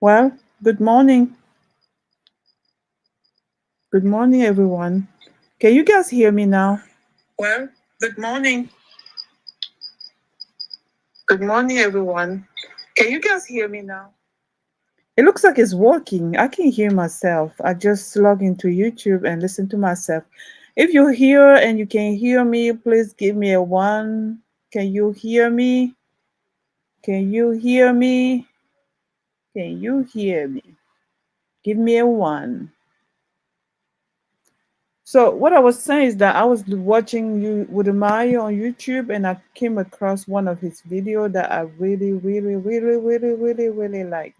Well, good morning. Good morning, everyone. Can you guys hear me now? Well, good morning. Good morning, everyone. Can you guys hear me now? It looks like it's working. I can hear myself. I just log into YouTube and listen to myself. If you're here and you can hear me, please give me a one. Can you hear me? Can you hear me? Can you hear me? Give me a one. So what I was saying is that I was watching you with Mario on YouTube, and I came across one of his video that I really, really, really, really, really, really liked.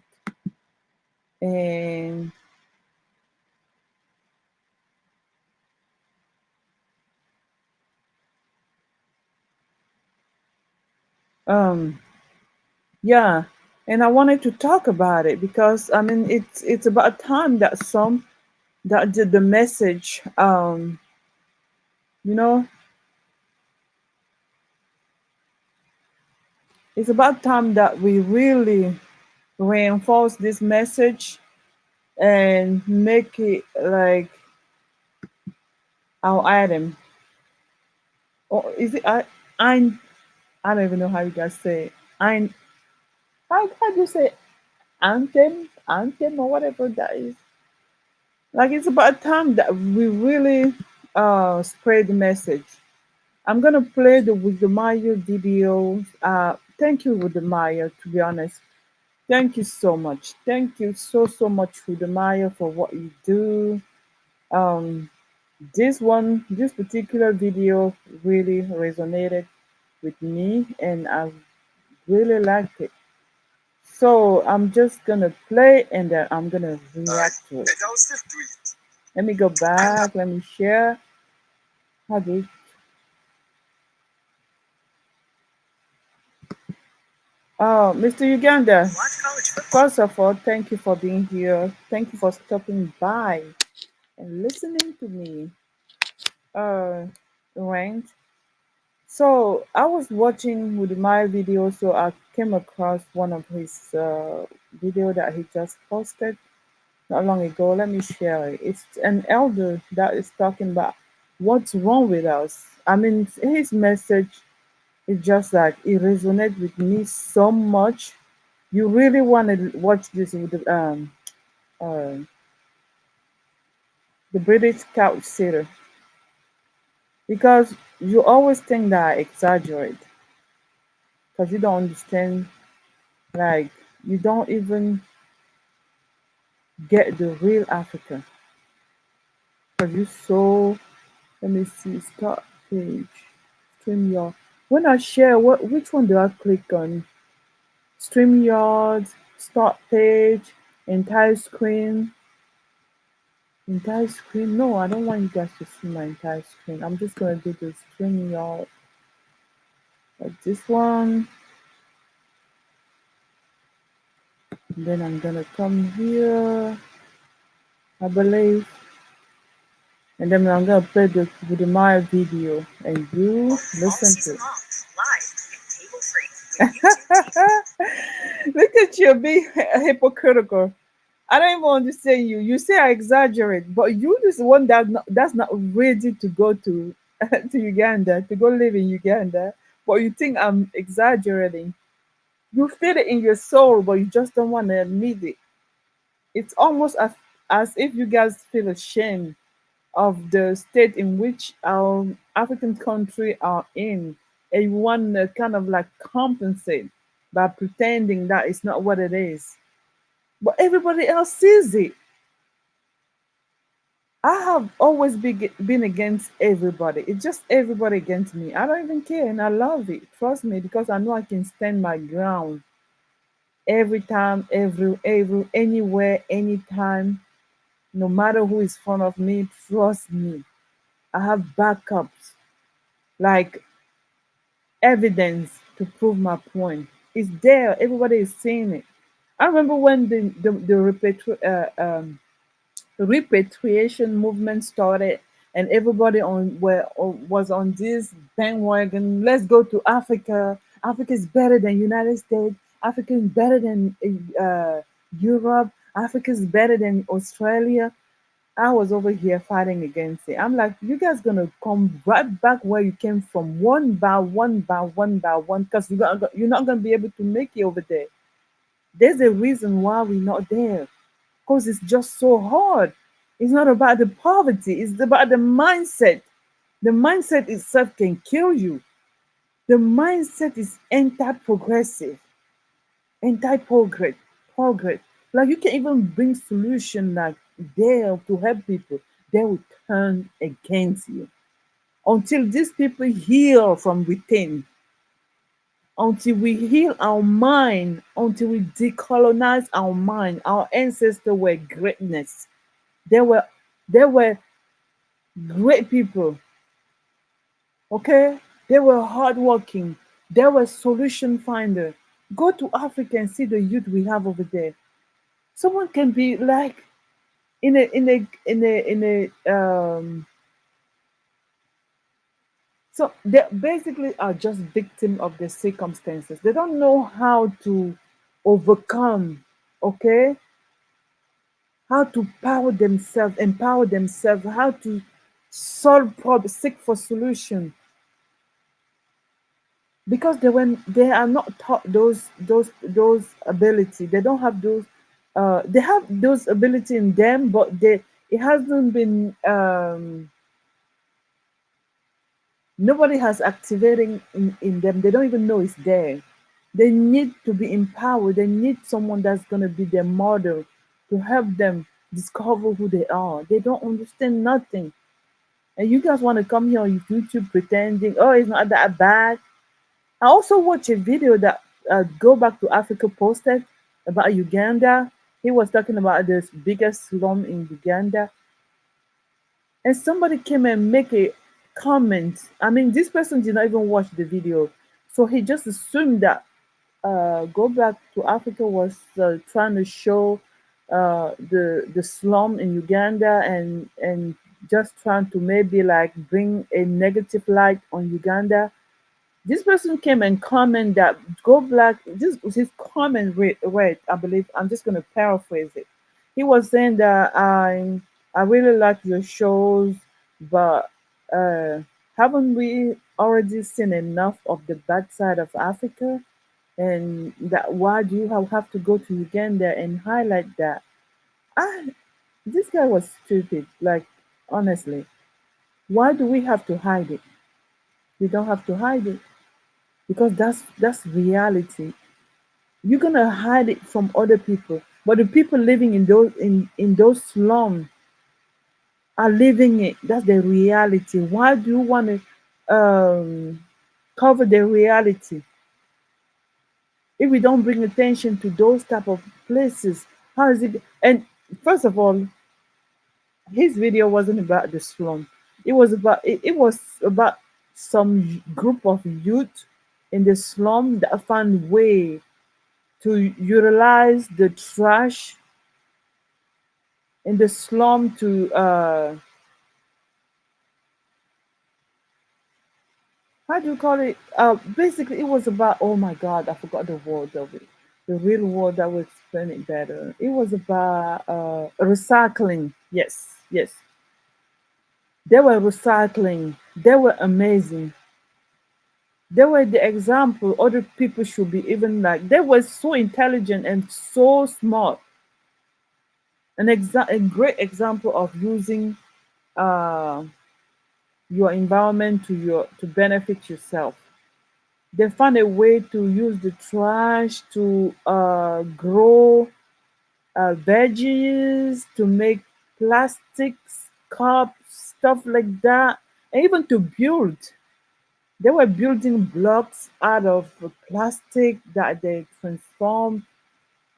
And um, yeah, and I wanted to talk about it because I mean it's about time that some that the message you know it's about time that we really reinforce this message and make it like our item. Or is it I I don't even know how you guys say it. I how do you say anthem or whatever that is. Like it's about time that we really spread the message. I'm gonna play the with the Maya video. Thank you with the Maya, to be honest. Thank you so much. Thank you so much with the Maya for what you do. Um this particular video really resonated with me and I really liked it. So I'm just gonna play and then I'm gonna react to it. Let me go back. Let me share. How do you- Oh, Mr. Uganda. First of all, thank you for being here. Thank you for stopping by and listening to me. Uh, right. So I was watching with my video, so I came across one of his video that he just posted not long ago. Let me share it. It's an elder that is talking about what's wrong with us. I mean, his message is just like it resonates with me so much. You really want to watch this with uh, the British couch sitter because you always think that I exaggerate because you don't understand. Like you don't even get the real Africa because you so. Let me see. Start page. StreamYard. When I share, which one do I click on? StreamYard, start page, entire screen, entire screen. No, I don't want you guys to see my entire screen. I'm just gonna do the StreamYard like this one. And then I'm gonna come here, I believe, and then I'm gonna play the my video, and you listen to it. Look at you being hypocritical. I don't even understand you. You say I exaggerate, but you is the one that's not ready to go to to Uganda to go live in Uganda. But you think I'm exaggerating. You feel it in your soul, but you just don't want to admit it. It's almost as if you guys feel ashamed of the state in which our African country are in, and you want to kind of like compensate by pretending that it's not what it is. But everybody else sees it. I have always been against everybody. It's just everybody against me. I don't even care, and I love it. Trust me, because I know I can stand my ground every time, every anywhere, anytime, no matter who is in front of me. Trust me, I have backups, like evidence to prove my point. It's there. Everybody is seeing it. I remember when the repatriation movement started and everybody was on this bandwagon. Let's go to Africa. Africa is better than United States. Africa is better than Europe, Africa is better than Australia. I was over here fighting against it. I'm like, you guys gonna come right back where you came from, one by one by one by one, because you're not gonna be able to make it over there. There's a reason why we're not there, because it's just so hard. It's not about the poverty, it's about the mindset. The mindset itself can kill you. The mindset is anti-progressive, anti-progress, progress. Like you can even bring solution like there to help people, they will turn against you until these people heal from within, until we heal our mind, until we decolonize our mind. Our ancestors were greatness. They were they were great people. Okay, they were hardworking. They were solution finder. Go to Africa and see the youth we have over there. Someone can be like in a so they basically are just victim of the circumstances. They don't know how to overcome, okay, how to empower themselves, how to solve problems, seek for solution, because they are not taught those ability. They don't have those. They have those ability in them, but they it hasn't been. Nobody has activating in them. They don't even know it's there. They need to be empowered. They need someone that's gonna be their model to help them discover who they are. They don't understand nothing. And you guys want to come here on YouTube pretending, oh, it's not that bad. I also watched a video that Go Back to Africa posted about Uganda. He was talking about this biggest slum in Uganda, and somebody came and make a comment. I mean, this person did not even watch the video, so he just assumed that Go Back to Africa was trying to show the slum in Uganda and just trying to maybe like bring a negative light on Uganda. This person came and comment that Go Black. This was his comment. Read, I believe. I'm just going to paraphrase it. He was saying that I really like your shows, but uh, haven't we already seen enough of the bad side of Africa? And that why do you have to go to Uganda and highlight that? I, this guy was stupid. Like honestly, why do we have to hide it? We don't have to hide it because that's reality. You're gonna hide it from other people, but the people living in those slums are living it. That's the reality. Why do you want to cover the reality if we don't bring attention to those type of places? How is it? And first of all, his video wasn't about the slum. It was about some group of youth in the slum that found way to utilize the trash in the slum to how do you call it? Basically, it was about, oh my god, I forgot the word of it. The real word that will explain it better. It was about recycling. Yes, yes. They were recycling. They were amazing. They were the example other people should be even like. They were so intelligent and so smart. A great example of using uh, your environment to benefit yourself. They found a way to use the trash to grow veggies, to make plastics, cups, stuff like that, and even to build. They were building blocks out of plastic that they transformed.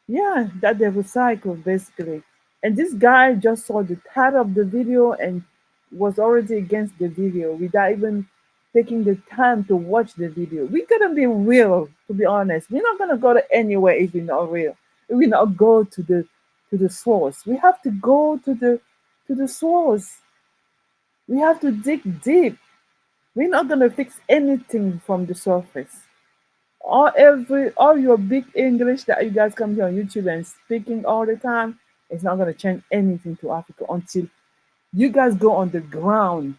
Yeah, that they recycle basically. And this guy just saw the title of the video and was already against the video without even taking the time to watch the video. We gotta be real, to be honest. We're not gonna go to anywhere if we're not real. If we not go to the source. We have to go to the source. We have to dig deep. We're not gonna fix anything from the surface. all your big English that you guys come here on YouTube and speaking all the time, it's not gonna change anything to Africa until you guys go on the ground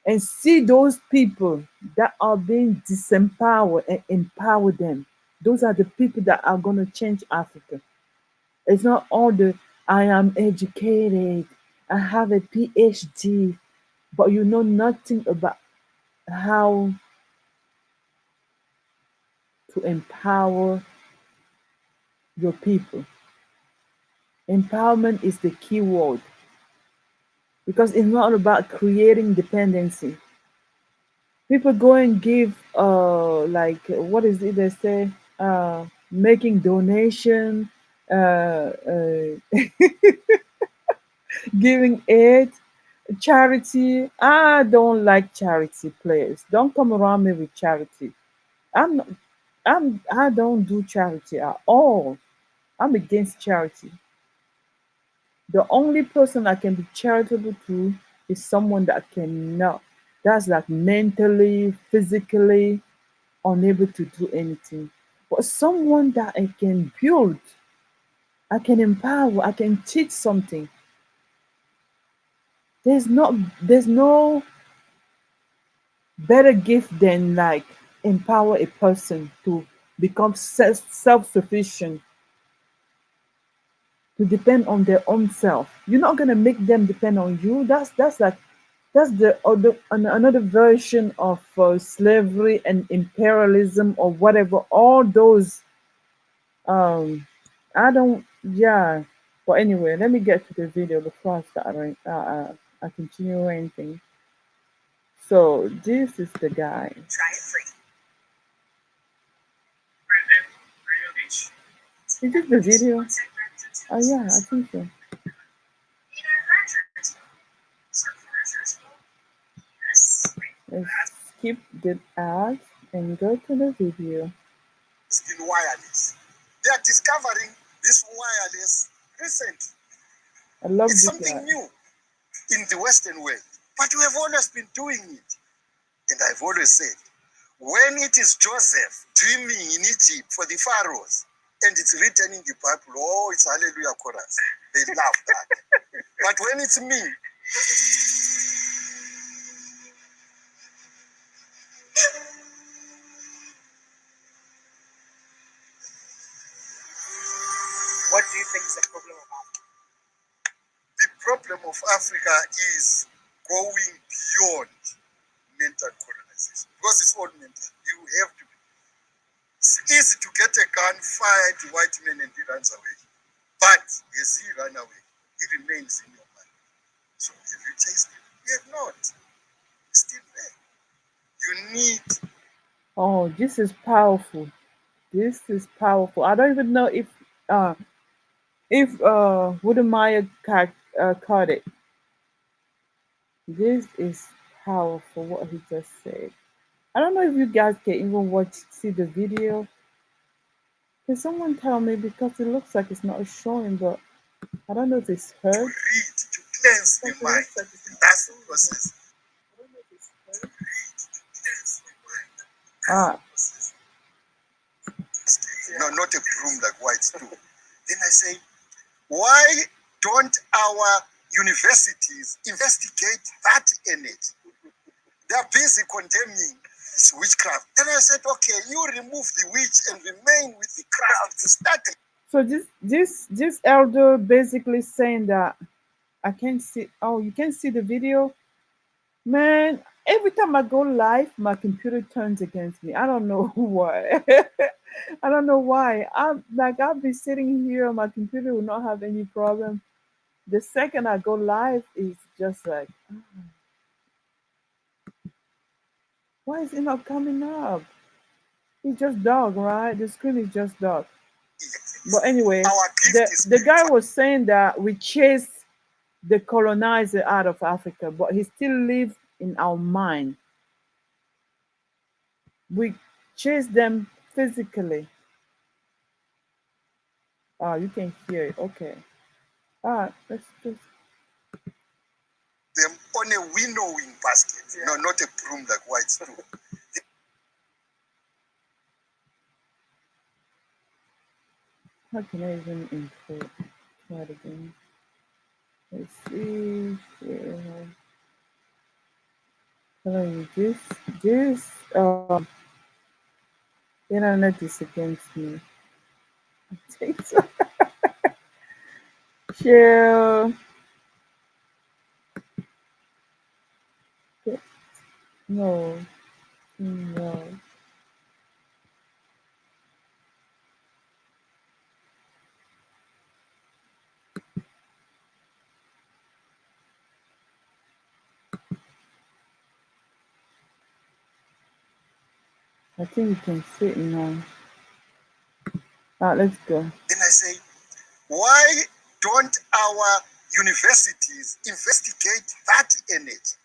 and see those people that are being disempowered and empower them. Those are the people that are gonna change Africa. It's not all the I am educated, I have a PhD, but you know nothing about how to empower your people. Empowerment is the key word because it's not about creating dependency. People go and give like what is it they say? Making donation, giving aid, charity. I don't like charity players. Don't come around me with charity. I'm not, I don't do charity at all. I'm against charity. The only person I can be charitable to is someone that cannot, that's like mentally, physically unable to do anything. But someone that I can build, I can empower, I can teach something. There's no better gift than like empower a person to become self-sufficient, to depend on their own self. You're not gonna make them depend on you. That's the other another version of slavery and imperialism or whatever. All those I don't yeah. But anyway, let me get to the video before I start. I continue ranting. So this is the guy. Try it free. Is this the video? Oh yeah, I think so. Let's skip the ads and go to the video. It's been wireless. They are discovering this wireless recently. I love It's this something guy. new in the Western world, but we have always been doing it. And I've always said, when it is Joseph dreaming in Egypt for the pharaohs, and it's written in the Bible, oh, it's Hallelujah chorus. They love that. But when it's me, what do you think is the problem of Africa? The problem of Africa is going beyond mental colonization. Because it's all mental. You have to. It's easy to get a gun, fire at the white man, and he runs away. But as he ran away, he remains in your mind. So have you chased him? You have not. He's still there. You need. Oh, this is powerful. This is powerful. I don't even know if Woodemeyer caught it. This is powerful what he just said. I don't know if you guys can even see the video. Can someone tell me because it looks like it's not showing, but I don't know if it's To heard. read, to cleanse the mind. And that's the process. Ah, No, not a broom like whites do. Then I say, why don't our universities investigate that in it? They're busy condemning it's witchcraft. Then I said, okay, you remove the witch and remain with the craft to start it. so this elder basically saying that I can't see. Oh, you can see the video, man. Every time I go live, my computer turns against me. I don't know why. I don't know why. I'm like I'll be sitting here, my computer will not have any problem. The second I go live, is just like, why is it not coming up? It's just dog, right? The screen is just dog. But anyway, Our gift is the guy spiritual. was saying that we chased the colonizer out of Africa, but he still lives in our mind. We chase them physically. Oh, you can hear it. Okay. Let's just. Them on a winnowing basket. Yeah. No, not a broom like whites do. How can I even import? Try it again. Let's see. Share. Hello, you internet is against me. Share. No, no. I think you can see it now. Let's go. Then I say, why don't our universities investigate that energy?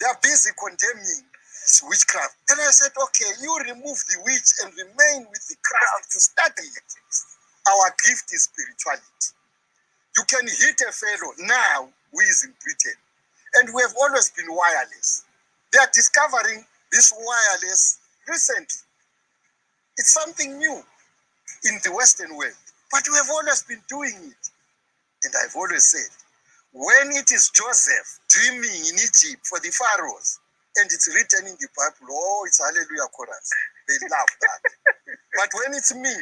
They are busy condemning this witchcraft. Then I said, okay, you remove the witch and remain with the craft to study it. Our gift is spirituality. You can hit a fellow now who is in Britain, and we have always been wireless. They are discovering this wireless recently. It's something new in the Western world, but we have always been doing it. And I've always said, when it is Joseph dreaming in Egypt for the pharaohs, and it's written in the Bible, oh, it's Hallelujah chorus. They love that. But when it's me,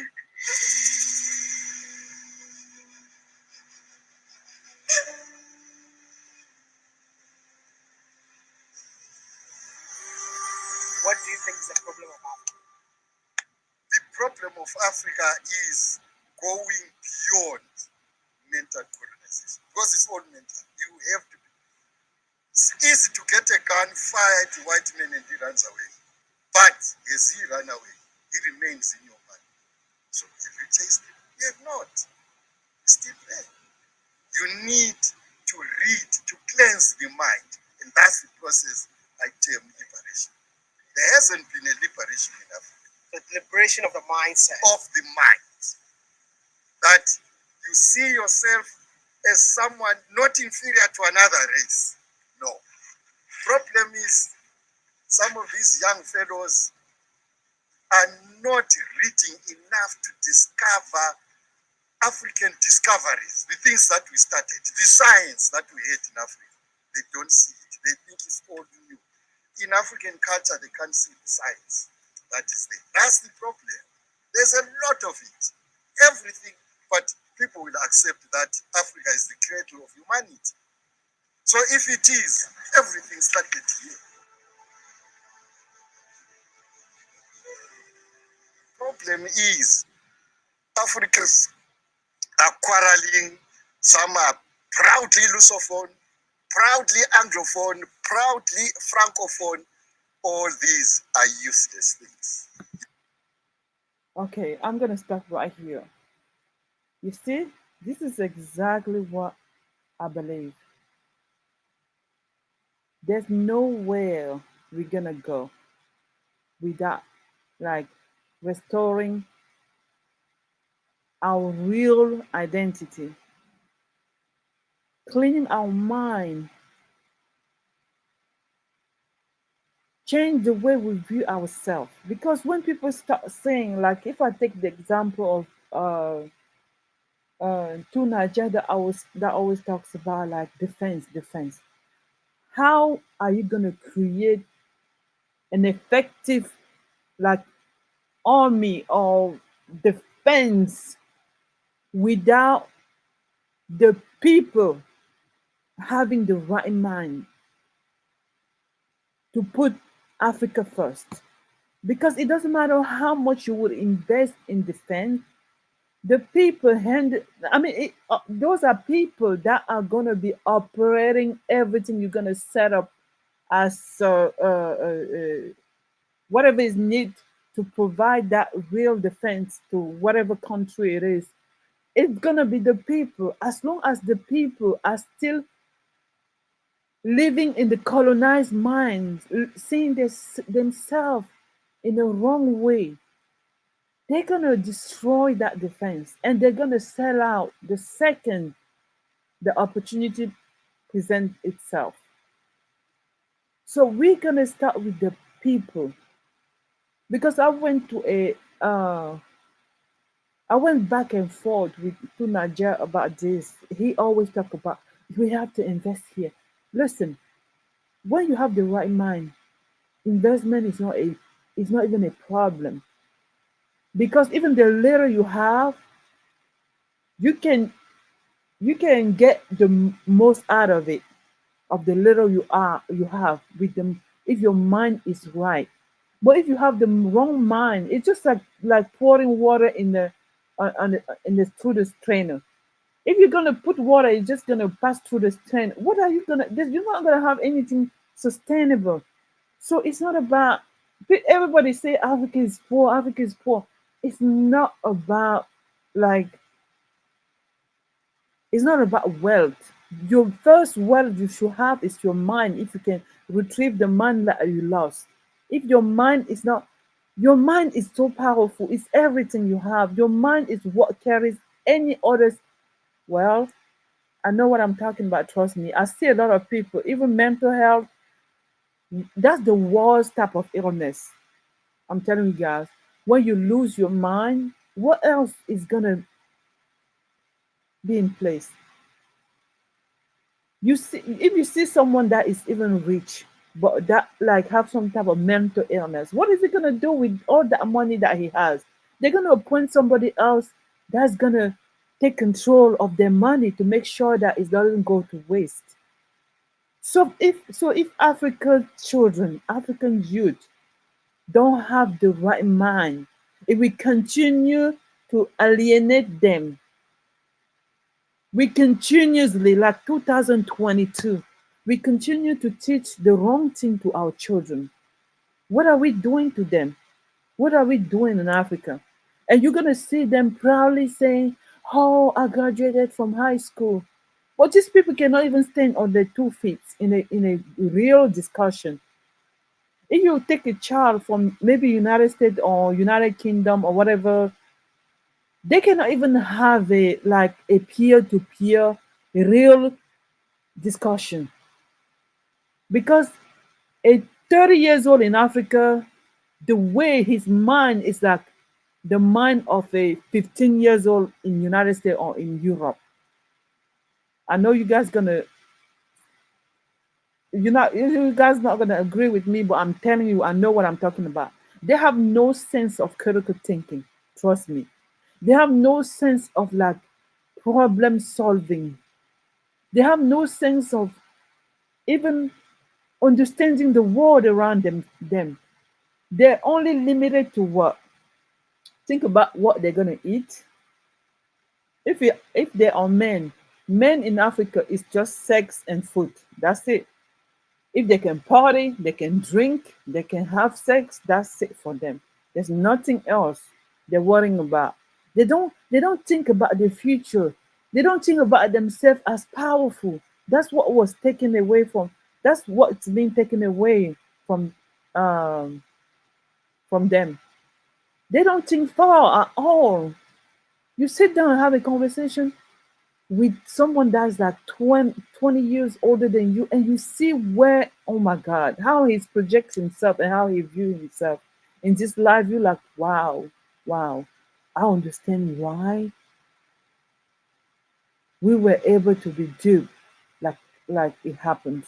what do you think is the problem of Africa? The problem of Africa is going beyond mental colonization. Because it's all mental. You have to be. It's easy to get a gun, fire at a white man, and he runs away. But as he ran away, he remains in your mind. So have you chased him? You have not. He's still there. You need to read, to cleanse the mind. And that's the process I term liberation. There hasn't been a liberation in Africa. The liberation of the mindset. Of the mind. That you see yourself as someone not inferior to another race. No. Problem is, some of these young fellows are not reading enough to discover African discoveries, the things that we started, the science that we had in Africa. They don't see it. They think it's all new. In African culture, they can't see the science that is there. That's the problem. There's a lot of it. Everything, but people will accept that Africa is the cradle of humanity. So if it is, everything started here. Problem is, Africans are quarreling. Some are proudly Lusophone, proudly Anglophone, proudly Francophone. All these are useless things. Okay, I'm gonna stop right here. You see, this is exactly what I believe. There's nowhere we're gonna go without like restoring our real identity, cleaning our mind, change the way we view ourselves. Because when people start saying, like, if I take the example of to Nigeria that always talks about like defense. How are you gonna create an effective like army or defense without the people having the right mind to put Africa first? Because it doesn't matter how much you would invest in defense, the people hand. I mean, those are people that are gonna be operating everything you're gonna set up as whatever is needed to provide that real defense to whatever country it is. It's gonna be the people. As long as the people are still living in the colonized minds, seeing themselves in a wrong way, they're gonna destroy that defense and they're gonna sell out the second the opportunity presents itself. So we're gonna start with the people because I went to a I went back and forth with to Niger about this. He always talk about we have to invest here. Listen, when you have the right mind, investment is not even a problem because even the little you have, you can you can get the most out of it of the little you have with them if your mind is right. But if you have the wrong mind, it's just like pouring water in the on the in the through the strainer. If you're gonna put water, it's just gonna pass through the strain. What are you gonna? You're not gonna have anything sustainable. So it's not about. Everybody say Africa is poor. Africa is poor. It's not about like it's not about wealth. Your first wealth you should have is your mind. If you can retrieve the mind that you lost, if your mind is not, your mind is so powerful. It's everything you have. Your mind is what carries any others. Well, I know what I'm talking about. Trust me. I see a lot of people, even mental health. That's the worst type of illness. I'm telling you guys. When you lose your mind, what else is gonna be in place? You see, if you see someone that is even rich, but that like have some type of mental illness, what is he gonna do with all that money that he has? They're gonna appoint somebody else that's gonna take control of their money to make sure that it doesn't go to waste. So if African children, African youth don't have the right mind, if we continue to alienate them, we continuously, like 2022, we continue to teach the wrong thing to our children. What are we doing to them? What are we doing in Africa? And you're gonna see them proudly saying, "Oh, I graduated from high school." But these people cannot even stand on their 2 feet in a real discussion. If you take a child from maybe United States or United Kingdom or whatever, they cannot even have a peer-to-peer real discussion because a 30 years old in Africa, the way his mind is like the mind of a 15 years old in United States or in Europe. I know you guys not gonna agree with me, but I'm telling you, I know what I'm talking about. They have no sense of critical thinking. Trust me. They have no sense of like problem solving. They have no sense of even understanding the world around them. They're only limited to what? Think about what they're gonna eat. If they are men, men in Africa is just sex and food. That's it. If they can party, they can drink, they can have sex, that's it for them. There's nothing else they're worrying about. They don't think about the future. They don't think about themselves as powerful. That's what was taken away from that's what's been taken away from um from them. They don't think far at all. You sit down and have a conversation with someone that's like 20 years older than you, and you see where, oh my God, how he projects himself and how he views himself in this life. You're like, wow, wow. I understand why we were able to be duped like it happens.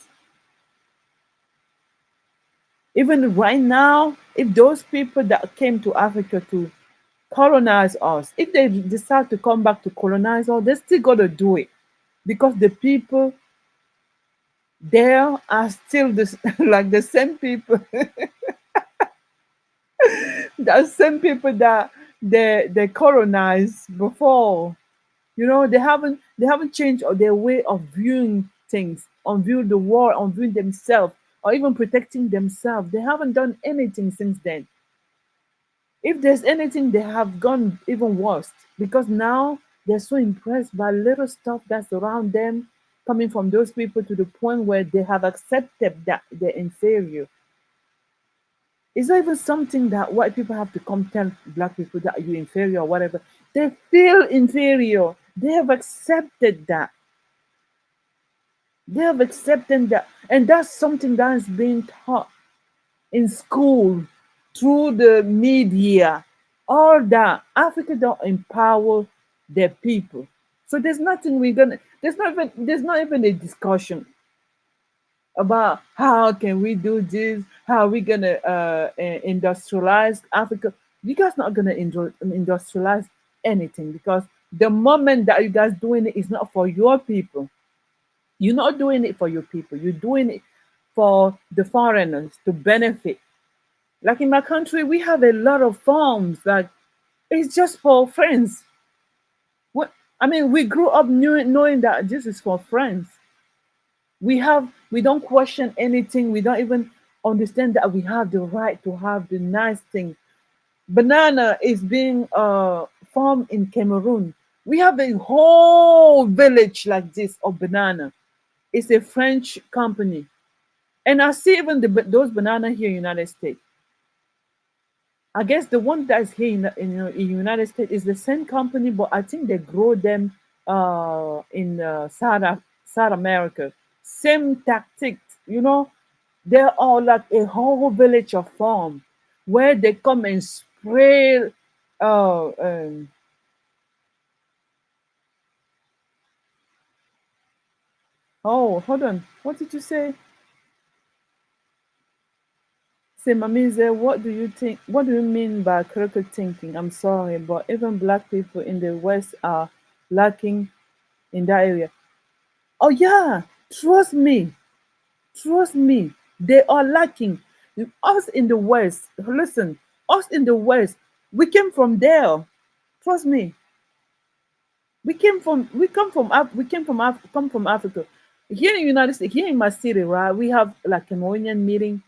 Even right now, if those people that came to Africa to colonize us, if they decide to come back to colonize us, they still gotta do it because the people there are still this like the same people the same people that they colonized before. They haven't changed their way of viewing things, on viewing the world, on viewing themselves, or even protecting themselves. They haven't done anything since then. If there's anything, they have gone even worse because now they're so impressed by little stuff that's around them coming from those people to the point where they have accepted that they're inferior. It's not even something that white people have to come tell black people that you're inferior or whatever. They feel inferior. They have accepted that. They have accepted that. And that's something that is being taught in school through the media. All that Africa don't empower their people. So there's nothing we're gonna. There's not even a discussion about how can we do this, how we gonna industrialize Africa. You guys not gonna industrialize anything, because the moment that you guys doing it is not for your people. You're not doing it for your people. You're doing it for the foreigners to benefit. Like in my country, we have a lot of farms that it's just for friends. What I mean, we grew up knowing that this is for friends. We don't question anything. We don't even understand that we have the right to have the nice thing. Banana is being farmed in Cameroon. We have a whole village like this of banana. It's a French company, and I see even those banana here in United States. I guess the one that's here in United States is the same company, but I think they grow them in South America. Same tactics, They're all like a whole village of farm where they come and spray. Uh, um, oh, hold on. What did you say? Say, Mamize, what do you think? What do you mean by critical thinking? I'm sorry, but even black people in the West are lacking in that area. Oh yeah, trust me, trust me. They are lacking. Us in the West, listen, us in the West, we came from there. Trust me, we came from come from Africa. Here in the United States, here in my city, right, we have like a Moynihan meeting.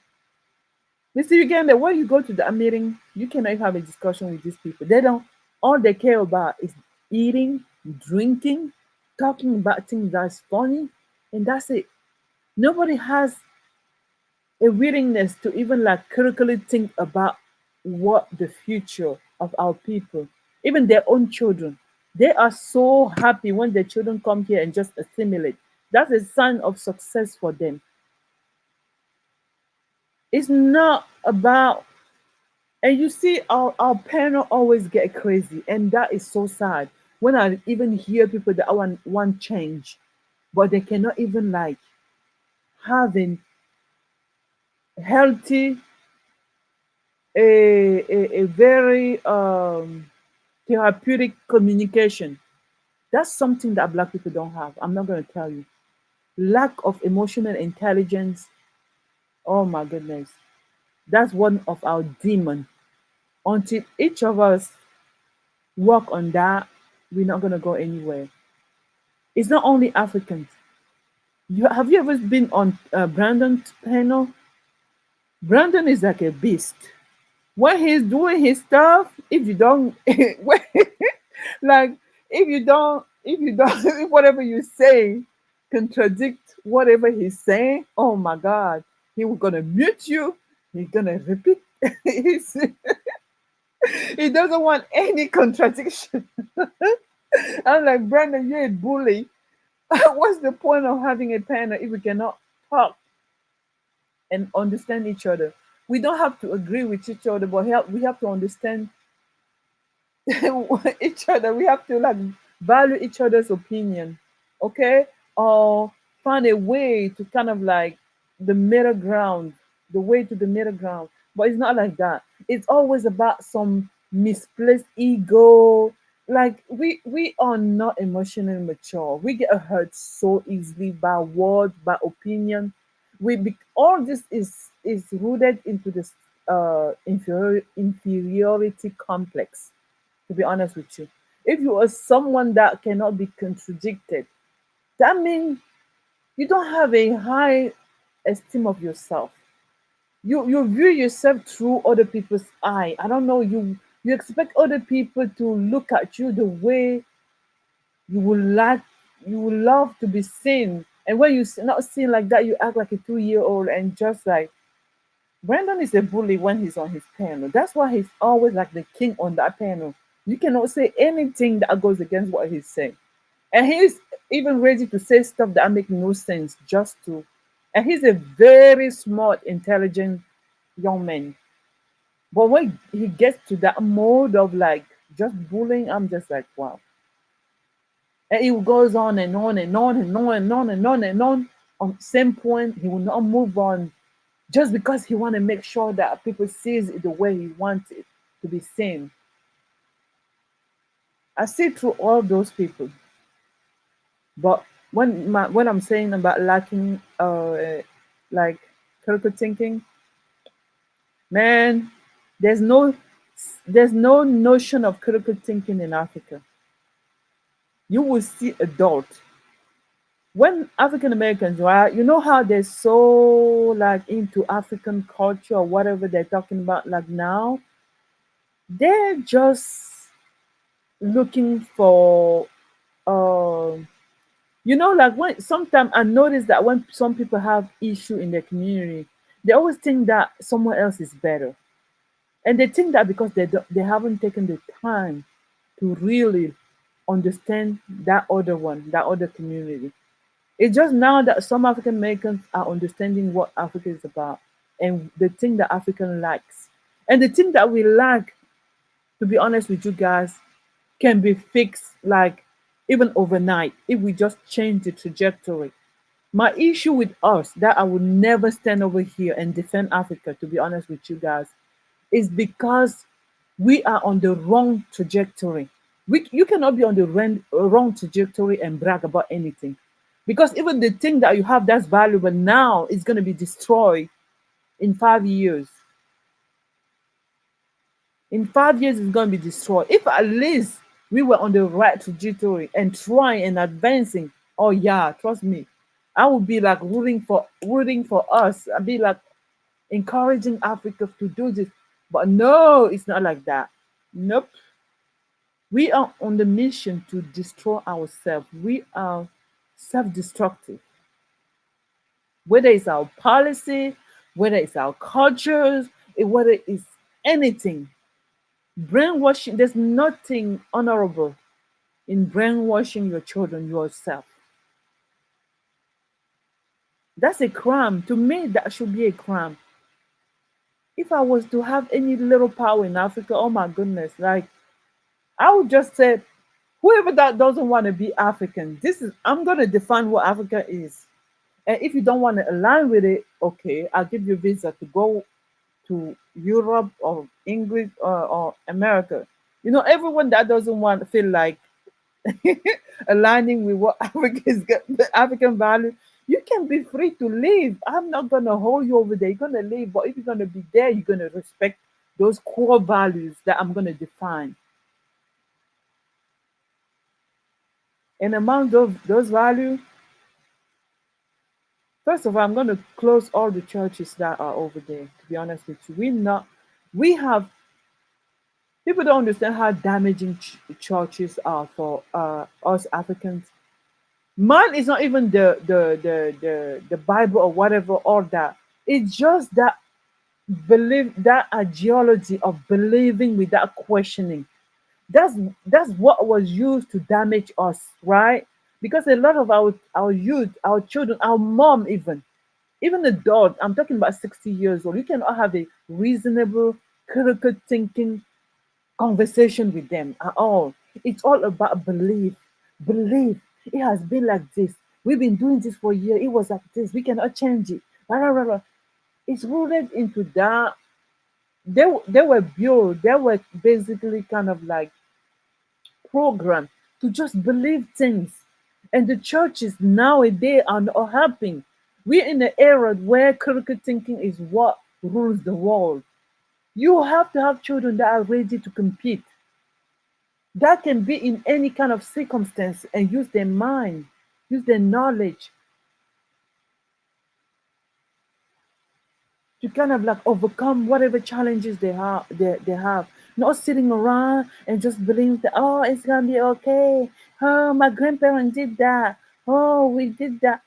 Mr. Uganda, when you go to the meeting, you cannot have a discussion with these people. They don't. All they care about is eating, drinking, talking about things that's funny, and that's it. Nobody has a willingness to even like critically think about what the future of our people, even their own children. They are so happy when their children come here and just assimilate. That's a sign of success for them. It's not about, and you see our parents always get crazy, and that is so sad. When I even hear people that want change, but they cannot even like having healthy, a very therapeutic communication. That's something that black people don't have. I'm not going to tell you. Lack of emotional intelligence. Oh my goodness. That's one of our demon. Until each of us work on that, we're not going to go anywhere. It's not only Africans. Have you ever been on Brandon's panel? Brandon is like a beast. When he's doing his stuff, if you don't, like if you don't, if whatever you say contradict whatever he's saying, oh my God, he was gonna mute you. He's gonna repeat. He's, he doesn't want any contradiction. I'm like, Brandon, you're a bully. What's the point of having a panel if we cannot talk and understand each other? We don't have to agree with each other, but we have to understand each other. We have to like value each other's opinion, okay? Or find a way to kind of like the middle ground, the way to the middle ground. But it's not like that. It's always about some misplaced ego. Like we are not emotionally mature. We get hurt so easily by words, by opinion. All this is rooted into this inferiority complex, to be honest with you. If you are someone that cannot be contradicted, that means you don't have a high esteem of yourself. You view yourself through other people's eye. I don't know, you expect other people to look at you the way you would like you would love to be seen. And when you not seen like that, you act like a 2 year old and just like Brandon is a bully when he's on his panel. That's why he's always like the king on that panel. You cannot say anything that goes against what he's saying. And he's even ready to say stuff that make no sense just to. And he's a very smart, intelligent young man. But when he gets to that mode of like just bullying, I'm just like, wow. And it goes on and on and on and on and on and on and on. On same point, he will not move on just because he want to make sure that people sees it the way he wants it to be seen. I see through all those people. But when I'm saying about lacking like critical thinking, man, there's no there's no notion of critical thinking in Africa. You will see adult when African Americans, right? You know how they're so like into African culture or whatever they're talking about like now? They're just looking for uh like when sometimes I notice that when some people have issue in their community, they always think that someone else is better. And they think that because they haven't taken the time to really understand that other one, that other community. It's just now that some African Americans are understanding what Africa is about and the thing that African likes. And the thing that we lack, to be honest with you guys, can be fixed like even overnight if we just change the trajectory. My issue with us that I would never stand over here and defend Africa, to be honest with you guys, is because we are on the wrong trajectory. You cannot be on the wrong trajectory and brag about anything. Because even the thing that you have that's valuable now is going to be destroyed in 5 years. In 5 years, it's going to be destroyed. If at least we were on the right trajectory and trying and advancing, oh yeah, trust me, I would be like rooting for us. I'd be like encouraging Africa to do this. But no, it's not like that. Nope. We are on the mission to destroy ourselves. We are self-destructive. Whether it's our policy, whether it's our cultures, whether it's anything. Brainwashing, there's nothing honorable in brainwashing your children yourself. That's a crime. To me, that should be a crime. If I was to have any little power in Africa, oh my goodness, like I would just say, whoever that doesn't want to be African, I'm gonna define what Africa is. And if you don't want to align with it, okay, I'll give you a visa to go to Europe or English or America. Everyone that doesn't want to feel like aligning with what the African value, you can be free to leave. I'm not gonna hold you over there. You're gonna leave, but if you're gonna be there, you're gonna respect those core values that I'm gonna define. And among those values, first of all, I'm gonna close all the churches that are over there. To be honest with you, we have people don't understand how damaging churches are for us Africans. Mine is not even the Bible or whatever, all that. It's just that belief, that ideology of believing without questioning. That's that's what was used to damage us, right? Because a lot of our youth, our children, our mom, even adult, I'm talking about 60 years old, you cannot have a reasonable, critical thinking conversation with them at all. It's all about belief. Belief. It has been like this. We've been doing this for years. It was like this. We cannot change it. Blah, blah, blah, blah. It's rooted into that. They were built. They were basically kind of like programmed to just believe things. And the churches nowadays are not helping. We're in an era where critical thinking is what rules the world. You have to have children that are ready to compete, that can be in any kind of circumstance and use their mind, use their knowledge to kind of like overcome whatever challenges they have. Not sitting around and just believing that, oh, it's gonna be okay. Oh, my grandparents did that. Oh, we did that.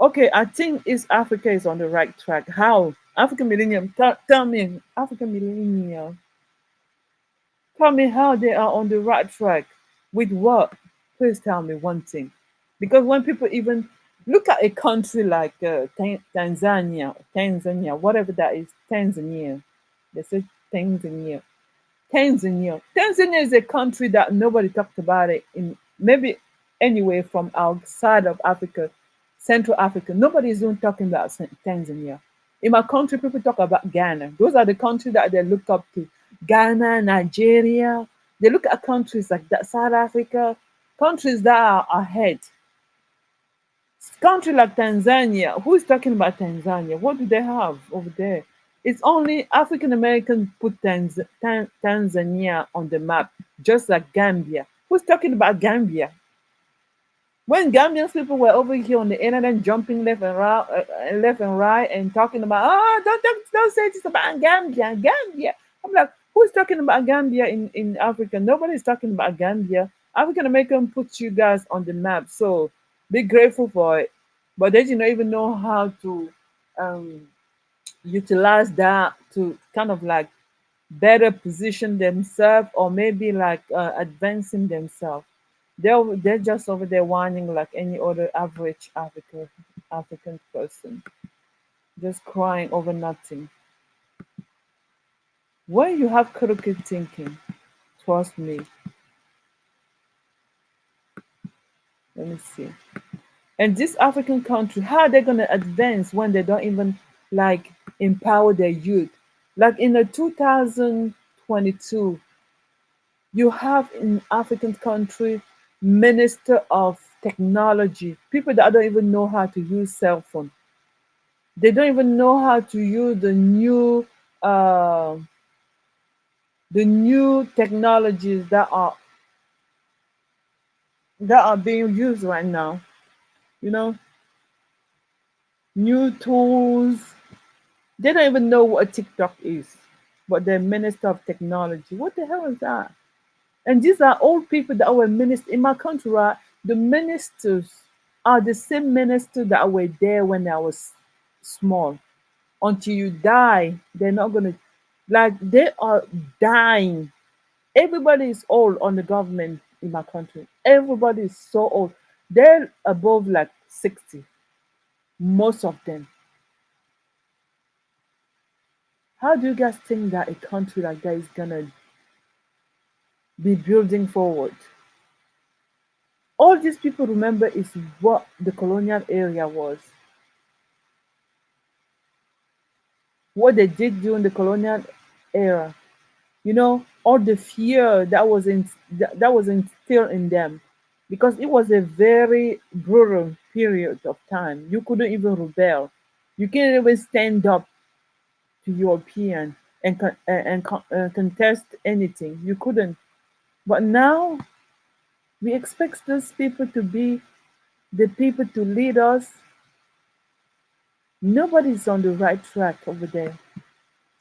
Okay, I think East Africa is on the right track. How? African Millennium, tell me, African Millennium, tell me how they are on the right track. With what? Please tell me one thing. Because when people even Look at a country like Tanzania, whatever that is, Tanzania. They say Tanzania. Tanzania is a country that nobody talked about it in maybe anyway from outside of Africa, Central Africa. Nobody is even talking about Tanzania. In my country, people talk about Ghana. Those are the countries that they look up to. Ghana, Nigeria. They look at countries like that, South Africa, countries that are ahead. Country like Tanzania, who is talking about Tanzania? What do they have over there? It's only African Americans put Tanzania on the map, just like Gambia. Who's talking about Gambia? When Gambian people were over here on the internet jumping left and right, and talking about, oh, don't say this about Gambia, Gambia. I'm like, who's talking about Gambia in Africa? Nobody's talking about Gambia. African American put you guys on the map, so be grateful for it. But they do not even know how to um, utilize that to kind of like better position themselves, or maybe like advancing themselves. They're just over there whining like any other average African person, just crying over nothing. When you have critical thinking, trust me. Let me see. And this African country, how are they gonna advance when they don't even like empower their youth? Like in the 2022, you have in African country minister of technology, people that don't even know how to use cell phone. They don't even know how to use uh, the new technologies that are being used right now. You know, new tools. They don't even know what a TikTok is, but they're minister of technology. What the hell is that? And these are old people that were ministers in my country, right? The ministers are the same ministers that were there when I was small. Until you die, they're not gonna like they are dying. Everybody is old on the government in my country. Everybody is so old. They're above like 60, most of them. How do you guys think that a country like that is gonna be building forward? All these people remember is what the colonial area was, what they did during the colonial era. All the fear that was instilled in them, because it was a very brutal period of time. You couldn't even rebel. You couldn't even stand up to European and contest anything. You couldn't. But now we expect those people to be the people to lead us. Nobody's on the right track over there.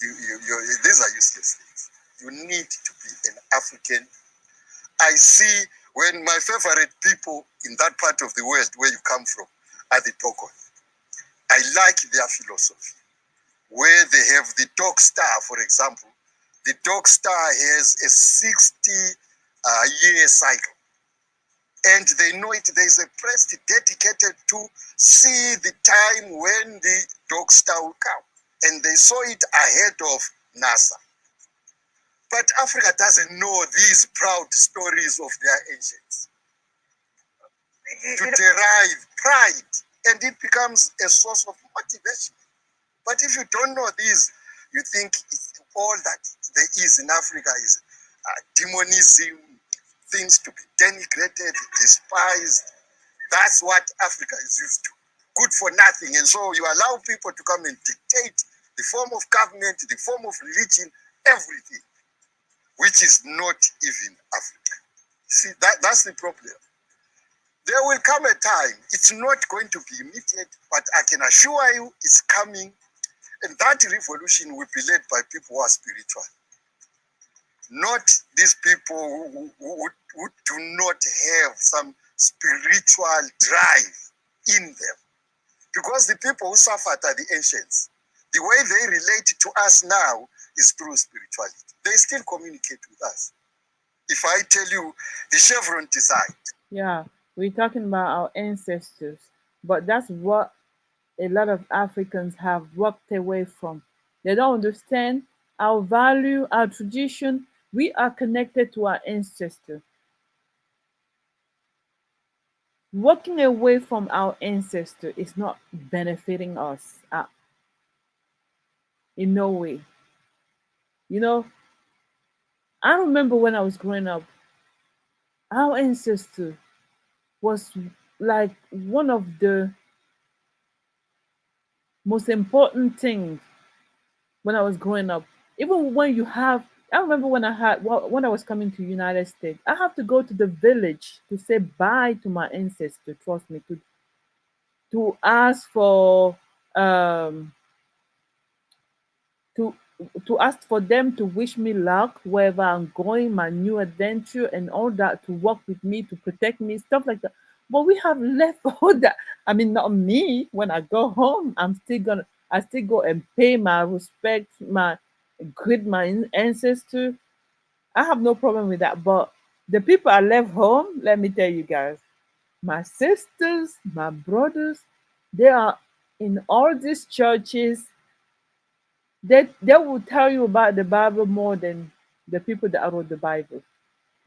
These are useless things. You need to be an African. I see when my favorite people in that part of the world where you come from are the Togo. I like their philosophy, where they have the dog star, for example. The dog star has a 60-year cycle. And they know it. There's a press dedicated to see the time when the dog star will come. And they saw it ahead of NASA. But Africa doesn't know these proud stories of their ancients to derive pride, and it becomes a source of motivation. But if you don't know these, you think all that there is in Africa is demonism, things to be denigrated, despised. That's what Africa is used to. Good for nothing. And so you allow people to come and dictate the form of government, the form of religion, everything, which is not even Africa. See, that's the problem. There will come a time, it's not going to be immediate, but I can assure you it's coming. And that revolution will be led by people who are spiritual, not these people who do not have some spiritual drive in them. Because the people who suffered are the ancients. The way they relate to us now is through spirituality. They still communicate with us. If I tell you the chevron design, Yeah, we're talking about our ancestors. But that's what a lot of Africans have walked away from. They don't understand our value, our tradition. We are connected to our ancestors. Walking away from our ancestors is not benefiting us in no way. You know, I remember when I was growing up, our ancestor was like one of the most important things when I was growing up. Even when you have, I remember when when I was coming to United States, I have to go to the village to say bye to my ancestor. Trust me, to ask for um to to ask for them to wish me luck wherever I'm going, my new adventure and all that, to work with me, to protect me, stuff like that. But we have left all that. I mean, not me. When I go home, I still go and pay my respect, my greet my ancestor. I have no problem with that. But the people I left home, let me tell you guys, my sisters, my brothers, they are in all these churches. They will tell you about the Bible more than the people that wrote the Bible.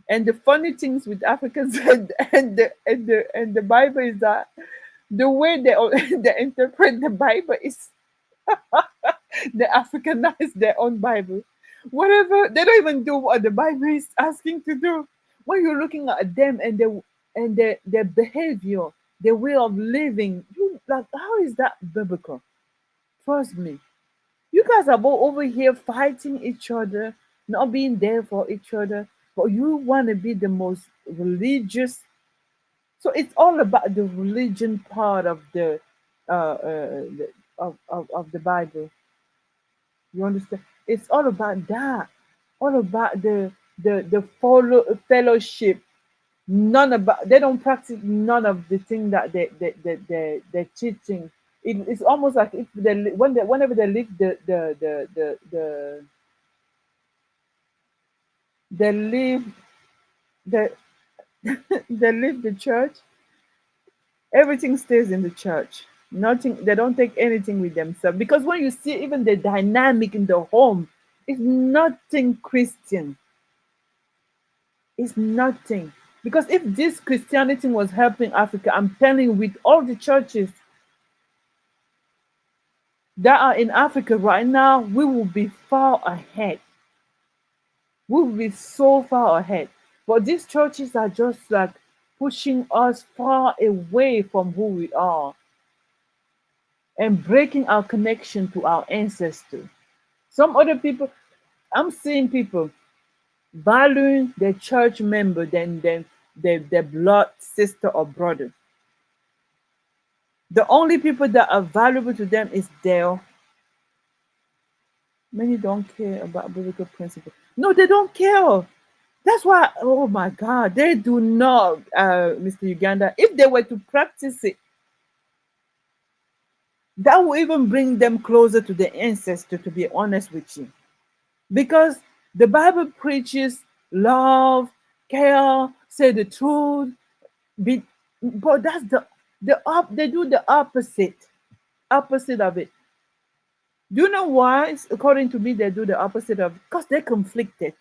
And the funny things with Africans and the Bible is that the way they they interpret the Bible is they Africanize their own Bible. Whatever, they don't even do what the Bible is asking to do. When you're looking at them and their behavior, their way of living, you like, how is that biblical? Trust me. You guys are both over here fighting each other, not being there for each other, but you want to be the most religious. So it's all about the religion part of of the Bible. You understand? It's all about that. All about the fellowship. None about they don't practice none of the thing that they're teaching. It's almost like if whenever they leave they leave the they leave the church, everything stays in the church. Nothing, they don't take anything with themselves. Because when you see even the dynamic in the home, it's nothing Christian. It's nothing. Because if this Christianity was helping Africa, I'm telling you, with all the churches that are in Africa right now, we will be far ahead. We will be so far ahead. But these churches are just like pushing us far away from who we are and breaking our connection to our ancestors. Some other people, I'm seeing people valuing their church member than their blood sister or brother. The only people that are valuable to them is their. Many don't care about biblical principles. No, they don't care. That's why, oh my God, they do not, Mr. Uganda. If they were to practice it, that will even bring them closer to the ancestor, to be honest with you. Because the Bible preaches love, care, say the truth, be, but that's they do the opposite of it. Do you know why? According to me, they do the opposite of, because they're conflicted.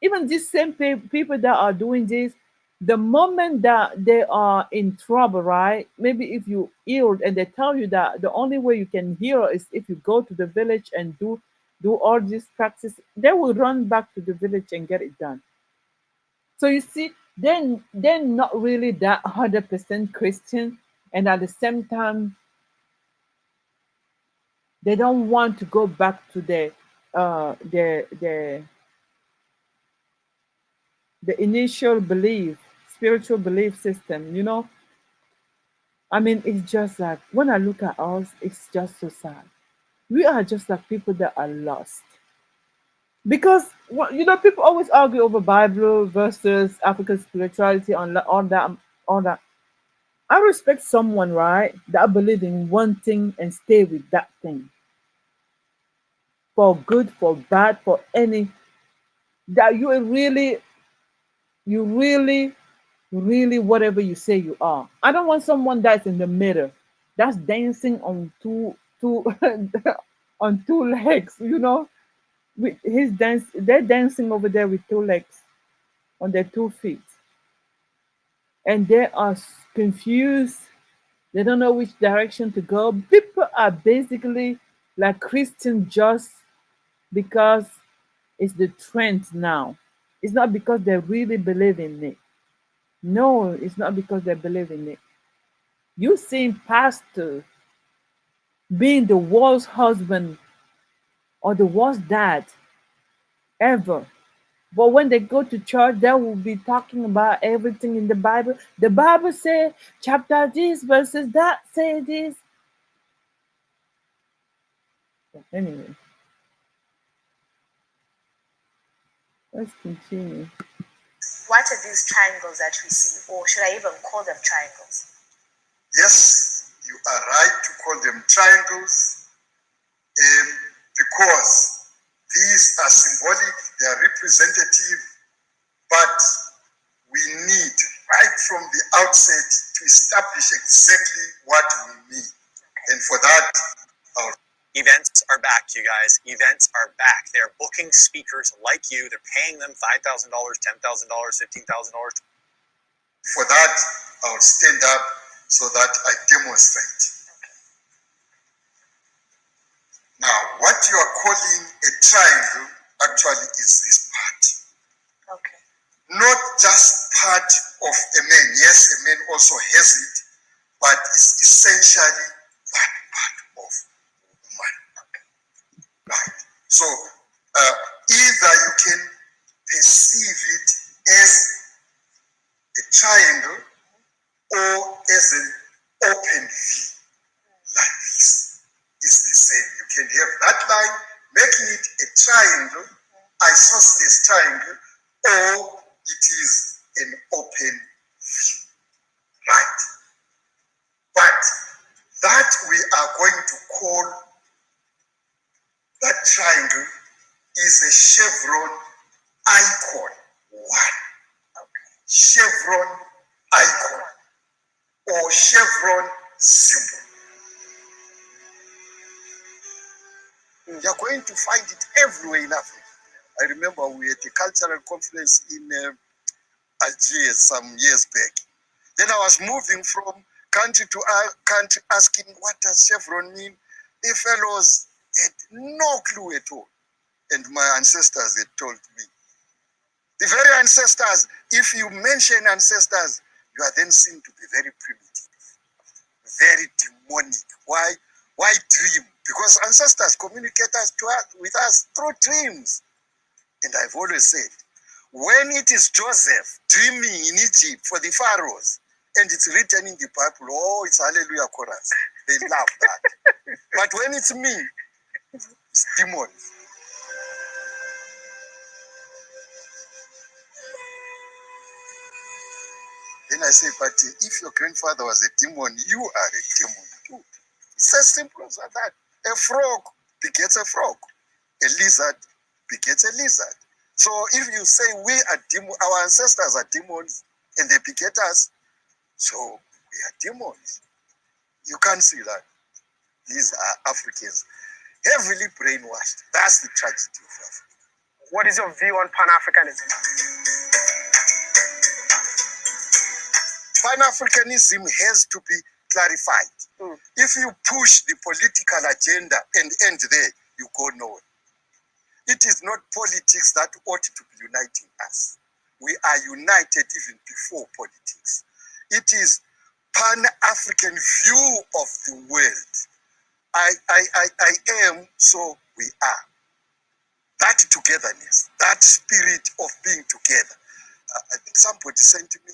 Even these same people that are doing this, the moment that they are in trouble, right? Maybe if you ill and they tell you that the only way you can heal is if you go to the village and do all this practice, they will run back to the village and get it done. So you see, they're not really that 100% Christian, and at the same time, they don't want to go back to their the initial belief, spiritual belief system. I mean, it's just like when I look at us, it's just so sad. We are just like people that are lost. Because people always argue over Bible versus African spirituality on that. I respect someone, right, that believe in one thing and stay with that thing for good, for bad, for any that you really, really whatever you say you are. I don't want someone that's in the middle. That's dancing on two on two legs, you know. With his dance, they're dancing over there with two legs on their 2 feet, and they are confused. They don't know which direction to go. People are basically like Christian just because it's the trend now. It's not because they really believe in it. No, it's not because they believe in it. You seen pastor being the worst husband or the worst dad ever. But when they go to church, they will be talking about everything in the Bible. The Bible say chapter this, verses that say this. But anyway, let's continue. What are these triangles that we see? Or should I even call them triangles? Yes, you are right to call them triangles because these are symbolic, they are representative, but we need right from the outset to establish exactly what we mean. And for that, our events are back, you guys. Events are back. They're booking speakers like you. They're paying them $5,000, $10,000, $15,000. For that, I'll stand up so that I demonstrate. Now, what you are calling a triangle actually is this part. Okay. Not just part of a man. Yes, a man also has it, but it's essentially that part of woman. Okay. Right. So either you can perceive it as a triangle or as an open V, like this. It's the same. You can have that line, making it a triangle, isosceles triangle, or it is an open V. Right. But that we are going to call that triangle is a chevron icon. One. Okay. Chevron icon or chevron symbol. You're going to find it everywhere in Africa. I remember we had a cultural conference in Algiers some years back. Then I was moving from country to country asking what does chevron mean. The fellows had no clue at all. And my ancestors had told me. The very ancestors, if you mention ancestors, you are then seen to be very primitive, very demonic. Why? Why dream? Because ancestors communicate with us through dreams. And I've always said, when it is Joseph dreaming in Egypt for the pharaohs, and it's written in the Bible, oh, it's hallelujah chorus. They love that. But when it's me, it's demons. Then I say, but if your grandfather was a demon, you are a demon too. It's as simple as that. A frog begets a frog. A lizard begets a lizard. So if you say we are demons, our ancestors are demons, and they beget us, so we are demons. You can't see that. These are Africans, heavily brainwashed. That's the tragedy of Africa. What is your view on Pan-Africanism? Pan-Africanism has to be clarified. If you push the political agenda and end there, you go nowhere. It is not politics that ought to be uniting us. We are united even before politics. It is Pan-African view of the world. I am, so we are. That togetherness, that spirit of being together. I think somebody sent me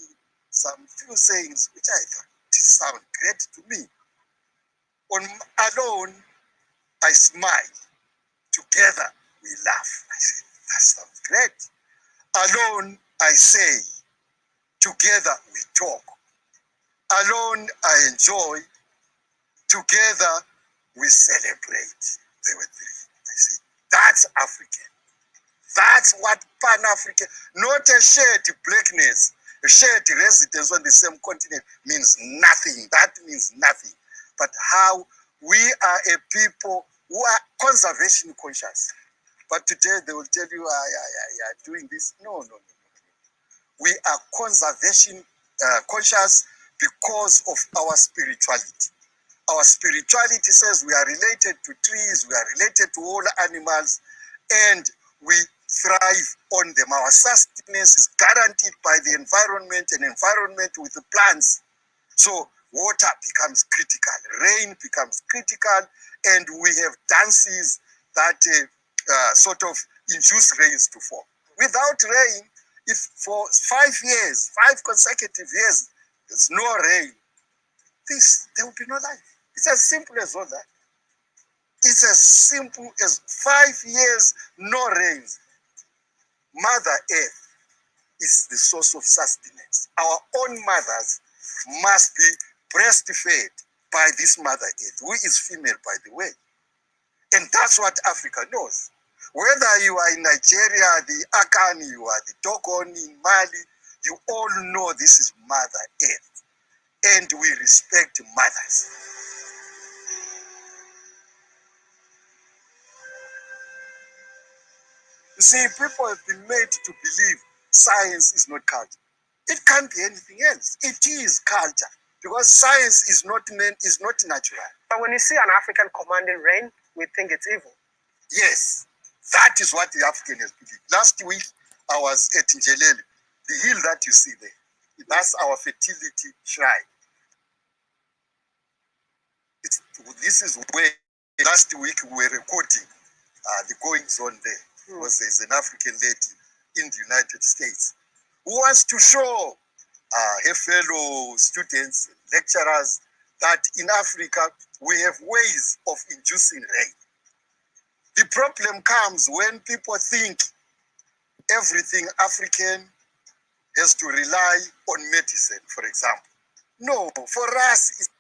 some few sayings which I thought sound great to me. On alone, I smile. Together, we laugh. I said, that sounds great. Alone, I say. Together, we talk. Alone, I enjoy. Together, we celebrate. There were three. I said, that's African. That's what Pan-African, not a shared blackness, a shared residence on the same continent means nothing. That means nothing. but how we are a people who are conservation conscious. But today they will tell you, doing this. No, no, no. We are conservation conscious because of our spirituality. Our spirituality says we are related to trees, we are related to all animals, and we thrive on them. Our sustenance is guaranteed by the environment and environment with the plants. So water becomes critical, rain becomes critical, and we have dances that sort of induce rains to fall. Without rain, if for 5 years, 5 consecutive years, there's no rain, there will be no life. It's as simple as all that. It's as simple as 5 years, no rains. Mother Earth is the source of sustenance. Our own mothers must be breastfed by this Mother Earth, who is female, by the way. And that's what Africa knows. Whether you are in Nigeria, the Akan, you are the Dogon in Mali, you all know this is Mother Earth. And we respect mothers. You see, people have been made to believe science is not culture. It can't be anything else. It is culture because science is not natural. But when you see an African commanding rain, we think it's evil. Yes, that is what the Africans believe. Last week, I was at Njeleli, the hill that you see there. That's our fertility shrine. This is where last week we were recording the goings on there. Because there's an African lady in the United States who wants to show her fellow students, lecturers, that in Africa we have ways of inducing rain. The problem comes when people think everything African has to rely on medicine, for example. No, for us, it's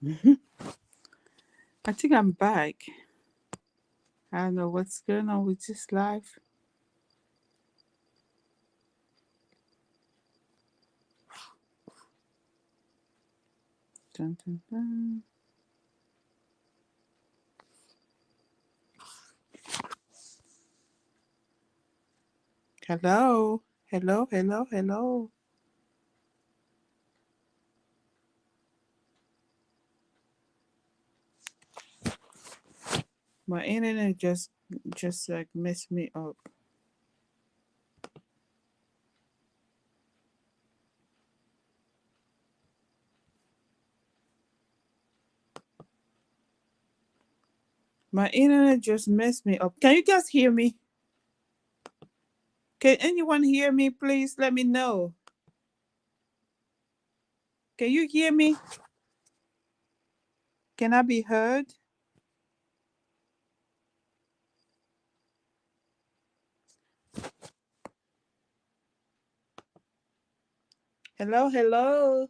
I think I'm back. I don't know what's going on with this live. Dun, dun, dun. Hello, hello, hello, hello. My internet just like messed me up. My internet just messed me up. Can you guys hear me? Can anyone hear me? Please let me know. Can you hear me? Can I be heard? Hello, hello.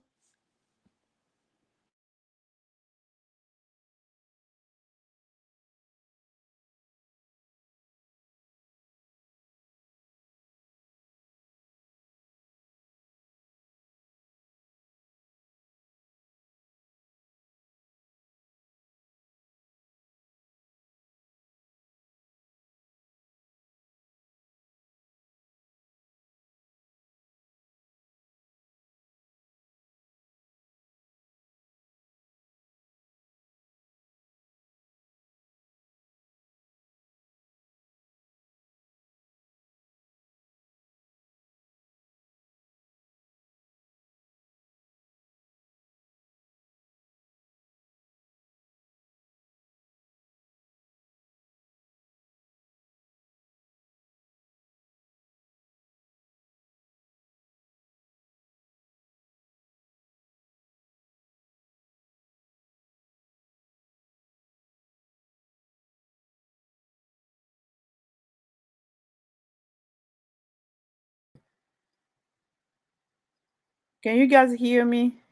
Can you guys hear me?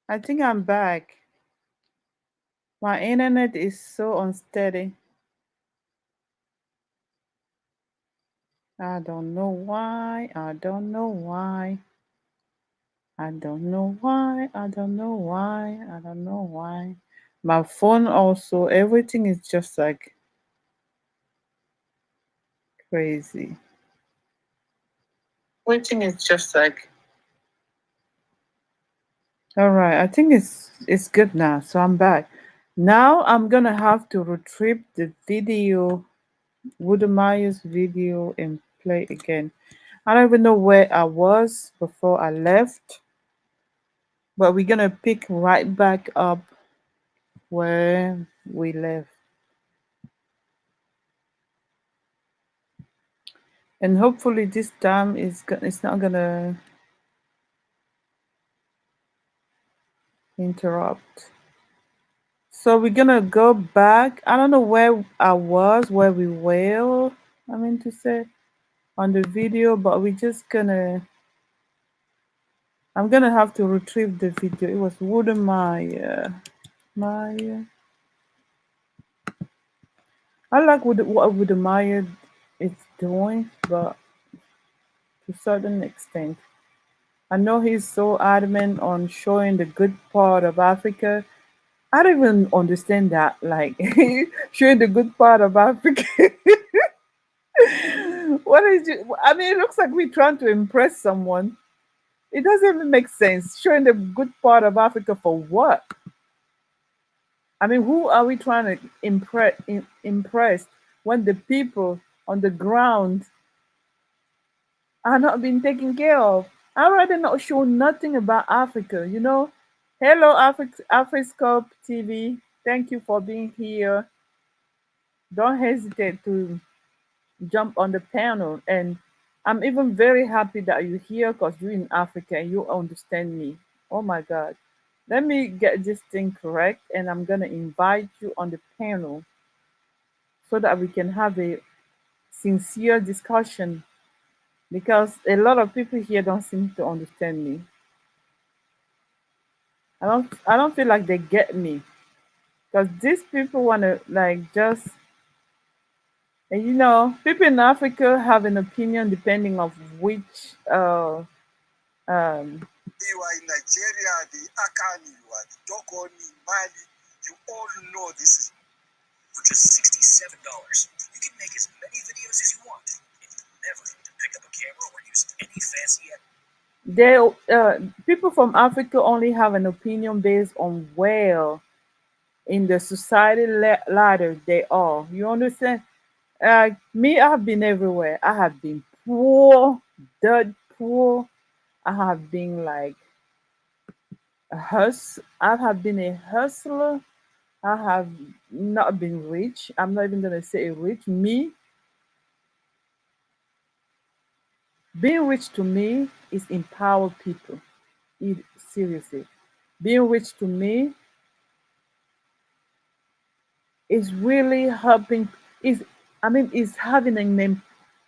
I think I'm back. My internet is so unsteady. I don't know why. I don't know why. I don't know why. I don't know why. I don't know why. My phone also, everything is just like crazy. Everything is just like. All right, I think it's good now. So I'm back. Now I'm gonna have to retrieve the video, Wudemaya's video, and play again. I don't even know where I was before I left, but we're gonna pick right back up where we left. And hopefully this time it's not gonna interrupt. So we're gonna go back. I don't know where I was, where we were. I mean to say on the video, but we're just gonna. I'm gonna have to retrieve the video. It was Wooden Maya. I like what Wooden Maya is doing, but to a certain extent. I know he's so adamant on showing the good part of Africa. I don't even understand that. Like showing the good part of Africa. What is it? I mean, it looks like we're trying to impress someone. It doesn't even make sense. Showing the good part of Africa for what? I mean, who are we trying to impress when the people on the ground are not being taken care of? I'd rather not show nothing about Africa, you know? Hello, Afriscope TV. Thank you for being here. Don't hesitate to jump on the panel. And I'm even very happy that you're here because you're in Africa and you understand me. Oh my God. Let me get this thing correct and I'm going to invite you on the panel so that we can have a sincere discussion because a lot of people here don't seem to understand me. I don't feel like they get me because these people want to like just and people in Africa have an opinion depending of which um You are in Nigeria, the Akani, you are the Dogoni, Mali. You all know this is. For just $67, you can make as many videos as you want, and you never need to pick up a camera or use any fancy. they people from Africa only have an opinion based on where in the society ladder they are. You understand? Me, I have been everywhere. I have been poor, dirt poor. I have been like I have been a hustler. I have not been rich. I'm not even gonna say rich. Me, being rich to me is empower people. Seriously, being rich to me is really helping. Is having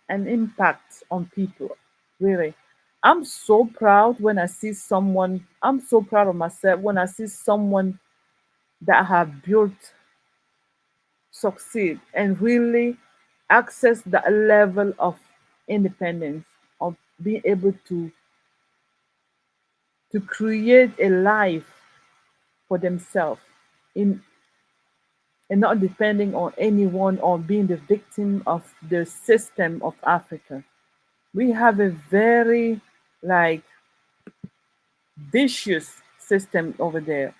an impact on people. Really, I'm so proud when I see someone. I'm so proud of myself when I see someone that have built, succeed, and really access that level of independence of being able to create a life for themselves in and not depending on anyone or being the victim of the system of Africa. We have a very like vicious system over there,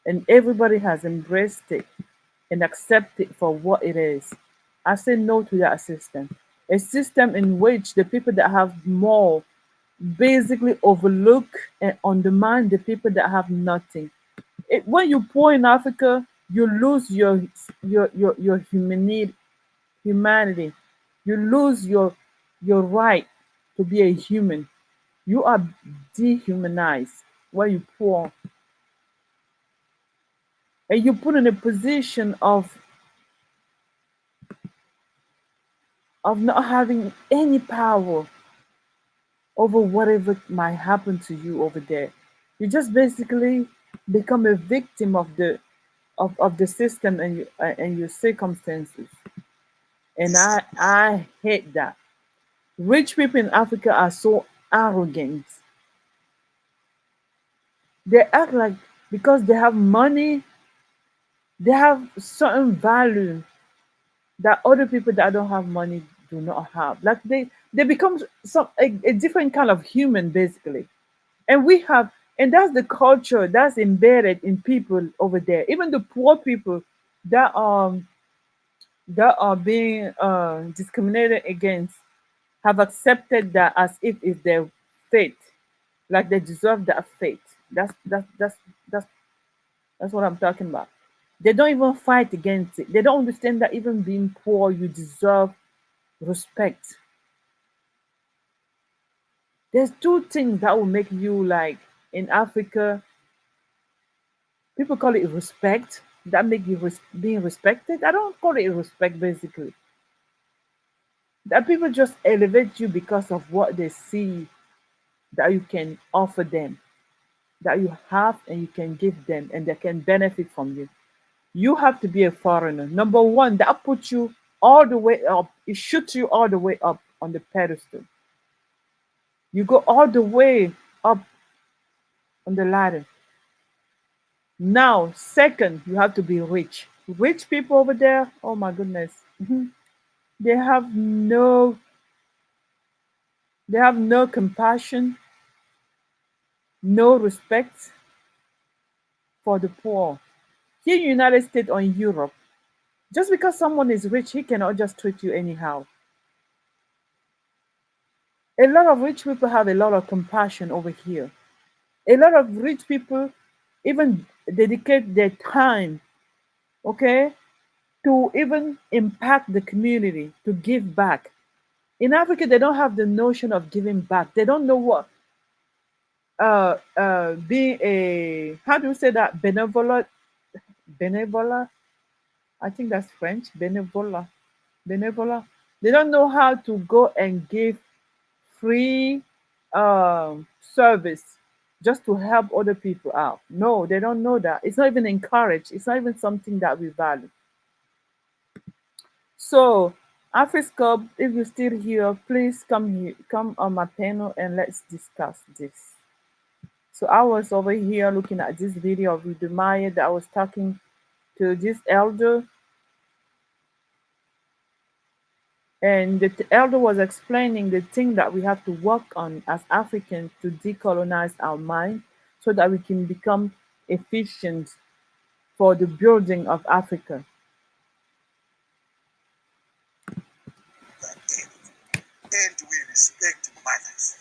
and everybody has embraced it and accepted it for what it is. I say no to that system. A system in which the people that have more basically overlook and undermine the people that have nothing. When you poor in Africa, you lose your humanity. You lose your right to be a human. You are dehumanized when you poor, and you put in a position of not having any power over whatever might happen to you over there. You just basically become a victim of the system and your circumstances. And I hate that. Rich people in Africa are so arrogant. They act like because they have money, they have certain value that other people that don't have money do not have. Like they become a different kind of human basically. And we have and that's the culture that's embedded in people over there. Even the poor people that that are being discriminated against have accepted that as if it's their fate, like they deserve that fate. That's that's what I'm talking about. They don't even fight against it. They don't understand that even being poor, you deserve respect. There's two things that will make you like in Africa. People call it respect. That make you being respected. I don't call it respect. Basically, that people just elevate you because of what they see that you can offer them, that you have and you can give them, and they can benefit from you. You have to be a foreigner. Number one, that puts you all the way up. It shoots you all the way up on the pedestal. You go all the way up on the ladder. Now, second, you have to be rich. Rich people over there, oh my goodness, they have no compassion, no respect for the poor. Here in the United States or in Europe, just because someone is rich, he cannot just treat you anyhow. A lot of rich people have a lot of compassion over here. A lot of rich people even dedicate their time, okay, to even impact the community, to give back. In Africa, they don't have the notion of giving back. They don't know what being a how do you say that benevolent. I think that's French. Benevola. They don't know how to go and give free service. just to help other people out. No, they don't know that. It's not even encouraged. It's not even something that we value. So, Office Club, if you're still here, please come here, come on my panel and let's discuss this. So I was over here looking at this video of Udemaya that I was talking to this elder, and the elder was explaining the thing that we have to work on as Africans to decolonize our mind so that we can become efficient for the building of Africa. And we respect mothers.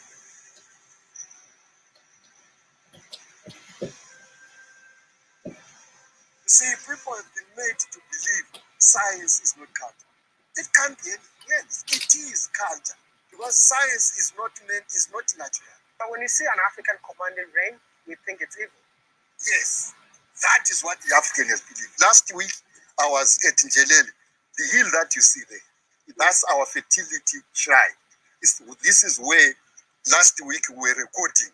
You see, people have been made to believe science is not culture. It can't be anything else. It is culture. Because science is not natural. But when you see an African commanding reign, we think it's evil. Yes, that is what the Africans believe. Last week, I was at Njelele, the hill that you see there. That's our fertility shrine. This is where last week we were recording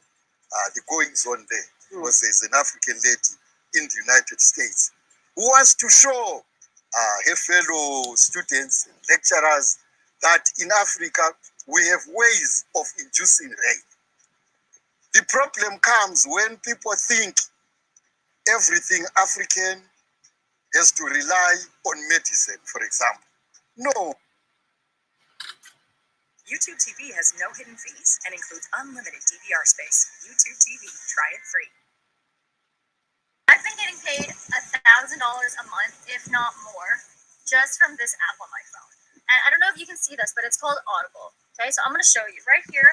the goings on there. Because there's an African lady in the United States who wants to show her fellow students and lecturers that in Africa we have ways of inducing rain. The problem comes when people think everything African has to rely on medicine, for example. No. YouTube TV has no hidden fees and includes unlimited DVR space. YouTube TV, try it free. I've been getting paid $1,000 a month, if not more, just from this app on my phone. And I don't know if you can see this, but it's called Audible. Okay, so I'm going to show you right here.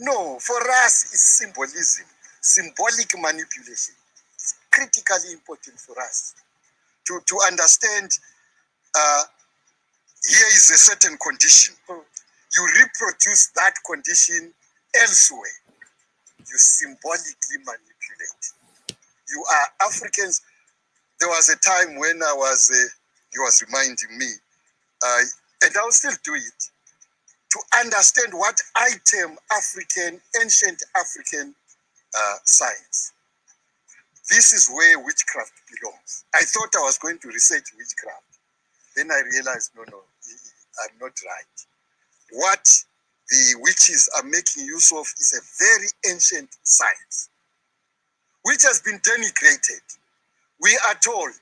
No, for us, it's symbolism, symbolic manipulation. It's critically important for us to understand here is a certain condition. You reproduce that condition elsewhere. You symbolically manipulate. You are Africans. There was a time when he was reminding me, and I'll still do it, to understand what I term African, ancient African science. This is where witchcraft belongs. I thought I was going to research witchcraft. Then I realized, no, I'm not right. What the witches are making use of is a very ancient science, which has been denigrated. We are told,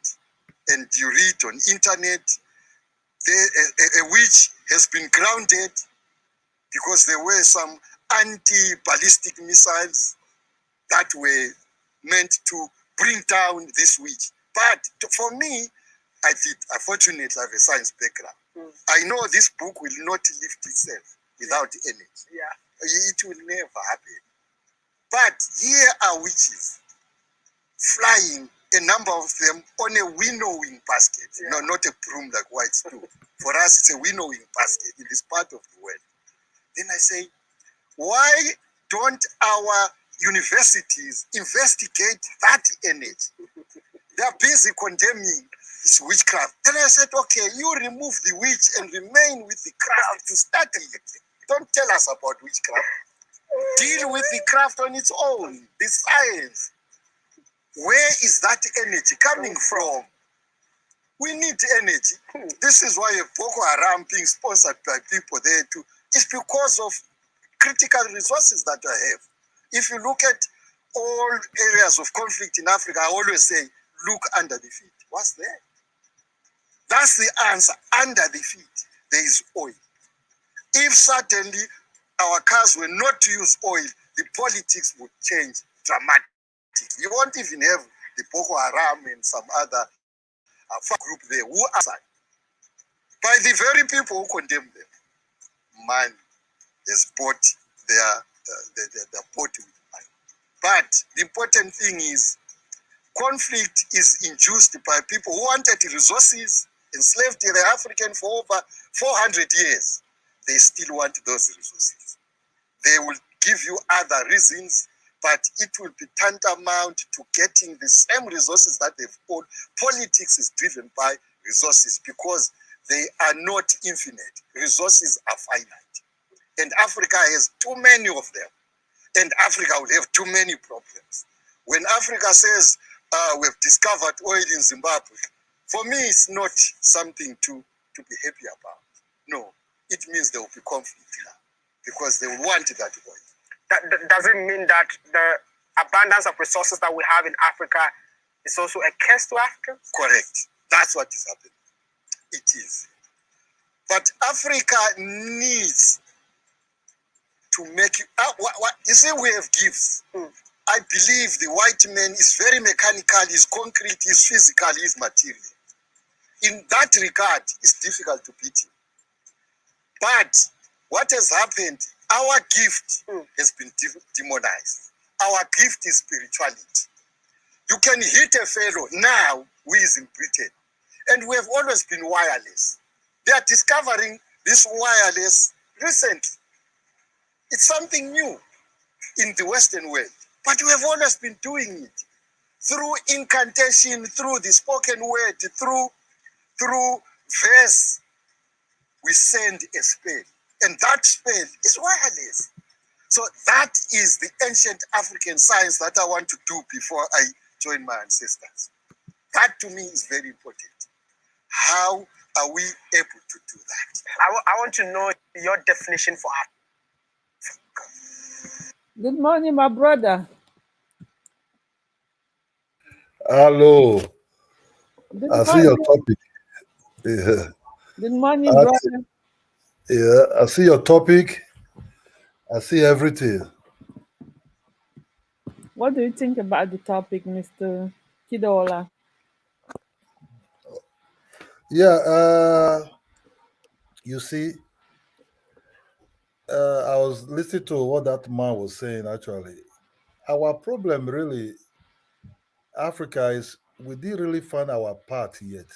and you read on internet, a witch has been grounded because there were some anti-ballistic missiles that were meant to bring down this witch. But for me, unfortunately, I have a science background. I know this book will not lift itself without energy. Yeah. It will never happen. But here are witches flying, a number of them on a winnowing basket. Yeah. No, not a broom like whites do. For us, it's a winnowing basket in this part of the world. Then I say, why don't our universities investigate that energy? They are busy condemning this witchcraft. Then I said, okay, you remove the witch and remain with the craft to study it. Don't tell us about witchcraft. Deal with the craft on its own, the science. Where is that energy coming from? We need energy. This is why Boko Haram being sponsored by people there too. It's because of critical resources that I have. If you look at all areas of conflict in Africa, I always say, look under the feet. What's there? That's the answer. Under the feet, there is oil. If suddenly our cars were not to use oil, the politics would change dramatically. You won't even have the Boko Haram and some other group there who are by the very people who condemn them. Man has bought their pot with money. But the important thing is, conflict is induced by people who wanted resources, enslaved the African for over 400 years. They still want those resources. They will give you other reasons, but it will be tantamount to getting the same resources that they've owed. Politics is driven by resources because they are not infinite. Resources are finite. And Africa has too many of them. And Africa will have too many problems. When Africa says we've discovered oil in Zimbabwe, for me it's not something to be happy about. No, it means there will be conflict here because they will want that oil. Does it mean that the abundance of resources that we have in Africa is also a curse to Africans? Correct. That's what is happening. It is. But Africa needs to make it. You see, we have gifts. I believe the white man is very mechanical, is concrete, is physical, is material. In that regard, it's difficult to beat him. But what has happened, our gift has been demonized. Our gift is spirituality. You can hit a fellow now who is in Britain. And we have always been wireless. They are discovering this wireless recently. It's something new in the Western world. But we have always been doing it. Through incantation, through the spoken word, through verse, we send a spell. And that spell is wireless. So that is the ancient African science that I want to do before I join my ancestors. That to me is very important. How are we able to do that? I want to know your definition for Africa. Good morning, my brother. Hello. Good I see your morning. topic. Yeah. Good morning, I brother. I see your topic. I see everything. What do you think about the topic, Mr. Kidola? Yeah, you see, I was listening to what that man was saying actually. Our problem really, Africa, is we didn't really find our path yet.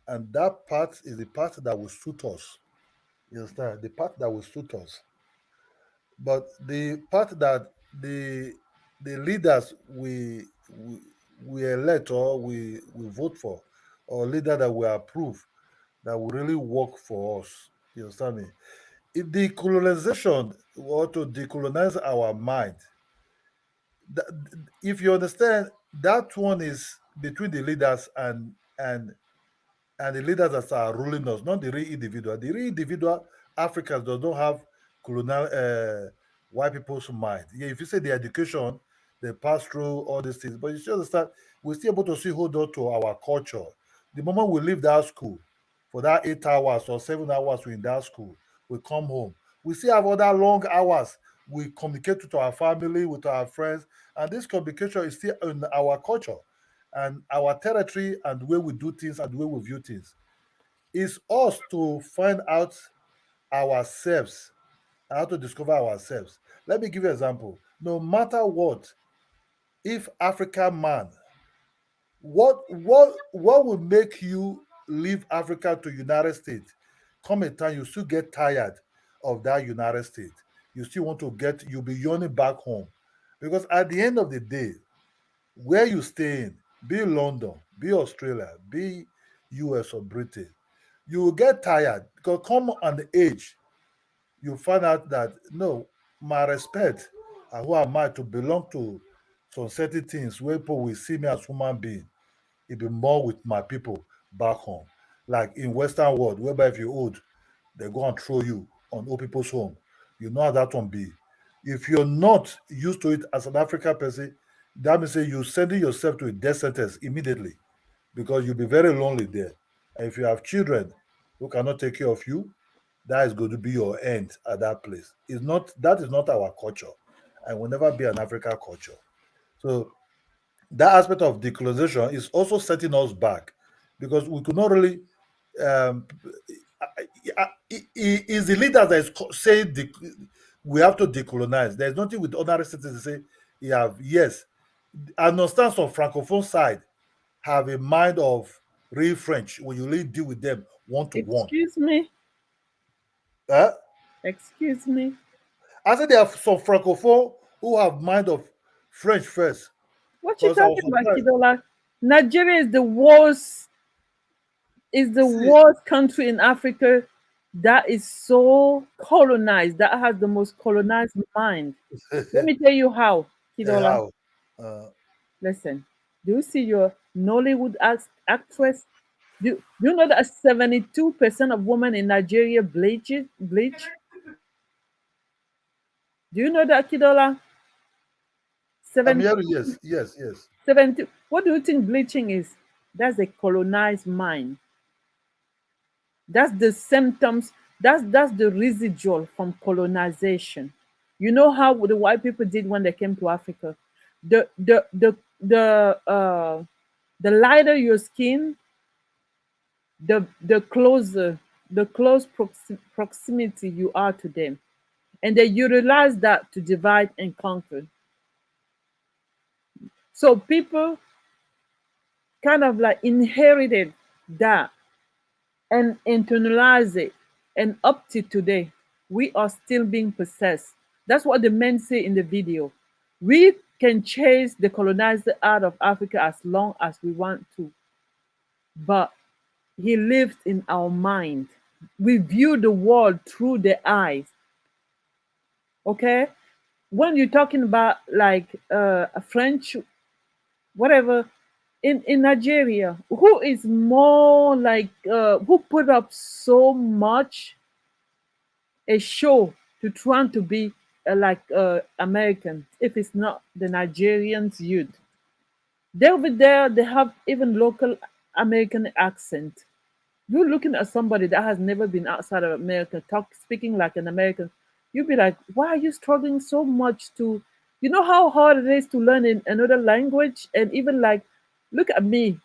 And that path is the path that will suit us. You understand? The path that will suit us. But the part that the leaders we elect or we vote for, or leader that we approve, that will really work for us. You understand me? If decolonization or to decolonize our mind, if you understand, that one is between the leaders and the leaders that are ruling us, not the real individual. The real individual Africans does not have colonial white people's mind. Yeah, if you say the education, they pass through all these things, but you still understand, we're still able to see hold on to our culture. The moment we leave that school for that 8 hours or 7 hours we're in that school, we come home. We still have other long hours. We communicate with our family, with our friends, and this communication is still in our culture and our territory and the way we do things and the way we view things. It's us to find out ourselves, how to discover ourselves. Let me give you an example. No matter what, if African man, what will make you leave Africa to United States? Come a time you still get tired of that United States. You still want to get, you'll be yearning back home. Because at the end of the day, where you stay in, be London, be Australia, be US or Britain, you will get tired because come an age, you find out that no, my respect and who am I to belong to some certain things where people will see me as human being, it be more with my people back home. Like in Western world, whereby if you're old, they go and throw you on old people's home. You know how that one be. If you're not used to it as an African person, that means say you're sending yourself to a death sentence immediately because you'll be very lonely there. And if you have children who cannot take care of you, that is going to be your end at that place. It's not that is not our culture and will never be an African culture. So that aspect of decolonization is also setting us back because we could not really um, is the leader that is saying we have to decolonize. There's nothing with other citizens to say you have yes. I understand some francophone side have a mind of real French when you really deal with them one to one. Excuse me. Eh? Excuse me. I said there are some francophone who have mind of French first What you because I was talking about, surprised. Kidola? Nigeria is the worst See, country in Africa that is so colonized, that has the most colonized mind. Let me tell you how, Kidola. How? Uh, Listen, do you see your Nollywood actress? Do you know that 72% of women in Nigeria bleach? Do you know that, Kidola? I'm 70, hearing yes, yes, yes. 70. What do you think bleaching is? That's a colonized mind. That's the symptoms. That's the residual from colonization. You know how the white people did when they came to Africa. The lighter your skin, the closer, the close proximity you are to them, and they utilize that to divide and conquer. So people kind of like inherited that and internalize it. And up to today, we are still being possessed. That's what the men say in the video. We can chase the colonizer out of Africa as long as we want to, but he lived in our mind. We view the world through the eyes. Okay, when you're talking about like a French, whatever, in Nigeria, who is more like who put up so much a show to trying to be like American, if it's not the Nigerians youth. They over there, they have even local American accent. You're looking at somebody that has never been outside of America, speaking like an American. You'd be like, why are you struggling so much to, you know how hard it is to learn in another language? And even like, look at me.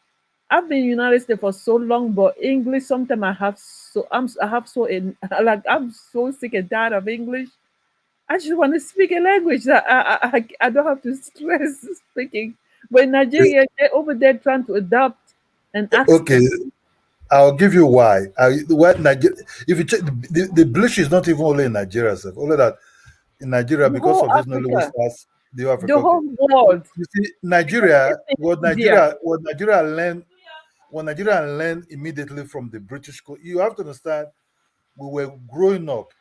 I've been in the United States for so long, but English sometimes I have so in like I'm so sick and tired of English. I just want to speak a language that I don't have to stress speaking. But in Nigeria, they're over there trying to adopt an Okay, accent. I'll give you why. If you check, the bleach is not even only in Nigeria, sef. Only that in Nigeria, The because whole of this Nollywood Africa, stars, the Africa. the Okay. whole world, You see, because Nigeria, it's in India. what Nigeria learned immediately from the British. You have to understand, we were growing up.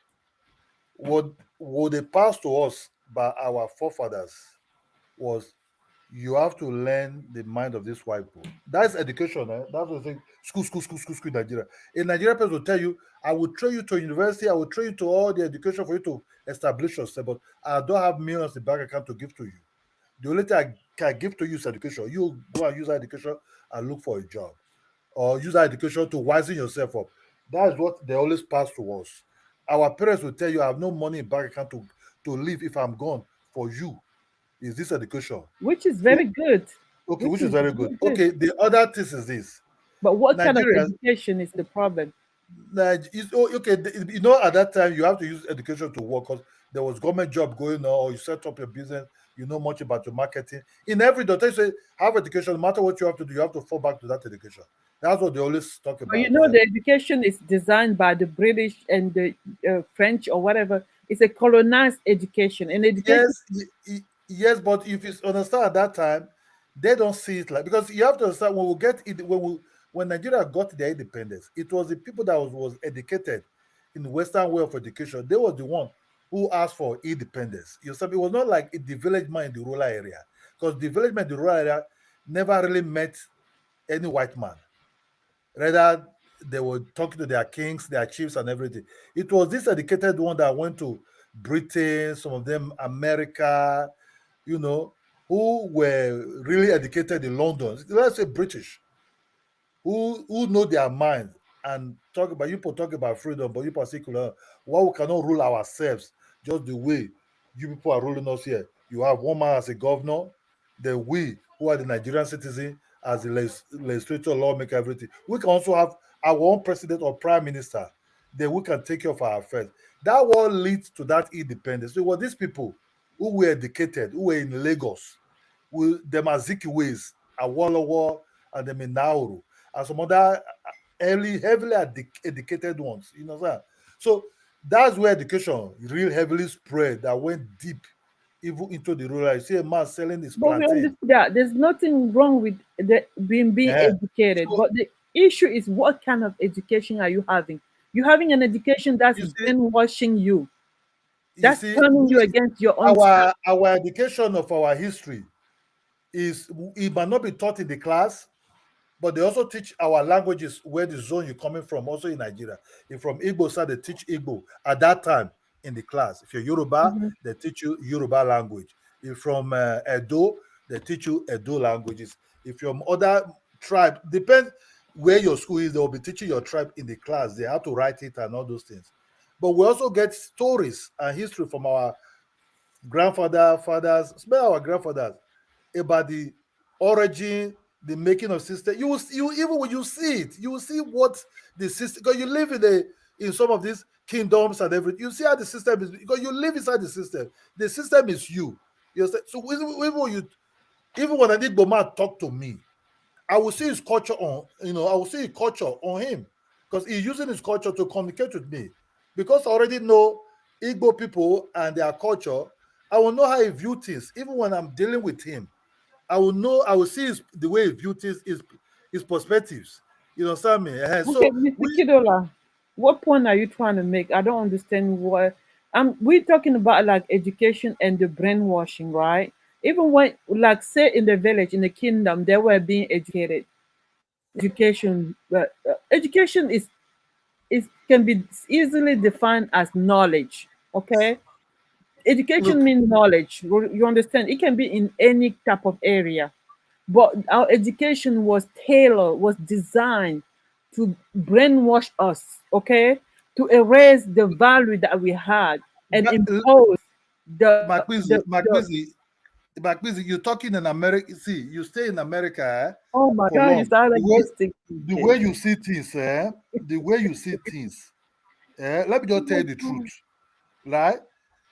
What they passed to us by our forefathers was you have to learn the mind of this white people. That's education. That's the thing. School, Nigeria. In Nigeria, people will tell you, I will train you to university, I will train you to all the education for you to establish yourself, but I don't have millions in bank account to give to you. The only thing I can give to you is education. You go and use that education and look for a job, or use that education to wisen yourself up. That is what they always pass to us. Our parents will tell you, I have no money in bank account to live if I'm gone. For you, is this education? Which is So very good. okay, Which which is is very good. very good. Okay, the other thing is this: But what kind of Nigerians, education is the problem? okay. At that time you have to use education to work because there was government job going on, or you set up your business. You know much about your marketing. In every doctor, you say have education. No matter what you have to do, you have to fall back to that education. That's what they always talk But you about. know, the education is designed by the British and the French or whatever. It's a colonized education. And education, Yes, yes, but if you understand at that time, they don't see it like, because you have to understand when we get it when Nigeria got their independence, it was the people that was educated in the Western way of education. They were the one who asked for independence. You see, it was not like the village man in the rural area, because the village man in the rural area never really met any white man. Rather, they were talking to their kings, their chiefs, and everything. It was this educated one that went to Britain, some of them America, you know, who were really educated in London. Let's say British, who know their mind and talk about, you people talk about freedom, but you particular why we cannot rule ourselves just the way you people are ruling us here. You have one man as a governor, then we who are the Nigerian citizen as the legislature, lawmaker, everything. We can also have our own president or prime minister. Then we can take care of our affairs. That will lead to that independence. So what these people who were educated, who were in Lagos, them Azikiwes, Awolowo, and them in Nauru, and some other heavily educated ones. You know that. So that's where education real heavily spread, that went deep even into the rural. You see a man selling his but we plantain. understand that there's nothing wrong with being Yeah. educated. So But the issue is what kind of education are you having? You're having an education that's You see, brainwashing you, you that's see, turning you against your own self. our education of our history is, it might not be taught in the class, but they also teach our languages where the zone you're coming from, also in Nigeria. If from Igbo side, they teach Igbo at that time in the class. If you're Yoruba, Mhm. they teach you Yoruba language. If from Edo, they teach you Edo languages. If you're from other tribe, depends where your school is, they will be teaching your tribe in the class. They have to write it and all those things. But we also get stories and history from our grandfather, fathers, especially our grandfathers, about the origin, the making of system. You even when you see it, you will see what the system, because you live in some of these kingdoms and everything. You see how the system is, because you live inside the system. The system is you. You understand? So even when I need Boma talk to me, I will see his culture on, I will see his culture on him, because he's using his culture to communicate with me. Because I already know Igbo people and their culture, I will know how he view things. Even when I'm dealing with him, I will know, I will see the way he view things, his perspectives. You understand me? Okay, So Mr. Kidola, what point are you trying to make? I don't understand what we're talking about, like education and the brainwashing, right? Even when, like, say in the village, in the kingdom, they were being educated. Education, education is can be easily defined as knowledge. Okay, education look, means knowledge. You understand? It can be in any type of area, but our education was tailored, was designed to brainwash us, okay, to erase the value that we had and but, impose the Makbizi, you're talking in America. See, you stay in America oh my for god, you long. sound The like way, you stick the way you see things, the way you see things. Let me just tell you the truth, right?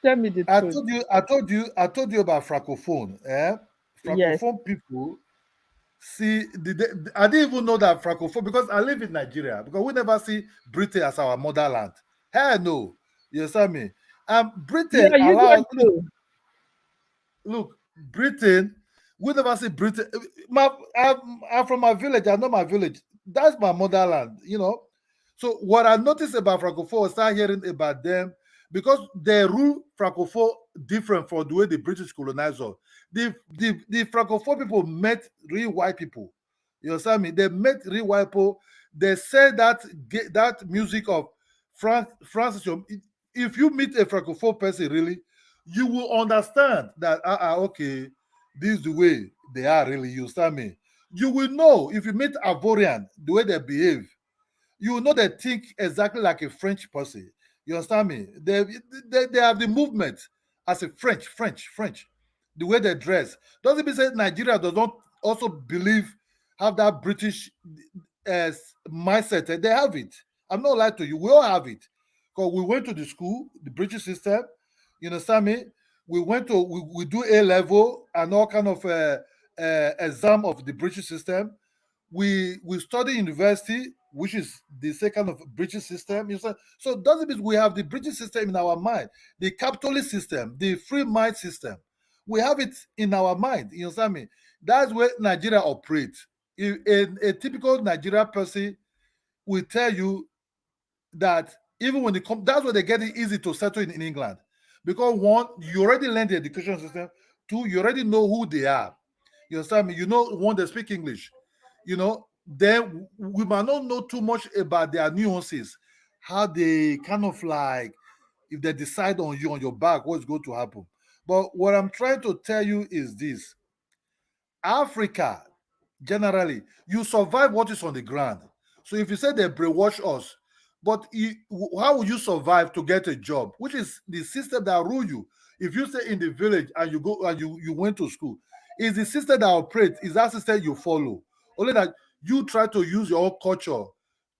tell me the truth. I told you about francophone. Yes. Francophone people. See, I didn't even know that francophone, because I live in Nigeria, because we never see Britain as our motherland. Hell no, you understand me? Britain Yeah, you allows, got to. look, Britain, we never see Britain. I'm from my village. I know my village. That's my motherland, So what I noticed about Francophone, I start hearing about them, because they rule Francophone different from the way the British colonized us. The Francophone people met real white people. You understand me? They met real white people. They said that music of Francis, if you meet a Francophone person, really, you will understand that okay, this is the way they are, really. You understand me? You will know if you meet Ivorian, the way they behave, you will know they think exactly like a French person. You understand me? They have the movement as a French. The way they dress doesn't mean say Nigeria does not also believe, have that British mindset. They have it. I'm not lying to you. We all have it, because we went to the school, the British system. You understand me? We do A level and all kind of exam of the British system. We study university, which is the second of British system. You say, so doesn't mean we have the British system in our mind, the capitalist system, the free mind system. We have it in our mind. You understand me? That's where Nigeria operates. A typical Nigeria person will tell you that even when they come, that's where they get it easy to settle in England. Because one, you already learned the education system. Two, you already know who they are. You understand me? You know, one, they speak English. Then we might not know too much about their nuances, how they kind of like, if they decide on you on your back, what's going to happen. But what I'm trying to tell you is this: Africa, generally, you survive what is on the ground. So if you say they brainwash us, but how will you survive to get a job, which is the system that rule you? If you stay in the village and you go and you went to school, is the system that operates, is that system you follow. Only that you try to use your own culture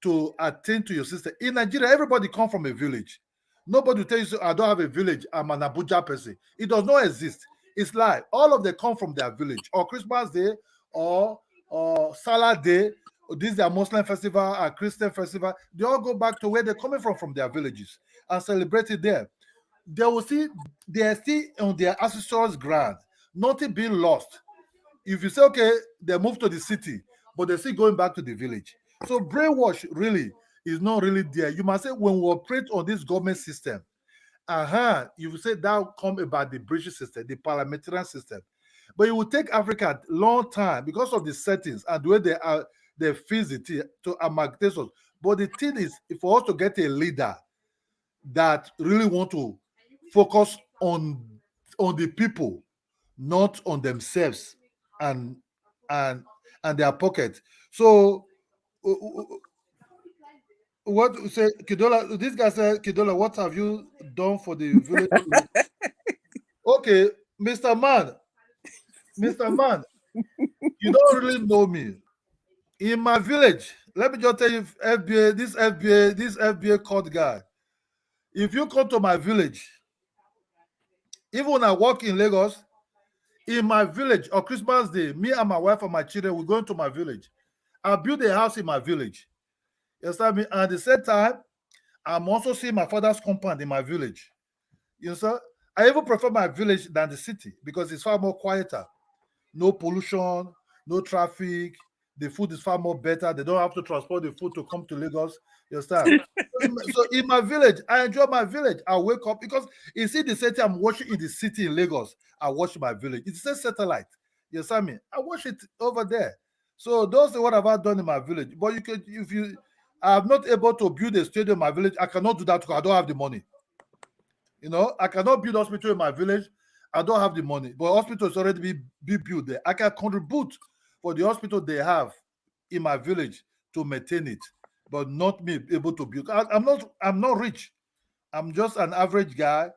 to attain to your system. In Nigeria, everybody come from a village. Nobody will tell you, "So I don't have a village, I'm an Abuja person." It does not exist. It's lie. All of them come from their village, or Christmas Day, or Salah Day, or this their Muslim festival and Christian festival. They all go back to where they're coming from their villages, and celebrate it there. They will see they are still on their ancestors' ground, nothing being lost. If you say, okay, they moved to the city, but they're still going back to the village. So brainwash really is not really there. You must say when we operate on this government system, you say that come about the British system, the parliamentarian system. But it will take Africa a long time because of the settings and the way they fix it to amalgamate us. But the thing is, for us to get a leader that really want to focus on the people, not on themselves and and and their pocket. So what say Kidola? This guy said, Kidola, what have you done for the village? Okay, Mr. Man, Mr. Man, you don't really know me. In my village, let me just tell you, this FBA court guy. If you come to my village, even when I work in Lagos, in my village on Christmas Day, me and my wife and my children, we're going to my village. I built a house in my village. You understand me? And at the same time, I'm also seeing my father's compound in my village. You know, sir? I even prefer my village than the city because it's far more quieter. No pollution, no traffic. The food is far more better. They don't have to transport the food to come to Lagos. You understand? So in my village, I enjoy my village. I wake up because you see the city I'm watching in the city in Lagos. I watch my village. It's a satellite. You understand me? I watch it over there. So those are what I've done in my village. But you can, if you, I'm not able to build a stadium in my village. I cannot do that because I don't have the money. You know, I cannot build hospital in my village. I don't have the money. But hospital is already be built there. I can contribute for the hospital they have in my village to maintain it, but not me able to build. I'm not rich. I'm just an average guy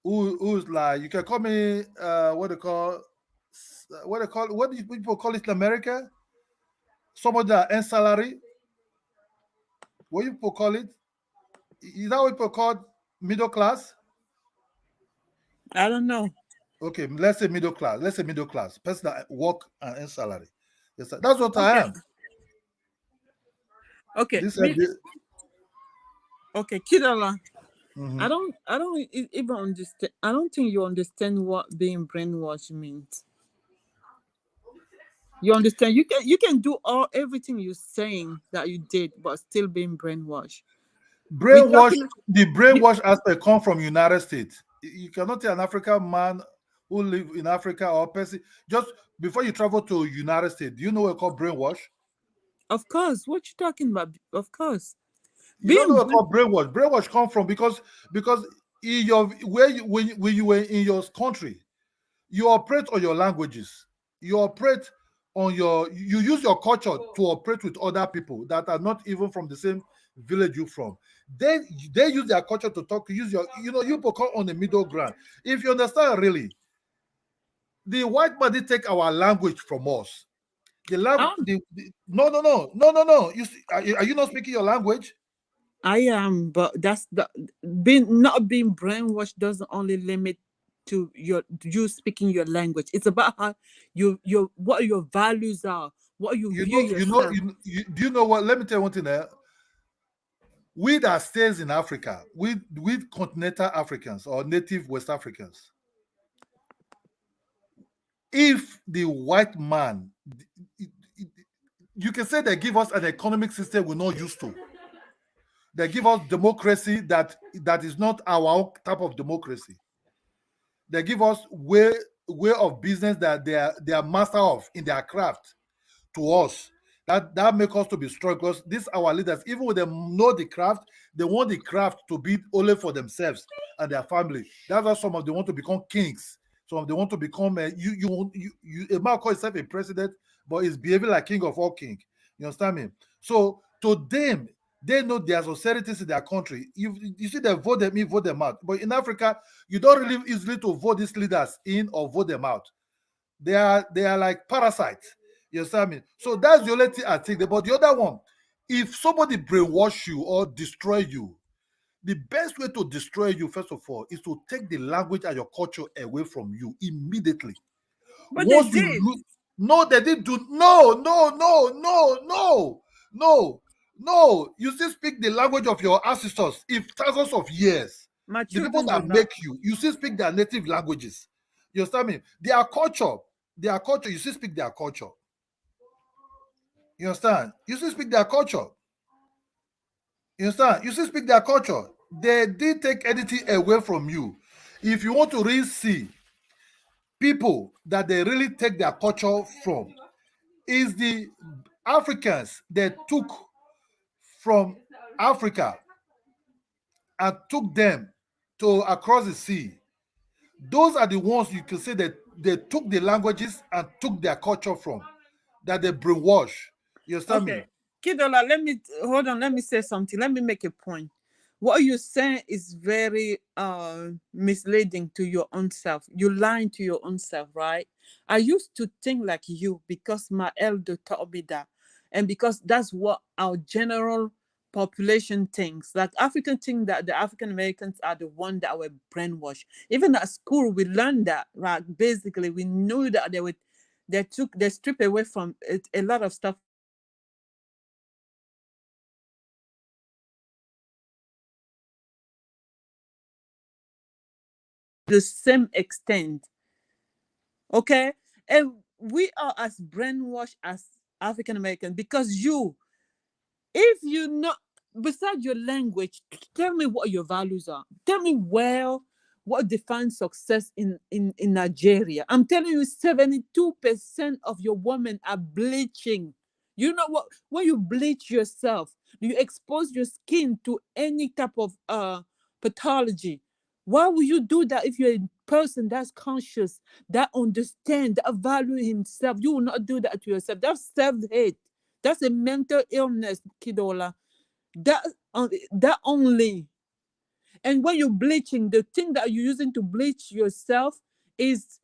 who's like, you can call me what do people call it in America? Somebody that earns salary. What do people call it? Is that what people call middle class? I don't know. Okay, let's say middle class. Let's say middle class. Person that work and earn salary. Yes, sir. That's what I Okay. am. Okay. This Me, FBA, okay, Kidola. mhm. I don't even understand. I don't think you understand what being brainwashed means. You understand? You can do everything you're saying that you did, but still being brainwashed. We Brainwash. talking. The You, brainwash aspect come from United States. You cannot tell an African man who live in Africa or person just before you travel to United States. Do you know what called brainwash? of course, what you talking about? Of course, You don't know being what brain. called brainwash. Brainwash come from because in your where you, when you were in your country, you operate on your languages. You operate on you use your culture to operate with other people that are not even from the same village you from. They they use their culture to talk, use your, you people come on the middle ground. If you understand really, the white man did take our language from us. No. You see, are you not speaking your language? I am, but that's the being not being brainwashed doesn't only limit to you speaking your language. It's about how your what your values are, what you view yourself. Do you know what? Let me tell you one thing there. We that stays in Africa, with continental Africans or native West Africans, if the white man, you can say they give us an economic system we're not used to. They give us democracy that is not our own type of democracy. They give us way of business that they are master of in their craft to us. That make us to be strong because these our leaders, even when they know the craft, they want the craft to be only for themselves and their family. That's why some of them want to become kings. Some of them want to become a man call himself a president, but he's behaving like king of all king. You understand me? So to them, they know their societies in their country. You see, they vote them in, vote them out. But in Africa, you don't really easily to vote these leaders in or vote them out. They are like parasites. You understand me? So that's the only thing I think. But the other one, if somebody brainwash you or destroy you, the best way to destroy you, first of all, is to take the language and your culture away from you immediately. But they Once you did. lose, no, they didn't do no. You still speak the language of your ancestors if thousands of years. My The people children do that not. make you still speak their native languages. You understand me? Their culture, you still speak their culture. You understand? You still speak their culture. You understand? You still speak their culture. They did take anything away from you. If you want to really see people that they really take their culture from, is the Africans they took from Africa and took them to across the sea. Those are the ones you can say that they took the languages and took their culture from, that they brainwash. You understand me? Okay, Kidola, let me hold on. Let me say something. Let me make a point. What you're saying is very misleading to your own self. You're lying to your own self, right? I used to think like you because my elder taught me that, and because that's what our general population thinks. Like African think that the African Americans are the one that were brainwashed. Even at school, we learned that. Right? Basically, we knew that they strip away from it, a lot of stuff from us, and they tell us that we are the same extent. Okay, and we are as brainwashed as African American because you, if you not, besides your language, tell me what your values are. Tell me well what defines success in Nigeria. I'm telling you, 72% of your women are bleaching. You know what? When you bleach yourself, you expose your skin to any type of pathology. Why would you do that if you're a person that's conscious, that understands, that value himself? You will not do that to yourself. That's self-hate. That's a mental illness, Kidola. That that only. And when you're bleaching, the thing that you're using to bleach yourself is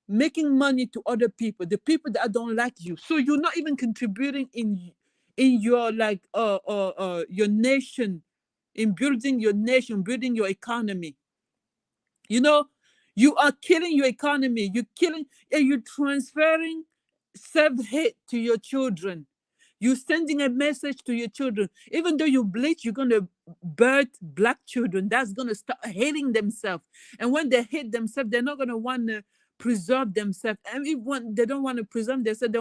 making money to other people, the people that don't like you. So you're not even contributing in your like your nation, in building your nation, building your economy. You know, you are killing your economy. You're killing, and you're transferring self-hate to your children. You're sending a message to your children. Even though you bleach, you're gonna birth black children that's gonna start hating themselves. And when they hate themselves, they're not gonna wanna preserve themselves. And even they don't want to preserve themselves,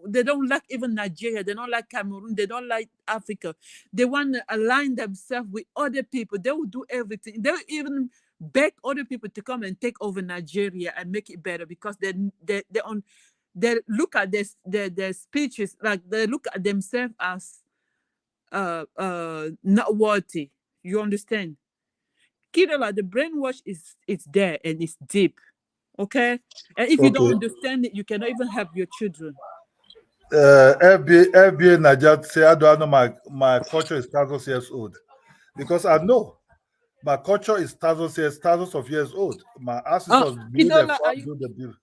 they don't like even Nigeria, they don't like Cameroon, they don't like Africa. They want to align themselves with other people. They will do everything. They will even beg other people to come and take over Nigeria and make it better because they on they look at their speeches, like they look at themselves as not worthy. You understand? Kidola, the brainwash is it's there and it's deep. Okay? And if you don't Okay. understand it, you cannot even help your children. FBA Nigeria say, how do I know my culture is thousands years old? Because I know my culture is thousands of years old. My ancestors built the Kidola, farm, built the bill.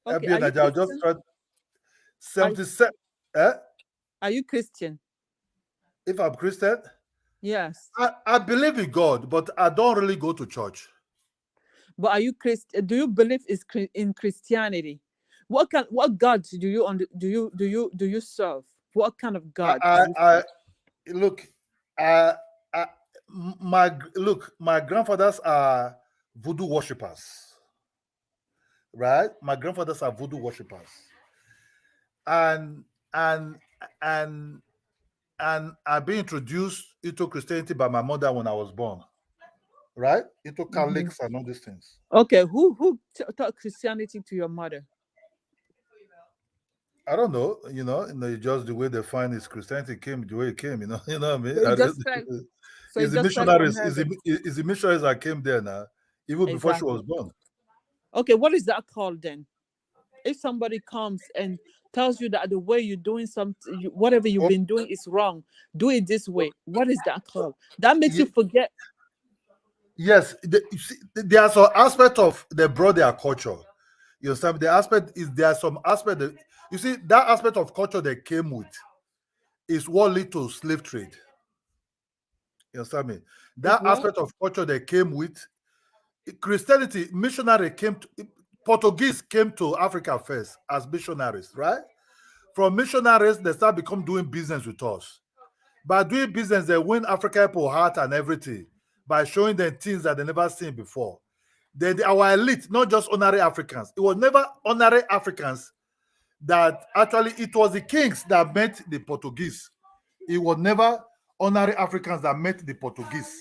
okay, FBA are you Nigeria just Christian? tried Are, 77. Eh? are you Christian? If I'm Christian, Yes. I believe in God, but I don't really go to church. But are you Christian? Do you believe in Christianity? What gods do you serve? What kind of I, God do I, you serve? I look, I, I, my grandfathers are voodoo worshippers, right? My grandfathers are voodoo worshippers, and and and and I've been introduced into Christianity by my mother when I was born, right? Into Mhm. Catholics and all these things. Okay, who taught Christianity to your mother? I don't know, just the way they find is Christianity came the way it came, you know what I mean? So it just fell. So It's it the just fell from missionaries, it's the, heaven. it's the missionaries that came there now, even before she was Exactly. born. Okay, what is that called then? If somebody comes and tells you that the way you're doing something, whatever you've Oh, been doing is wrong, do it this way. What is that called? That makes you ye- forget. yes, you see, there are some aspect of they brought their culture. You understand? The aspect is there are some aspect that you see that aspect of culture they came with is what led to slave trade. You understand me? Is That what? aspect of culture they came with Christianity, missionary came to Portuguese came to Africa first as missionaries, right? From missionaries, they start become doing business with us. By doing business, they win African people heart and everything by showing them things that they never seen before. Our elite, not just honorary Africans, it was never honorary Africans that actually it was the kings that met the Portuguese. It was never honorary Africans that met the Portuguese.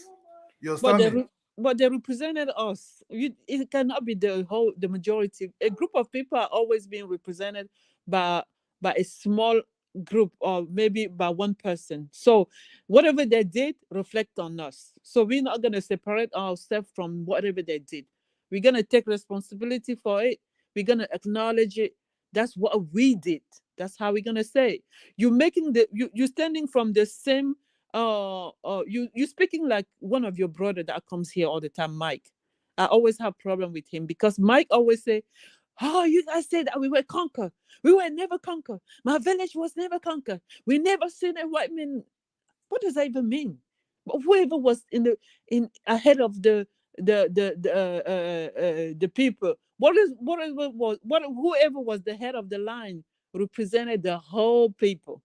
You But understand me? but they represented us. It cannot be the majority. A group of people are always being represented by a small group, or maybe by one person. So whatever they did reflect on us. So we're not gonna separate ourselves from whatever they did. We're gonna take responsibility for it. We're gonna acknowledge it. That's what we did. That's how we're gonna say it. You standing from the same you speaking like one of your brother that comes here all the time, Mike. I always have problem with him because Mike always say, oh, you guys said that we were conquered. We were never conquered. My village was never conquered. We never seen a white man. What does that even mean? But whoever was in ahead of the people, whoever was the head of the line represented the whole people,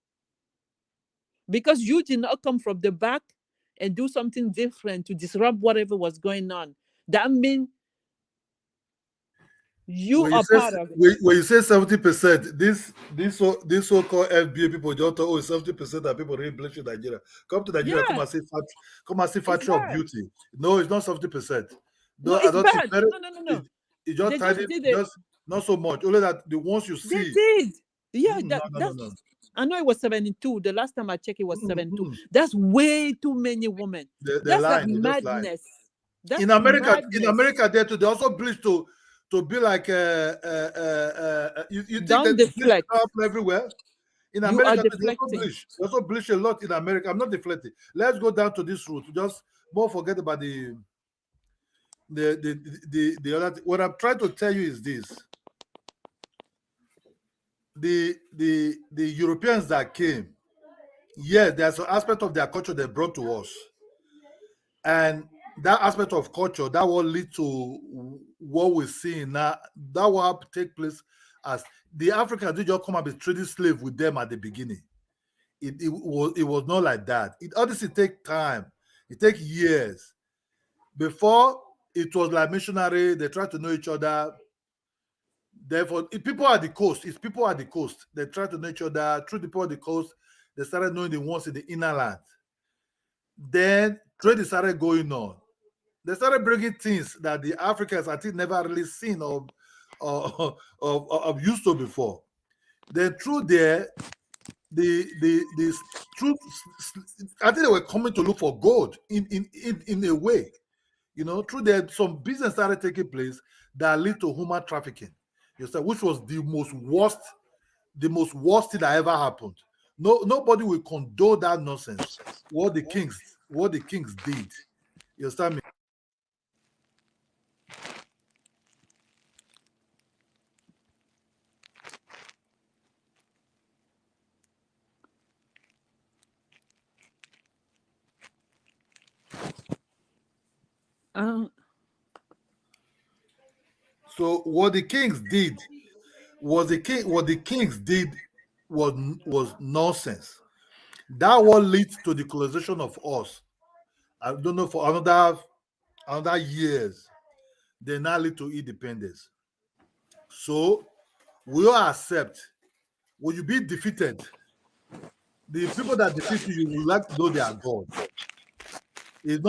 because you did not come from the back and do something different to disrupt whatever was going on. That means you When you are say part of it. when you say 70%, this so-called FBA people don't talk, oh, 70% of people really bleach in Nigeria. Come to Nigeria, Yeah, come and see it's factory of bad. beauty. No, it's not 70%. No, No, I it's don't think bad. very No, no, no, it, no. it's just They tiny, just did it. just not so much. Only that the ones you They see. did. Yeah, No, no, no, that's. no. I know it was 72. The last time I checked, it was Mm, 72. mm. That's way too many women. They're That's like lying. They're just lying. madness. That's In madness. America, they also bleach to be like you think Don't that bleach deflect. happen everywhere. In You are America, they also deflecting. bleach. They also bleach a lot in America. I'm not deflecting. Let's go down to this route. Just more forget about the other. What I'm trying to tell you is this: the Europeans that came, yeah, there's an aspect of their culture they brought to us, and that aspect of culture that will lead to what we're seeing now. That will have take place as the Africans did just come and be trading slave with them at the beginning. It was not like that. It obviously take time. It take years. Before it was like missionary, they try to know each other. Therefore, people at the coast, it's people at the coast. They try to know each other through the people at the coast. They started knowing the ones in the inner land. Then trade started going on. They started bringing things that the Africans I think never really seen or used to before. Then through there, the through I think they were coming to look for gold in a way. You know, through there, some business started taking place that lead to human trafficking. You see, which was the most worst thing that ever happened. Nobody will condone that nonsense. What the kings did. You understand me? Uh, So what the kings did what the kings did was nonsense. That what leads to the colonization of us. I don't know for another years. They now lead to independence. So we all accept when you be defeated, the people that defeat you, you would like to know they are God. It's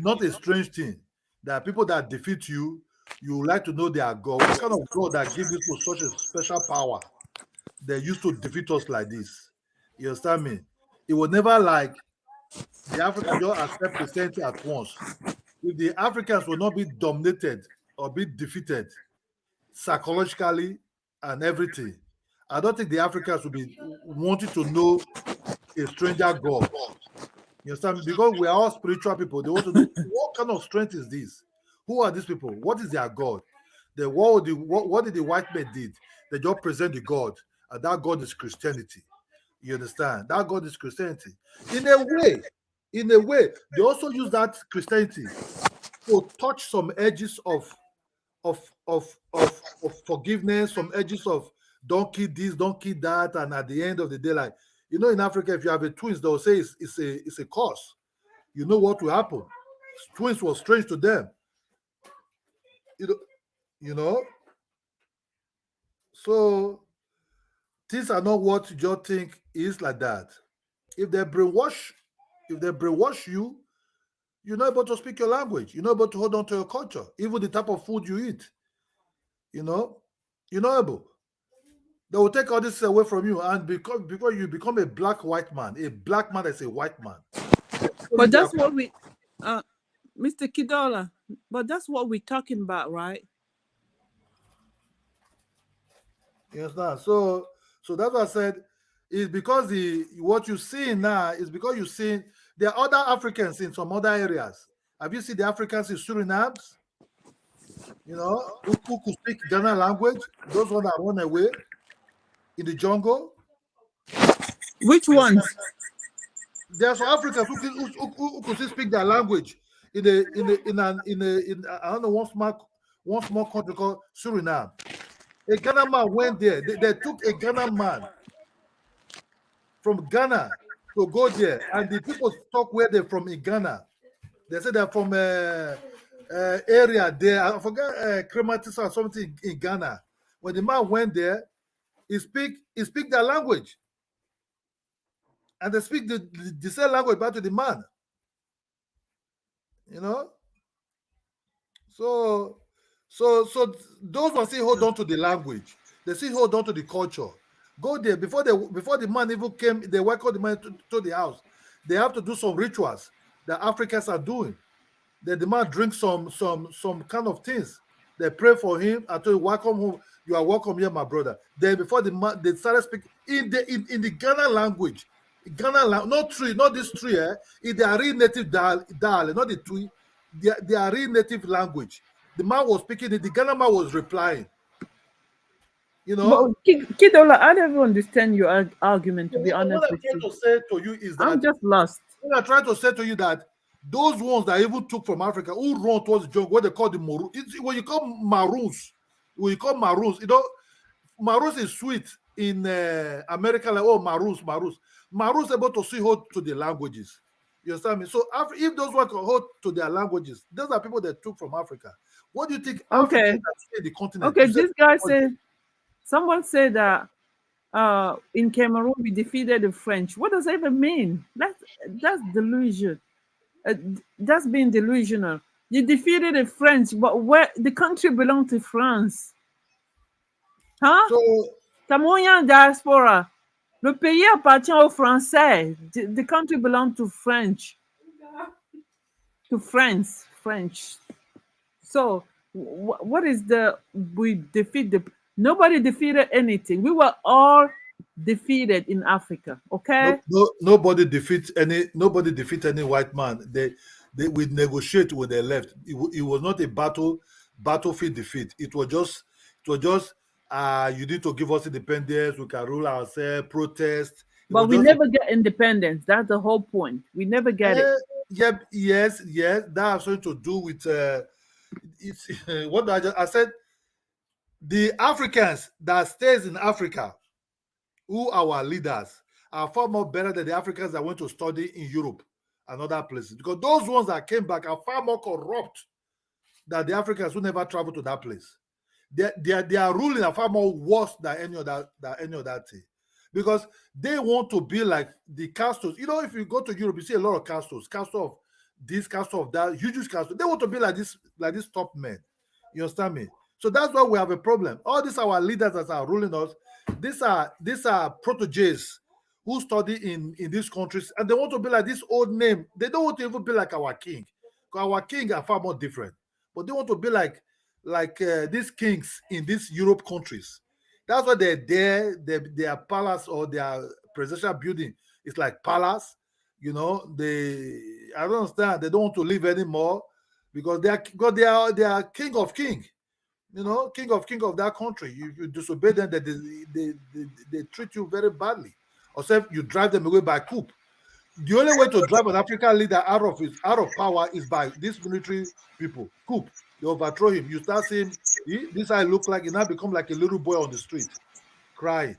not a strange thing that people that defeat you, you would like to know they are God. What kind of God that gives people such a special power? They used to defeat us like this. You understand me? It was never like the Africans just accept Christianity at once. If the Africans will not be dominated or be defeated psychologically and everything, I don't think the Africans will be wanting to know a stranger God. You understand? Because we are all spiritual people. They want to know what kind of strength is this? Who are these people? What is their God? What did the white men did? They just present the God, and that God is Christianity. You understand? That God is Christianity. In a way, they also use that Christianity to touch some edges of of forgiveness, some edges of don't kill this, don't kill that, and at the end of the day, like in Africa, if you have a twins, they'll say it's a curse. You know what will happen? Twins was strange to them. You know, you know. So things are not what you just think is like that. If they brainwash If they brainwash you, you're not able to speak your language. You're not able to hold on to your culture, even the type of food you eat. You know, you're not able. They will take all this away from you, and because you become a black white man, a black man is a white man. But that's what we, uh, Mr. Kidola. But that's what we're talking about, right? You understand? So that's what I said. Is because the what you see now is because you see there are other Africans in some other areas. Have you seen the Africans in Suriname? You know, who could speak Ghana language? Those ones that run away in the jungle. Which You understand? ones? There are some Africans who could still speak their language in I don't know one small country called Suriname. A Ghana man went there. They took a Ghana man from Ghana to go there, and the people talk where they're from in Ghana. They say they're from area there. I forgot Crematis or something in Ghana. When the man went there, he speak their language, and they speak the same language back to the man. You know, so so those ones still hold on to the language. They still hold on to the culture. Go there before the man even came. They welcome the man to the house. They have to do some rituals that Africans are doing. The man drinks some kind of things. They pray for him until you welcome home. You are welcome here, my brother. Then before the man, they started speaking in the Ghana language. Not tree, not this tree. In their real native dialect, not the tree. Their real native language. The man was speaking it. The Ghana man was replying. You But know. Kidola, I don't even understand your argument. To be What honest I'm with trying you, to say to you is I'm that just lost. what I'm trying to say to you that those ones that even took from Africa who run towards the jungle, what they call the Moru, when you call maroons, you know, maroons is sweet in America, like oh maroons able to see hold to the languages. You understand me? So if those ones can hold to their languages, those are people that took from Africa. What do you think Okay, Africans that stay in the continent? okay. You said This guy said, someone said that in Cameroon we defeated the French. What does that even mean? That's delusion. That's being delusional. You defeated the French, but where the country belonged to France, huh? so. Cameroonian diaspora. Le pays appartient aux Français. The country belonged to French, to France, French. So, what is the we defeat the? Nobody defeated anything. We were all defeated in Africa. Okay. Nobody defeat any white man. They would negotiate when they left. It was not a battlefield defeat. It was just you need to give us independence. We can rule ourselves. Protest. It But was we just never get independence. That's the whole point. We never get it. yep, yes. That has something to do with it's what I said. The Africans that stays in Africa, who are our leaders, are far more better than the Africans that went to study in Europe and other places. Because those ones that came back are far more corrupt than the Africans who never traveled to that place. Their ruling are far more worse than any other thing. Because they want to be like the castles. You know, if you go to Europe, you see a lot of castles, castle of this, castle of that, huge castle. They want to be like this top men. You understand me? So that's why we have a problem. All these our leaders that are ruling us, these are proteges who study in these countries, and they want to be like this old name. They don't want to even be like our king. Because our king are far more different. But they want to be like these kings in these Europe countries. That's why they're there. Their palace or their presidential building is like palace. You know, I don't understand. They don't want to live anymore because they are king of king. You know, king of that country. You disobey them, they treat you very badly. Except you drive them away by coup. The only way to drive an African leader out of power is by these military people. Coup. They overthrow him. You start seeing this I look like, he now become like a little boy on the street, crying.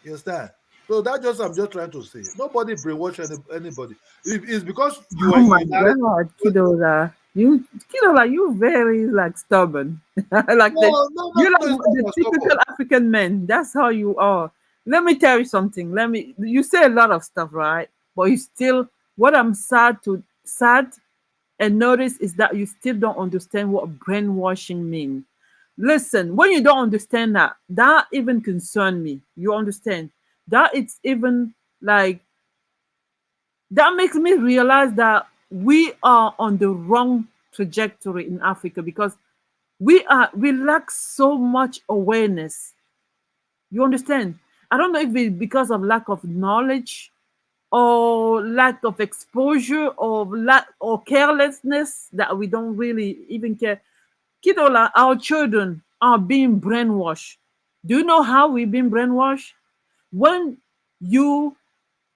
You understand? So I'm just trying to say. Nobody brainwash anybody. It's because you Oh are my united. God, Kidola. Kidola, you very like stubborn. Like No, that. no, no, You're no, like it's not the for typical stubborn. African man. That's how you are. Let me tell you something. You say a lot of stuff, right? But What I'm sad and notice is that you still don't understand what brainwashing means. Listen, when you don't understand that, that even concern me. You understand? That it's even like that makes me realize that we are on the wrong trajectory in Africa because we lack so much awareness. You understand? I don't know if it's because of lack of knowledge or lack of exposure or lack or carelessness that we don't really even care. Kidola, our children are being brainwashed. Do you know how we've been brainwashed? When you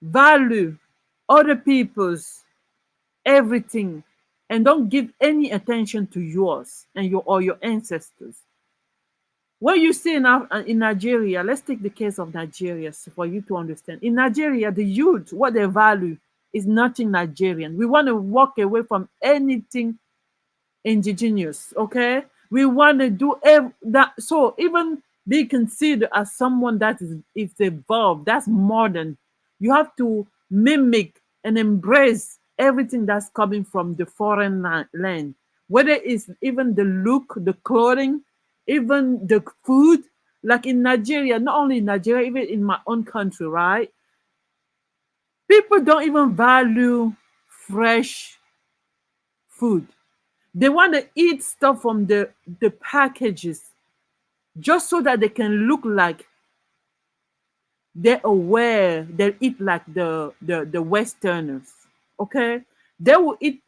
value other people's everything and don't give any attention to yours and your ancestors. What you see in Nigeria, let's take the case of Nigeria for you to understand. In Nigeria, the youth, what they value is nothing Nigerian. We want to walk away from anything indigenous. Okay, we want to do that. So even be considered as someone that is evolved, that's modern. You have to mimic and embrace everything that's coming from the foreign land, whether it's even the look, the clothing, even the food. Like in Nigeria, not only in Nigeria, even in my own country, right? People don't even value fresh food. They want to eat stuff from the packages just so that they can look like they're aware. They eat like the Westerners. Okay, they will eat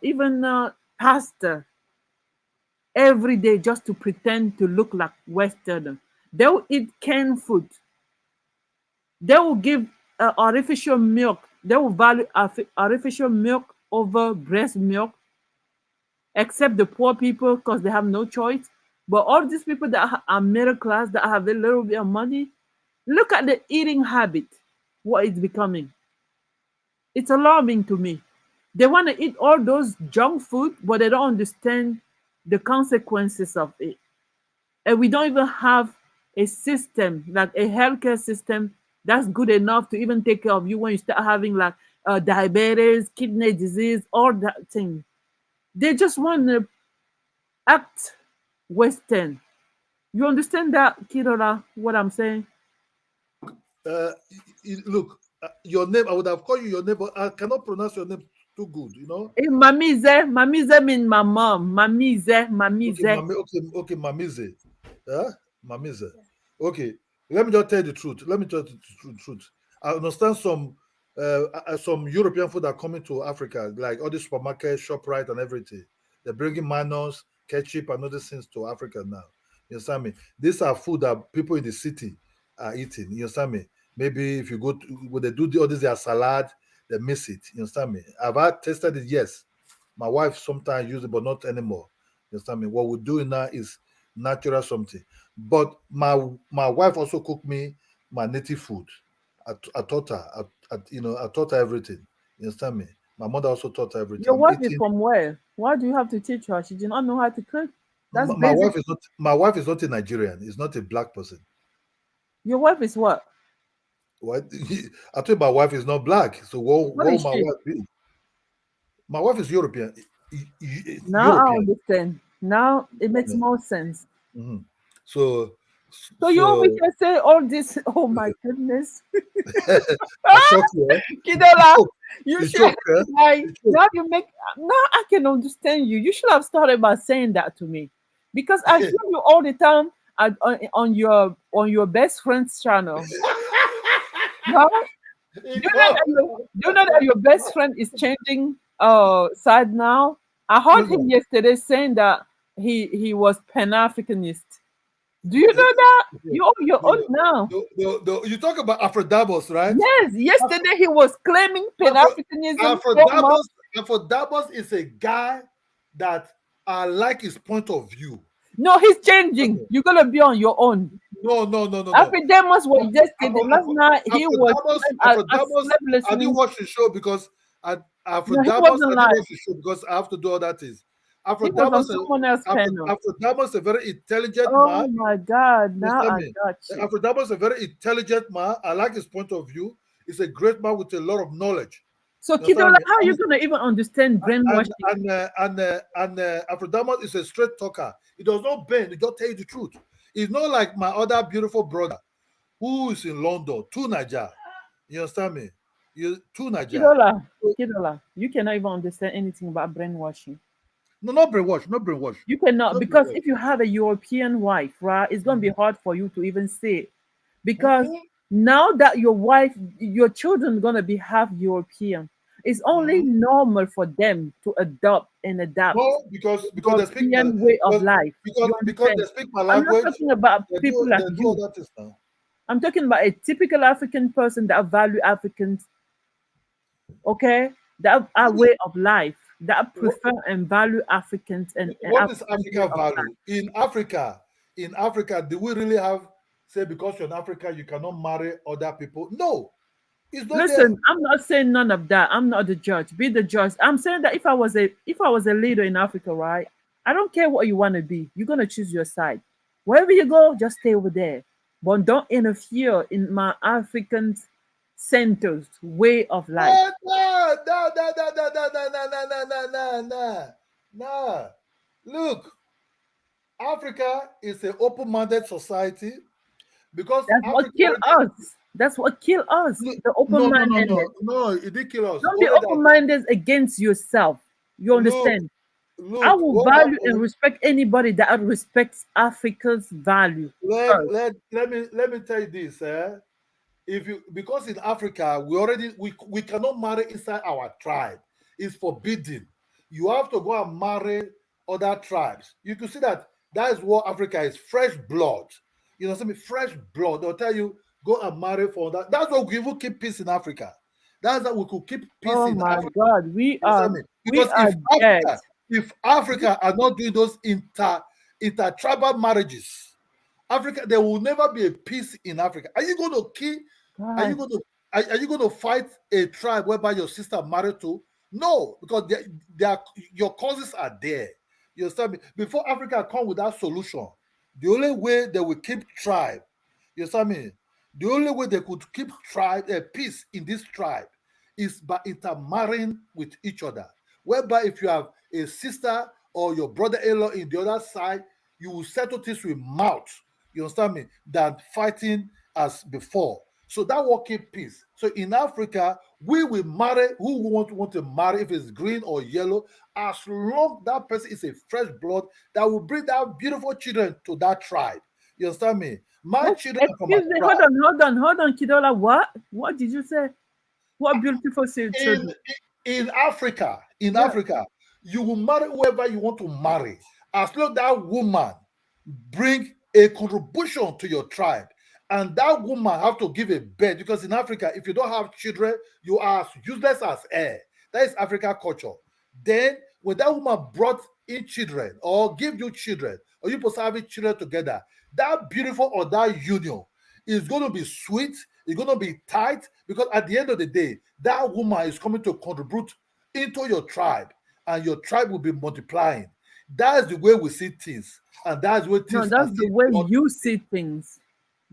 even pasta every day just to pretend to look like Westerner. They will eat canned food. They will give artificial milk. They will value artificial milk over breast milk, except the poor people because they have no choice. But all these people that are middle class, that have a little bit of money, look at the eating habit, what it's becoming. It's alarming to me. They want to eat all those junk food, but they don't understand the consequences of it. And we don't even have a system, like a healthcare system, that's good enough to even take care of you when you start having like diabetes, kidney disease, all that thing. They just want to act Western. You understand that, Kidola, what I'm saying? Uh, look, your name, I would have called you your name, but I cannot pronounce your name too good, you know. Mamize mean my mom. Okay, Mamize. okay, Mamize. Mamize. Okay, let me just tell you the truth. Let me tell you the truth. I understand some European food are coming to Africa, like all the supermarket, ShopRite, and everything. They're bringing mayonnaise, ketchup, and other things to Africa now. You understand me? These are food that people in the city are eating. You understand me? Maybe if you go to when they do all this, their salad, they miss it. You understand me? Have I tasted it? Yes. My wife sometimes uses it, but not anymore. You understand me? What we're doing now is natural something. But my wife also cooked me my native food. I taught her. I taught her everything. You understand me? My mother also taught her everything. Your I'm wife is eating. from where? Why do you have to teach her? She did not know how to cook. That's My basic. wife is not. My wife is not a Nigerian. Is not a black person. Your wife is what? What? I told you my wife is not black. So What what will is my she? wife be? My wife is European. Now I European. understand. Now it makes more sense. Mhm. So So you over so here say all this. Oh my goodness. I shock you. Eh? You Kidola, choke. you You should choke. Eh? like You choke. now you make now I can understand you. You should have started by saying that to me. Because I hear you all the time on your best friend's channel. Right? You know, Do you know that your best friend is changing side now? I heard look, him yesterday saying that he was Pan-Africanist. Do you know that? You're old now. you talk about Aphrodabos, right? Yes, yesterday he was claiming Afro, Pan-Africanism so much. Aphrodabos is a guy that I like his point of view. No, he's changing. You're gonna be on your own. No. Epidemics was yesterday. Last night he was I Aphrodabos, slept I didn't listening. watch the show because No, he Aphrodabos, wasn't I didn't live. watch the show because I have to do all that is. He was on Aphrodabos, someone else's panel. Aphrodabos, a very intelligent man. Oh my God! You Now understand I me? got you. Aphrodabos is a very intelligent man. I like his point of view. He's a great man with a lot of knowledge. So You understand Kidola, me? how are you gonna even understand And brainwashing? Afrodamus is a straight talker. He does not bend. He just tell you the truth. He's not like my other beautiful brother who is in London, to Niger. You understand me? You to Niger. Kidola, Kidola, you cannot even understand anything about brainwashing. No, not brainwash, not brainwash, You cannot, not because brainwash. if you have a European wife, right, it's gonna be hard for you to even say it. Because Mm-mm, now that your wife, your children gonna be half European, it's only mm-mm. normal for them to adopt and adapt No, because they speak my European way of because life. You because they understand? speak my I'm not language. talking about people like They do you. other things now. I'm talking about a typical African person that value Africans, okay? That our way of life, that What, prefer and value Africans and what is African way Africa of life. value in Africa? In Africa, do we really have say because you're in Africa you cannot marry other people? No, it's not there. Listen, I'm not saying none of that. I'm not the judge. Be the judge. I'm saying that if I was a leader in Africa, right? I don't care what you want to be. You're gonna choose your side. Wherever you go, just stay over there. But don't interfere in my African centers way of life. No, no, no, no, no, no, no, no, no, no, no, no, no, no. No. Look, Africa is an open-minded society because That's what Africa. kill us. That's what kill us. Look, The no, no, no, open-mindedness. no, no. It did kill us. Don't be Only that. open-minded against yourself. You Look, understand? I look. will What value and happened? respect anybody that respects Africa's value first. Let me tell you this. If you because in Africa we cannot marry inside our tribe. It's forbidden. You have to go and marry other tribes. You can see that that is what Africa is, fresh blood. You know what I mean? Fresh blood. They'll tell you go and marry for that. That's why we will keep peace in Africa. That's how we could keep peace Oh in my Africa. God, we You understand are me? we Because are dead. If Africa are not doing those inter-tribal marriages, Africa, there will never be a peace in Africa. Are you going to kill? Are you God, going to are you going to fight a tribe whereby your sister married to? No, because your causes are there. You understand me? Before Africa come with that solution, the only way they will keep tribe, you understand me? The only way they could keep tribe peace in this tribe is by intermarrying with each other. Whereby if you have a sister or your brother-in-law in the other side, you will settle this with mouth. You understand me? Than fighting as before. So that will keep peace. So in Africa, we will marry who we want to marry, if it's green or yellow, as long that person is a fresh blood that will bring that beautiful children to that tribe. You understand me? My what? children are from my Excuse me. tribe. Hold on, Kidola. What? What did you say? What beautiful in children? in Yeah. Africa, you will marry whoever you want to marry, as long that woman bring a contribution to your tribe, and that woman have to give a birth. Because in Africa, if you don't have children, you are as useless as air. That is Africa culture. Then when that woman brought in children or give you children, or you both having children together, that beautiful or that union is going to be sweet, it's going to be tight, because at the end of the day, that woman is coming to contribute into your tribe, and your tribe will be multiplying. That's the way we see things, and that's where No, things are that's the still way done you today. see things.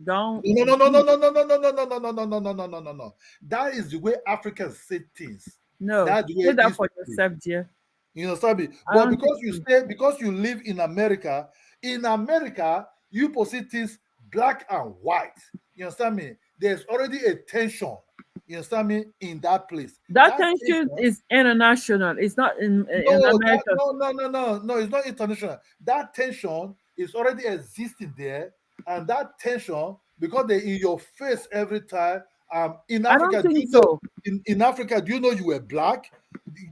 Don't. No, no, no, no, no, no, no, no, no, no, no, no, no, no, no, no, no, no, no. That is the way Africans see things. No. That's the way Say it that used for to be. yourself, dear. You understand me? I But don't think so. because you live in America, you perceive things black and white. You understand me? There's already a tension. You understand me? In that place. That That tension tension. is international. It's not in No, America. no. It's not international. That tension is already existing there, and that tension because they're in your face every time. In I don't Africa, do think you know? so. In Africa, do you know you were black?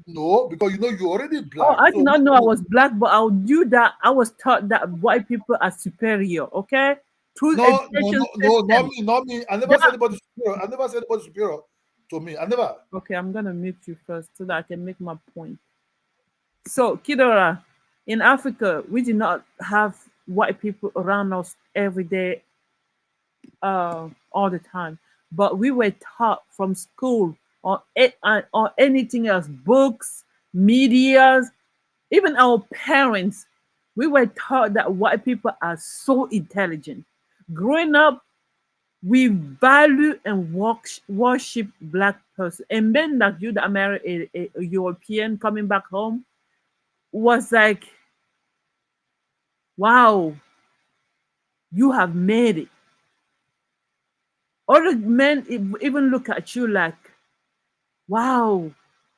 No, because you know you're already Oh, black. I So did not know I maybe was black, but I knew that I was taught that white people are superior. Okay, through education not system. me, not me. I never said That anybody superior. I never said anybody superior to me. I never. okay. I'm gonna mute you first so that I can make my point. So, Kidora, in Africa, we did not have white people around us every day, all the time. But we were taught from school or anything else, books, medias, even our parents. We were taught that white people are so intelligent. Growing up, We value and worship black person. And men like you that marry a European coming back home was like, wow, you have made it. Other men even look at you like, wow,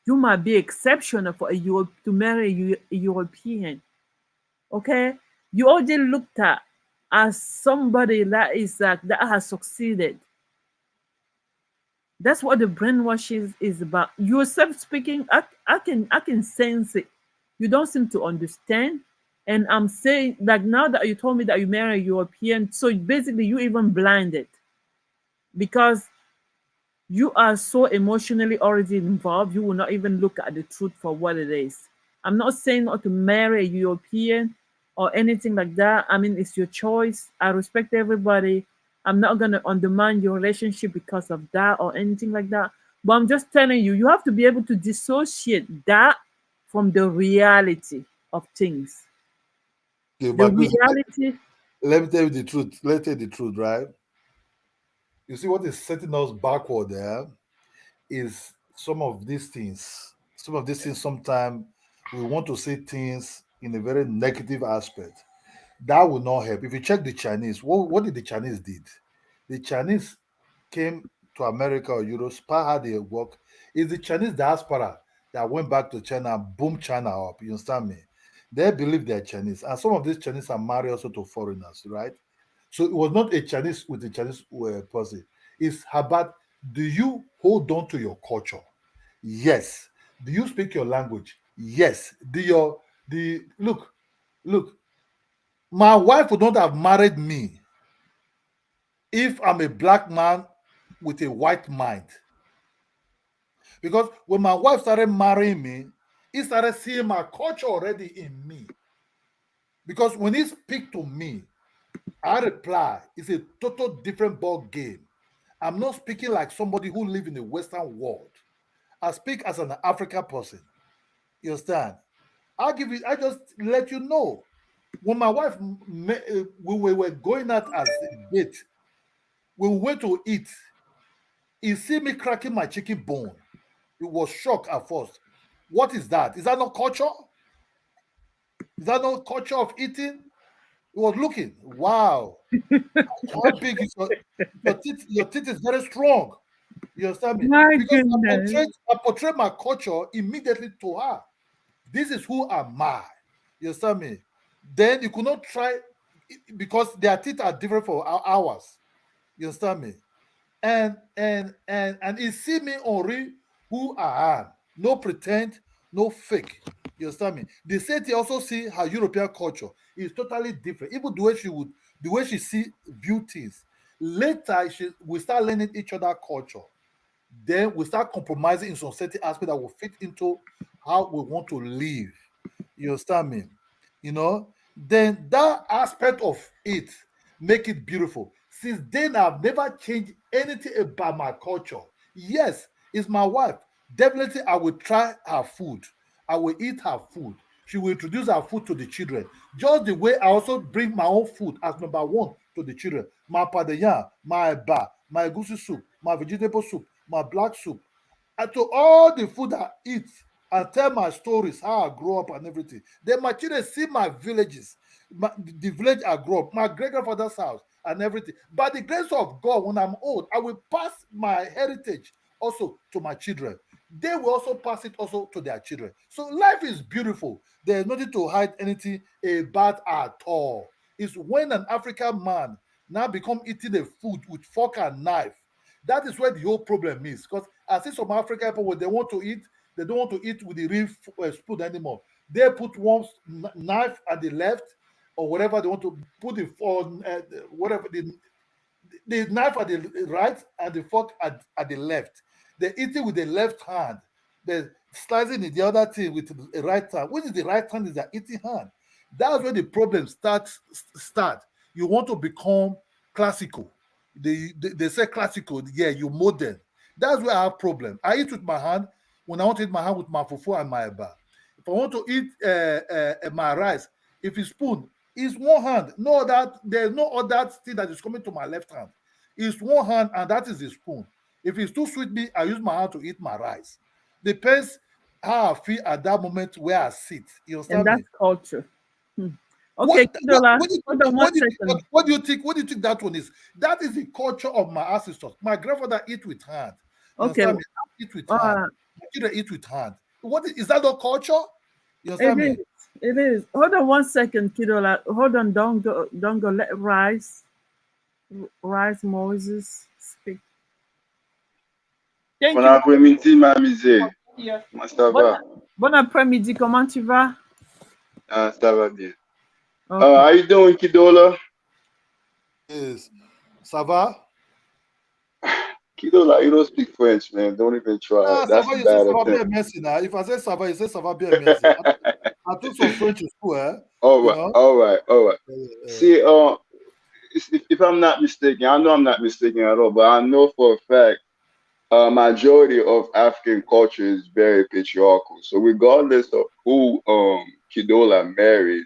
you might be exceptional for a Europe to marry a European. Okay, you already looked at as somebody that is like that has succeeded. That's what the brainwash is about. Yourself speaking, I can sense it. You don't seem to understand. And I'm saying like now that you told me that you marry a European, so basically you even blinded because you are so emotionally already involved, you will not even look at the truth for what it is. I'm not saying not to marry a European or anything like that. I mean, it's your choice. I respect everybody. I'm not going to undermine your relationship because of that or anything like that. But I'm just telling you, you have to be able to dissociate that from the reality of things. Okay, The but reality, let me tell you the truth. Let's tell you the truth, right? You see what is setting us backward there is some of these things. Some of these things sometimes we want to say things in a very negative aspect. That will not help. If you check the Chinese, what did the Chinese did? The Chinese came to America or Europe, spy how they work. It's the Chinese diaspora that went back to China and boomed China up. You understand me? They believe they're Chinese. And some of these Chinese are married also to foreigners, right? So it was not a Chinese with a Chinese person. It's about, do you hold on to your culture? Yes. Do you speak your language? Yes. Look, my wife would not have married me if I'm a black man with a white mind. Because when my wife started marrying me, he started seeing my culture already in me. Because when he speak to me, I reply, it's a total different ball game. I'm not speaking like somebody who live in the Western world. I speak as an African person. You understand? I just let you know. When my wife, we were going out as a date, we went to eat. He see me cracking my chicken bone. It was shock at first. What is that? Is that not culture? Is that not culture of eating? He was looking. Wow. How big is your teeth? Your teeth is very strong. You understand me? my Because goodness. I portray my culture immediately to her. This is who am I. You understand me? Then you could not try because their teeth are different for ours. You understand me? And he see me on real who I am. No pretend, no fake. You understand me? The same thing also see her European culture is totally different. Even the way she see view things. Later, we start learning each other culture. Then we start compromising in some certain aspect that will fit into how we want to live. You understand me? You know, then that aspect of it make it beautiful. Since then, I've never changed anything about my culture. Yes, it's my wife. Definitely, I will try her food. I will eat her food. She will introduce her food to the children. Just the way I also bring my own food as number one to the children. My padeya, my eba, my goosey soup, my vegetable soup, my black soup, and to all the food I eat and tell my stories, how I grew up and everything. Then my children see my villages, the village I grew up, my great grandfather's house and everything. By the grace of God, when I'm old, I will pass my heritage also to my children. They will also pass it also to their children. So life is beautiful. There's nothing to hide anything about at all. It's when an African man now become eating the food with fork and knife. That is where the whole problem is. Because I see some African people when they want to eat, they don't want to eat with the real spoon anymore. They put one knife at the left or whatever they want to put the whatever the knife at the right and the fork at the left. They eat it with the left hand. They're slicing it the other thing with the right hand. Which is the right hand is their eating hand. That's where the problem start. You want to become classical. They say classical, yeah, you modern. That's where I have problem. I eat with my hand when I want to eat my hand with my fufu and my eba. If I want to eat my rice, if it's spoon, it's one hand. No, that there's no other thing that is coming to my left hand. It's one hand, and that is the spoon. If it's too sweet, me, I use my hand to eat my rice. Depends how I feel at that moment where I sit. You And understand me? that's culture. Hmm. Okay, What Kidola, do you think? hold on one What, second. what do you think? What do you think that one is? That is the culture of my ancestors. My grandfather eat with hand. You Okay, understand me? I eat with hand. uh, My children eat with hand. Is that not culture? You it understand me? is. It is. Hold on one second, Kidola. Hold on. Don't go. Let Rise Moses speak. Thank Bon you. après-midi, ma misère. Moi, ça Bon, va? bon après-midi. Comment tu vas? Ah, ça va bien. Okay. How you doing, Kidola? Yes. Ça va? Kidola, you don't speak French, man. Don't even try. Ah, ça That's va, a you say bad ça va bien, attempt. merci. Now. If I say ça va, you say ça va bien, merci. I took some French in school, eh? All You right, know? all right, all right. Uh, See, if I'm not mistaken, I know I'm not mistaken at all, but I know for a fact, majority of African culture is very patriarchal. So regardless of who Kidola married,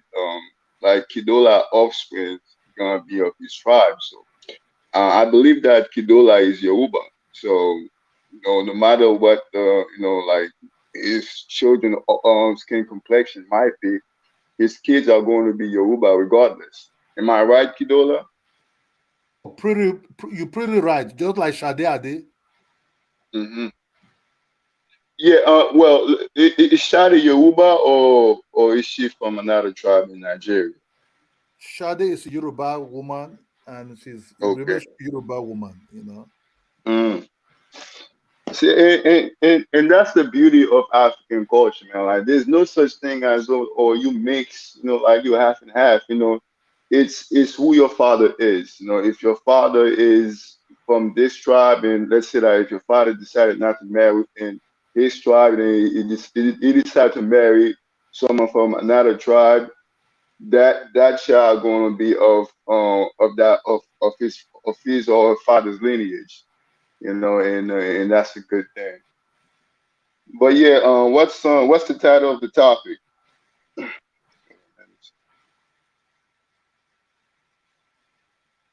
like Kidola offspring is gonna be of his tribe. So I believe that Kidola is Yoruba. So, no matter what like his children skin complexion might be, his kids are going to be Yoruba regardless. Am I right, Kidola? you're pretty right. Just like Sade Ade. Hmm. Yeah. Well, is Shadi Yoruba or is she from another tribe in Nigeria? Sade is a Yoruba woman, and she's a Okay. remains Yoruba woman, you know. Mm. See, and that's the beauty of African culture, man. Like, there's no such thing as or you mix, like you half and half. It's who your father is. If your father is from this tribe, and let's say that if your father decided not to marry within his tribe, and he decided to marry someone from another tribe, that child going to be of his or her father's lineage. And that's a good thing. But yeah, what's the title of the topic?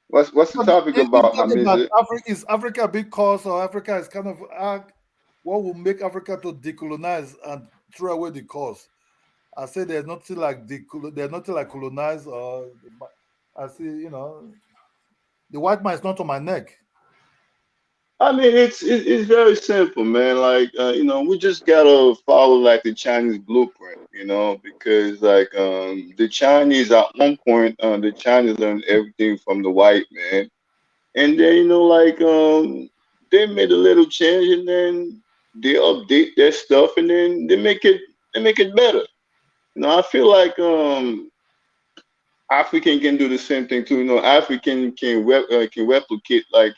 What's the But topic it's about, not about Hamiza? Africa. Is Africa a big cause, or Africa is kind of what will make Africa to decolonize and throw away the cause? I say there's nothing like there's nothing like colonize, or I see, the white man is not on my neck. I mean, it's very simple, man. Like, we just gotta follow like the Chinese blueprint, because like the Chinese at one point, the Chinese learned everything from the white man, and then like they made a little change, and then they update their stuff, and then they make it better. I feel like African can do the same thing too. African can replicate like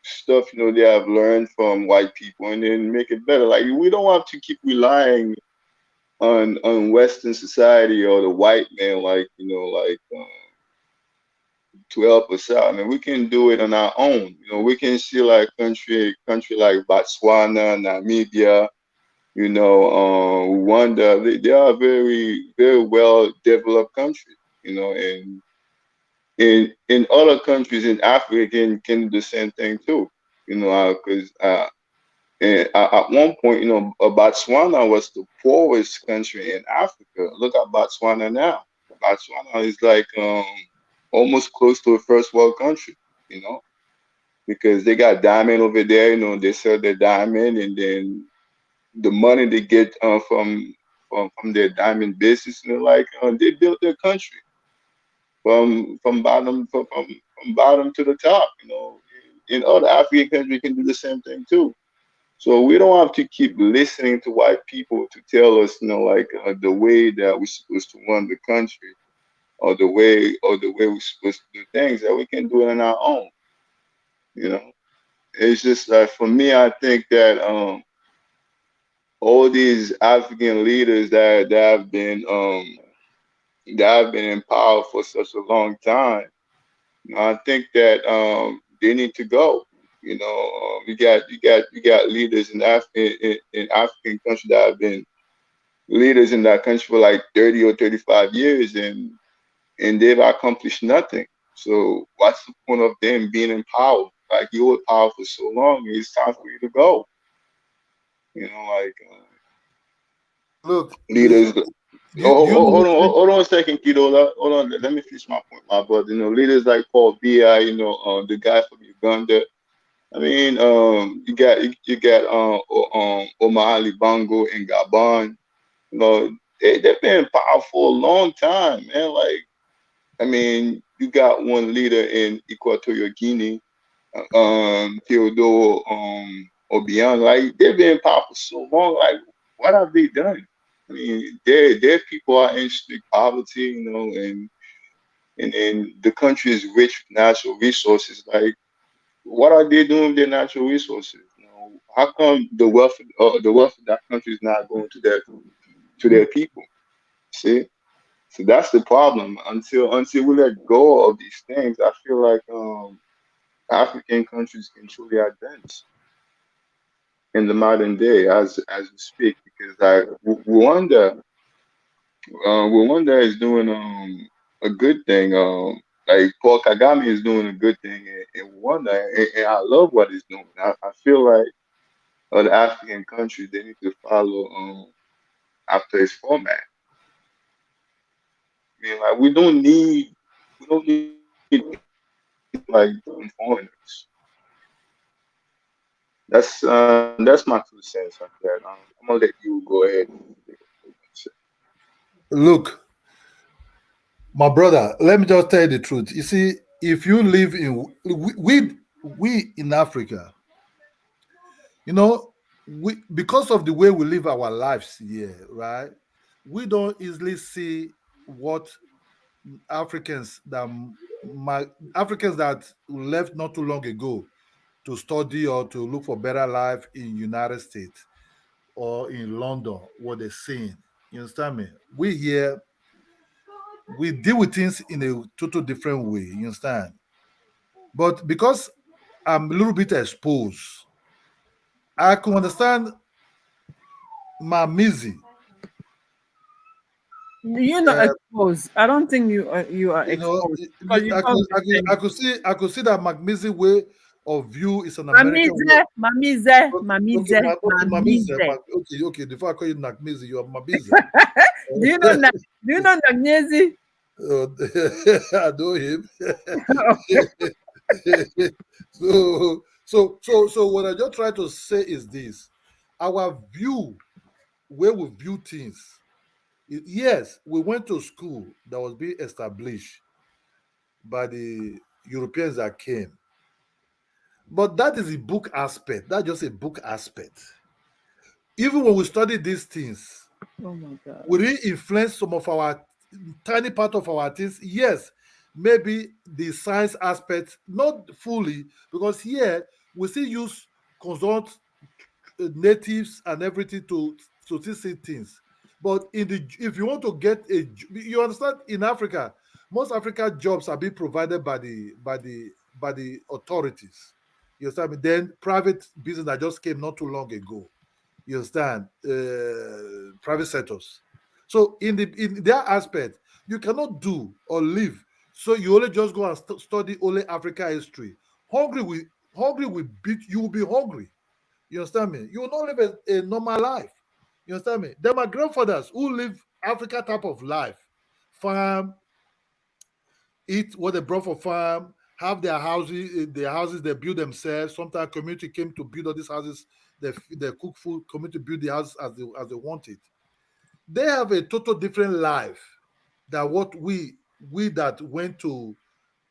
stuff they have learned from white people and then make it better. Like, we don't have to keep relying on Western society or the white man, like to help us out. I mean, we can do it on our own. We can see like country like Botswana, Namibia, Rwanda. They are very very well developed countries. And in other countries in Africa can do the same thing too. Because and at one point, Botswana was the poorest country in Africa. Look at Botswana now. Botswana is like almost close to a first world country. You know, because they got diamond over there. They sell their diamond, and then the money they get from their diamond business, like they built their country from bottom to the top. In other African countries, we can do the same thing too. So we don't have to keep listening to white people to tell us, like the way that we're supposed to run the country, or the way we're supposed to do things. That we can do it on our own. You know, it's just like, for me, I think that all these African leaders that have been in power for such a long time, I think that they need to go. You got leaders in African countries that have been leaders in that country for like 30 or 35 years, and they've accomplished nothing. So what's the point of them being in power? Like you were in power for so long, it's time for you to go. You know, like Look, leaders. do you know? Hold on a second, Kido. Hold on, let me finish my point, my brother. You know, leaders like Paul Biya, the guy from Uganda. I mean, you got Omar Ali Bongo in Gabon. You know, they've been in power for a long time, man. Like, I mean, you got one leader in Equatorial Guinea, Theodore Obiang. Like, they've been in power for so long. Like, what have they done? I mean, their people are in strict poverty, and the country is rich with natural resources. Like, what are they doing with their natural resources? How come the wealth of that country is not going to their people? See, so that's the problem. Until we let go of these things, I feel like African countries can truly advance in the modern day as we speak. Because like Rwanda is doing a good thing. Like Paul Kagame is doing a good thing in Rwanda, and I love what he's doing. I feel like other African countries they need to follow after his format. I mean, like we don't need like from foreigners. That's my 2 cents on that. I'm gonna let you go ahead and take a Look, my brother, let me just tell you the truth. You see, if you live in we in Africa, you know, we because of the way we live our lives here, right? We don't easily see what Africans that Africans that left not too long ago to study or to look for better life in United States or in London, what they're seeing. You understand me? We here we deal with things in a total different way. You understand? But because I'm a little bit exposed, I can understand my Mizzy. You're not Uh, exposed. I don't think you are you know, exposed because you talk the same. I could see that McMizzy way of view is an American way. Mamize, mamize, Okay, mamize, my Mamize, mamize. okay. Before I call you McMizzy, you are Mamize. Do you know do you know Nagnezi? Uh, I know him. So what I just try to say is this: our view, where we view things. Yes, we went to school that was being established by the Europeans that came, but that is a book aspect. That's just a book aspect. Even when we study these things, Oh my God. will it influence some of our tiny part of our things? Yes, maybe the science aspect, not fully, because here we still use consult natives and everything to see things. But in the if you want to get you understand in Africa, most African jobs are being provided by the authorities. You understand me? Then private business that just came not too long ago. You understand? Private sectors. So in that aspect, you cannot do or live. So you only just go and study only Africa history. Hungry will hungry will beat you. Will be hungry. You understand me? You will not live a normal life. You understand me? Then my grandfathers who live Africa type of life, farm, eat what they brought for farm, have their houses they build themselves. Sometimes community came to build all these houses. They cook food. Community build the house as they want it. They have a total different life than what we that went to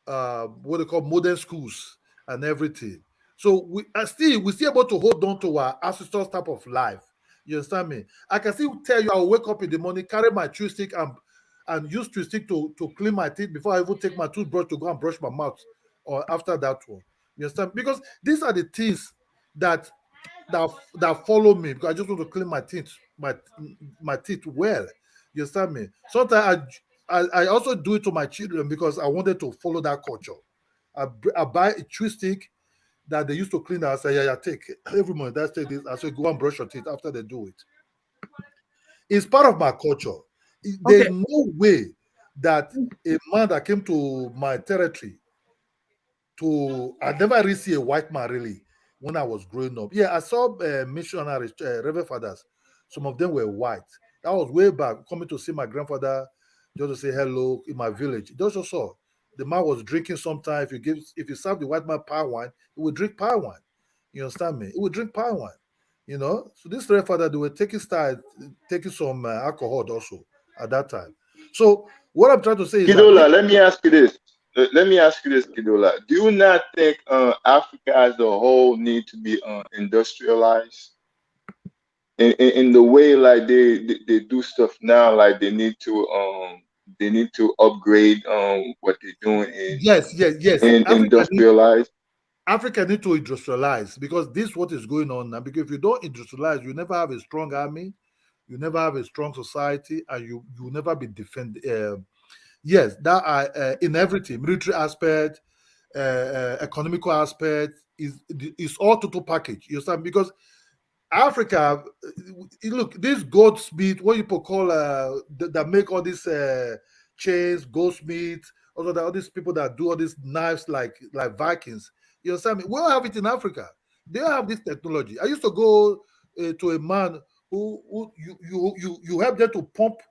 what they call modern schools and everything. So we still able to hold on to our ancestors type of life. You understand me? I can still tell you I'll wake up in the morning, carry my chewing stick and use chewing stick to clean my teeth before I even take my toothbrush to go and brush my mouth or after that one. You understand? Because these are the things that that follow me because I just want to clean my teeth well. You understand me? Sometimes I also do it to my children because I wanted to follow that culture. I buy a chew stick that they used to clean. I say, yeah, take every morning. That's take this. I say, go and brush your teeth after they do it. It's part of my culture. There's Okay. no way that a man that came to my territory I never really see a white man really when I was growing up. Yeah, I saw missionaries, Reverend Fathers. Some of them were white. That was way back, coming to see my grandfather just to say hello in my village. Just saw the man was drinking sometimes. If you serve the white man palm wine, he would drink palm wine. You understand me? He would drink palm wine. You know, so this Reverend Father, they were taking some alcohol also at that time. So what I'm trying to say is that Kidola, let me ask you this. Let me ask you this, Kidola. Do you not think Africa as a whole need to be industrialized in the way like they do stuff now? Like they need to upgrade what they're doing yes, yes, yes. and industrialize. Africa need to industrialize because this is what is going on now. Because if you don't industrialize, you never have a strong army, you never have a strong society, and you never be defended. Yes, that are in everything, military aspect, economical aspect is all total package. You understand? Because Africa, look, this goldsmith, what people call that make all these chains, goldsmith, all these people that do all these knives like Vikings. You understand me? We don't have it in Africa. They don't have this technology. I used to go to a man who you help them to pump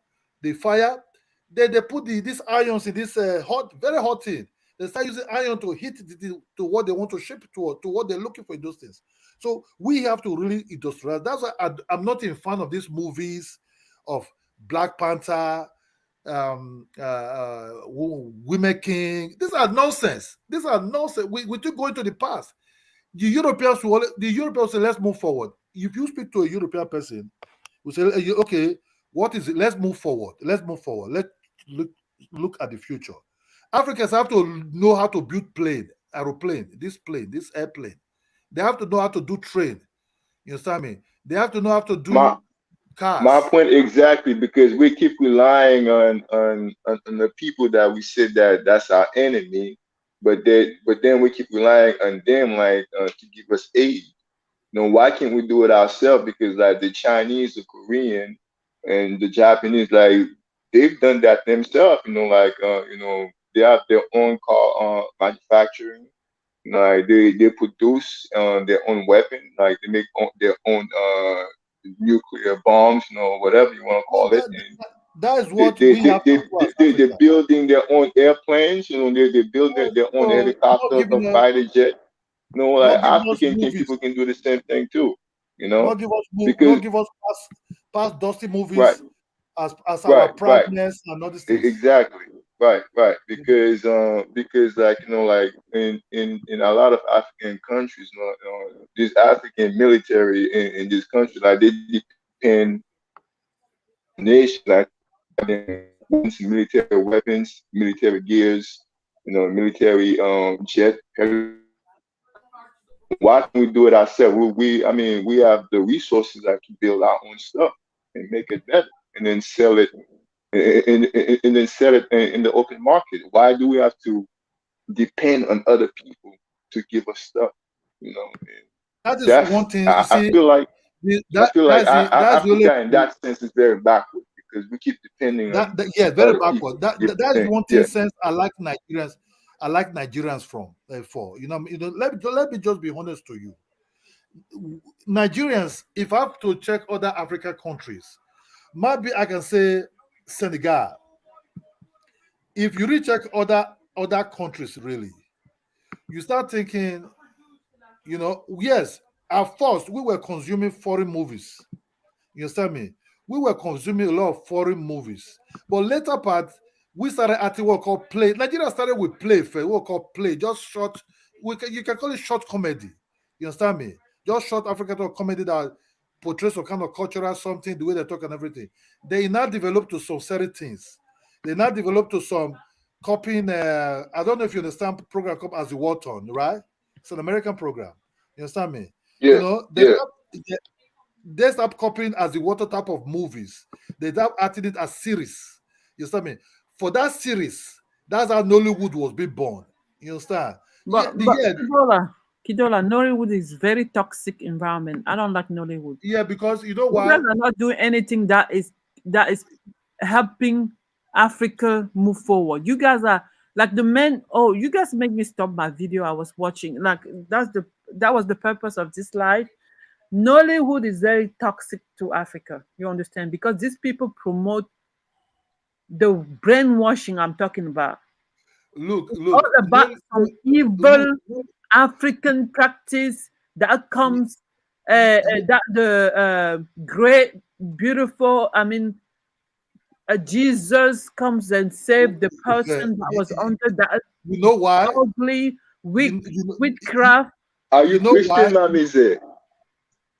the fire. They put these irons in this hot, very hot thing. They start using iron to hit to what they want to ship to what they're looking for in those things. So we have to really industrialize. That's why I'm not in fan of these movies of Black Panther, Women King. These are nonsense. These are nonsense. We keep going to the past. The Europeans say, let's move forward. If you speak to a European person, we say, okay, what is it? Let's move forward. Let's move forward. Let's look at the future. Africans have to know how to build aeroplane, this airplane. They have to know how to do train. You understand me? They have to know how to My do cars. my point exactly, because we keep relying on the people that we said that's our enemy, but then we keep relying on them like to give us aid. Why can't we do it ourselves? Because like the Chinese, the Korean, and the Japanese, like they've done that themselves. They have their own car manufacturing. Like they produce their own weapon. Like they make their own nuclear bombs. Whatever you want to call it. And That is they what they we they have to they do they as they they're Africa. building their own airplanes. They build their own So helicopters or fighter jet. Like not giving us African movies, people can do the same thing too. not give us not Because give us past dusty right, movies as our right, right, proudness and all these things. exactly, right, right. Because like like in a lot of African countries, this African military in this country, like they depend on the nation, like them military weapons, military gears, military jet helicopters. Why can we do it ourselves? I mean, we have the resources like to build our own stuff and make it better, and then sell it, and then sell it in the open market. Why do we have to depend on other people to give us stuff? And That is one that's thing. You I see, feel like that's the only Africa in that sense is very backward because we keep depending on yeah, very other people backward. to give us That is things. one thing Yeah, sense I like Nigerians from for. Let me just be honest to you. Nigerians, if I have to check other African countries, maybe I can say Senegal. If you recheck other countries, really, you start thinking, yes, at first we were consuming foreign movies. You understand me? We were consuming a lot of foreign movies. But later part, we started acting what we call play. Nigeria started with play first, what we call play, just short. You can call it short comedy. You understand me? Just short African comedy that portrays some kind of cultural something, the way they talk and everything. They now developed to some certain things. They now developed to some copying. I don't know if you understand program called As the Walton, right? It's an American program. You understand me? yeah, yeah. They start copying as the water type of movies. They start acting it as series. You understand me? For that series, that's how Nollywood was being born. You understand? Yeah, But Kidola, Nollywood is very toxic environment. I don't like Nollywood. yeah, because you know You why? guys are not doing anything that is helping Africa move forward. You guys are like the men. Oh, you guys make me stop my video I was watching. Like that was the purpose of this live. Nollywood is very toxic to Africa. You understand? Because these people promote the brainwashing I'm talking about. Look, It's all look, about some look, evil African practice that comes that the great, beautiful, I mean, Jesus comes and save the person that was under that you know why? ugly You, you, witchcraft. Are you you know why? Christian, Mamize?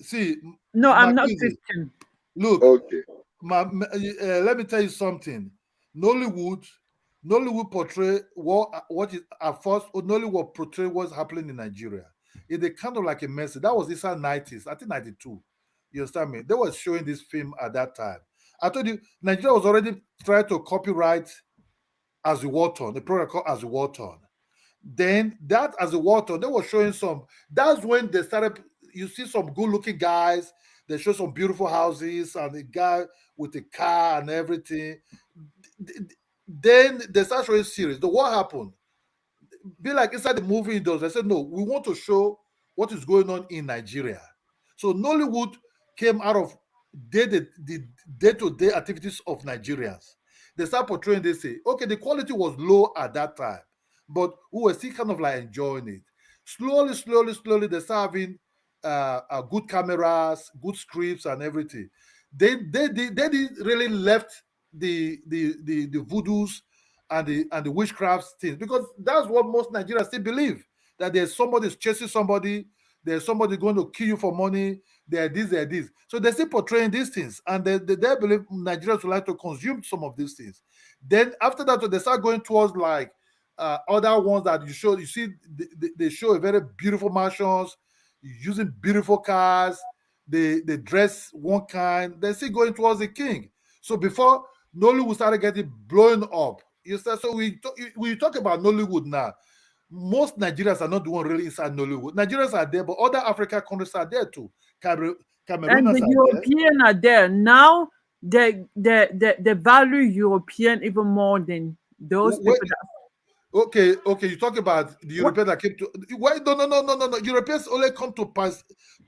See, No, I'm not Mackenzie, Christian. look, Okay. let me tell you something. Nollywood, Nollywood portray what is at first. Nollywood portray what's happening in Nigeria. It's a kind of like a message. That was inside 90s, I think 92. You understand me? They were showing this film at that time. I told you, Nigeria was already trying to copyright as the war torn, the program called as the war torn. Then that as a water, they were showing some. That's when they started. You see some good-looking guys. They show some beautiful houses and a guy with a car and everything. Then they start showing series. The what happened? Be like inside the movie industry. I said, no, we want to show what is going on in Nigeria. So Nollywood came out of the day-to-day activities of Nigerians. They start portraying this. Say, okay, the quality was low at that time, but we were still kind of like enjoying it. Slowly, they start having good cameras, good scripts, and everything. They did really left the voodoos and the witchcraft things, because that's what most Nigerians still believe, that there's somebody chasing somebody, there's somebody going to kill you for money, they're this. So they're still portraying these things, and they believe Nigerians would like to consume some of these things. Then after that, they start going towards like other ones that you see, they show a very beautiful mansions, using beautiful cars, they dress one kind, they're still going towards the king. So before Nollywood started getting blown up, you said, so we talk about Nollywood now. Most Nigerians are not the one really inside Nollywood. Nigerians are there, but other African countries are there too. And Camerooners the are there. European are there now. They value European even more than those Wait, people that okay. You talk about the what European that came to. Why? No. Europeans only come to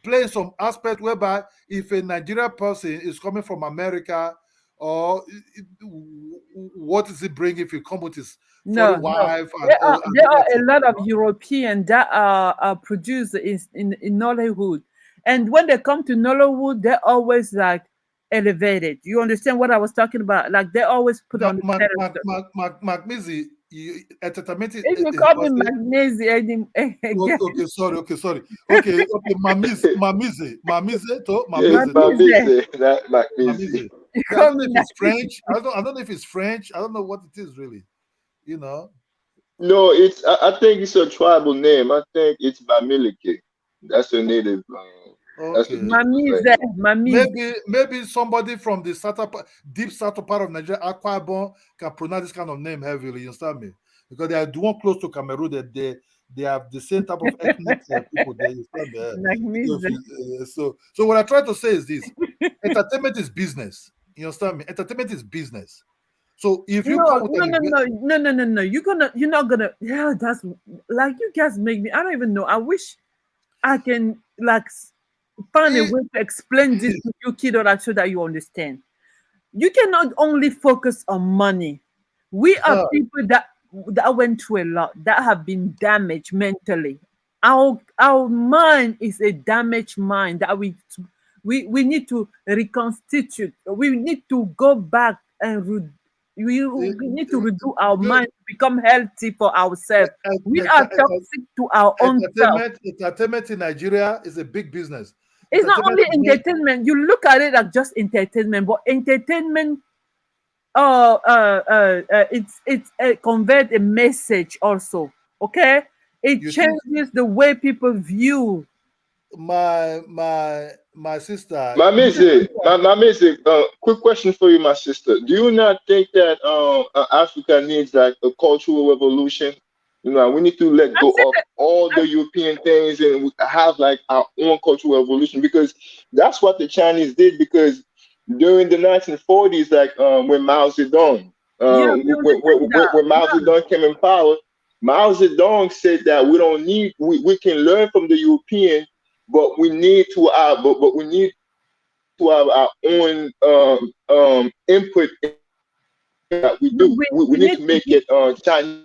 play in some aspect whereby if a Nigerian person is coming from America, or what is he bringing if he come with his no, foreign no. wife and all and There are a everything? lot of European that are produced in Nollywood. And when they come to Nollywood, they're always like elevated. You understand what I was talking about? Like they always put on the pedestal. Macmizi, entertainment If you is call me person. magnesium again, Okay, sorry. Okay, Yes, Mamize to magnesium, Mamize, not Macmizi. Mamize. you Yeah, I call don't know me if it's French. I don't know if it's French. I don't know what it is really. You know. No, I think it's a tribal name. I think it's Bamileke. That's a native. That's a Okay. native Mamize, language. Mamize. Maybe somebody from the deep south part of Nigeria, Akwa Ibom, can pronounce this kind of name heavily. You understand me? Because they are the one close to Cameroon. That they have the same type of ethnic people there. You understand me? Magnesium. So what I try to say is this: entertainment is business. You understand me? Entertainment is business. So if you No, come with no, an no, no, no, no, no, no. You're not gonna. Yeah, that's like you guys make me. I don't even know. I wish I can like find a investment, way to explain this to you, kiddo, that so that you understand. You cannot only focus on money. We are people that went through a lot, that have been damaged mentally. Our mind is a damaged mind that we need to reconstitute. We need to go back and we need to redo our mind to become healthy for ourselves. We are toxic to our own self. entertainment in Nigeria is a big business. It's not Entertainment only today, entertainment. You look at it as just entertainment, but entertainment it's conveyed a message also. Okay, it you see, changes the way people view. my sister. Mamize, quick question for you, my sister. Do you not think that Africa needs like a cultural revolution? You know, we need to let I go said of all the European things and have like our own cultural revolution, because that's what the Chinese did. Because during the 1940s, like when Mao Zedong, Yeah, we understand that. When Mao Yeah, Zedong came in power, Mao Zedong said that we don't need we can learn from the European, but we need to but we need to have our own input in that we do. We we need need to to make be it Chinese.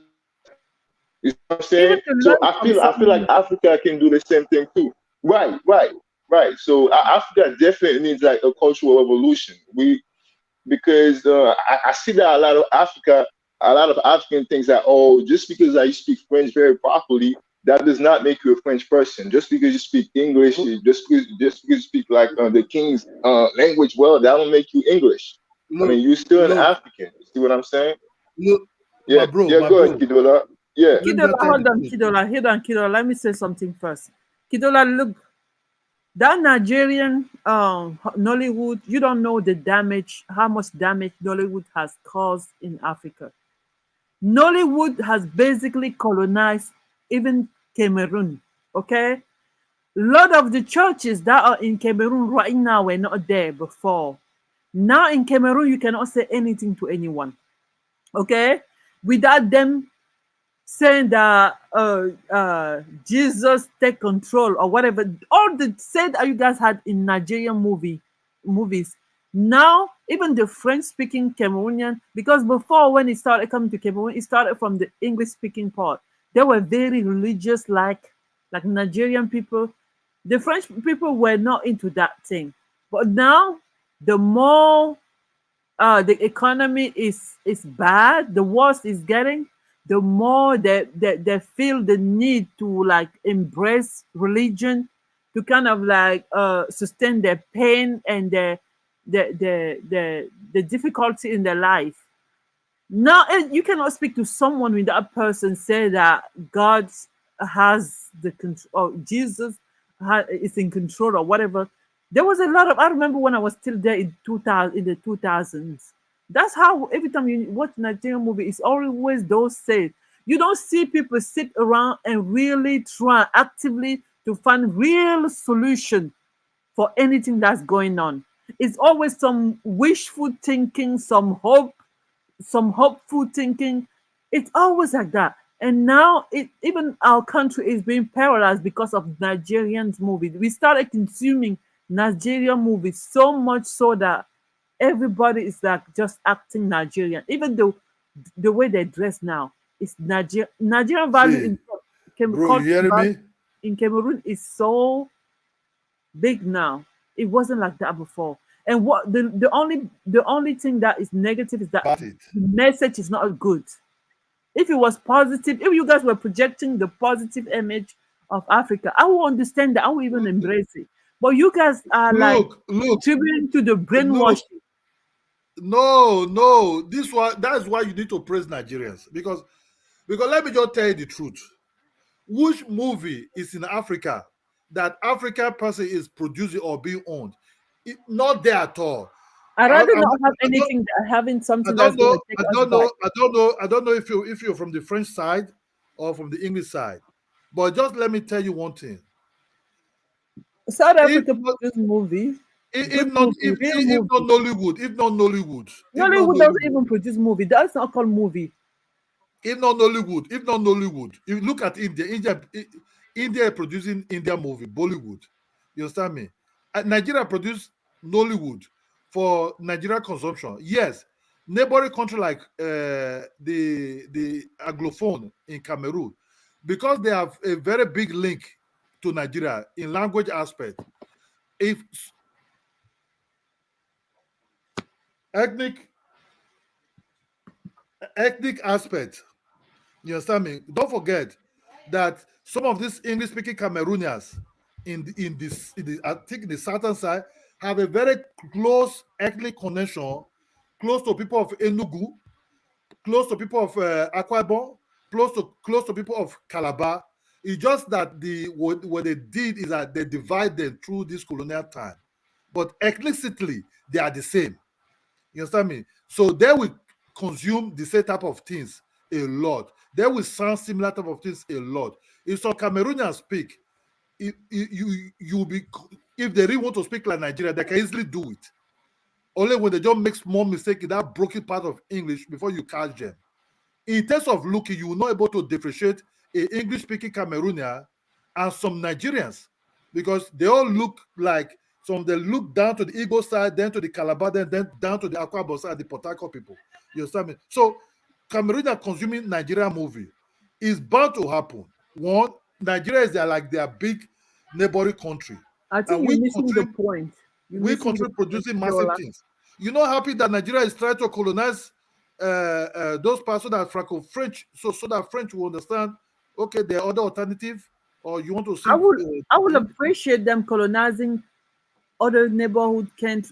You know what I'm even saying? to So learn from I feel like someone. Africa can do the same thing too. Right, right, right. So Africa definitely needs like a cultural revolution. We because I see that a lot of African things that just because I speak French very properly, that does not make you a French person. Just because you speak English, Look, just because you speak like the king's language well, that don't make you English. I look, mean, you're still an look, African. You see what I'm saying? look, Yeah, yeah. my Go ahead, bro. Kidola. Yeah. Let me Kidola, just tell you hold the on, truth. Kidola. Hold on, Kidola. Let me say something first. Kidola, look, that Nigerian Nollywood, you don't know the damage, how much damage Nollywood has caused in Africa. Nollywood has basically colonized even Cameroon. Okay? A lot of the churches that are in Cameroon right now were not there before. Now in Cameroon, you cannot say anything to anyone. Okay? Without them saying that Jesus take control or whatever. All the said that you guys had in Nigerian movies. Now, even the French speaking Cameroonian, because before when it started coming to Cameroon, it started from the English speaking part. They were very religious, like Nigerian people. The French people were not into that thing. But now, the more the economy is bad, the worse it's getting, the more they feel the need to like embrace religion to kind of like sustain their pain and the difficulty in their life. Now you cannot speak to someone with that person say that God has the control, or Jesus is in control, or whatever. There was a lot of. I remember when I was still there in 2000, in the 2000s. That's how every time you watch Nigerian movie, it's always those say. You don't see people sit around and really try actively to find real solution for anything that's going on. It's always some wishful thinking, some hopeful thinking. It's always like that. And now even our country is being paralyzed because of Nigerian movies. We started consuming Nigerian movies so much so that everybody is like just acting Nigerian. Even though the way they dress now is Nigerian value See, in bro, you culture hearing value me? in Cameroon is so big now. It wasn't like that before. And what the only thing that is negative is that About it. the message is not good. If it was positive, if you guys were projecting the positive image of Africa, I will understand that. I will even embrace it. But you guys are like Look, contributing to the look. brainwashing. No, no. This one, that's why you need to praise Nigerians because let me just tell you the truth. Which movie is in Africa that African person is producing or being owned? Not there at all. I'd I, rather I, not have I don't anything that having I something that's don't gonna know. take us back. I don't know if you're from the French side or from the English side. But just let me tell you one thing. South If Africa not, produce movies, if good not, movie, real if not movie. Nollywood, if not Nollywood doesn't Nollywood, even produce movie. That's not called movie. if not Nollywood, if you look at India is producing India movie, Bollywood. You understand me? Nigeria produce Nollywood for Nigeria consumption. Yes, neighboring country like the Anglophone in Cameroon, because they have a very big link to Nigeria in language aspect. If ethnic ethnic aspect, you understand me? Don't forget that some of these English speaking Cameroonians I think the southern side have a very close ethnic connection, close to people of Enugu, close to people of Akwa Ibom, close to people of Calabar. It's just that what they did is that they divide them through this colonial time, but ethnically they are the same. You understand me? So they will consume the same type of things a lot. They will sound similar type of things a lot. If some Cameroonians speak, you be if they really want to speak like Nigeria, they can easily do it. Only when they just make small mistake in that broken part of English before you catch them. In terms of looking, you will not able to differentiate a English-speaking Cameroonian and some Nigerians because they all look like some. They look down to the Igbo side, then to the Calabar, then down to the Akwa Ibom side, the Port Harcourt people. You understand me? So Cameroonian consuming Nigerian movie is bound to happen. One, Nigeria is their big neighboring country, I think and you're missing the point. You're we missing the country point, producing massive Yola. things. You're not happy that Nigeria is trying to colonize those parts so that Franco-French, so that French will understand. Okay, there are other alternative, or you want to I see would I would thing? appreciate them colonizing other neighborhood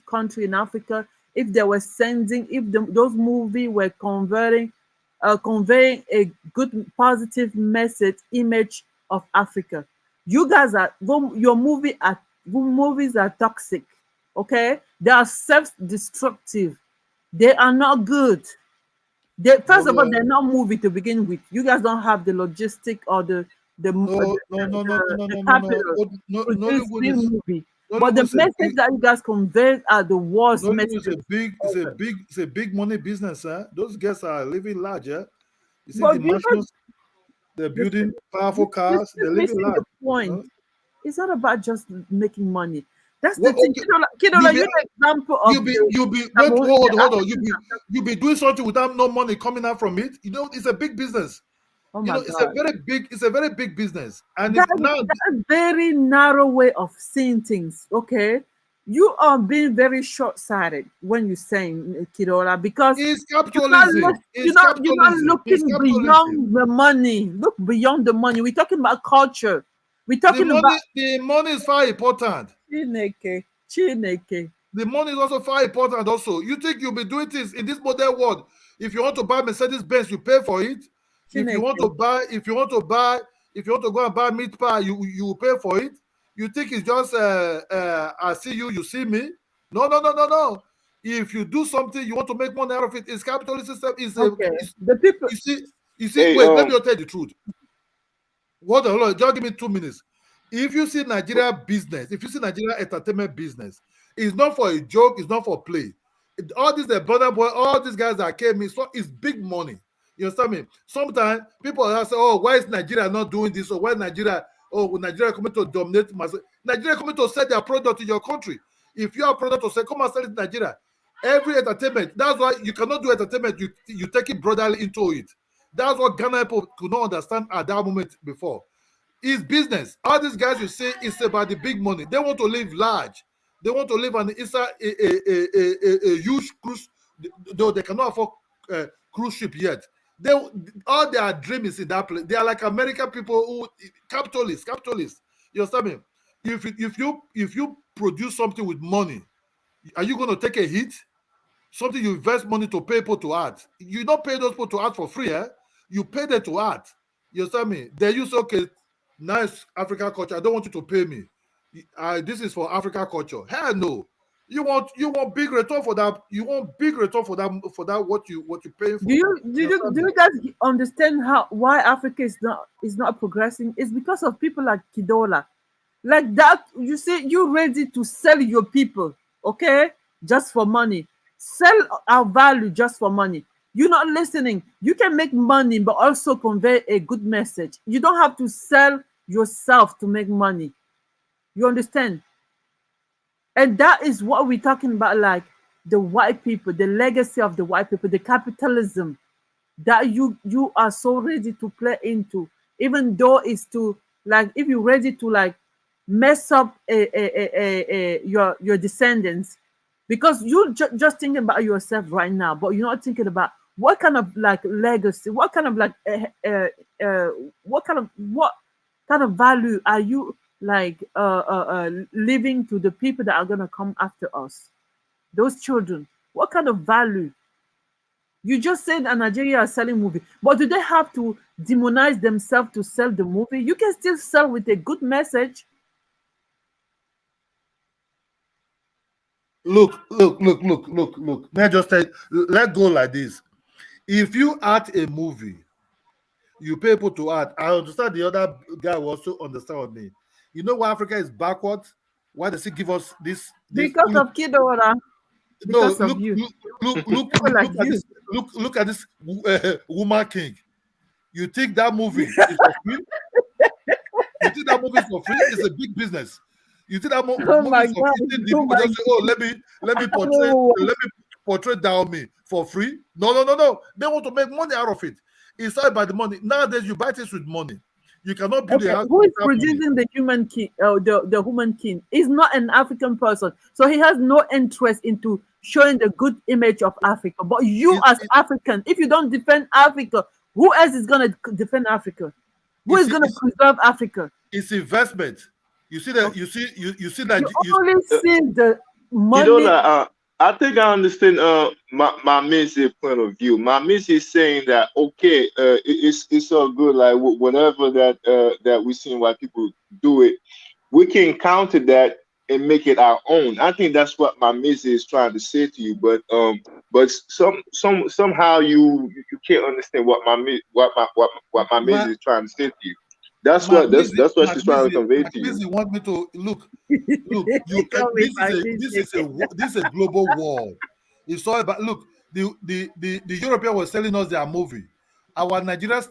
country in Africa if they were sending if those movies were conveying a good positive message image of Africa. You guys your movies are toxic. Okay, they are self-destructive. They are not good. They first of all Well, they're not movie to begin with. You guys don't have the logistic or the capital No, produce Nollywood film is movie. But Nollywood the is a message big that you guys convey are the worst Nollywood is a messages big ever. it's a big money business. Those guys are living large. You see the But you know, mansions, they're you're still, building powerful you're cars, they're still living missing the large. point. Huh? It's not about just making money. That's the Well, thing. okay, you Kidola, be you're the example of the you be wait, Cameroon, the hold on. Africans. You be doing something without no money coming out from it. You know, it's a big business. Oh You my know, God. it's a very big business. And if That is now a very narrow way of seeing things. Okay, you are being very short-sighted when you're saying Kidola because it's you're not capitalism, look, you're not it's looking capitalism. beyond the money. Look beyond the money. We're talking about culture. We're talking about The money is far important. Chineke, Chineke, The money is also far important also. You think you'll be doing things in this modern world. If you want to buy Mercedes Benz, you pay for it. If you want Chineke. to buy, if you want to go and buy meat pie, you will pay for it. You think it's just I see you, you see me. No, no, no, no, no. If you do something, you want to make money out of it. It's capitalist system. Okay, the people. You see, Hey, wait, let me tell you the truth. What the hell? Just give me 2 minutes. If you see Nigeria business, if you see Nigeria entertainment business, it's not for a joke, it's not for play. All these the brother boy, all these guys that came in, so it's big money. You understand me? Sometimes people are say, "Oh, why is Nigeria not doing this? Or why Nigeria? Oh, Nigeria coming to dominate myself? Nigeria coming to sell their product to your country. If you have product to sell, come and sell it in Nigeria. Every entertainment. That's why you cannot do entertainment. You take it brotherly into it. That's what Ghana people could not understand at that moment before. It's business. All these guys you say it's about the big money. They want to live large. They want to live on inside a huge cruise, though they cannot afford cruise ship yet. They all their dream is in that place. They are like American people who capitalists. You understand me? If you produce something with money, are you going to take a hit? Something you invest money to pay people to art. You don't pay those people to art for free, eh? You pay them to art. You understand me? They use okay, nice African culture. I don't want you to pay me. This is for African culture. Hell no. You want big return for that. You want big return for that what you paying Do for. you You understand do me? you guys understand how why Africa is not progressing? It's because of people like Kidola, like that. You see, you ready to sell your people, okay, just for money. Sell our value just for money. You're not listening. You can make money, but also convey a good message. You don't have to sell yourself to make money. You understand? And that is what we're talking about, like the white people, the legacy of the white people, the capitalism that you are so ready to play into, even though it's to like if you're ready to like mess up your descendants because you just thinking about yourself right now, but you're not thinking about what kind of like legacy, what kind of like uh, what kind of value are you like leaving to the people that are gonna come after us, those children. What kind of value? You just said that Nigeria are selling movie, but do they have to demonize themselves to sell the movie? You can still sell with a good message. Look. May I just tell let go like this. If you act a movie, you pay people to act. I understand the other guy will also understand with me. You know why Africa is backward? Why does he give us this Because look? of Kidora. No, because of you. People like look at you. this. Look at this woman king. You think that movie is for free? You think that movie is for free? It's a big business. You think that Oh movie my is for God. free? You think the Oh people my just say, "Oh, God. let me portray down me for free." No, no, no, no. They want to make money out of it. It's all about the money. Nowadays, you buy things with money. You cannot build a Okay, house who is without money. producing the human king? The human king is not an African person, so he has no interest into showing the good image of Africa. But you, It, as it, African, if you don't defend Africa, who else is gonna defend Africa? Who is gonna it's preserve Africa? it's investment. You see that you see that You you only see the You know money. that I think I understand my Missy point of view. My Missy is saying that okay, it's all good. Like whatever that we seen white people do it, we can counter that and make it our own. I think that's what my Missy is trying to say to you. But somehow you can't understand what what my my Missy is trying to say to you. That's what she's trying to convey to you. McMizzy want me to look. You can. Call me my This is a global war. It's all about look. The European was selling us their movie. Our Nigerian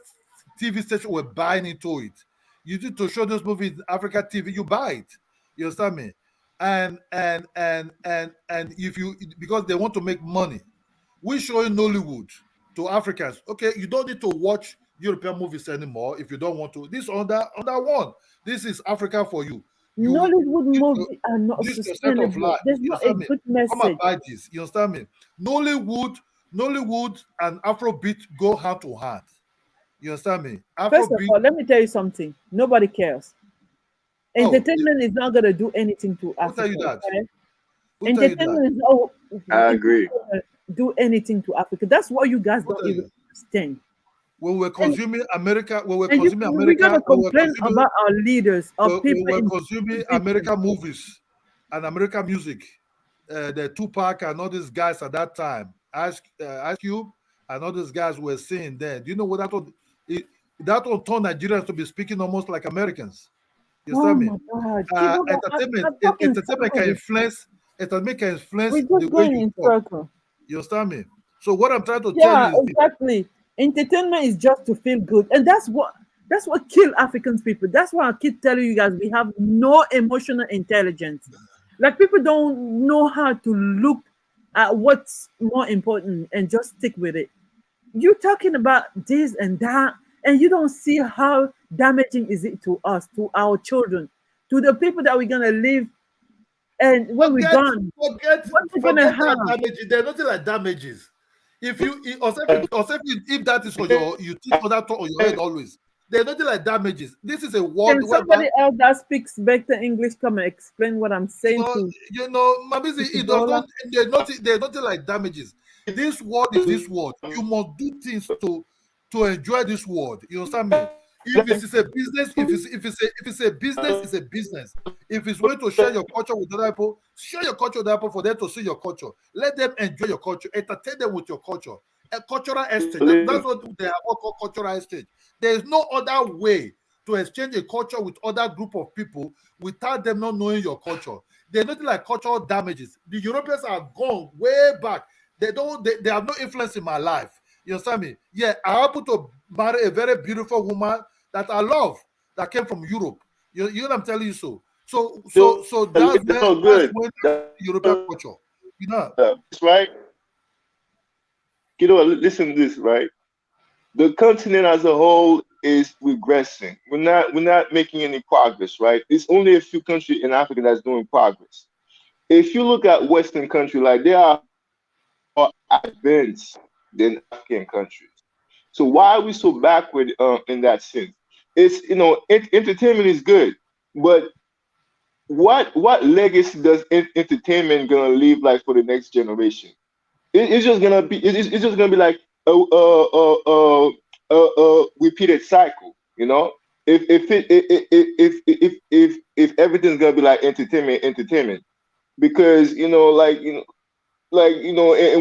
TV station were buying into it. You need to show those movies in Africa TV. You buy it. You understand me? And if you because they want to make money, we showing Nollywood to Africans. Okay, you don't need to watch European movies anymore if you don't want to. This under one. This is Africa for you. You Nollywood this your, movies are not this your set of sustainable. life. There's You not a understand me? good Come and message. buy this. You understand me? Nollywood and Afrobeat go hand to hand. You understand me? First of Afrobeat. all, let me tell you something. Nobody cares. Oh, Entertainment is not gonna do anything to who tell you Africa. that? Okay? Who tell you that? Entertainment is not I it's agree. not gonna do anything to Africa. That's what you guys Who don't tell even you? understand. When we're And consuming America, we're gonna complain about our leaders or when people we're in consuming position. American movies and American music, the Tupac and all these guys at that time, Ice Cube and all these guys were saying then. Do you know what it, that one turned Nigerians to be speaking almost like Americans? You Oh understand me? my God. People don't I'm talking Entertainment circle can with you. influence. Entertainment can influence We're the just way going you in talk. circle. You understand me? So what I'm trying to tell you Yeah, is this. exactly. Entertainment is just to feel good, and that's what kill African people. That's why I keep telling you guys we have no emotional intelligence. Like people don't know how to look at what's more important and just stick with it. You're talking about this and that, and you don't see how damaging is it to us, to our children, to the people that we're gonna live, and when we're Forget, gone, forget, what we're gonna forget that have. damages. There's nothing like damages. If you, if that is for you think for that on your head always. There's nothing like damages. This is a world Can whereby somebody else that speaks better English come and explain what I'm you saying know, to Mabisi, it does Dola? not. There's nothing like damages. This world is this world. You must do things to enjoy this world. You understand me? If it is a business, if it's a business, it's a business. If it's way to share your culture with other people, share your culture with other people for them to see your culture. Let them enjoy your culture. Entertain them with your culture. A cultural exchange. That's what they are all called cultural exchange. There is no other way to exchange a culture with other group of people without them not knowing your culture. There's nothing like cultural damages. The Europeans are gone way back. They have no influence in my life. You understand me? Yeah, I happen to marry a very beautiful woman that I love that came from Europe. You know what I'm telling you so. So That's all that's good. when That's European culture. You know. right. You know, listen to this, right? The continent as a whole is regressing. We're not making any progress, right? It's only a few countries in Africa that's doing progress. If you look at Western countries, like they are more advanced than African countries. So why are we so backward in that sense? It's entertainment is good, but what legacy does entertainment gonna leave like for the next generation? It's just gonna be it's just gonna be like repeated cycle, you know. If everything's gonna be like entertainment, because in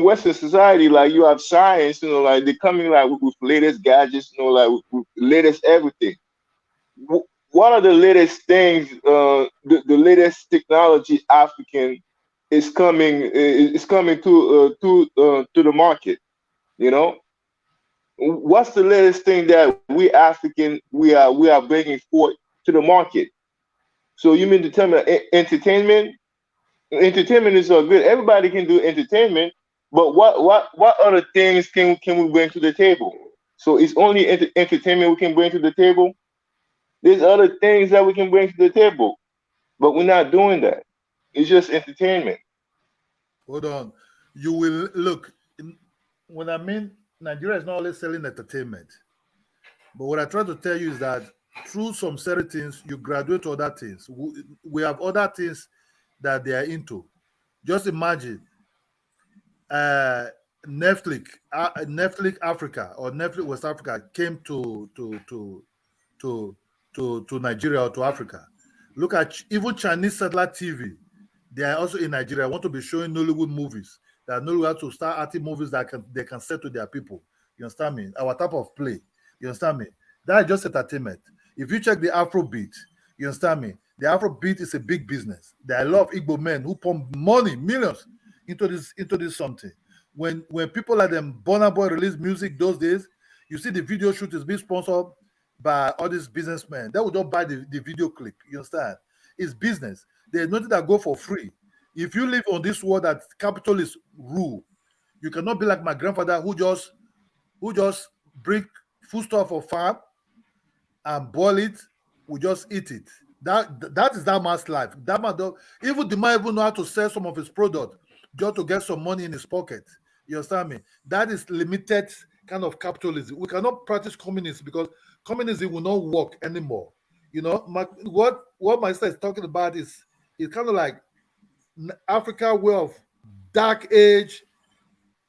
Western society, like you have science, like they're coming like with latest gadgets, like with latest everything. What are the latest things, the latest technology African it's coming to the market. You know, what's the latest thing that we African we are bringing forth to the market? So you mean to tell me entertainment? Entertainment is so good. Everybody can do entertainment, but what other things can we bring to the table? So it's only entertainment we can bring to the table. There's other things that we can bring to the table, but we're not doing that. It's just entertainment. Hold on. You will look when I mean Nigeria is not only selling entertainment, but what I try to tell you is that through some certain things, you graduate to other things. We have other things that they are into. Just imagine uh, Netflix Africa or Netflix West Africa came to to Nigeria or to Africa. Look at even Chinese satellite TV. They are also in Nigeria. Want to be showing Nollywood movies. That Nollywood have to start acting movies that they can sell to their people. You understand me? Our type of play. You understand me? That is just entertainment. If you check the Afrobeat, you understand me? The Afrobeat is a big business. There are a lot of Igbo men who pump money, millions, into this something. When people like them Burna Boy release music those days, you see the video shoot is being sponsored by all these businessmen. They will just buy the video clip. You understand? It's business. There's nothing that go for free. If you live on this world that capitalists rule, you cannot be like my grandfather who just bring foodstuff for farm and boil it, we just eat it. That is that man's life. That man don't, even the man even know how to sell some of his product just to get some money in his pocket. You understand me? That is limited kind of capitalism. We cannot practice communism because communism will not work anymore. You know, what my sister is talking about is kind of like Africa way of dark age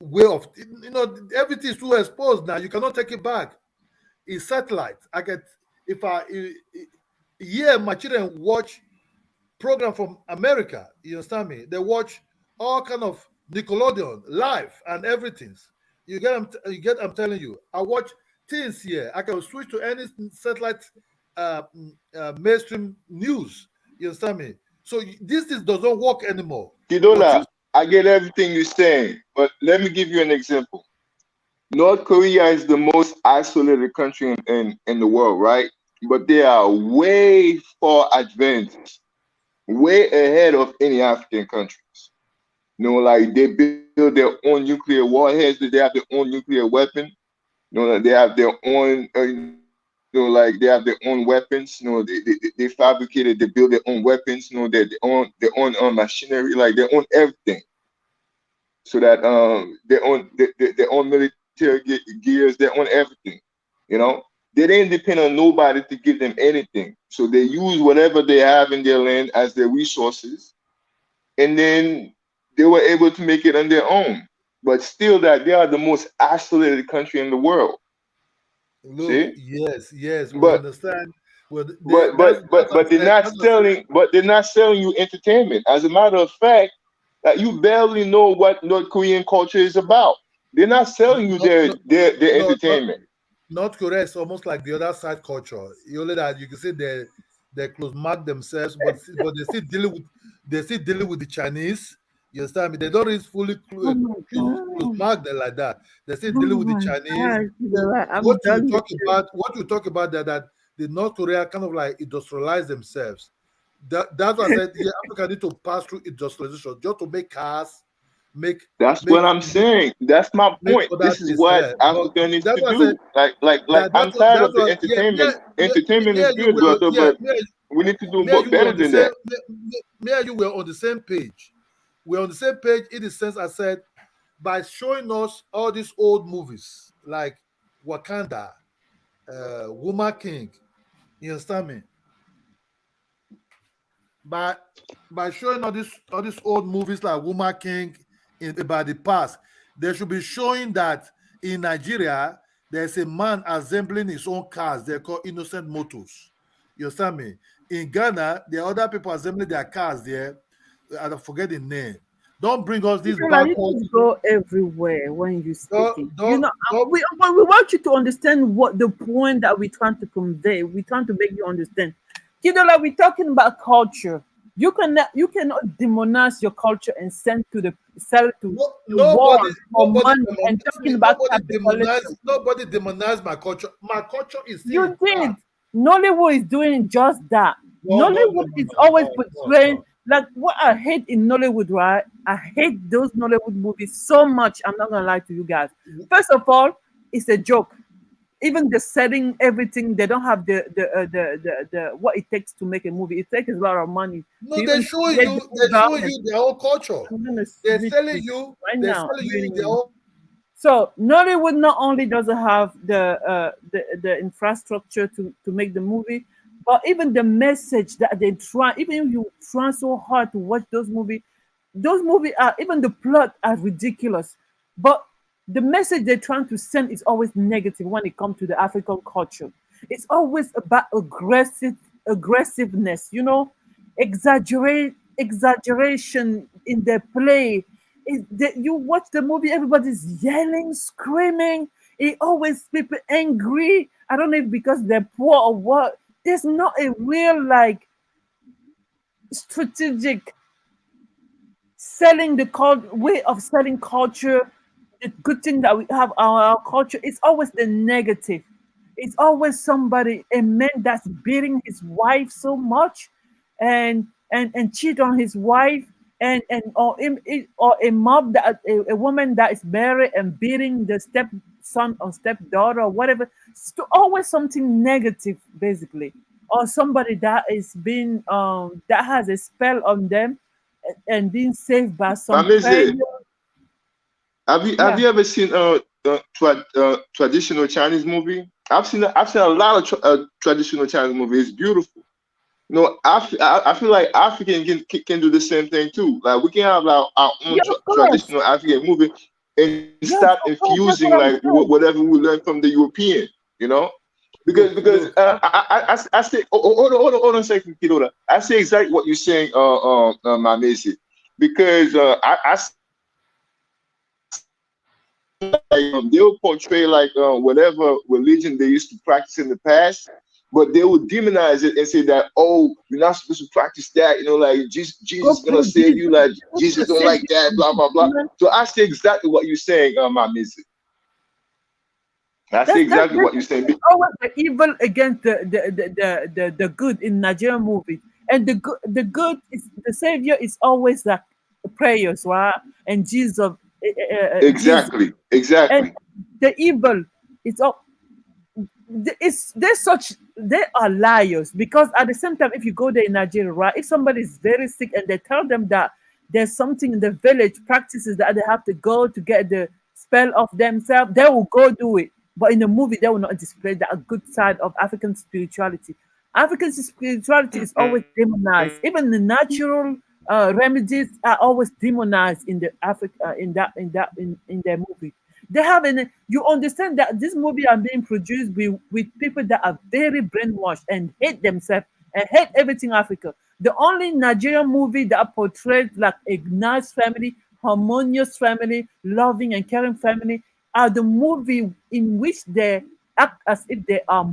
way of everything is too exposed now. You cannot take it back. It's satellite. I get if I yeah, my children watch program from America. You understand me? They watch all kind of Nickelodeon live and everything. You get you get. I'm telling you. I watch things here. I can switch to any satellite mainstream news. You understand me? So this doesn't work anymore. But you Kidola, I get everything you're saying, but let me give you an example. North Korea is the most isolated country in the world, right? But they are way far advanced, way ahead of any African countries. Like they build their own nuclear warheads, they have their own nuclear weapon. Like they have their own, like they have their own weapons. They fabricated, they build their own weapons. Their own machinery, like they own everything. So that their own military gears, they own everything. You know, they didn't depend on nobody to give them anything. So they use whatever they have in their land as their resources, and then they were able to make it on their own. But still, that they are the most isolated country in the world. look, See, yes, we but understand. Well, but that's but but what but I they're said. not That's what I said. selling. But they're not selling you entertainment. As a matter of fact, that you barely know what North Korean culture is about. They're not selling you No, their no, their no, no, entertainment. North Korea is almost like the other side culture. You only that you can see they close mark themselves, but they still dealing with the Chinese. You understand me? They don't really fully Oh my close god. mark them like that. They still Oh dealing with the my Chinese. god. So I'm done with you. what you talk about that the North Korea kind of like industrialize themselves. That's what I said. Yeah, Africa need to pass through industrialization just to make cars, make That's what make I'm saying. That's my make point. other This is things. what Yeah, but Africa needs that's to what I said. do. Like I'm tired That's of the what yeah entertainment. Entertainment me is and you good, were brother, yeah but we need to do me and more you were better on the than same that. me and you were on the same page. We're on the same page in the sense I said by showing us all these old movies like Wakanda, Woman King. You understand me? by by showing all these old movies like Woman King about the past, they should be showing that in Nigeria there's a man assembling his own cars. They're called innocent motors. You understand me? In Ghana, there are other people assembling their cars there. I forget the name. Don't bring us You this know, like you backward. just go everywhere when you're speaking. You know, Don't we want you to understand what the point that we're trying to convey. We're trying to make you understand. You know, like we're talking about culture. You cannot demonize your culture and sell to No, the world nobody, for nobody money and demonize talking me. about capitalism. Nobody demonize my culture. My culture is still You did. intact. Nollywood is doing just that. No, no, no, Nollywood no, is no, always no, no, portraying no. like what I hate in Nollywood, right? I hate those Nollywood movies so much. I'm not gonna lie to you guys. First of all, it's a joke. Even the setting, everything, they don't have the what it takes to make a movie. It takes a lot of money to No, even create the they show environment. you their own culture. I'm gonna read this right They're now. selling I'm you reading their it. own. So Nollywood not only doesn't have the infrastructure to make the movie, but even the message that they try, even if you try so hard to watch those movies are even the plot are ridiculous. But the message they're trying to send is always negative when it comes to the African culture. It's always about aggressiveness, exaggeration in their play. You watch the movie, everybody's yelling, screaming. It always people angry. I don't know if because they're poor or what. There's not a real like strategic selling way of selling culture. The good thing that we have our culture is always the negative. It's always somebody, a man that's beating his wife so much and cheat on his wife, and or a mob that a woman that is married and beating the stepson or stepdaughter or whatever. It's always something negative basically, or somebody that is being that has a spell on them and being saved by some prayer. Mamizi, have Yeah. you ever seen traditional Chinese movie? I've seen a lot of traditional Chinese movies. It's beautiful. No, I feel like African can do the same thing too. Like we can have our own Yeah, of course. traditional African movie and start Yes, of course. infusing That's what like I'm saying. whatever we learn from the European, you know? Look, Because look. I say hold on a second, Kidoda. I say exactly what you're saying, my Macy. Because I see they'll portray like whatever religion they used to practice in the past, but they will demonize it and say that, oh, you're not supposed to practice that, like Go Jesus gonna put save Jesus. you, like Jesus Jesus will don't save like you that, from blah the blah blah. demon. So I see exactly what you're saying, my music. I see That's exactly what you're basically saying. it's always the evil against the good in Nigerian movies. And the good is the savior is always like prayers, right? And Jesus. Exactly, And exactly. the evil is all they're such they are liars because at the same time if you go there in Nigeria, right, if somebody is very sick and they tell them that there's something in the village practices that they have to go to get the spell of themselves, they will go do it. But in the movie they will not display that good side of African spirituality. African spirituality is always demonized. Even the natural remedies are always demonized in the Africa in their movie. They have an you understand that this movie are being produced with people that are very brainwashed and hate themselves and hate everything Africa. The only Nigerian movie that portrays like a nice family, harmonious family, loving and caring family are the movie in which they act as if they are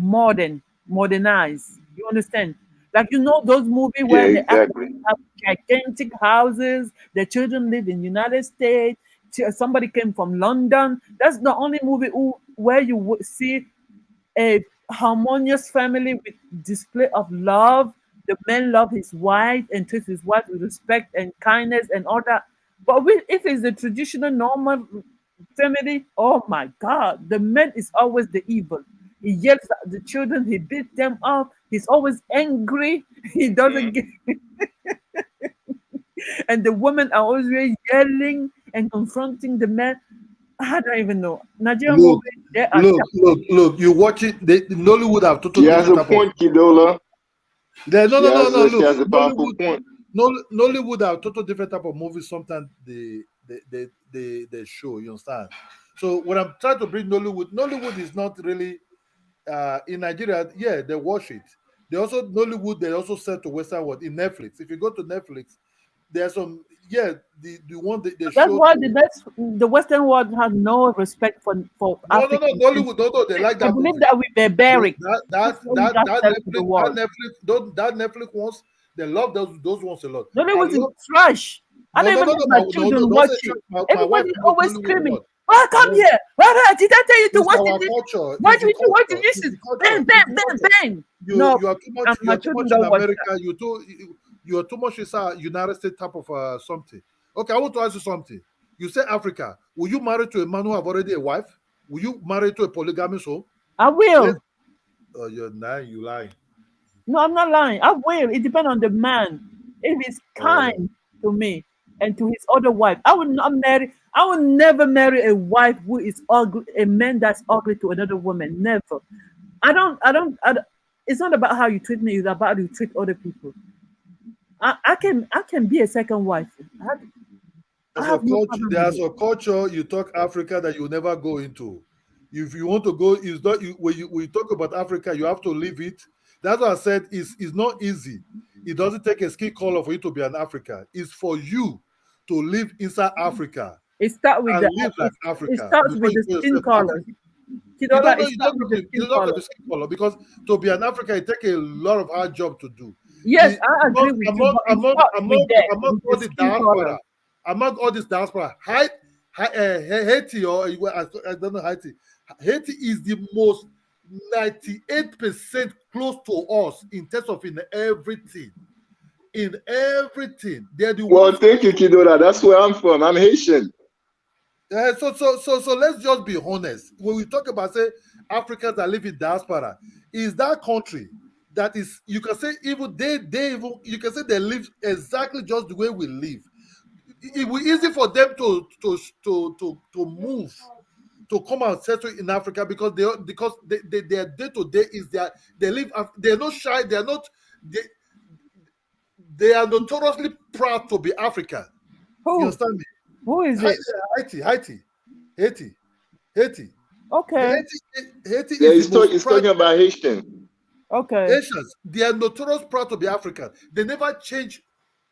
modernized. You understand? Like those movies Yeah, where they act like exactly. they have gigantic houses, the children live in United States, somebody came from London. That's the only movie where you would see a harmonious family with display of love. The man love his wife and treats his wife with respect and kindness and all that. But if it's a traditional normal family, oh my God, the man is always the evil. He yells at the children, he beats them up, he's always angry, he doesn't Mm. get, and the women are always yelling and confronting the man. I don't even know. Nigerian Look, movies, they are look. You watch it. Nollywood have total She has different a type of. point, Kidola. No, no, no, no. She Look, has a powerful point. Nollywood have total different type of movies. Sometimes they show. You understand? So when I'm trying to bring Nollywood is not really in Nigeria. Yeah, they watch it. They also Nollywood. They also sell to Western world in Netflix. If you go to Netflix, there's some. Yeah, the one they that's show why to. the Western world has no respect for No, no, no. Africans. And Nollywood. No, they like they that believe movie. that we're barbaric. That That's that what we that got to that tell to the Netflix world. that Netflix don't that Netflix ones They love those ones a lot. I Nollywood is love trash. I no don't no even no let no my no no children don't watch say it. trash. My wife Everybody's watch always Nollywood a screaming, lot. "Oh, come No, here! Did I tell you to it's watch our it? culture. What It's do the you do? What do culture. you It's see? the culture. Bang, It's bang, the bang, culture. bang." You No, you are too and much. You my are too children much in don't watch America. that. You are too much in United States type of something. Okay, I want to ask you something. You say Africa. Will you marry to a man who have already a wife? Will you marry to a polygamous home? I Let's. will. Oh, you're lying. You lying. No, I'm not lying. I will. It depends on the man. If he's Oh, kind to me and to his other wife, I would not marry. I will never marry a wife who is ugly, a man that's ugly to another woman. Never. I don't. It's not about how you treat me. It's about how you treat other people. I can be a second wife. I have no problem with there's it. a culture you talk Africa that you never go into. If you want to go, it's not when you talk about Africa, you have to leave it. That's what I said. It's not easy. It doesn't take a skin color for you to be an African. It's for you to live inside Africa It start with and the. live like It Africa starts before with you the call skin yourself color. African. Kidola, it You starts don't with have the to skin have color. a skin color because to be an African, it takes a lot of hard job to do. Yes, The I agree with you, but it starts with that, among with the all the skin color. diaspora, Haiti I don't know Haiti. Haiti is the most 98% close to us in terms of in everything. In everything, they're the Well, ones thank close you, to. Kidola. That's where I'm from. I'm Haitian. So let's just be honest. When we talk about say Africans that live in diaspora, is that country that is you can say even they even you can say they live exactly just the way we live. It will be easy for them to move to come and settle in Africa because their day to day is they live they're not shy they, they are notoriously proud to be African. You Who? understand me? Who is it? Haiti, Haiti, Haiti. Okay, Haiti Yeah, is the most he's proud talking about Haitian. okay. Asians. They are notorious proud to be African. They never change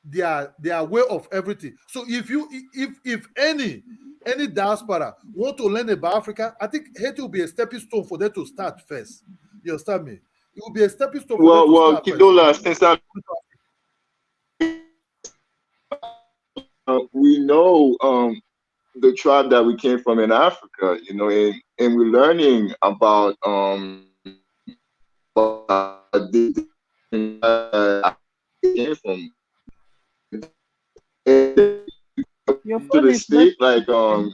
their way of everything. So if any diaspora want to learn about Africa, I think Haiti will be a stepping stone for them to start first. You understand me? It will be a stepping stone for them to Well, start first. Kidola, since we know the tribe that we came from in Africa, you know, and we're learning about came from to Your phone the is not state like hold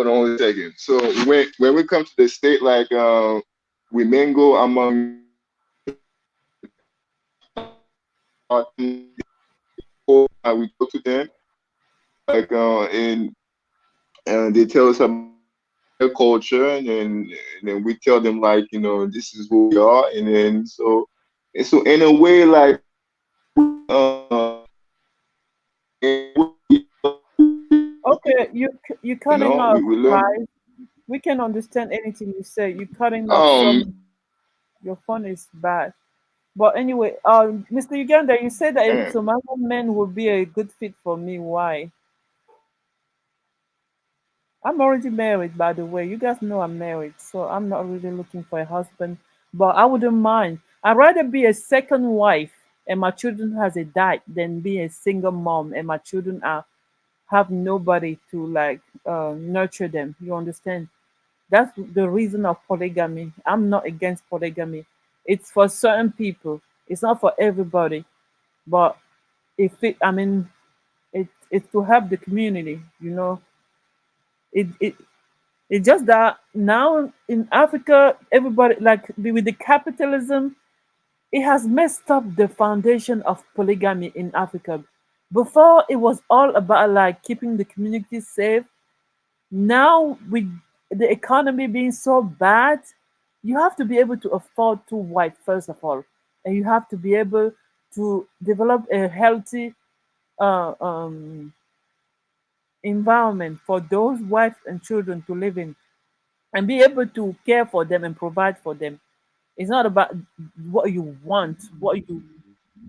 on a second. So when we come to the state like we mingle among we go to them like and they tell us about their culture and then we tell them like you know this is who we are and so in a way like okay. You you cutting know off, we learn right? We can understand anything you say. You cutting off um some. Your phone is bad. But anyway, Mr. Uganda, you said that a eh, Somalian man would be a good fit for me. Why? I'm already married, by the way. You guys know I'm married, so I'm not really looking for a husband. But I wouldn't mind. I'd rather be a second wife and my children has a dad than be a single mom and my children are have nobody to like nurture them. You understand? That's the reason of polygamy. I'm not against polygamy. It's for certain people. It's not for everybody. But if it, I mean, it's to help the community. It it's just that now in Africa, everybody like with the capitalism, it has messed up the foundation of polygamy in Africa. Before it was all about like keeping the community safe. Now with the economy being so bad, you have to be able to afford two wives first of all, and you have to be able to develop a healthy uh, um, environment for those wives and children to live in and be able to care for them and provide for them. It's not about what you want,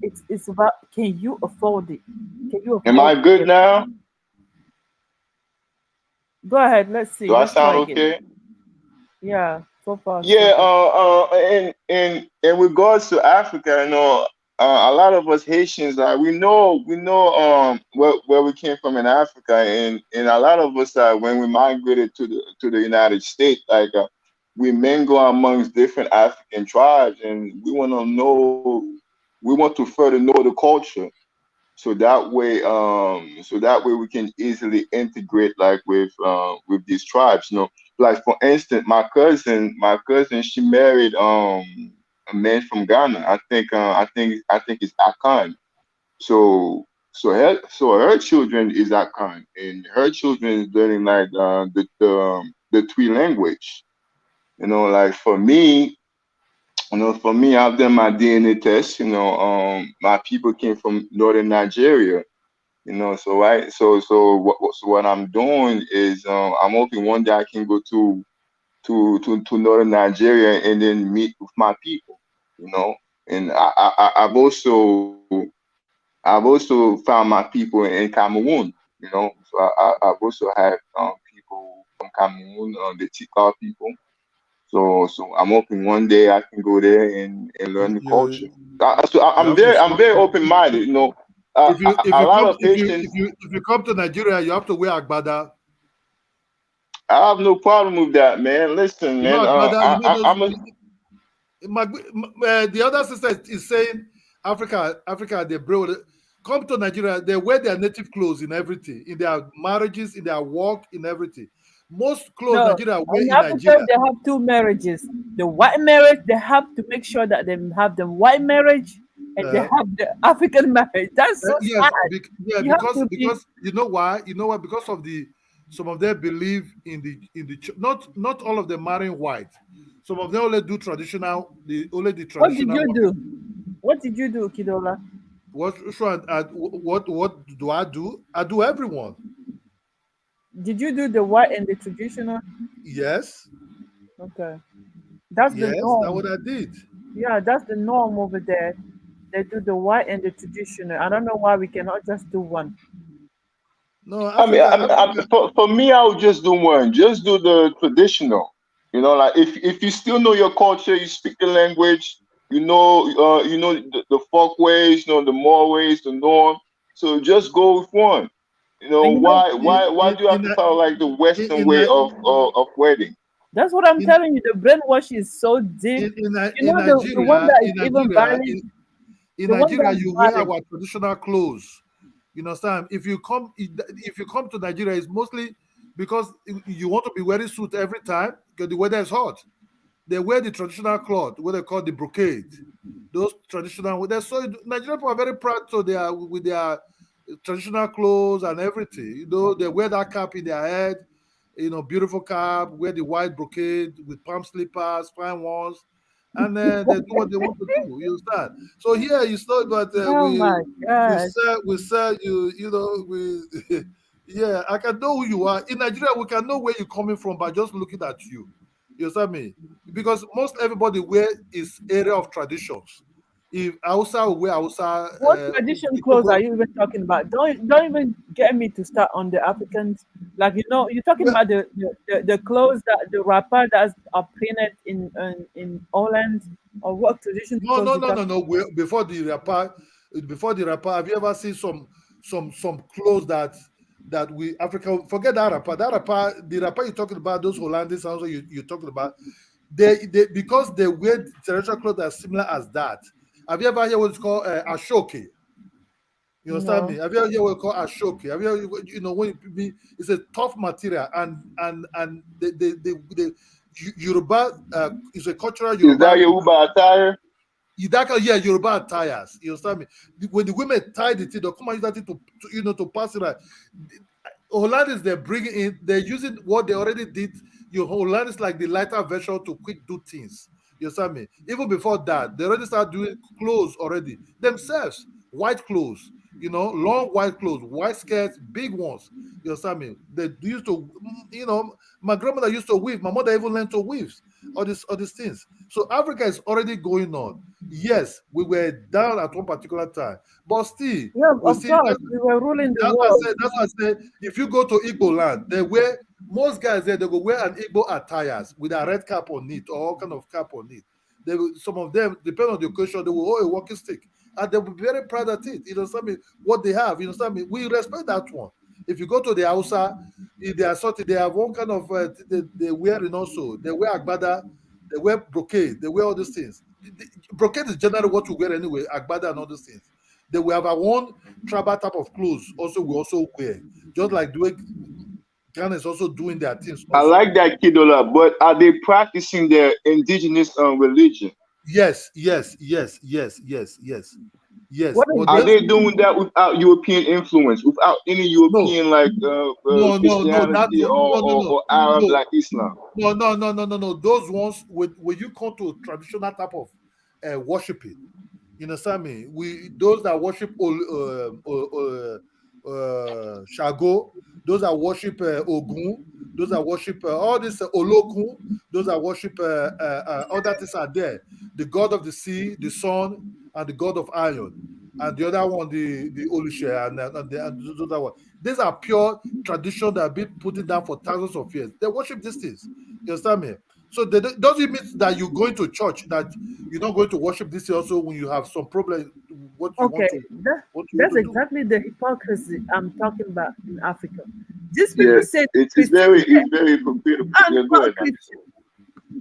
it's about can you afford it? Can you am afford I to good care? now? Go ahead, let's see. Do I Let's try sound again. okay? Yeah. So far, so Yeah, good. in regards to Africa, a lot of us Haitians, we know where we came from in Africa, and a lot of us when we migrated to the United States, we mingle amongst different African tribes, and we want to further know the culture, so that way we can easily integrate with these tribes. Like for instance, my cousin, she married a man from Ghana. I think it's Akan. So her children is Akan, and her children is learning like the three language. Like for me, I've done my DNA test. My people came from northern Nigeria. So what I'm doing is, I'm hoping one day I can go to northern Nigeria and then meet with my people. And I've also found my people in Cameroon. So I've also had people from Cameroon, the Tikal people. So I'm hoping one day I can go there and learn the culture. You you I'm have to very I'm stop. very open minded. If A you lot come of Haitians. if you come to Nigeria, you have to wear agbada. I have no problem with that, man. Listen, You know man. agbada. You know those. I'm a. The other sister is saying Africa, they bro. Come to Nigeria, they wear their native clothes in everything, in their marriages, in their work, in everything. Most clothes No, Nigeria wear in in Africa Nigeria. they have two marriages. The white marriage, they have to make sure that they have the white marriage and they Uh, have the African marriage. That's so yes, sad. yeah, You have to be because you know why? You know why? Because of the some of them believe not all of them marrying white. Some of them only do traditional. The only the what did traditional you one. do? What did you do, Kidola? What do I do? I do everyone. Did you do the white and the traditional? Yes, Okay. That's the yes, that's what norm. I did. Yeah, that's the norm over there. They do the white and the traditional. I don't know why we cannot just do one. No, I mean, Africa, Africa. for me, I would just do one. Just do the traditional. Like if you still know your culture, you speak the language, you know the folk ways, the more ways, the norm. So just go with one. And you know, Why do you have to follow like the Western In way of wedding? that's what I'm in telling you. The brainwash is so deep. You know, the one that is even valid, in the one Nigeria, that's you wear valid. our traditional clothes. You understand? If you come to Nigeria, it's mostly because you want to be wearing suit every time because the weather is hot. They wear the traditional cloth, what they call the brocade. Those traditional, they're so Nigerian people are very proud. So they are with their traditional clothes and everything. They wear that cap in their head. Beautiful cap. Wear the white brocade with palm slippers, fine ones, and then they do what they want to do. You understand? So here you saw, but Oh my God. we sell you. We yeah. I can know who you are in Nigeria. We can know where you're coming from by just looking at you. You understand me? Because most everybody wear is area of traditions. If Hausa will wear Hausa, What tradition clothes are you even talking about? Don't even get me to start on the Africans. Like you're talking well, about the clothes that the rapper that are painted in Holland, or what tradition no, clothes no, you no, no, talking? no. Before the rapper, have you ever seen some clothes that we Africa forget that rapper? The rapper you're talking about, those Hollandians also you're talking about, they because they wear traditional clothes that are similar as that. Have you ever heard what's called ashoke? You understand me? No. Have you ever heard what called ashoke? Have you ever, when it's a tough material and Yoruba is a cultural Is that Yoruba. Yoruba attire? Yeah, Yoruba attires. You understand me? When the women tie the thing, they'll come and use that thing to pass it. Right. Hollandis, they're bringing in, they're using what they already did. Your Hollandis like the lighter version to quick do things. You understand me? Even before that, they already start doing clothes already themselves, white clothes. Long white clothes, white skirts, big ones. You understand me? They used to, my grandmother used to weave. My mother even learned to weave all these things. So Africa is already going on. Yes, we were down at one particular time, but still, Yeah, we of still. course, we were ruling the That's what I world. said. That's what I said. If you go to Igbo land, they wear most guys there. They go wear an Igbo attires with a red cap on it or all kind of cap on it. Some of them, depending on the occasion, they will hold a walking stick and they will be very proud at it. You know, something what they have. You know, something we respect that one. If you go to the Hausa, if they are sorted, they have one kind of they wearing also. They wear agbada, they wear brocade, they wear all these things. Brocade is generally what we wear anyway. Agbada and all these things. They will have our own tribal type of clothes also we also wear. Just like the way Ghana is also doing their things I also. like that, Kidola, but are they practicing their indigenous religion? Yes, yes, yes, yes, yes, yes, yes. What But Are this they exactly? doing that without European influence, without any no, European like no, not Christianity no, or Arab no, like Islam? no. Those ones when you come to traditional type of worshiping, you understand me? We those that worship Shago, those that worship Ogun, those that worship all this Olokun, those that worship other things are there. The god of the sea, the sun, and the god of iron, and the other one, the Olushe, and those other one. These are pure tradition that have been put down for thousands of years. They worship these things. You understand me? So doesn't mean that you going to church that you're not going to worship this also when you have some problem what you Okay, what you want that's to do. exactly the hypocrisy I'm talking about in Africa. These Yeah, people say it's Christian, very they it's very hypocritical. are Yeah, go not ahead, man. Christian.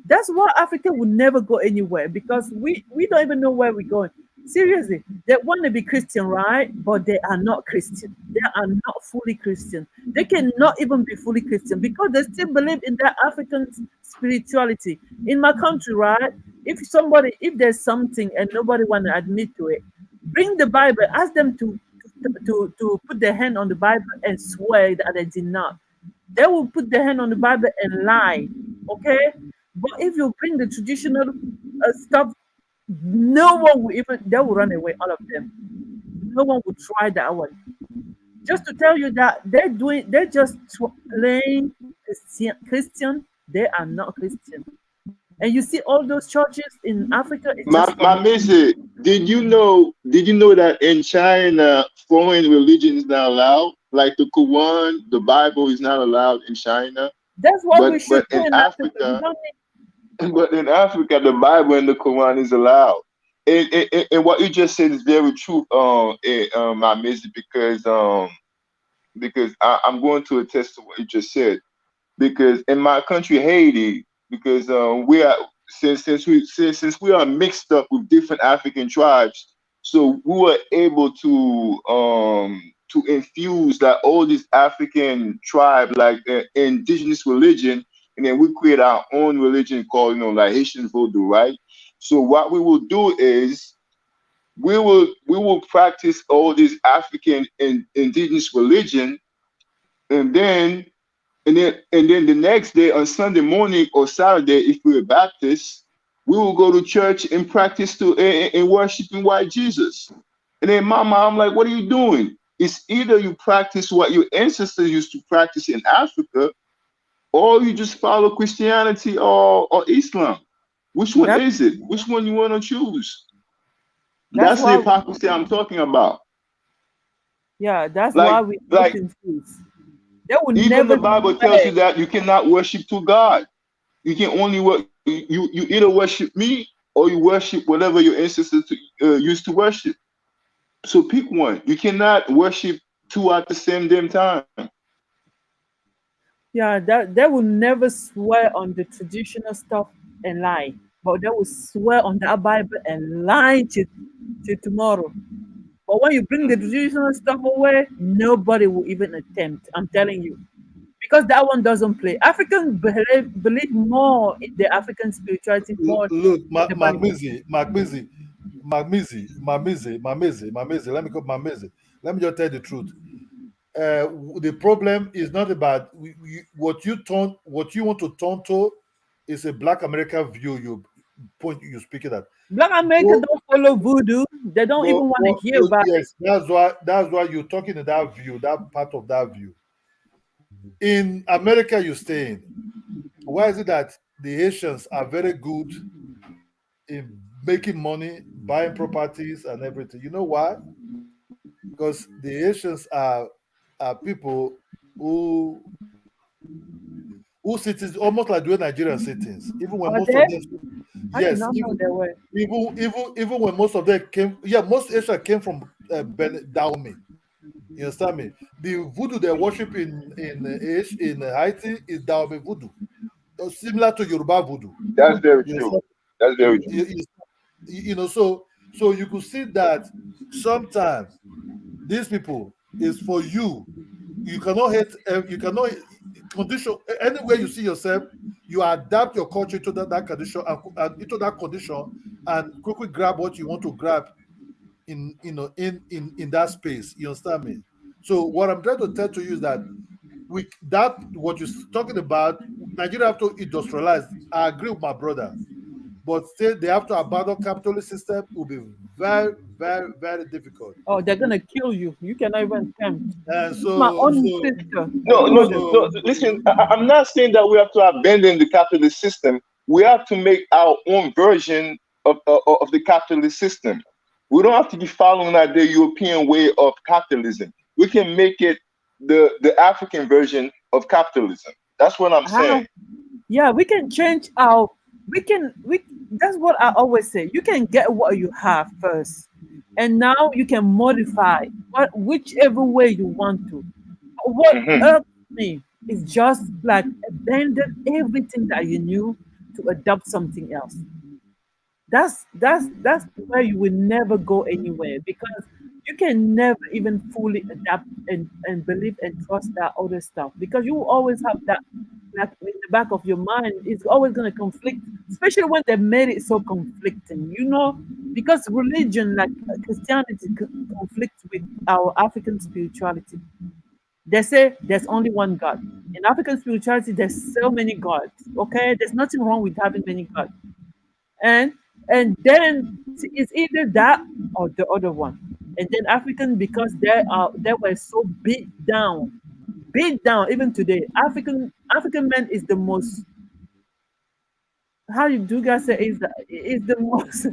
That's why Africa will never go anywhere because we don't even know where we're going. Seriously, they want to be Christian, right? But they are not Christian. They are not fully Christian. They cannot even be fully Christian because they still believe in their African spirituality. In my country, right? If there's something and nobody want to admit to it, bring the Bible. Ask them to put their hand on the Bible and swear that they did not. They will put their hand on the Bible and lie. Okay? But if you bring the traditional stuff, no one will even, they will run away, all of them. No one will try that one. Just to tell you that they're just plain Christian. They are not Christian. And you see all those churches in Africa, it's just for My message, did you know that in China foreign religion is not allowed? Like the Quran, the Bible is not allowed in China. that's what we should But do in in Africa. We Africa, don't but in Africa, the Bible and the Quran is allowed. And what you just said is very true, my message, because I'm going to attest to what you just said. Because in my country, Haiti, because we are since we are mixed up with different African tribes, so we were able to infuse that all these African tribe like indigenous religion, and then we create our own religion called like Haitian Voodoo, right? So what we will do is we will practice all these African and indigenous religion, and then the next day on Sunday morning or Saturday, if we're Baptist, we will go to church and practice and worshiping white Jesus. And then my mom, like, what are you doing? It's either you practice what your ancestors used to practice in Africa, or you just follow Christianity or Islam. Which one that is it? Which one you want to choose? that's That's the why hypocrisy I'm talking about. yeah, that's why Like, we're so like confused. They will even never the Bible tells swear. you that you cannot worship two gods. You can only you either worship me or you worship whatever your ancestors used to worship. So pick one. You cannot worship two at the same damn time. Yeah, that they will never swear on the traditional stuff and lie, but they will swear on that Bible and lie to tomorrow. But when you bring the traditional stuff away, nobody will even attempt. I'm telling you, because that one doesn't play. Africans believe more in the African spirituality more Look, in the Bible. Mamizi. Let me call Mamizi. Let me just tell you the truth. The problem is not about what you want to turn to is a black American view you speaking at. Black America Go, don't follow voodoo. They don't even want to hear about it. yes, that's why you're talking in that view, that part of that view. In America, you're staying. Why is it that the Haitians are very good in making money, buying properties and everything. You know why? Because the Haitians are people who who cities almost like the way Nigerian citizens, even when Are most of they? them, I did yes, not know there were. even when most of them came, yeah, most Asia came from Dahomey. You understand me? The voodoo they worship in Haiti is Dahomey voodoo, similar to Yoruba voodoo. That's very You true. understand? That's very true. You, you, you know, so you could see that sometimes these people is for you. You cannot hate. You cannot condition anywhere you see yourself. You adapt your culture to that condition and into that condition, and quickly grab what you want to grab in in that space. You understand me? So what I'm trying to tell to you is that we that what you're talking about, Nigeria have to industrialize. I agree with my brother, but still they have to abandon capitalist system. Will be very, very, very difficult. Oh, they're gonna kill you. You cannot even come. And My so own so sister, No, one no, of them. so no. Listen, I'm not saying that we have to abandon the capitalist system. We have to make our own version of the capitalist system. We don't have to be following like the European way of capitalism. We can make it the African version of capitalism. That's what I'm saying. How? Yeah, we can change our. We. That's what I always say. You can get what you have first, and now you can modify what whichever way you want to. What Hmm. irks me is just like abandon everything that you knew to adopt something else. That's where you will never go anywhere because you can never even fully adapt and believe and trust that other stuff because you will always have that like in the back of your mind. It's always going to conflict, especially when they made it so conflicting, because religion like Christianity conflicts with our African spirituality. They say there's only one God. In African spirituality, there's so many gods. Okay, there's nothing wrong with having many gods, and then it's either that or the other one. And then African, because they were so beat down. Even today, African man is the most, how do you guys say, is the most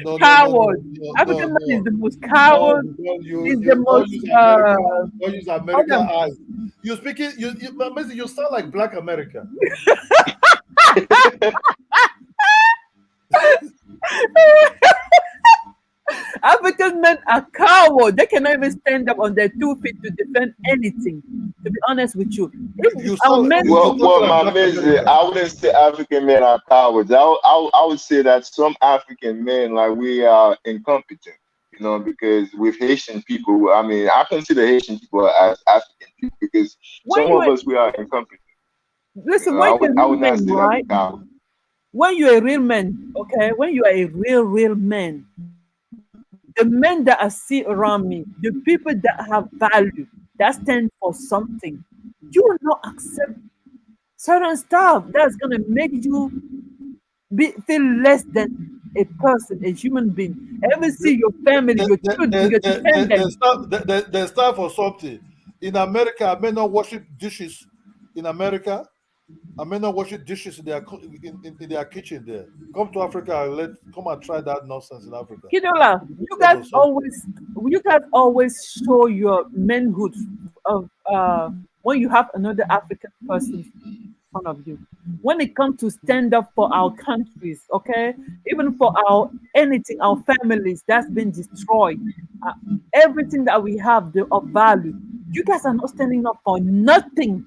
no, no, no, no, coward. no, no, African man is no, the most no, coward. because Is the you don't most use America, don't use hold America on. eyes. You speaking Amazing, you sound like Black America. African men are cowards. They cannot even stand up on their 2 feet to defend anything. To be honest with you, if You our sound men you Well, do, talking well, like my Black misery, America. I wouldn't say African men are cowards. I would say that some African men, like we are incompetent, because with Haitian people, I mean, I consider Haitian people as African people because when some you of us, we are incompetent. listen, when you're a I real would not man, say that we right? coward. When you're a real man, okay, when you are a real man, the men that I see around me, the people that have value, that stand for something, you will not accept certain stuff that's gonna make you feel less than a person, a human being. Ever see your family, your children, your dependents. There's time for something. In America, I may not worship dishes. In America, I may not worship dishes in in their kitchen there. Come to Africa and come and try that nonsense in Africa. Kidola, Because of something. you guys always show your manhood of when you have another African person in front of you. When it comes to stand up for our countries, okay, even for our anything, our families that's been destroyed, uh, everything that we have of value, you guys are not standing up for nothing.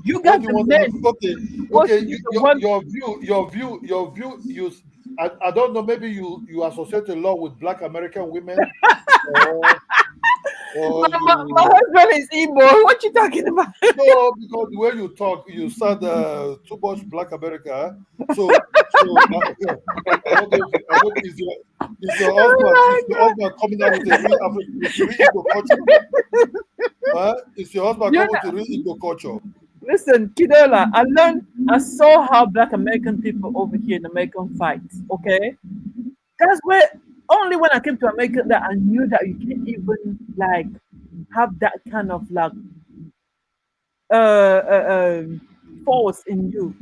You What guys, do you the want? men, Okay, supposed okay. to be the one. Your view. I don't know. Maybe you associate a lot with Black American women, or My, or my you. husband is Igbo. What you talking about? No, because the way you talk, you sound too much Black America. I don't know. I don't. Is your husband coming out with a real with real Igbo culture? Is your husband You coming with a real Igbo culture? listen, Kidola, I saw how Black American people over here in America fight. Okay, that's where only when I came to America that I knew that you can even like have that kind of like uh, uh, um, force in you.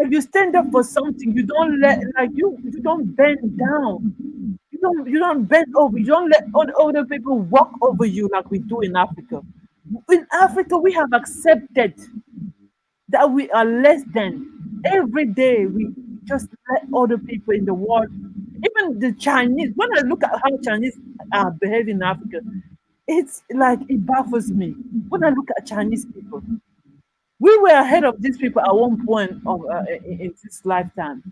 If you stand up for something, you don't let like you don't bend down. You don't bend over. You don't let other people walk over you like we do in Africa. In Africa, we have accepted that we are less than. Every day we just let other people in the world, even the Chinese. When I look at how Chinese are behaving in Africa, it's like it baffles me. When I look at Chinese people, we were ahead of these people at one point of in this lifetime.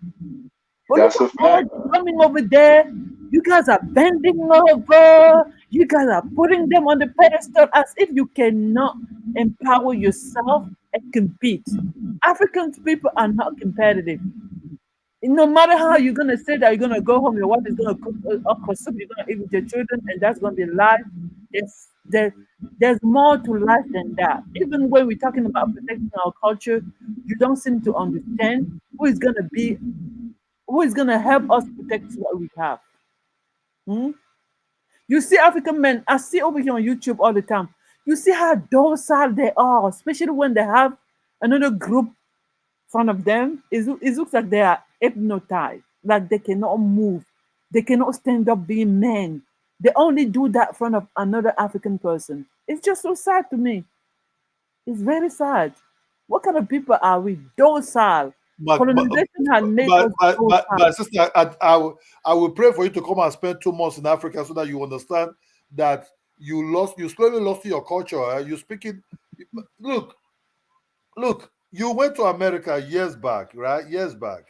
But look That's a at all fact. coming over there. You guys are bending over. You guys are putting them on the pedestal as if you cannot empower yourself and compete. African people are not competitive. No matter how you're gonna say that you're gonna go home, your wife is gonna cook okra soup, you're gonna eat with your children, and that's gonna be life. There, there's more to life than that. Even when we're talking about protecting our culture, you don't seem to understand who is gonna help us protect what we have. Hmm? You see African men, I see over here on YouTube all the time. You see how docile they are, especially when they have another group in front of them. It looks like they are hypnotized, like they cannot move, they cannot stand up being men. They only do that in front of another African person. It's just so sad to me. It's very sad. What kind of people are we? Docile. But, but, Colonization has made but, us but, but, docile. but sister, I will pray for you to come and spend 2 months in Africa so that you understand that you slowly lost your culture. You speaking, look, look, you went to America years back, right? Years back.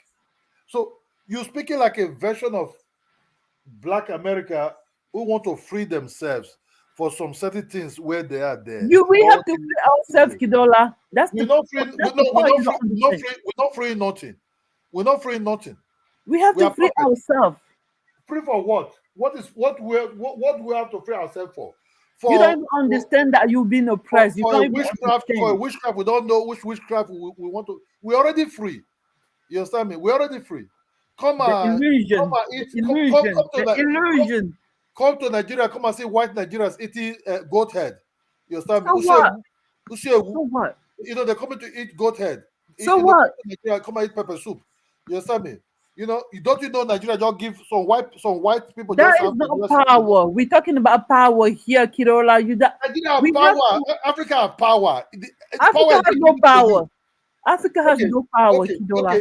So you're speaking like a version of Black America who want to free themselves for some certain things where they are there. We Or have to free ourselves, Kidola. we're not free. That's the part you don't understand. We're not free nothing. We're not free nothing. We have We to are free perfect. ourselves. Free for what? What we have to free ourselves for? You don't For even understand that you've been oppressed. You for don't a even witchcraft, understand we don't know which witchcraft we want to. We're already free. You understand me? We're already free. the illusion, Eat. the illusion. Come to Nigeria. Come and see white Nigerians eating goat head. You understand me? So what? Usewu, So what? they're coming to eat goat head. So Come what? to Nigeria, come and eat pepper soup. You understand me? You know Nigeria just give some white people That just is have not Nigeria citizenship. power. We're talking about power here, Kidola. Nigeria have We have power. to. Africa have power. Africa Power is has being no given to you. power. Africa has Okay, no power, okay, Kidola.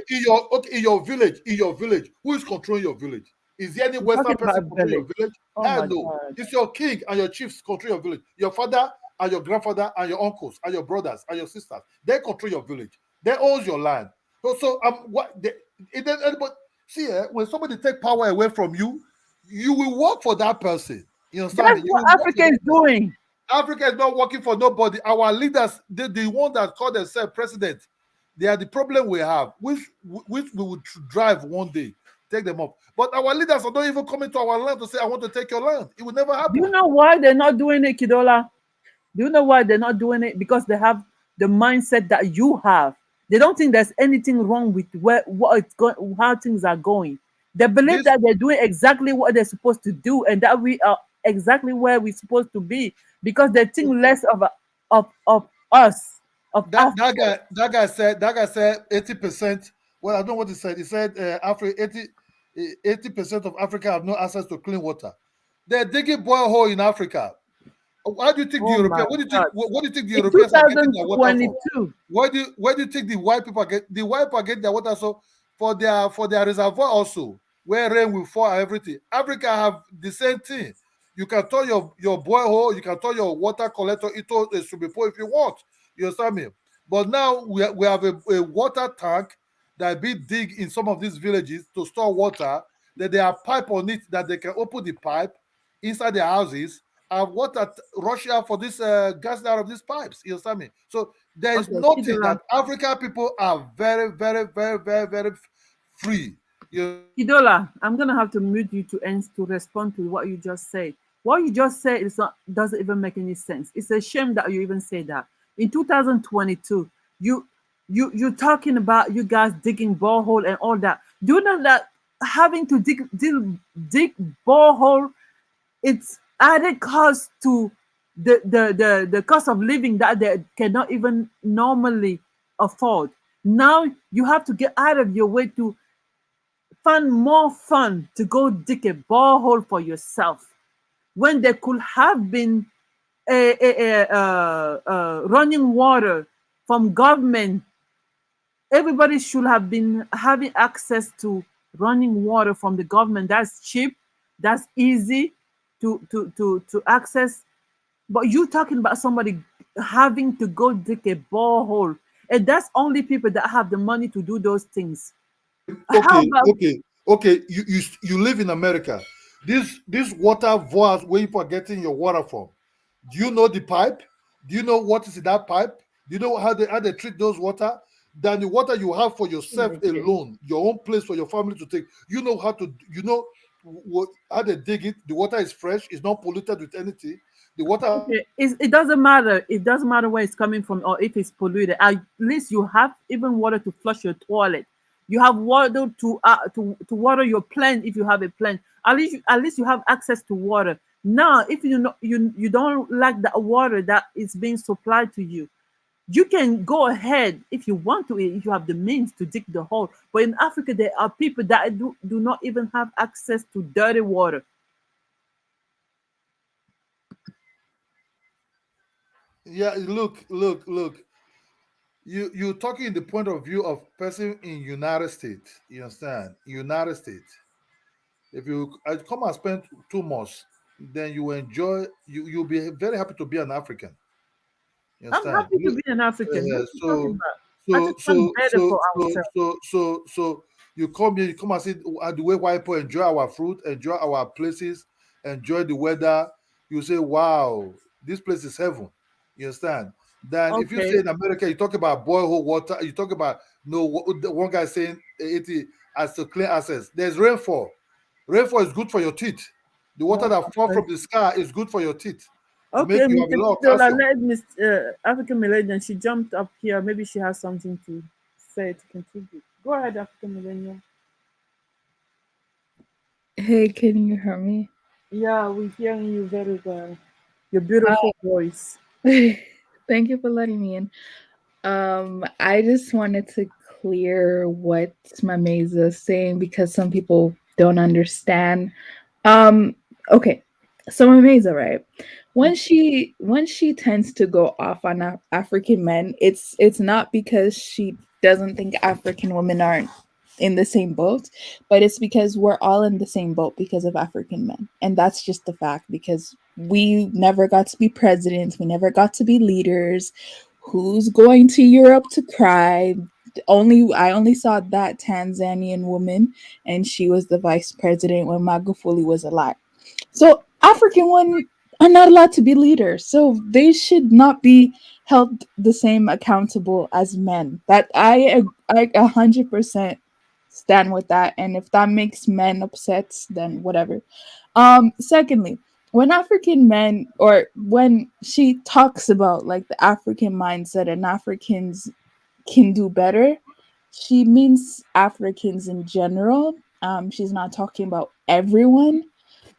okay. In your village, who is controlling your village? Is there any We're talking Western about person a controlling your village. village? Oh Hell my no. God. It's your king and your chiefs control your village. Your father and your grandfather and your uncles and your brothers and your sisters. They control your village. They own your land. What they, anybody see when somebody take power away from you, you will work for that person. You understand That's me? You what will work for Africa that is person. doing. Africa is not working for nobody. Our leaders, the one that call themselves president, they are the problem we have, which we would drive one day, take them up. But our leaders are not even coming to our land to say, "I want to take your land." It will never Do you happen. know why they're not doing it, Kidola? Do you know why they're not doing it? Because they have the mindset that you have. They don't think there's anything wrong with what it's going, how things are going. They believe This that they're doing exactly what they're supposed to do, and that we are exactly where we're supposed to be because they think less of us, of Africa. that guy said 80%. Well, I don't know what he said. He said Africa 80% of Africa have no access to clean water. They're digging borehole in Africa. Why do you think the Oh my European? God! What do you think the In Europeans are getting their water from? 2022, Where do you think the white people get the white people get their water so for their reservoir also where rain will fall and everything? Africa have the same thing. You can turn your borehole, you can turn your water collector into a swimming pool if you want. You understand me? But now we have a water tank that be dig in some of these villages to store water. That they have pipe on it that they can open the pipe inside their houses and water rush out for this gas out of these pipes. You understand me? So there is okay, nothing Kidola. that African people are very, very, very, very, very free. You Kidola, I'm gonna have to mute you to end to respond to what you just said. What you just said is not doesn't even make any sense. It's a shame that you even say that. In 2022, you you're talking about you guys digging borehole and all that. Do you know that having to dig borehole, it's added cost to the cost of living that they cannot even normally afford. Now you have to get out of your way to find more fun to go dig a borehole for yourself when there could have been running water from government. Everybody should have been having access to running water from the government. That's cheap, that's easy to access. But you talking about somebody having to go dig a borehole, and that's only people that have the money to do those things. How Okay, about okay, okay. You live in America. This water voice where you are getting your water from. Do you know the pipe? Do you know what is in that pipe? Do you know how they treat those water? Than the water you have for yourself okay? alone, your own place for your family to take. You know how to. You know what, how they dig it. The water is fresh. It's not polluted with anything. The water. Okay, it doesn't matter. It doesn't matter where it's coming from or if it's polluted. At least you have even water to flush your toilet. You have water to water your plant if you have a plant. At least you have access to water. Now, if you know you don't like that water that is being supplied to you, you can go ahead if you want to, if you have the means to dig the hole. But in Africa, there are people that do not even have access to dirty water. Yeah, look. You're talking the point of view of person in United States. You understand? United States. If you come and spend 2 months, then you enjoy. You'll be very happy to be an African. You I'm understand? happy to be an African. What are you talking So about? I so just want so better so for so ourselves. so so so you come here, you come and see the way white people enjoy our fruit, enjoy our places, enjoy the weather. You say, "Wow, this place is heaven." You understand? Then if you say Okay. in America, you talk about boiled water, you talk about no. The one guy saying 80 as to clean access. There's rainfall. Rainfall is good for your teeth. The water that fall Okay. from the sky is good for your teeth. It Okay, make you have a Mr. lot of Kidola, calcium. let Miss African Millennium. She jumped up here. Maybe she has something to say to contribute. Go ahead, African Millennium. Hey, can you hear me? Yeah, we're hearing you very well. Your beautiful voice. Thank you for letting me in. I just wanted to clear what Mameza is saying because some people don't understand. Um, okay. So Mameza, right? When she tends to go off on African men, it's not because she doesn't think African women aren't in the same boat, but it's because we're all in the same boat because of African men. And that's just the fact because we never got to be presidents, we never got to be leaders. Who's going to Europe to cry? Only I only saw that Tanzanian woman, and she was the vice president when Magufuli was alive. So African women are not allowed to be leaders, so they should not be held the same accountable as men. That I 100% stand with that, and if that makes men upset, then whatever. Secondly, when African men or when she talks about like the African mindset and Africans can do better, she means Africans in general. She's not talking about everyone.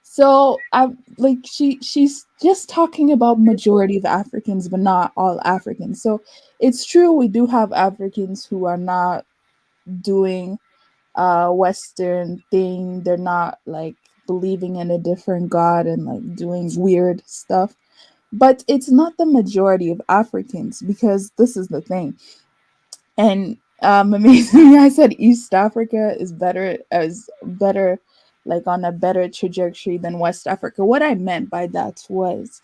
So I like she's just talking about majority of Africans, but not all Africans. So it's true we do have Africans who are not doing Western thing. They're not like believing in a different God and like doing weird stuff. But it's not the majority of Africans because this is the thing. And amazingly, I said East Africa is better, like on a better trajectory than West Africa. What I meant by that was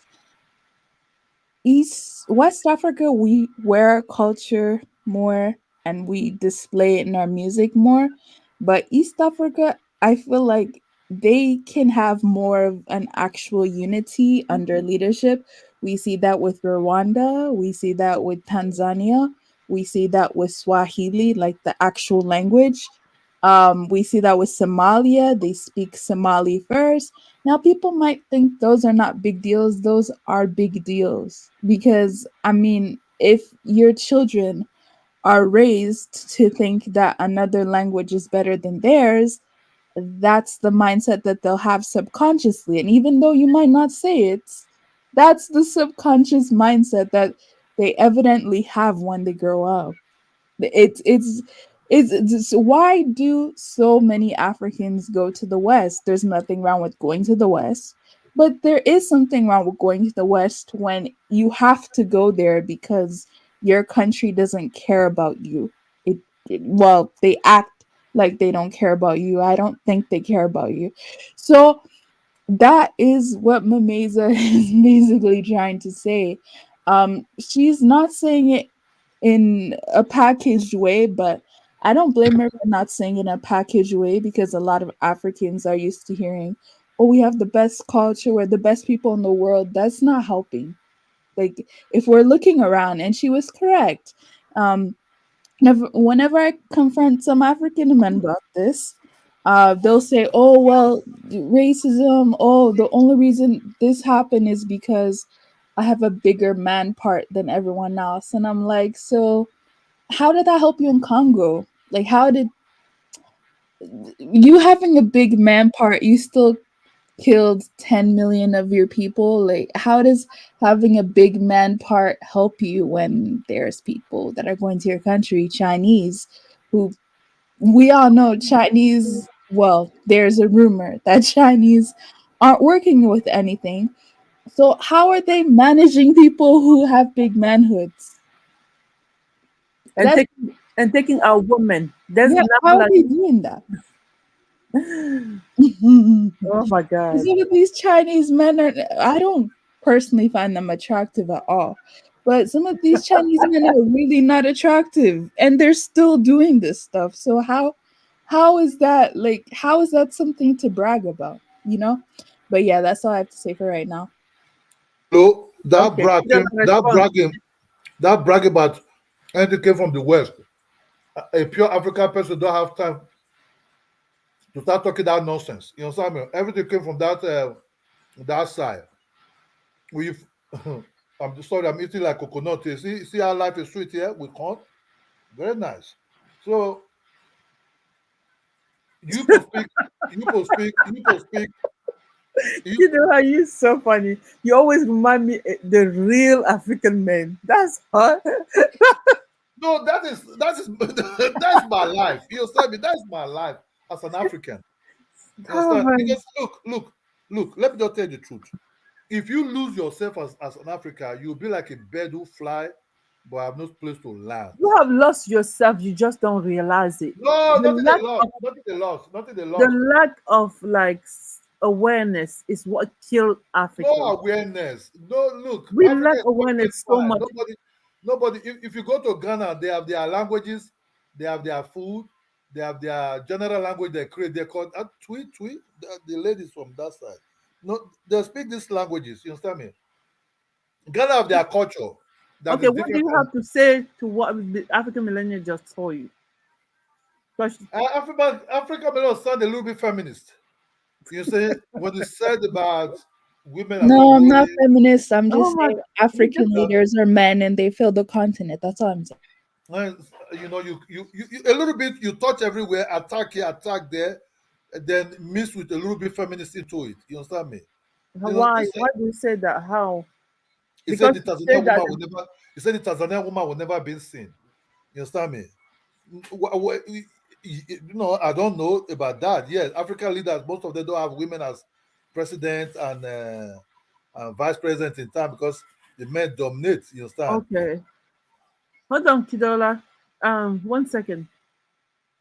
East West Africa, we wear our culture more and we display it in our music more. But East Africa, I feel like they can have more of an actual unity under leadership. We see that with Rwanda, we see that with Tanzania, we see that with Swahili, like the actual language. We see that with Somalia, they speak Somali first. Now, people might think those are not big deals. Those are big deals because, I mean, if your children are raised to think that another language is better than theirs, that's the mindset that they'll have subconsciously. And even though you might not say it, that's the subconscious mindset that they evidently have when they grow up. It's why do so many Africans go to the West? There's nothing wrong with going to the West, but there is something wrong with going to the West when you have to go there because your country doesn't care about you. Well, they act like they don't care about you. I don't think they care about you. So that is what Mameza is basically trying to say. She's not saying it in a packaged way, but I don't blame her for not saying it in a packaged way because a lot of Africans are used to hearing, "Oh, we have the best culture, we're the best people in the world." That's not helping. Like, if we're looking around, and she was correct. Um, whenever I confront some African men about this, they'll say, "Oh, well, racism. Oh, the only reason this happened is because I have a bigger man part than everyone else." And I'm like, so how did that help you in Congo? Like, how did you having a big man part? You still killed 10 million of your people. Like, how does having a big man part help you when there's people that are going to your country, Chinese, who we all know Chinese, well, there's a rumor that Chinese aren't working with anything. So how are they managing people who have big manhoods? and That's taking our women. There's yeah, not how are like they doing that? oh my god. Some of these Chinese men are, I don't personally find them attractive at all. But some of these Chinese men are really not attractive and they're still doing this stuff. So how is that, like, how is that something to brag about, you know? But yeah, that's all I have to say for right now. So Okay, you don't respond. that bragging about anything came from the West. A pure African person don't have time to start talking that nonsense. You know what I mean? Everything came from that side. We've I'm sorry, I'm eating like coconut. You see how life is sweet here with corn? Very nice. So you people speak, you people speak, you people speak. You, You know how you so funny. You always remind me the real African men. That's hot. no, that is that's my life. You understand me? That's my life as an African. You Oh understand? my. Because look. Let me just tell you the truth. If you lose yourself as an African, you'll be like a bird who fly, but have no place to land. You have lost yourself. You just don't realize it. No, The nothing they lack lost. of Nothing they lost. Nothing they the lost. lack of like awareness is what killed No Africa. awareness. No, look, We Africa lack is perfectly awareness so fine. much. Nobody. If you go to Ghana, they have their languages, they have their food, they have their general language they create. They're called Twi. The ladies from that side. No, they speak these languages. You understand me? Ghana have their culture that Okay, is what do different you from have to say to what the African millennial just told you? 'Cause Africa. May not sound a little bit feminist. You say what is said about women are not No, I'm not ruling. feminist. I'm oh just my saying god, you African just leaders are men and they fill the continent. That's all I'm saying. And, a little bit you touch everywhere, attack here, attack there, and then mix with a little bit feminist into it. You understand me? why? Listen, Why do you say that? How? he said Because the you say Tanzanian that woman will never. He said the Tanzanian woman will never be seen. You understand me? I don't know about that. Yes, African leaders, most of them don't have women as president and vice president in time because the men dominate. You understand? okay. Hold on, Kidola. 1 second.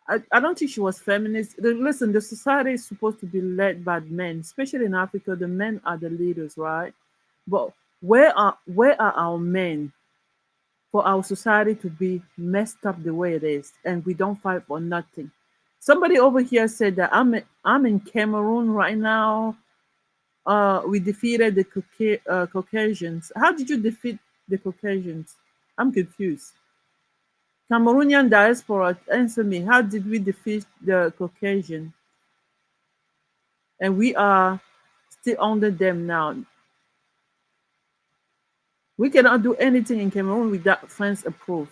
I don't think she was feminist. Listen, the society is supposed to be led by men, especially in Africa. The men are the leaders, right? But where are our men for our society to be messed up the way it is, and we don't fight for nothing? Somebody over here said that I'm in Cameroon right now. We defeated the Caucasians. How did you defeat the Caucasians? I'm confused. Cameroonian diaspora, answer me. How did we defeat the Caucasian? And we are still under them now. We cannot do anything in Cameroon without France approve.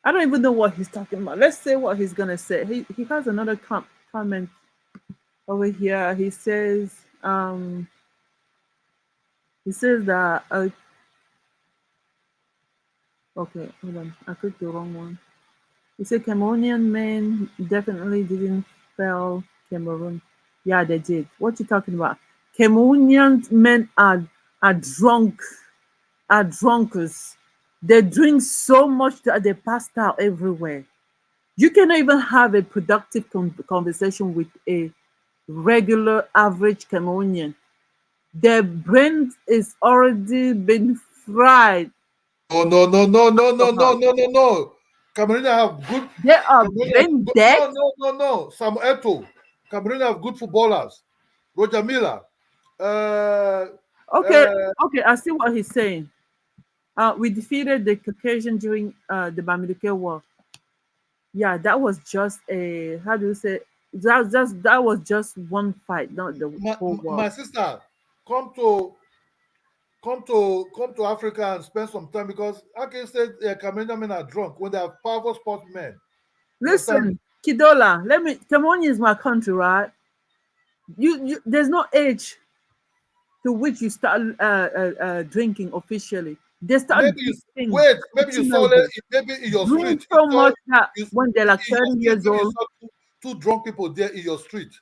I don't even know what he's talking about. Let's say what he's gonna say. He has another comment over here. He says, He says that okay, hold on, I clicked the wrong one. He said Cameroonian men definitely didn't fail Cameroon. Yeah, they did. What you talking about? Cameroonian men are drunk, are drunkards. They drink so much that they passed out everywhere. You cannot even have a productive conversation with a regular average Cameroonian. Their brain is already been fried. No, no, no, no, no, no, no, Alcohol. no, no, no. Cameroon have good. They are Cameroon have brain good. dead. No, no, no, no. Sam Eto. Cameroon have good footballers. Roger Miller. Uh, Okay, uh, okay, I see what he's saying. We defeated the Caucasian during the Bamileke War. Yeah, that was just a how do you say that was just one fight, not the whole war. my sister, come to come to Africa and spend some time because I can say Cameroonian men are drunk when they are powerful sportsmen. You understand me? Listen, Kidola, let me Cameroon is my country, right? You there's no age to which you start drinking officially. They start Maybe you drinking wait. as Maybe you saw it. teenagers. Maybe in your Drink street. so much that You when they're like in your 30 street. years Maybe you old, saw two drunk people there in your street.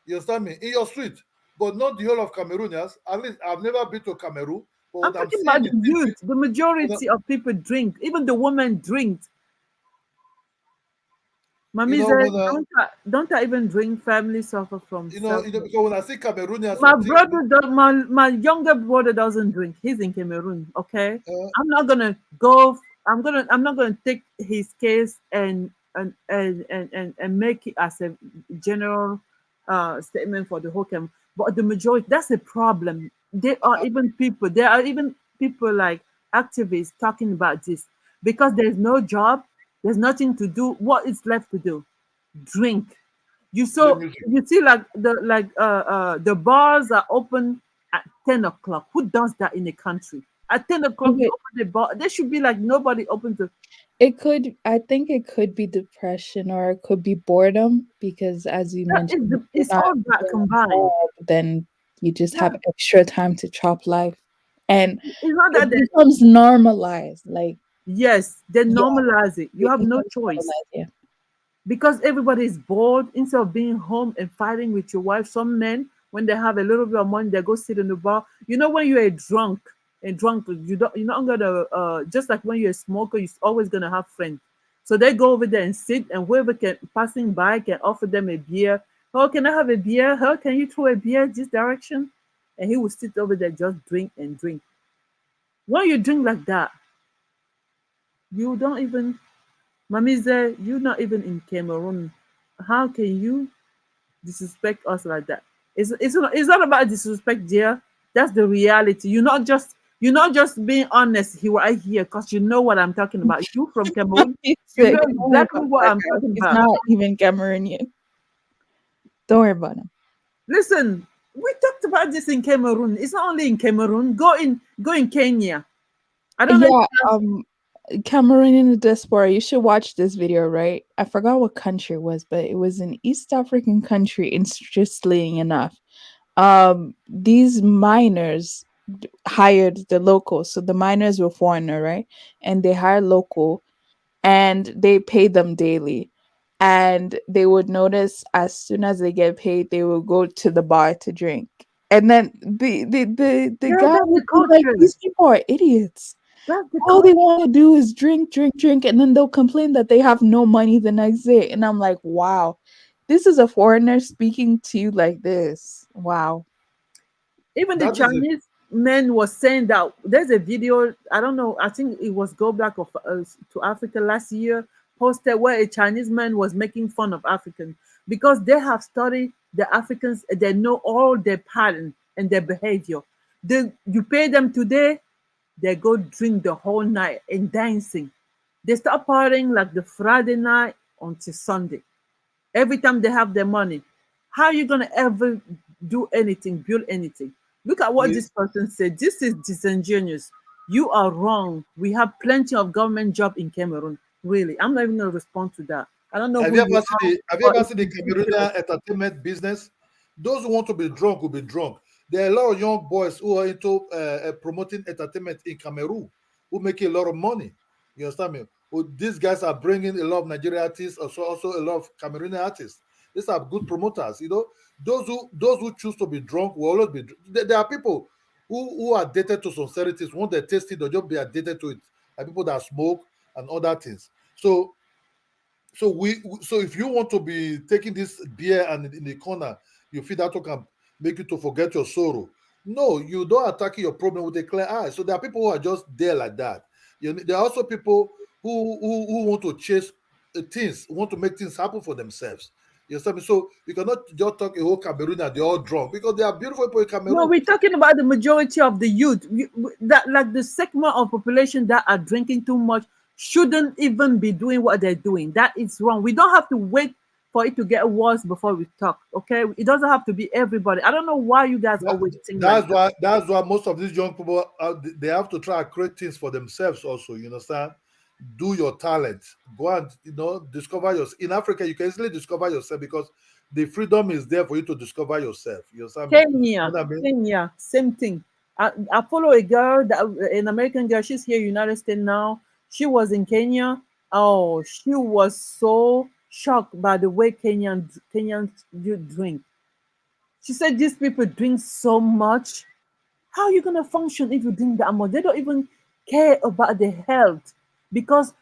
You understand me? In your street, but not the whole of Cameroonians. At least I've never been to Cameroon, but I'm what I'm talking seeing about in the TV, youth. The you know, majority of people drink. Even the women drink. you Mommy know said, when don't I even drink? Family suffer from self. because when I see Cameroonians My on TV, brother, my younger brother doesn't drink. He's in Cameroon. Okay, I'm not gonna go. I'm not gonna take his case and make it as a general statement for the whole Cameroon. But the majority, that's a problem. uh, There are even people like activists talking about this because there's no job, there's nothing to do. What is left to do? Drink. play music. You see the bars are open at 10 o'clock. Who does that in a country? At 10 o'clock you Okay, open the bar. There should be like nobody open to I think it could be depression or it could be boredom because, as you that is mentioned, if you're it's not all that doing a combined. job, then you just Yeah. have extra time to chop life. And It's not it that they becomes normalized. Like, yes, they yeah, normalize it. You it have no becomes choice. normalized. Yeah. Because everybody is bored instead of being home and fighting with your wife. Some men, when they have a little bit of money, they go sit in the bar. You know, when you're a drunk, you're not gonna just like when you're a smoker, you're always gonna have friends. So they go over there and sit, and whoever can passing by can offer them a beer. Oh, can I have a beer? Oh, can you throw a beer this direction? And he will sit over there just drink and drink. When you drink like that, you don't even Mamize, you're not even in Cameroon. How can you disrespect us like that? It's not about disrespect, dear. That's the reality. You're not just being honest here right here because you know what I'm talking about. You from Cameroon, He you said, know "Don't worry exactly about what that I'm guy. talking He's about. not even Cameroonian. Don't worry about him." Listen, we talked about this in Cameroon. It's not only in Cameroon. Go in Kenya. I don't know if Yeah, you guys Cameroon in the diaspora. You should watch this video, right? I forgot what country it was, but it was an East African country, interestingly enough. These miners hired the locals. So the miners were foreigner, right? And they hired local and they paid them daily. And they would notice as soon as they get paid, they will go to the bar to drink. And then the yeah, guy that's the would be like, culture. these people are idiots. That's the All they culture. want to do is drink, drink, drink, and then they'll complain that they have no money the next day. And I'm like, wow, this is a foreigner speaking to you like this. Wow. Even the That is it. Chinese men was saying that there's a video. I don't know. I think it was Go Back to Africa last year posted where a Chinese man was making fun of Africans because they have studied the Africans. They know all their pattern and their behavior. You pay them today, they go drink the whole night and dancing. They start partying like the Friday night until Sunday every time they have their money. How are you gonna ever do anything, build anything? Look at what We this person said. This is disingenuous. You are wrong. We have plenty of government job in Cameroon. Really, I'm not even gonna respond to that. I don't know Have who you you ever are, seen the but it's Cameroonian ridiculous. entertainment business? Those who want to be drunk will be drunk. There are a lot of young boys who are into promoting entertainment in Cameroon who make a lot of money. You understand me? Well, these guys are bringing a lot of Nigerian artists, also a lot of Cameroonian artists. These are good promoters. You know, those who choose to be drunk will always be. There are people who are addicted to sincerity. Once they taste it, they'll just be addicted to it. Like people that smoke and other things. So if you want to be taking this beer and in the corner, you feel that can make you to forget your sorrow. No, you don't attack your problem with a clear eye. So there are people who are just there like that. There are also people who want to chase things, want to make things happen for themselves. You understand me? So you cannot just talk a whole Cameroon and they're all drunk because there are beautiful people in No, Cameroon. we're talking about the majority of the youth. That like the segment of population that are drinking too much shouldn't even be doing what they're doing. That is wrong. We don't have to wait for it to get worse before we talk. Okay, it doesn't have to be everybody. I don't know why you guys That, always think like that's that. why most of these young people they have to try and create things for themselves also. You understand? Do your talent. Go and discover yourself. In Africa, you can easily discover yourself because the freedom is there for you to discover yourself. You understand me? Kenya, What I mean? Kenya, same thing. I follow a girl, an American girl. She's here, United States now. She was in Kenya. Oh, she was so shocked by the way Kenyans you drink. She said these people drink so much. How are you gonna function if you drink that much? They don't even care about their health because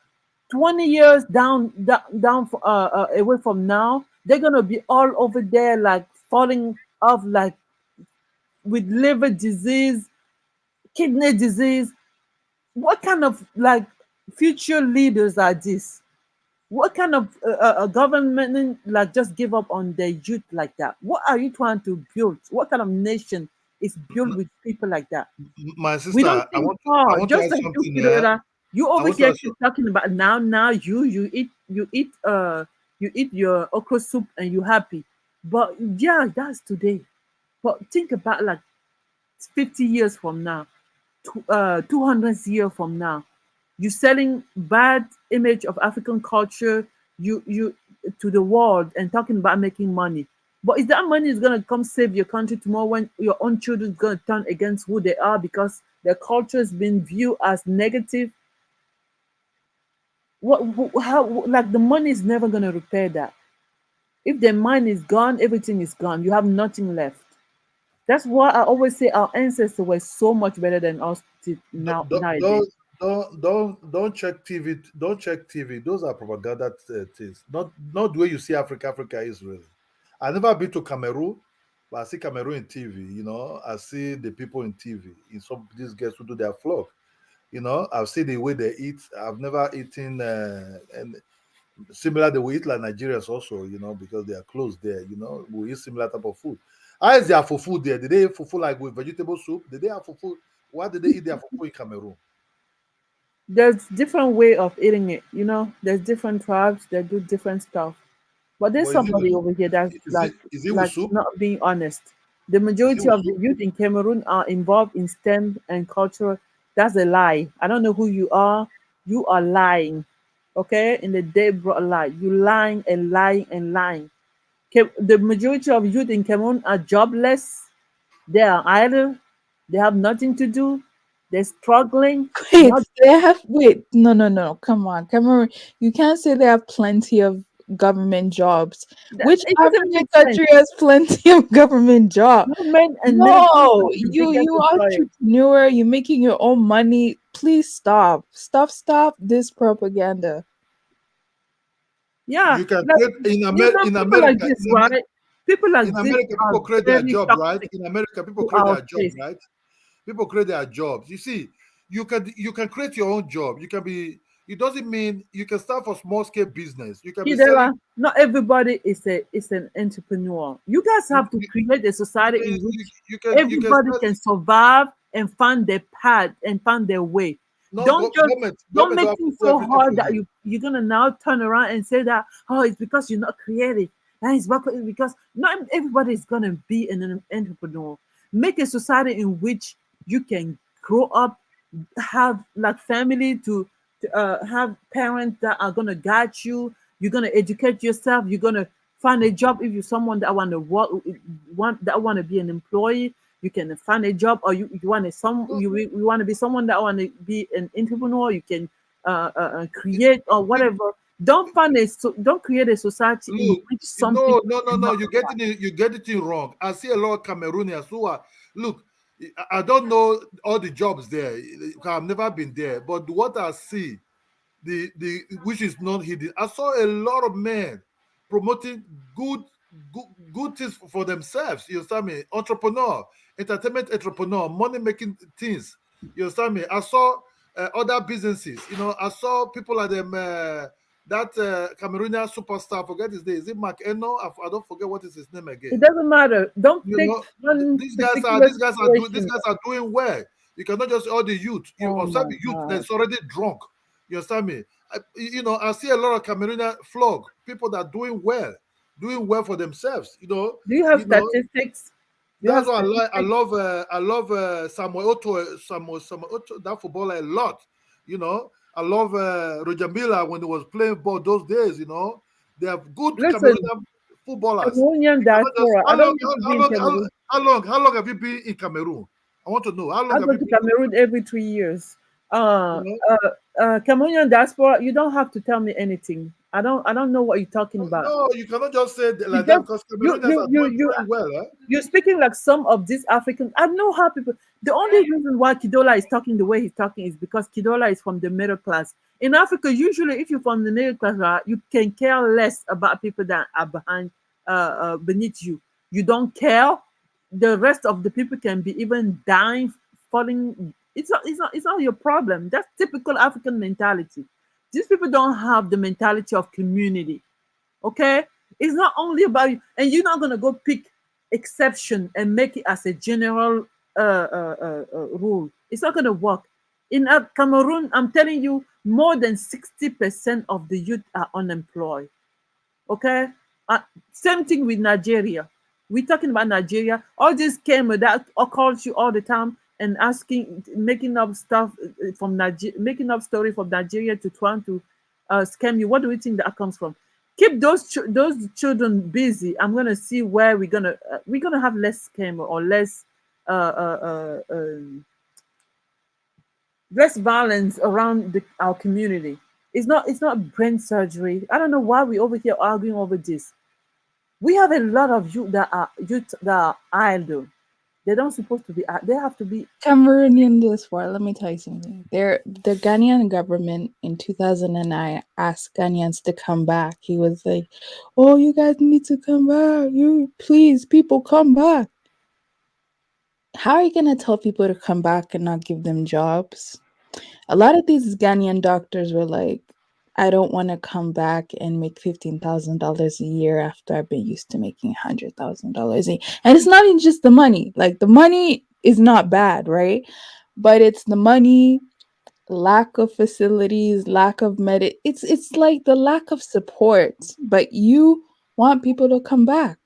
20 years away from now, they're gonna be all over there like falling off like with liver disease, kidney disease. What kind of like future leaders are these? What kind of government like just give up on their youth like that? What are you trying to build? What kind of nation is built with people like that? My We sister, don't I think want I far. want to Just ask like you, something here. Kirera, you I over want to here ask keep talking about now you eat your okra soup and you happy. But yeah, that's today. But think about like 50 years from now, 200 years from now, you selling bad image of African culture you to the world and talking about making money. But is that money is gonna come save your country tomorrow when your own children is gonna turn against who they are because their culture has been viewed as negative? How like the money is never gonna repair that. If their mind is gone, everything is gone. You have nothing left. That's why I always say our ancestors were so much better than us now don't nowadays. don't check TV. Don't check TV. Those are propaganda things. Not the way you see Africa. Africa is really. I never been to Cameroon, but I see Cameroon in TV. I see the people in TV. In some these guys who do their vlog. I've seen the way they eat. I've never eaten and similar they will eat like Nigerians also. Because they are close there. We eat similar type of food. How is their fufu there? Did they eat fufu like with vegetable soup? Did they have fufu? Why did they eat their fufu in Cameroon? There's different way of eating it, there's different tribes that do different stuff, but there's But is it somebody with over here that's with like soup? not being honest. The Is it majority with of the soup? youth in Cameroon are involved in STEM and culture. That's a lie. I don't know who you are lying. Okay, in the day brought lie, you lying and lying and lying. The majority of youth in Cameroon are jobless. They are idle. They have nothing to do. They're struggling. Wait, Not they have wait, no, no, no, come on, Cameroon. You can't say they have plenty of government jobs. Which it doesn't African make sense. country has plenty of government jobs? Government and many No, countries, the biggest you employer. entrepreneur, you're making your own money. Please stop. Stop this propaganda. Yeah, You can like create in people like America this, right? People in like this America are people create their very job, right? toxic In America people to create our their job, face. right? People create their jobs. You see, you can create your own job. You can be. It doesn't mean you can start for small scale business. You can be selling. Kidera, not everybody is an entrepreneur. You guys You, have to you, create a you society can in you, which you can everybody start. can survive and find their path and find their way. No Don't just don't government make don't have to things do so everything hard for that you. you're gonna now turn around and say that it's because you're not creative. And because not everybody is gonna be an entrepreneur. Make a society in which you can grow up, have like family to have parents that are gonna guide you. You're gonna educate yourself. You're gonna find a job if you're someone that want to work, want that want to be an employee. You can find a job, or you want to No, you want to be someone that want to be an entrepreneur. You can create or whatever. Don't create a society in look, which something no, no, no, no. cannot You get it wrong. I see a lot of Cameroonians who are look. I don't know all the jobs there. I've never been there, but what I see, the which is not hidden. I saw a lot of men promoting good good things for themselves. You understand me? Entrepreneur, entertainment entrepreneur, money making things. You understand me? I saw other businesses. You know, I saw people like them. That Cameroonian superstar, forget his name. Is it Mark Eno? I don't forget what is his name It again. doesn't matter. Don't You take know, one these guys are particular these situation. guys are doing well. You cannot just all the youth. You Oh observe my the youth God. that's already drunk. You understand me? You know, I see a lot of Cameroonian flog people that are doing well for themselves. Do you have You know statistics? Do you have that's why statistics? I love Samuel Oto, that footballer a lot. You know, I love Roger Milla when he was playing ball those days. You know, they have good Listen, Cameroonian footballers. Cameroonian You cannot just diaspora. I don't need to be in Cameroon. how long have you been in Cameroon? I want to know how I long have go you to been? Cameroon every 3 years. You Uh, know, Cameroonian diaspora. You don't have to tell me anything. I don't know what you're talking about. no, you cannot just say You like that just because Cameroonians are you doing well. Eh? you're speaking like some of these Africans. I know how people. The only reason why Kidola is talking the way he's talking is because Kidola is from the middle class. In Africa, usually, if you're from the middle class, you can care less about people that are beneath you. You don't care. The rest of the people can be even dying, falling. It's not your problem. That's typical African mentality. These people don't have the mentality of community. Okay, it's not only about you, and you're not gonna go pick exception and make it as a general rule. It's not gonna work. In Cameroon, I'm telling you, more than 60% of the youth are unemployed. Okay, uh, same thing with Nigeria. We're talking about Nigeria. All this came that calls you all the time and asking, making up stuff from Nigeria, making up story from Nigeria to trying to scam you. What do we think that comes from? Keep those children busy. I'm gonna see where we're gonna have less scam or less violence around our community. It's not brain surgery. I don't know why we over here arguing over this. We have a lot of youth that are idle. They don't supposed to be. They have to be. Cameroonian diaspora. Let me tell you something. The Ghanaian government in 2009 asked Ghanaians to come back. He was like, "Oh, you guys need to come back. You please, people, come back." How are you gonna tell people to come back and not give them jobs? A lot of these Ghanaian doctors were like, "I don't want to come back and make $15,000 a year after I've been used to making $100,000 a year." And it's not even just the money. Like the money is not bad, right? But it's the money, lack of facilities, lack of it's like the lack of support. But you want people to come back.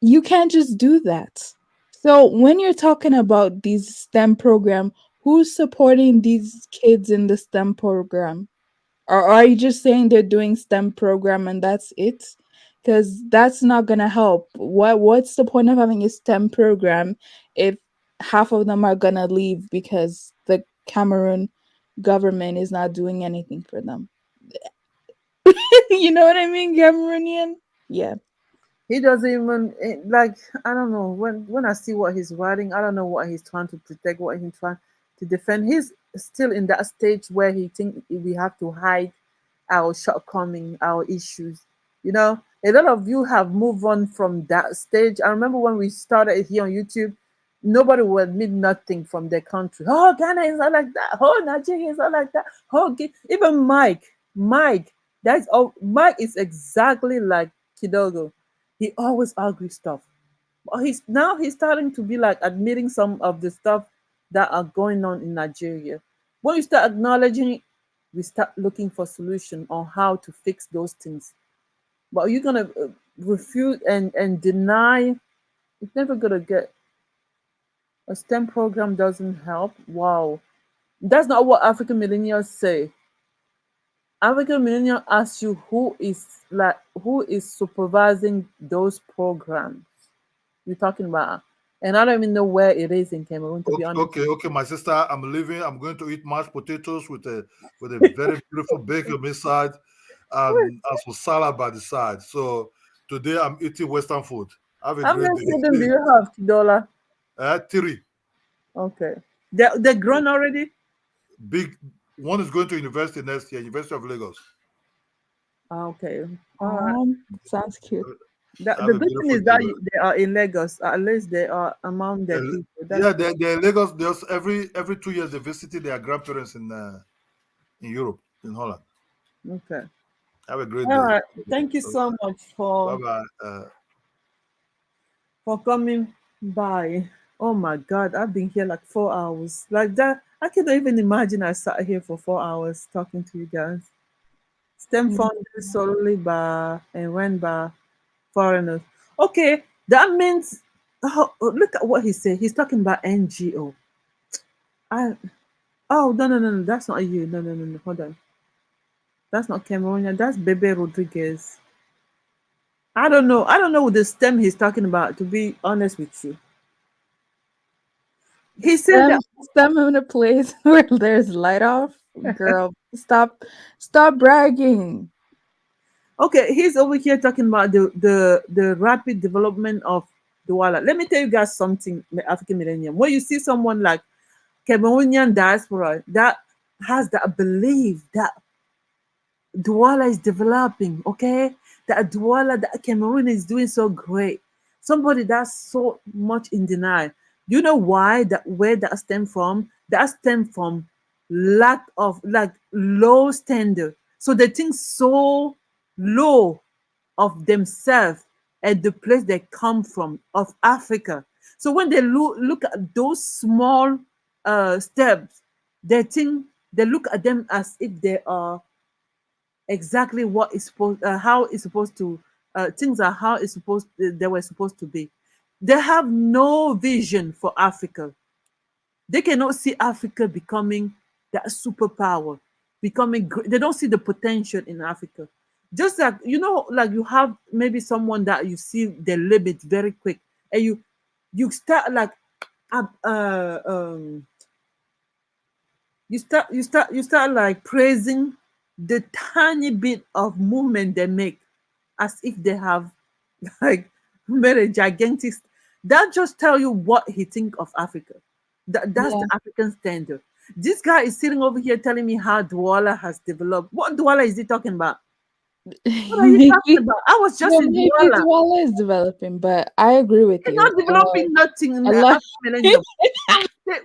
You can't just do that. So when you're talking about these STEM program, who's supporting these kids in the STEM program? Or are you just saying they're doing STEM program and that's it? Because that's not gonna help. What's the point of having a STEM program if half of them are gonna leave because the Cameroon government is not doing anything for them? You know what I mean, Cameroonian? Yeah. He doesn't even like. I don't know. When I see what he's writing, I don't know what he's trying to protect, what he's trying to defend. He's still in that stage where he think we have to hide our shortcoming, our issues. A lot of you have moved on from that stage. I remember when we started here on YouTube, nobody would admit nothing from their country. Oh, Ghana is not like that. Oh, Nigeria is not like that. Oh, even Mike, that's all. Mike is exactly like Kidogo. He always argues stuff. But he's starting to be like admitting some of the stuff that are going on in Nigeria. When you start acknowledging it, we start looking for solution on how to fix those things. But you're gonna refute and deny. It's never gonna get. A STEM program doesn't help. Wow, that's not what African millennials say. African millennial asks you who is supervising those programs you're talking about. and I don't even know where it is in Cameroon, to be Okay, honest. okay, my sister, I'm leaving. I'm going to eat mashed potatoes with a very beautiful bacon inside, and some salad by the side. So today I'm eating Western food. Have a How great many day. children do you have, Dollar? Three Okay. They're grown already? big. One is going to university next year, University of Lagos. Ah, okay. All right. Sounds cute. The Have a good thing beautiful is day. that they are in Lagos. At least they are among their Uh, people. That's yeah, they're in Lagos. There's every 2 years they visited their grandparents in Europe, in Holland. okay. Have a great All day. right. Thank you so much Bye for bye. coming by. Oh my God, I've been here like 4 hours. Like that, I cannot even imagine I sat here for 4 hours talking to you guys. Stem Mm. funded solely by and run by foreigners. Okay, that means look at what he said. He's talking about NGO. I oh no, that's not you. No, hold on. That's not Cameroonian. That's Bebe Rodriguez. I don't know the stem he's talking about, to be honest with you. He said Stem, that stem in a place where there's light off. Girl, stop bragging. okay, he's over here talking about the rapid development of Douala. Let me tell you guys something, African Millennium. When you see someone like Cameroonian diaspora that has that belief that Douala is developing, okay? That Douala, that Cameroon is doing so great. Somebody that's so much in denial. Do you know why? That where that stem from? That stem from lack of like low standard. So they think so low of themselves at the place they come from, of Africa. So when they look at those small steps, they think they look at them as if they are exactly what is supposed how it's supposed to things are how it's supposed they were supposed to be. They have no vision for Africa. They cannot see Africa becoming that superpower, becoming they don't see the potential in Africa. Just like like you have maybe someone that you see the limit very quick, and you start like uh, uh, um you start like praising the tiny bit of movement they make as if they have like made a gigantic that just tell you what he think of Africa. That's Yeah. the African standard. This guy is sitting over here telling me how Douala has developed. What Douala is he talking about? What are you talking maybe about? I was just yeah, in maybe Douala. Dwala is developing, but I agree with It's you. not developing nothing in A the lot. African millennium.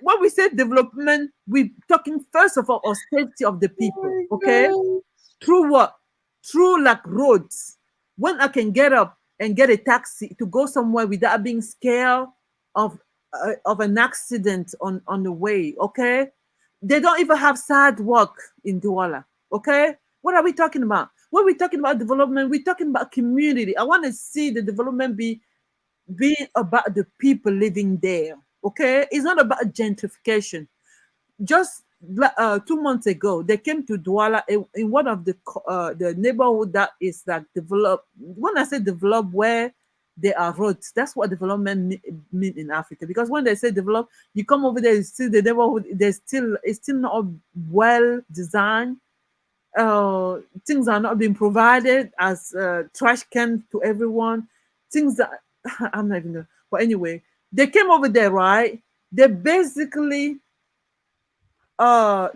When we say development, we're talking first of all of safety of the people. Oh Okay, my through what? Through like roads. When I can get up and get a taxi to go somewhere without being scared of an accident on the way. Okay, they don't even have sidewalk in Douala. Okay, what are we talking about? When we're talking about development, we're talking about community. I want to see the development being about the people living there. Okay, it's not about gentrification. Just 2 months ago, they came to Douala in one of the neighborhood that is like developed. When I say develop, where there are roads, that's what development mean in Africa. Because when they say develop, you come over there, you see the neighborhood. There's still it's still not well designed. Things are not being provided as trash can to everyone. Things that I'm not even. But anyway, they came over there, right? They basically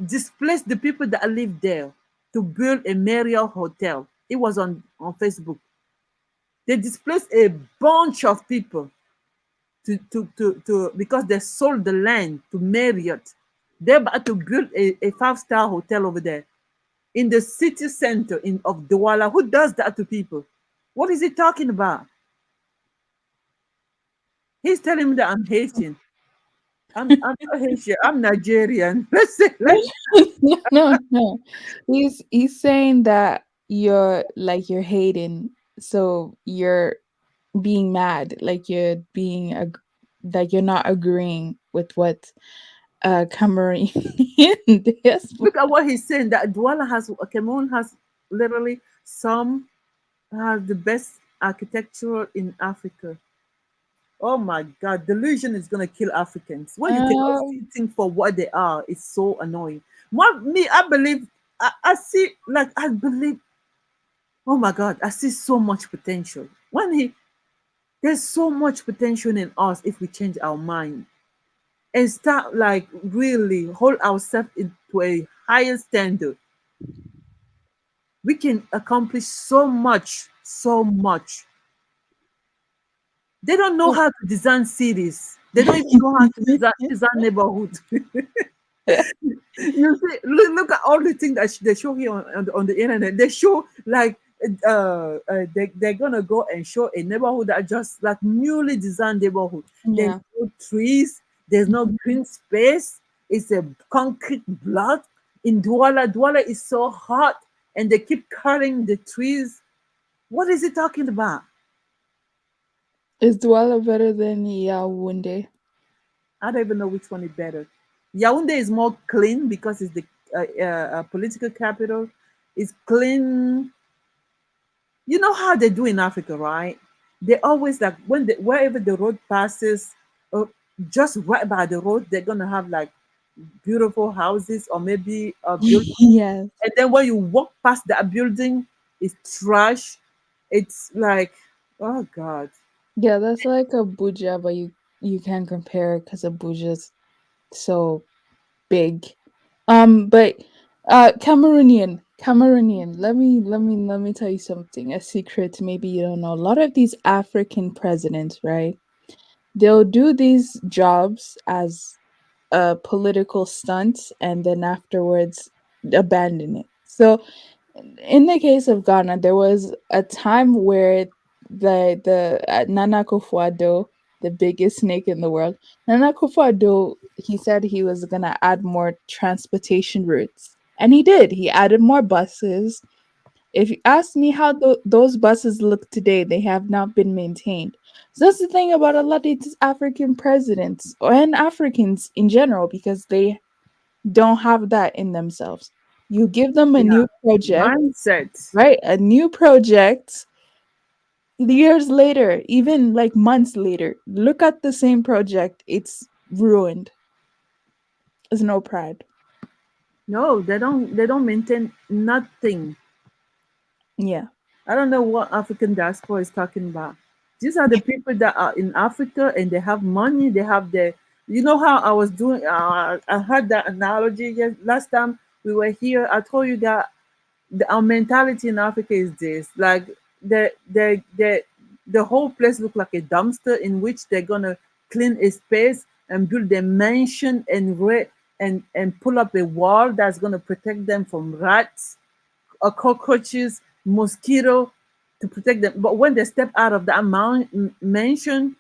displaced the people that live there to build a Marriott hotel. It was on Facebook. They displaced a bunch of people to because they sold the land to Marriott. They're about to build a five-star hotel over there in the city center of Douala. Who does that to people? What is he talking about? He's telling me that I'm Haitian. I'm not Haitian. I'm Nigerian. Let's say No, let's no. He's saying that you're hating, so you're being mad, like that you're not agreeing with what Cameroon diaspora. look at what he's saying. That Douala has Cameroon has literally some has the best architecture in Africa. Oh my God, delusion is gonna kill Africans. When you cannot see Um, things for what they are, it's so annoying. What me, I believe, I see, like I believe. Oh my God, I see so much potential. There's so much potential in us if we change our mind and start like really hold ourselves into a higher standard. We can accomplish so much, so much. They don't know how to design cities. They don't even know how to design neighborhoods. You see, look at all the things that they show here on the internet. They show like they're gonna go and show a neighborhood that just like newly designed neighborhood. There's yeah. no trees, there's no green space. It's a concrete block. In Douala, Douala is so hot, and they keep cutting the trees. What is he talking about? Is Douala better than Yaoundé? I don't even know which one is better. Yaoundé is more clean because it's the political capital. It's clean. You know how they do in Africa, right? They always like wherever the road passes, uh, just right by the road, they're gonna have like beautiful houses or maybe a building. Yes. And then when you walk past that building, it's trash. It's like, oh God. Yeah, that's like Abuja, but you can't compare because Abuja's so big. But Cameroonian. Let me tell you something. A secret maybe you don't know. A lot of these African presidents, right? They'll do these jobs as a political stunt and then afterwards abandon it. So in the case of Ghana, there was a time where the Nana Akufo-Addo, the biggest snake in the world, Nana Akufo-Addo, he said he was gonna add more transportation routes, and he did. He added more buses. If you ask me how those buses look today, they have not been maintained. So that's the thing about a lot of these African presidents and Africans in general, because they don't have that in themselves. You give them a Yeah. new project, Mindset. right? A new project years later, even like months later, look at the same project, it's ruined. There's no pride. No, they don't maintain nothing. Yeah. I don't know what African diaspora is talking about. These are the people that are in Africa and they have money. They have the, you know how I was doing. I had that analogy. Yes, last time we were here, I told you that our mentality in Africa is this: like the whole place look like a dumpster in which they're gonna clean a space and build a mansion and and pull up a wall that's gonna protect them from rats cockroaches, mosquito to protect them. But when they step out of that mansion,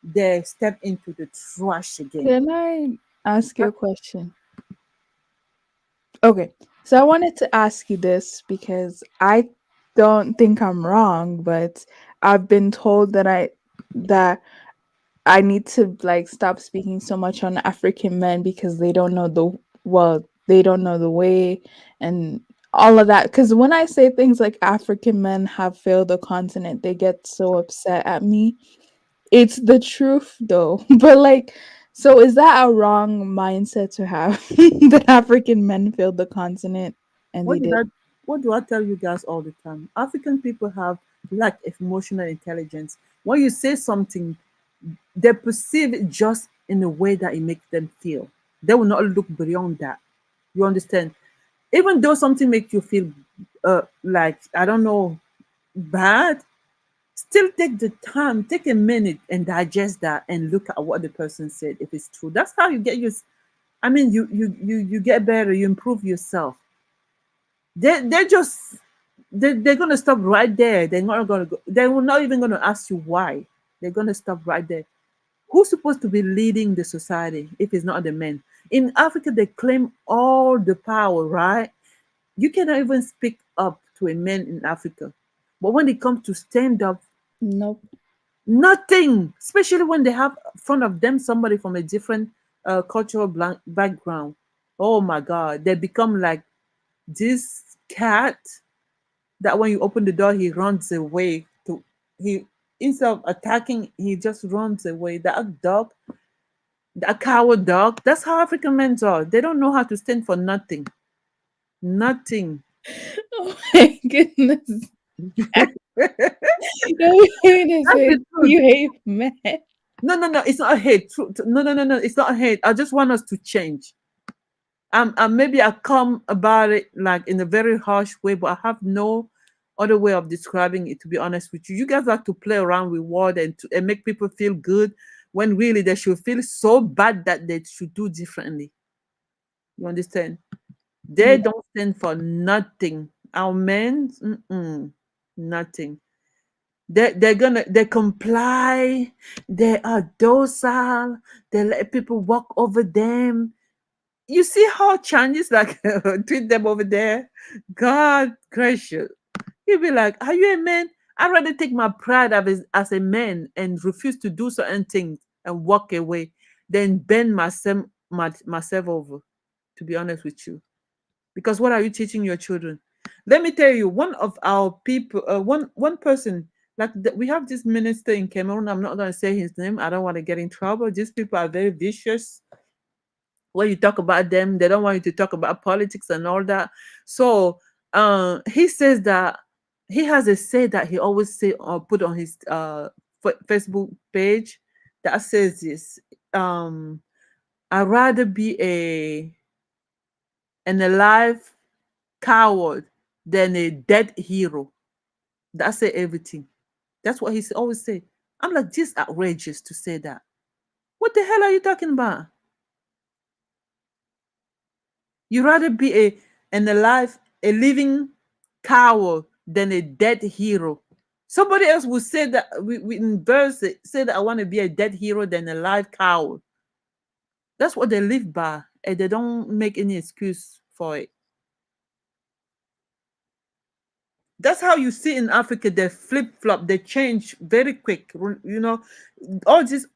they step into the trash again. Can I ask you a question? Okay. So I wanted to ask you this because I don't think I'm wrong, but I've been told that I need to like stop speaking so much on African men because they don't know the way and all of that. Because when I say things like African men have failed the continent, they get so upset at me. It's the truth though. But like, so is that a wrong mindset to have that African men failed the continent and they What did did? I what do I tell you guys all the time? African people have lack of emotional intelligence. When you say something, they perceive it just in a way that it makes them feel. They will not look beyond that. You understand? Even though something makes you feel like I don't know bad, still take the time, take a minute and digest that and look at what the person said if it's true. That's how you get your I mean you get better, you improve yourself. They're just they're gonna stop right there. They're not gonna go, they will not even gonna ask you why. They're gonna stop right there. Who's supposed to be leading the society if it's not the men? In Africa, they claim all the power, right? You cannot even speak up to a man in Africa. But when it comes to stand up, Nope. nothing, especially when they have in front of them somebody from a different cultural background. Oh my God, they become like this cat that when you open the door, he runs away. To he instead of attacking, he just runs away. That dog, that coward dog. That's how African men are. They don't know how to stand for nothing. Nothing. Oh my goodness. That's You hate to say the truth. you hate men. No, no, no. It's not a hate. No, no, no, no. It's not a hate. I just want us to change. Maybe I come about it like in a very harsh way, but I have no other way of describing it. To be honest with you, you guys like to play around with word and make people feel good when really they should feel so bad that they should do differently. You understand? They Yeah. don't stand for nothing. Our men, nothing. They comply. They are docile. They let people walk over them. You see how Chinese like treat them over there? God gracious. You'll be like, are you a man? I'd rather take my pride as a man and refuse to do certain things and walk away than bend myself over, to be honest with you. Because what are you teaching your children? Let me tell you, one of our people, one person, like we have this minister in Cameroon. I'm not going to say his name. I don't want to get in trouble. These people are very vicious. When you talk about them, they don't want you to talk about politics and all that. So he says that he has a say that he always say or put on his Facebook page that says this. I'd rather be an alive coward than a dead hero. That say everything. That's what he always say. I'm like, this outrageous to say that. What the hell are you talking about? You rather be an alive, a living coward than a dead hero. Somebody else would say that we in verse say that I want to be a dead hero than a live coward. That's what they live by, and they don't make any excuse for it. That's how you see in Africa they flip flop, they change very quick. You know, all these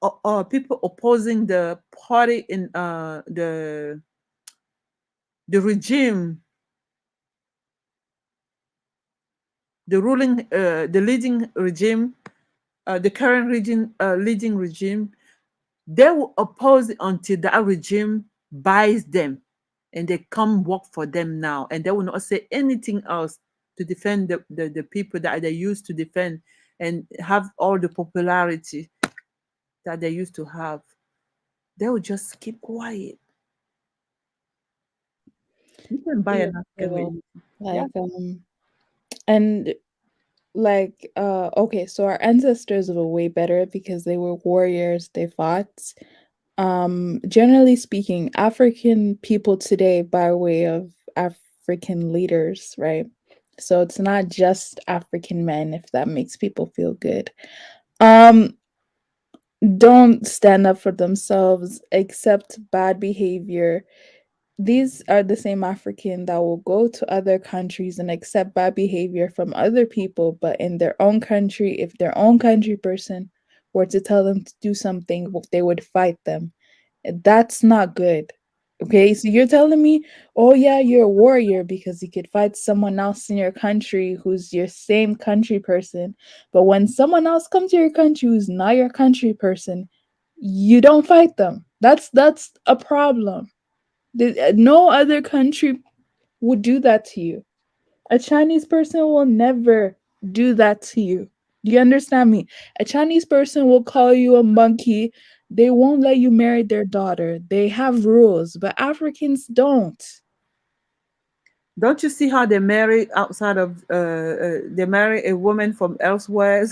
people opposing the party in the regime, the ruling, the leading regime, the current regime, leading regime, they will oppose it until that regime buys them and they come work for them now. And they will not say anything else to defend the people that they used to defend and have all the popularity that they used to have. They will just keep quiet. You can buy Yeah, an they African with will. anything. Yeah. Like and like okay, so our ancestors were way better because they were warriors, they fought. Generally speaking, African people today by way of African leaders, right? So it's not just African men, if that makes people feel good. Um, don't stand up for themselves, accept bad behavior. These are the same African that will go to other countries and accept bad behavior from other people, but in their own country, if their own country person were to tell them to do something, they would fight them. That's not good. Okay, so you're telling me, oh yeah, you're a warrior because you could fight someone else in your country who's your same country person. But when someone else comes to your country who's not your country person, you don't fight them. That's a problem. No other country would do that to you. A Chinese person will never do that to you. Do you understand me? A Chinese person will call you a monkey. They won't let you marry their daughter. They have rules, but Africans don't. Don't you see how they marry outside of they marry a woman from elsewhere?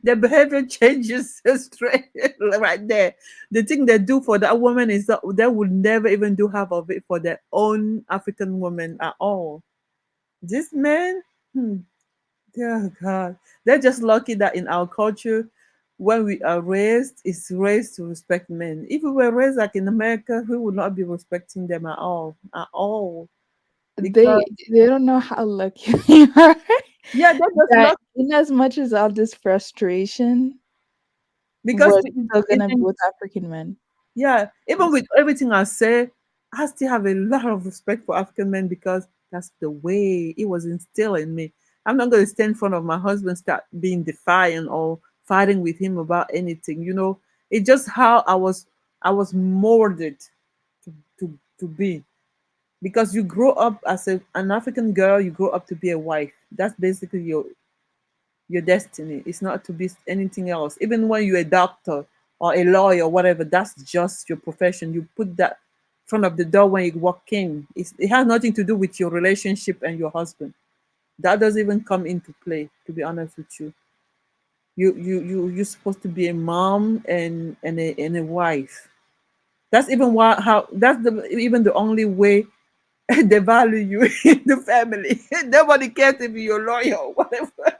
Their behavior changes straight right there. The thing they do for that woman is that they would never even do half of it for their own African woman at all. This man, dear God, they're just lucky that in our culture, when we are raised, it's raised to respect men. If we were raised like in America, we would not be respecting them at all, because They don't know how lucky we are. yeah, they're just That lucky in as much as all this frustration, because we're still gonna be even with African men. yeah, even with everything I say, I still have a lot of respect for African men because that's the way it was instilled in me. I'm not going to stand in front of my husband, start being defiant or fighting with him about anything. It's just how I was molded to be. Because you grow up as an African girl, you grow up to be a wife. That's basically your destiny. It's not to be anything else. Even when you're a doctor or a lawyer or whatever, that's just your profession. You put that in front of the door when you walk in. It has nothing to do with your relationship and your husband. That doesn't even come into play, to be honest with you. You're supposed to be a mom and a wife. That's even why how that's the even the only way they value you in the family. Nobody cares if you're a lawyer or whatever.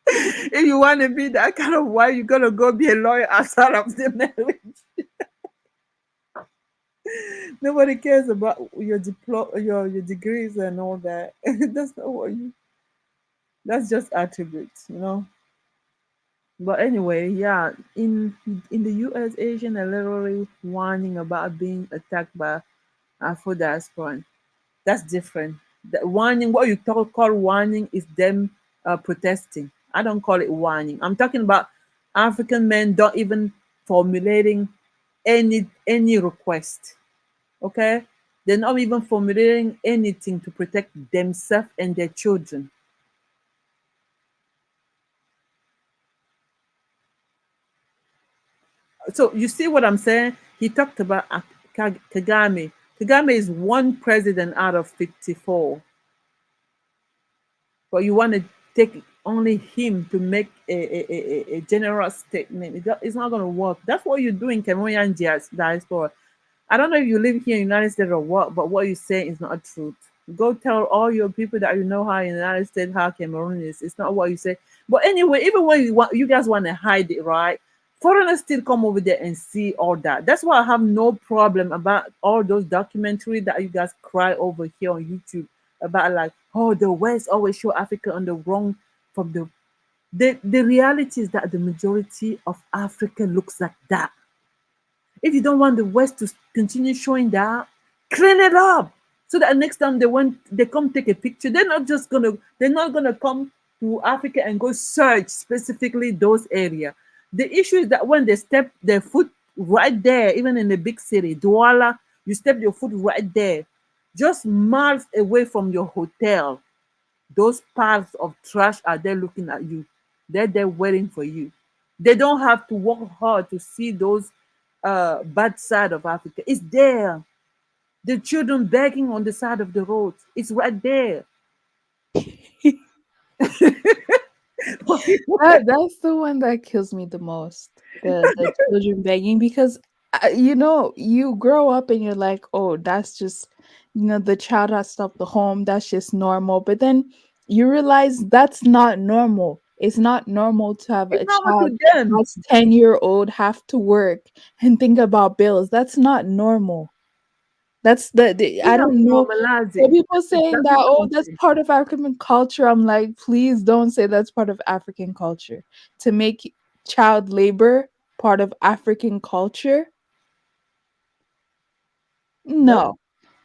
If you want to be that kind of wife, you're gonna go be a lawyer outside of the marriage. Nobody cares about your degrees and all that. That's not what you. That's just attributes. But anyway, yeah, in the U.S., Asian are literally whining about being attacked by Afro diaspora. That's different. The whining, what you call whining, is them protesting. I don't call it whining. I'm talking about African men don't even formulating any request. Okay, they're not even formulating anything to protect themselves and their children. So you see what I'm saying? He talked about Kagame. Kagame is one president out of 54, but you want to take only him to make a general statement. It's not going to work. That's what you're doing, Cameroonian diaspora. I don't know if you live here in the United States or what, but what you say is not truth. Go tell all your people that you know how in the United States how Cameroon is. It's not what you say. But anyway, even when you guys want to hide it, right? Foreigners still come over there and see all that. That's why I have no problem about all those documentaries that you guys cry over here on YouTube about, like, oh, the West always show Africa on the wrong from the reality is that the majority of Africa looks like that. If you don't want the West to continue showing that, clean it up so that next time they come take a picture, they're not gonna come to Africa and go search specifically those areas. The issue is that when they step their foot right there, even in the big city, Douala, you step your foot right there, just miles away from your hotel, those piles of trash are there looking at you. They're there waiting for you. They don't have to work hard to see those bad side of Africa. It's there. The children begging on the side of the road. It's right there. That's the one that kills me the most. The children begging because you grow up and you're like, oh, that's just the child has stopped the home. That's just normal. But then you realize that's not normal. It's not normal to have It's a normal child to them. that's 10-year old have to work and think about bills. That's not normal. That's the We I have don't know. normalized So it. people saying Exactly that, what oh, you that's say. part of African culture. I'm like, please don't say that's part of African culture. To make child labor part of African culture, Those, no.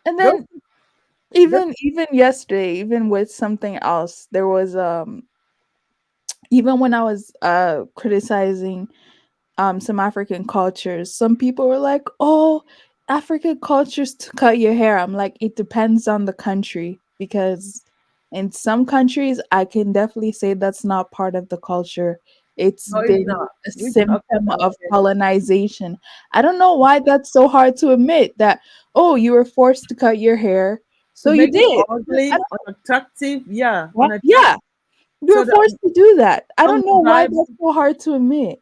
And those, then those, even yesterday, even with something else, there was even when I was criticizing some African cultures, some people were like, "Oh, African cultures to cut your hair." I'm like, it depends on the country because in some countries, I can definitely say that's not part of the culture. It's no, it's been not. a We do not cut symptom our of hair. colonization. I don't know why that's so hard to admit that. Oh, you were forced to cut your hair, To so you make it did. I ugly, unattractive, yeah, don't, yeah, you were so that forced to do that. I don't know why undesirable. that's so hard to admit.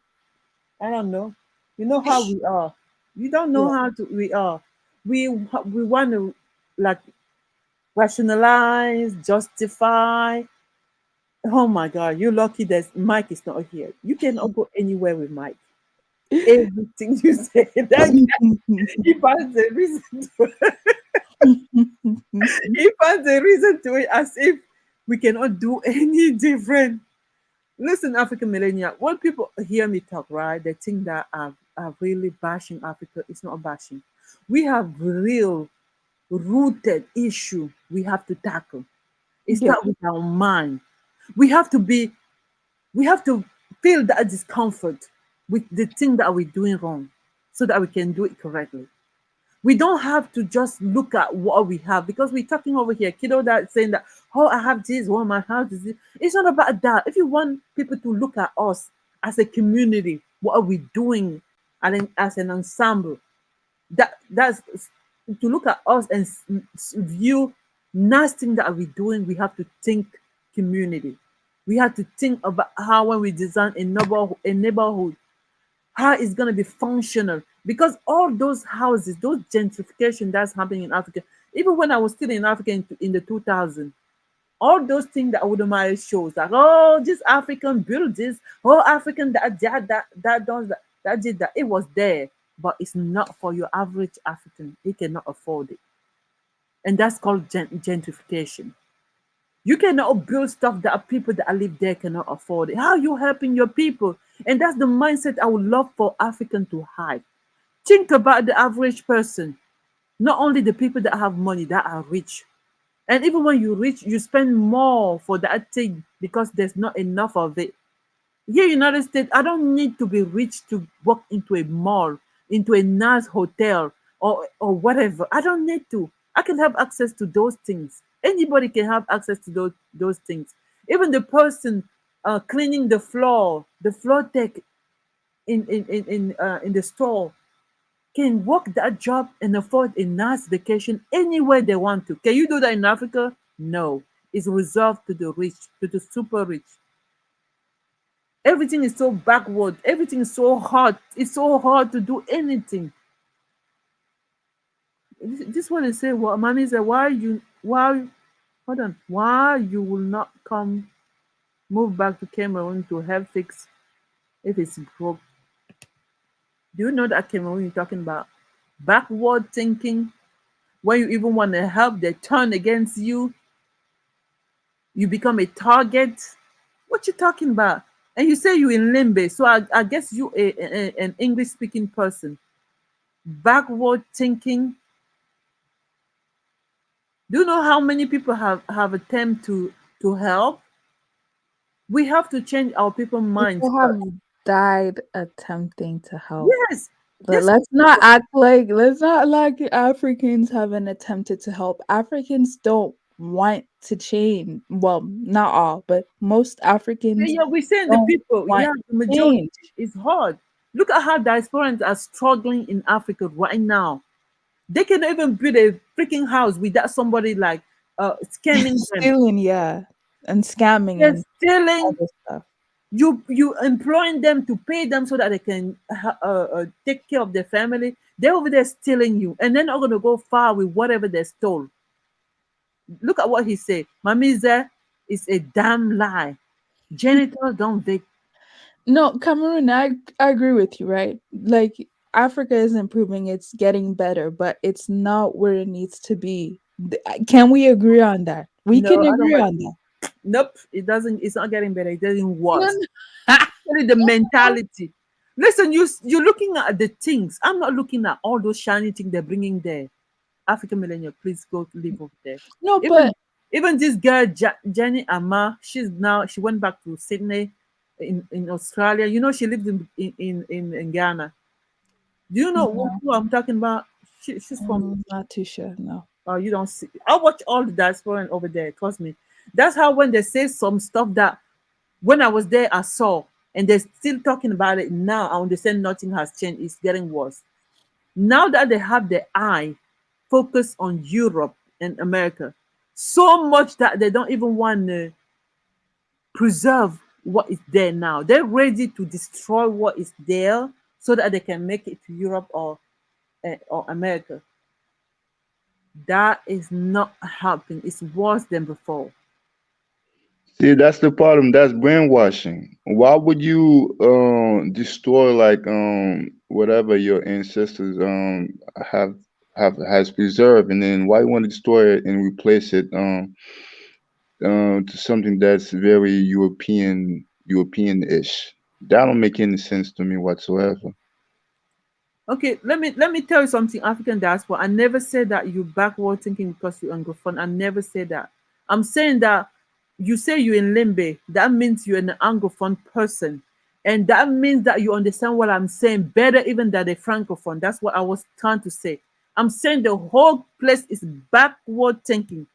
I don't know. You know how we are. You don't know Yeah. how we are. We want to, like, rationalize, justify. Oh my God, you're lucky that Mike is not here. You cannot go anywhere with Mike. Everything you say, that guy, he finds a reason to he finds a reason to it, as if we cannot do any different. Listen, African millennial, when people hear me talk, right, they think that I'm really bashing Africa. It's not bashing. We have real rooted issue we have to tackle. It Yeah. starts with our mind. We have to be, we have to feel that discomfort with the thing that we're doing wrong so that we can do it correctly. We don't have to just look at what we have because we're talking over here, kiddo, that saying that, oh, I have this, oh, my house is this. It's not about that. If you want people to look at us as a community, what are we doing as an ensemble? That's to look at us and view nothing that we're doing. We have to think community. We have to think about how when we design a neighborhood, how it's going to be functional, because all those houses, those gentrification that's happening in Africa, even when I was still in Africa in the 2000s, all those things that Audemars shows, like, oh, this African built this, oh, African that does that did that, it was there, but it's not for your average African. He cannot afford it, and that's called gentrification. You cannot build stuff that people that live there cannot afford it. How are you helping your people? And that's the mindset I would love for African to have. Think about the average person, not only the people that have money, that are rich. And even when you rich, you spend more for that thing because there's not enough of it. Here in United States, I don't need to be rich to walk into a mall, into a nice hotel, or whatever. I don't need to. I can have access to those things. Anybody can have access to those things. Even the person cleaning the floor tech in the store can work that job and afford a nice vacation anywhere they want to. Can you do that in Africa? No. It's reserved to the rich, to the super rich. Everything is so backward. Everything is so hard. It's so hard to do anything. This one is saying, well, mommy said, why, hold on, why you will not come, move back to Cameroon to help fix if it's broke? Do you know that Cameroon you're talking about? Backward thinking. When you even want to help, they turn against you. You become a target. What you talking about? And you say you in limbo. So I guess you an English speaking person. Backward thinking. Do you know how many people have attempted to help? We have to change our people minds People have first. died attempting to help. Yes, But there's let's not like Africans haven't attempted to help. Africans don't want to change. Well, not all, but most yeah, Africans yeah, we're saying the don't people, want yeah, the majority change. is hard. Look at how diasporans are struggling in Africa right now. They can even build a freaking house without somebody like scamming them. Stealing, yeah, and scamming They're and stealing. other stuff. You employing them to pay them so that they can take care of their family. They're over there stealing you, and they're not going to go far with whatever they stole. Look at what he said. Mamiza is a damn lie. Janitors don't they? No, Cameroon, I agree with you, right? Like Africa is improving, it's getting better, but it's not where it needs to be. Can we agree on that? We No, can I don't agree like. on that. Nope, it doesn't. It's not getting better. It's getting No, worse. no. Only the mentality. Listen, you're looking at the things. I'm not looking at all those shiny things they're bringing there. African millennial, please go to live over there. No, Even but even this girl Jenny Ama, she went back to Sydney in Australia. You know she lived in Ghana. Do you know no, who I'm talking about? She's from. not too sure. No. You don't see. I watch all the diaspora over there. Trust me. That's how when they say some stuff that when I was there I saw, and they're still talking about it now. I understand nothing has changed. It's getting worse. Now that they have their eye focused on Europe and America, so much that they don't even want to preserve what is there now. They're ready to destroy what is there so that they can make it to Europe or America. That is not helping. It's worse than before. See, that's the problem. That's brainwashing. Why would you destroy like whatever your ancestors have has preserved, and then why you want to destroy it and replace it to something that's very European-ish? That don't make any sense to me whatsoever. Okay, let me tell you something, African diaspora. I never said that you backward thinking because you anglophone. I never said that. I'm saying that you say you're in Limbe, that means you're an Anglophone person. And that means that you understand what I'm saying better even than the Francophone. That's what I was trying to say. I'm saying the whole place is backward thinking.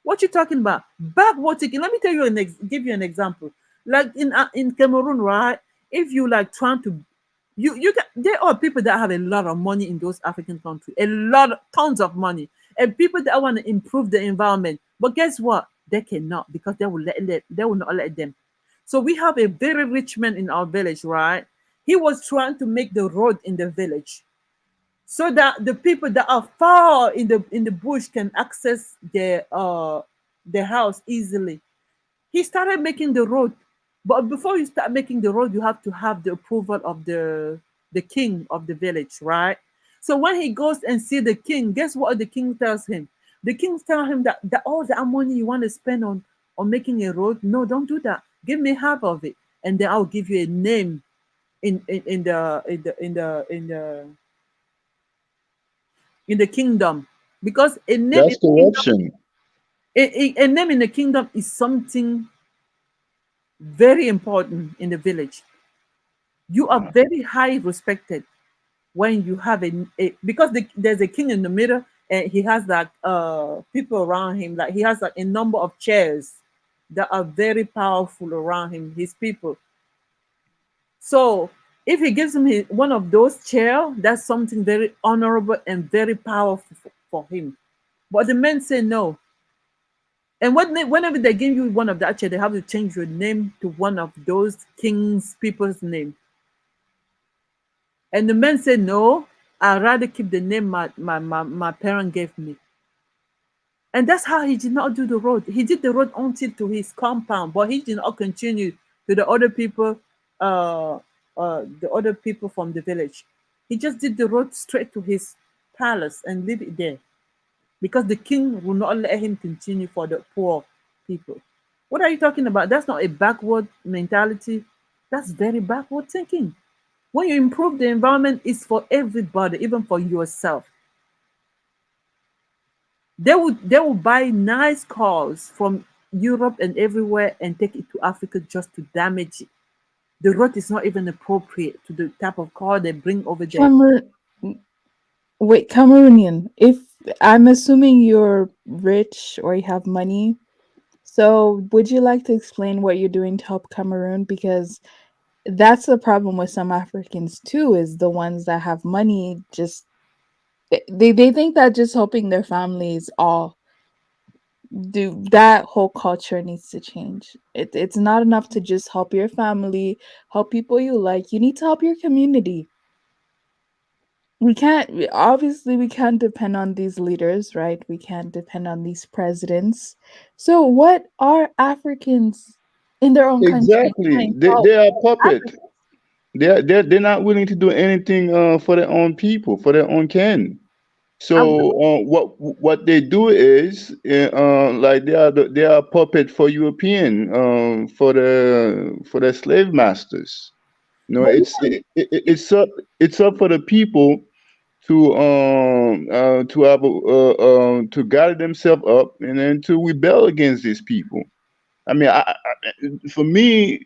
What you talking about? Backward thinking. Let me tell you give you an example. Like in Cameroon, right? If you like trying to you can, there are people that have a lot of money in those African countries, a lot, tons of money, and people that want to improve the environment. But guess what? They cannot because they will not let them. So we have a very rich man in our village, right? He was trying to make the road in the village so that the people that are far in the bush can access their house easily. He started making the road, but before you start making the road, you have to have the approval of the king of the village, right? So when he goes and see the king, guess what the king tells him? The king tells him that all the money you want to spend on making a road, no, don't do that. Give me half of it, and then I'll give you a name in the kingdom, because a name in That's the kingdom, corruption. a name in the kingdom is something very important in the village. You are very high respected when you have because there's a king in the middle, and he has like people around him, like he has like a number of chairs that are very powerful around him, his people. So if he gives him one of those chair, that's something very honorable and very powerful for him. But the men say no. And whenever they give you one of that chair, they have to change your name to one of those king's people's name. And the man said, no, I'd rather keep the name my parent gave me. And that's how he did not do the road. He did the road until to his compound, but he did not continue to uh, the other people from the village. He just did the road straight to his palace and leave it there because the king will not let him continue for the poor people. What are you talking about? That's not a backward mentality. That's very backward thinking. When you improve the environment, it's for everybody, even for yourself. They will buy nice cars from Europe and everywhere and take it to Africa just to damage it. The road is not even appropriate to the type of car they bring over there. Cameroon, wait, Cameroonian. If I'm assuming you're rich or you have money, so would you like to explain what you're doing to help Cameroon? Because that's the problem with some Africans too, is the ones that have money just they think that just helping their families all do that whole culture needs to change. It's not enough to just help your family, help people you like. You need to help your community. Obviously we can't depend on these leaders, right? We can't depend on these presidents. So what are Africans in their own country Exactly. trying to They help they are puppet. Africans? They're not willing to do anything for their own people, for their own kin. I'm So what they do is like they are puppet for European for the slave masters. No, but it's up for the people to have to gather themselves up and then to rebel against these people. I mean, for me,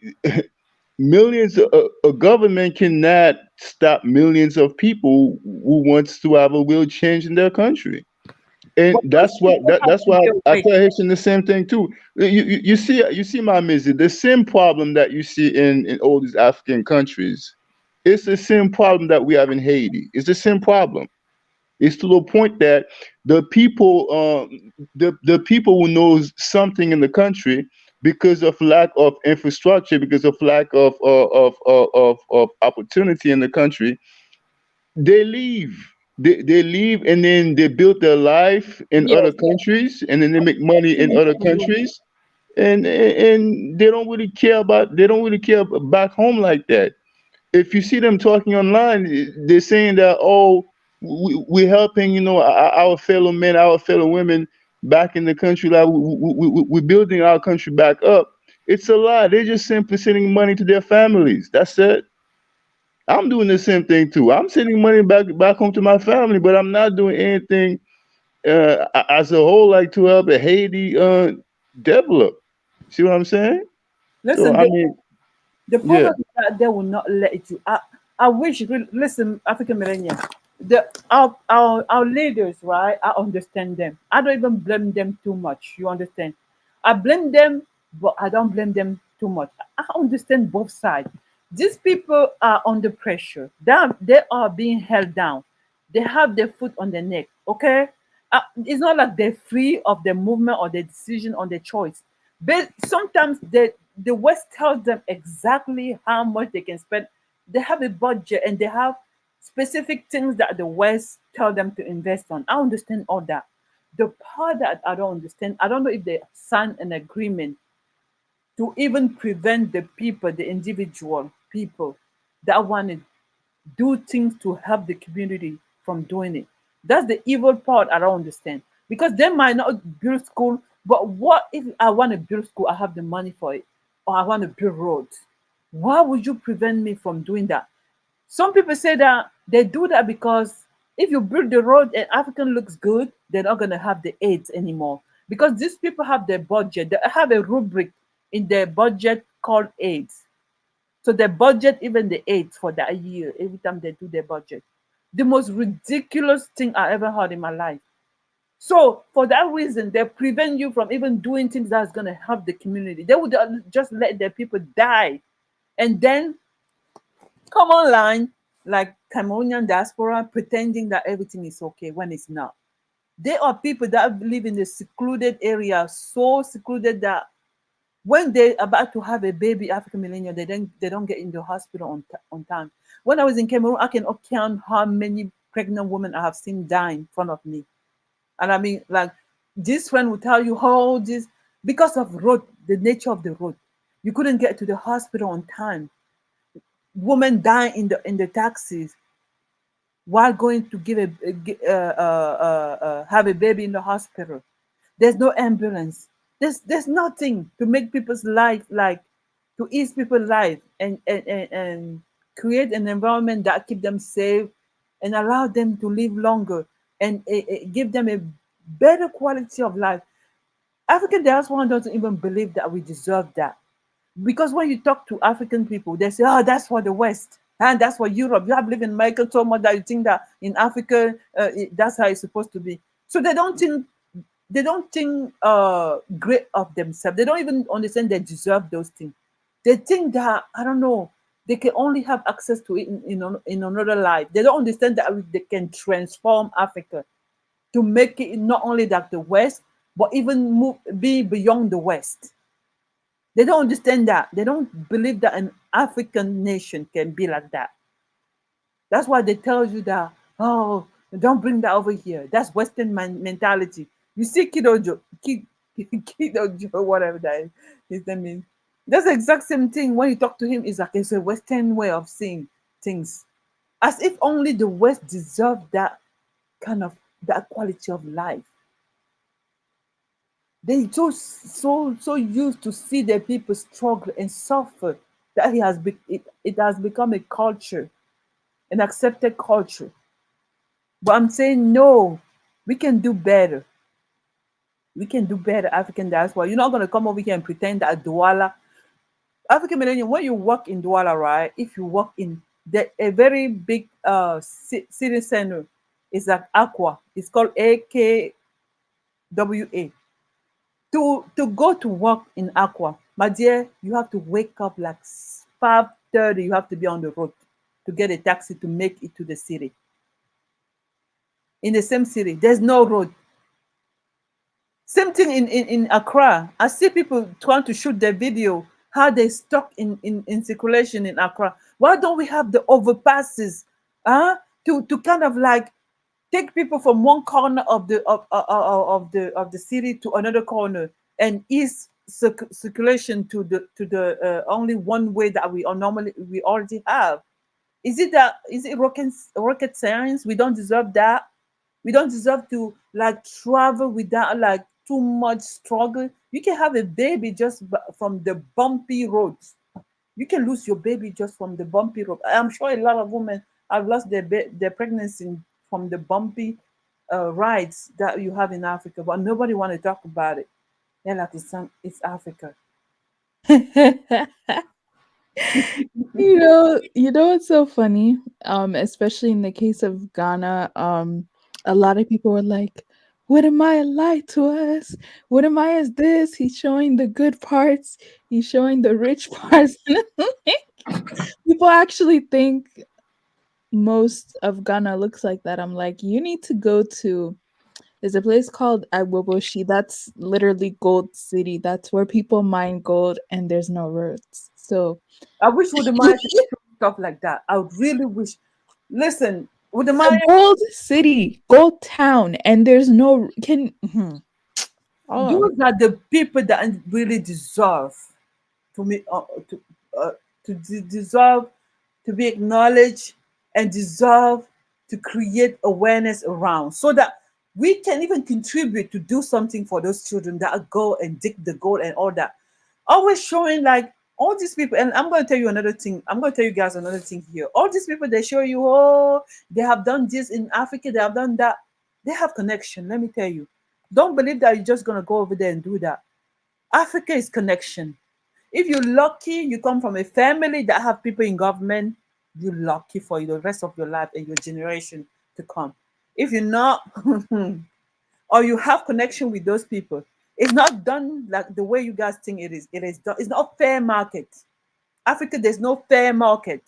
millions a government cannot stop millions of people who wants to have a real change in their country, and but those people have that's to why be I awake. tell Haitian the same thing too. You see my message, the same problem that you see in all these African countries, it's the same problem that we have in Haiti. It's the same problem. It's to the point that the people, the people who knows something in the country, because of lack of infrastructure, because of lack of opportunity in the country, they leave. They leave and then they build their life in other Yes, countries, and then they make money in yes. other countries, and they don't really care back home like that. If you see them talking online, they're saying that, oh, we're helping, our fellow men, our fellow women back in the country, like we're building our country back up. It's a lie. They're just simply sending money to their families. That's it. I'm doing the same thing too. I'm sending money back home to my family, but I'm not doing anything as a whole, like to help Haiti develop. See what I'm saying? So Listen, I mean, the yeah. problem is that they will not let you. I wish. Listen, African millennials, our leaders, right? I understand them. I don't even blame them too much. You understand? I blame them, but I don't blame them too much. I understand both sides. These people are under pressure. They are being held down. They have their foot on their neck. Okay, it's not like they're free of their movement or their decision or their choice. But sometimes the West tells them exactly how much they can spend. They have a budget and they have specific things that the West tell them to invest on. I understand all that. The part that I don't understand, I don't know if they sign an agreement to even prevent the people, the individual people that want to do things to help the community from doing it. That's the evil part I don't understand. Because they might not build school, but what if I want to build school, I have the money for it, or I want to build roads? Why would you prevent me from doing that? Some people say that they do that because if you build the road and African looks good, they're not gonna have the AIDS anymore. Because these people have their budget, they have a rubric in their budget called AIDS. So they budget even the AIDS for that year every time they do their budget. The most ridiculous thing I ever heard in my life. So for that reason, they prevent you from even doing things that's gonna help the community. They would just let their people die, and then come online like Cameroonian diaspora pretending that everything is okay when it's not. There are people that live in the secluded area, so secluded that when they're about to have a baby, African millennial, they don't get in the hospital on time. When I was in Cameroon, I can count how many pregnant women I have seen die in front of me. And I mean, like this friend will tell you how this because of road, the nature of the road, you couldn't get to the hospital on time. Women die in the taxis while going to have a baby in the hospital. There's no ambulance. There's nothing to make people's life like to ease people's life and create an environment that keep them safe and allow them to live longer and give them a better quality of life. African diaspora doesn't even believe that we deserve that. Because when you talk to African people, they say, "Oh, that's for the West, and that's for Europe. You have lived in America so much that you think that in Africa, that's how it's supposed to be." So they don't think great of themselves. They don't even understand they deserve those things. They think that I don't know. They can only have access to it in another life. They don't understand that they can transform Africa to make it not only like the West, but even be beyond the West. They don't understand that. They don't believe that an African nation can be like that. That's why they tell you that, oh, don't bring that over here. That's Western mentality. You see Kidojo, whatever that is, his name is. That's the exact same thing. When you talk to him, it's like it's a Western way of seeing things. As if only the West deserve that kind of that quality of life. They so used to see their people struggle and suffer that it has become a culture, an accepted culture. But I'm saying no, we can do better. We can do better, African diaspora. You're not gonna come over here and pretend that Douala, African millennium. When you work in Douala, right? If you work in a very big city center, it's like Aqua. It's called AKWA. To go to work in Aqua, my dear, you have to wake up like 5:30. You have to be on the road to get a taxi to make it to the city. In the same city, there's no road. Same thing in Accra. I see people trying to shoot their video how they stuck in circulation in Accra. Why don't we have the overpasses? To kind of like take people from one corner of the city to another corner and ease circulation to the only one way that we already have. Is it rocket science? We don't deserve that. We don't deserve to like travel without like too much struggle. You can have a baby just from the bumpy roads. You can lose your baby just from the bumpy road. I'm sure a lot of women have lost their pregnancy from the bumpy rides that you have in Africa, but nobody want to talk about it. They're like it's Africa. What's so funny? Especially in the case of Ghana, a lot of people were like, "What am I lied to us? What am I is this? He's showing the good parts. He's showing the rich parts." People actually think most of Ghana looks like that. I'm like, you need to go to. There's a place called Agboboshi. That's literally gold city. That's where people mine gold, and there's no roads. So I wish with the Maya can show stuff like that. I would really wish. Listen, with the it's a Maya, gold city, gold town, and there's no can. Oh, those are the people that really deserve to me uh, deserve to be acknowledged and deserve to create awareness around so that we can even contribute to do something for those children that go and dig the gold and all that. Always showing like all these people, and I'm going to tell you another thing. I'm going to tell you guys another thing here. All these people, they show you, oh, they have done this in Africa, they have done that. They have connection. Let me tell you. Don't believe that you're just going to go over there and do that. Africa is connection. If you're lucky, you come from a family that have people in government, you're lucky for the rest of your life and your generation to come. If you're not, or you have connection with those people, it's not done like the way you guys think it is. It is done. It's not fair market. Africa, there's no fair market.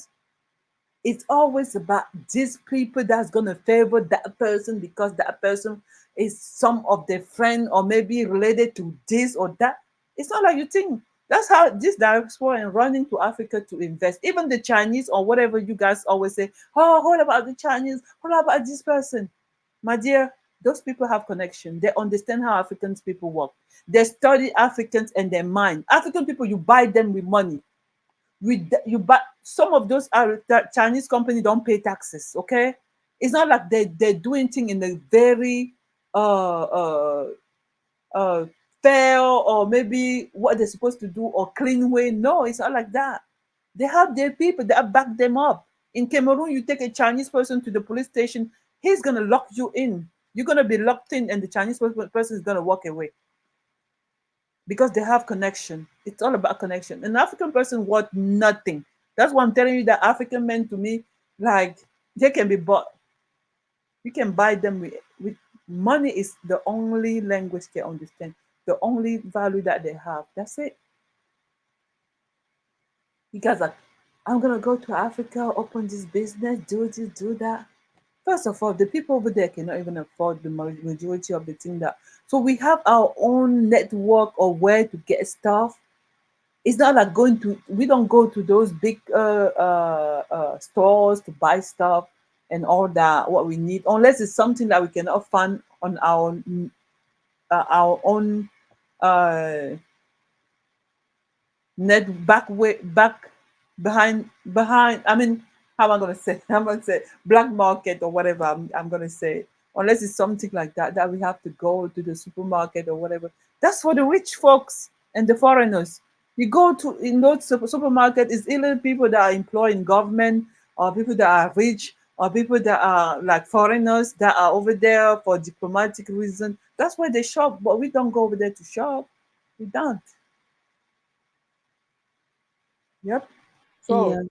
It's always about these people that's gonna favor that person because that person is some of their friend or maybe related to this or that. It's not like you think. That's how this diaspora and running to Africa to invest. Even the Chinese or whatever you guys always say, oh, what about the Chinese? What about this person? My dear, those people have connection. They understand how Africans people work. They study Africans and their mind. African people, you buy them with money with you, but some of those are that Chinese company don't pay taxes. Okay, it's not like they're doing thing in a very uh uh uh fair or maybe what they're supposed to do or clean way. No, it's not like that. They have their people that back them up. In Cameroon, you take a Chinese person to the police station, he's gonna lock you in. You're gonna be locked in, and the Chinese person is gonna walk away because they have connection. It's all about connection. An African person worth nothing. That's why I'm telling you that African men to me, like they can be bought. You can buy them with money is the only language they understand. The only value that they have. That's it. You guys are, I'm gonna go to Africa, open this business, do this, do that. First of all, the people over there cannot even afford the majority of the thing that. So we have our own network of where to get stuff. It's not like going to, we don't go to those big stores to buy stuff and all that what we need unless it's something that we cannot find on our own uh net back way back behind, I mean, how am I gonna say I'm gonna say black market or whatever I'm gonna say, unless it's something like that that we have to go to the supermarket or whatever. That's for the rich folks and the foreigners. You go to in those supermarket is either people that are employed in government or people that are rich or people that are like foreigners that are over there for diplomatic reason. That's why they shop, but we don't go over there to shop. We don't. Yep. So yeah.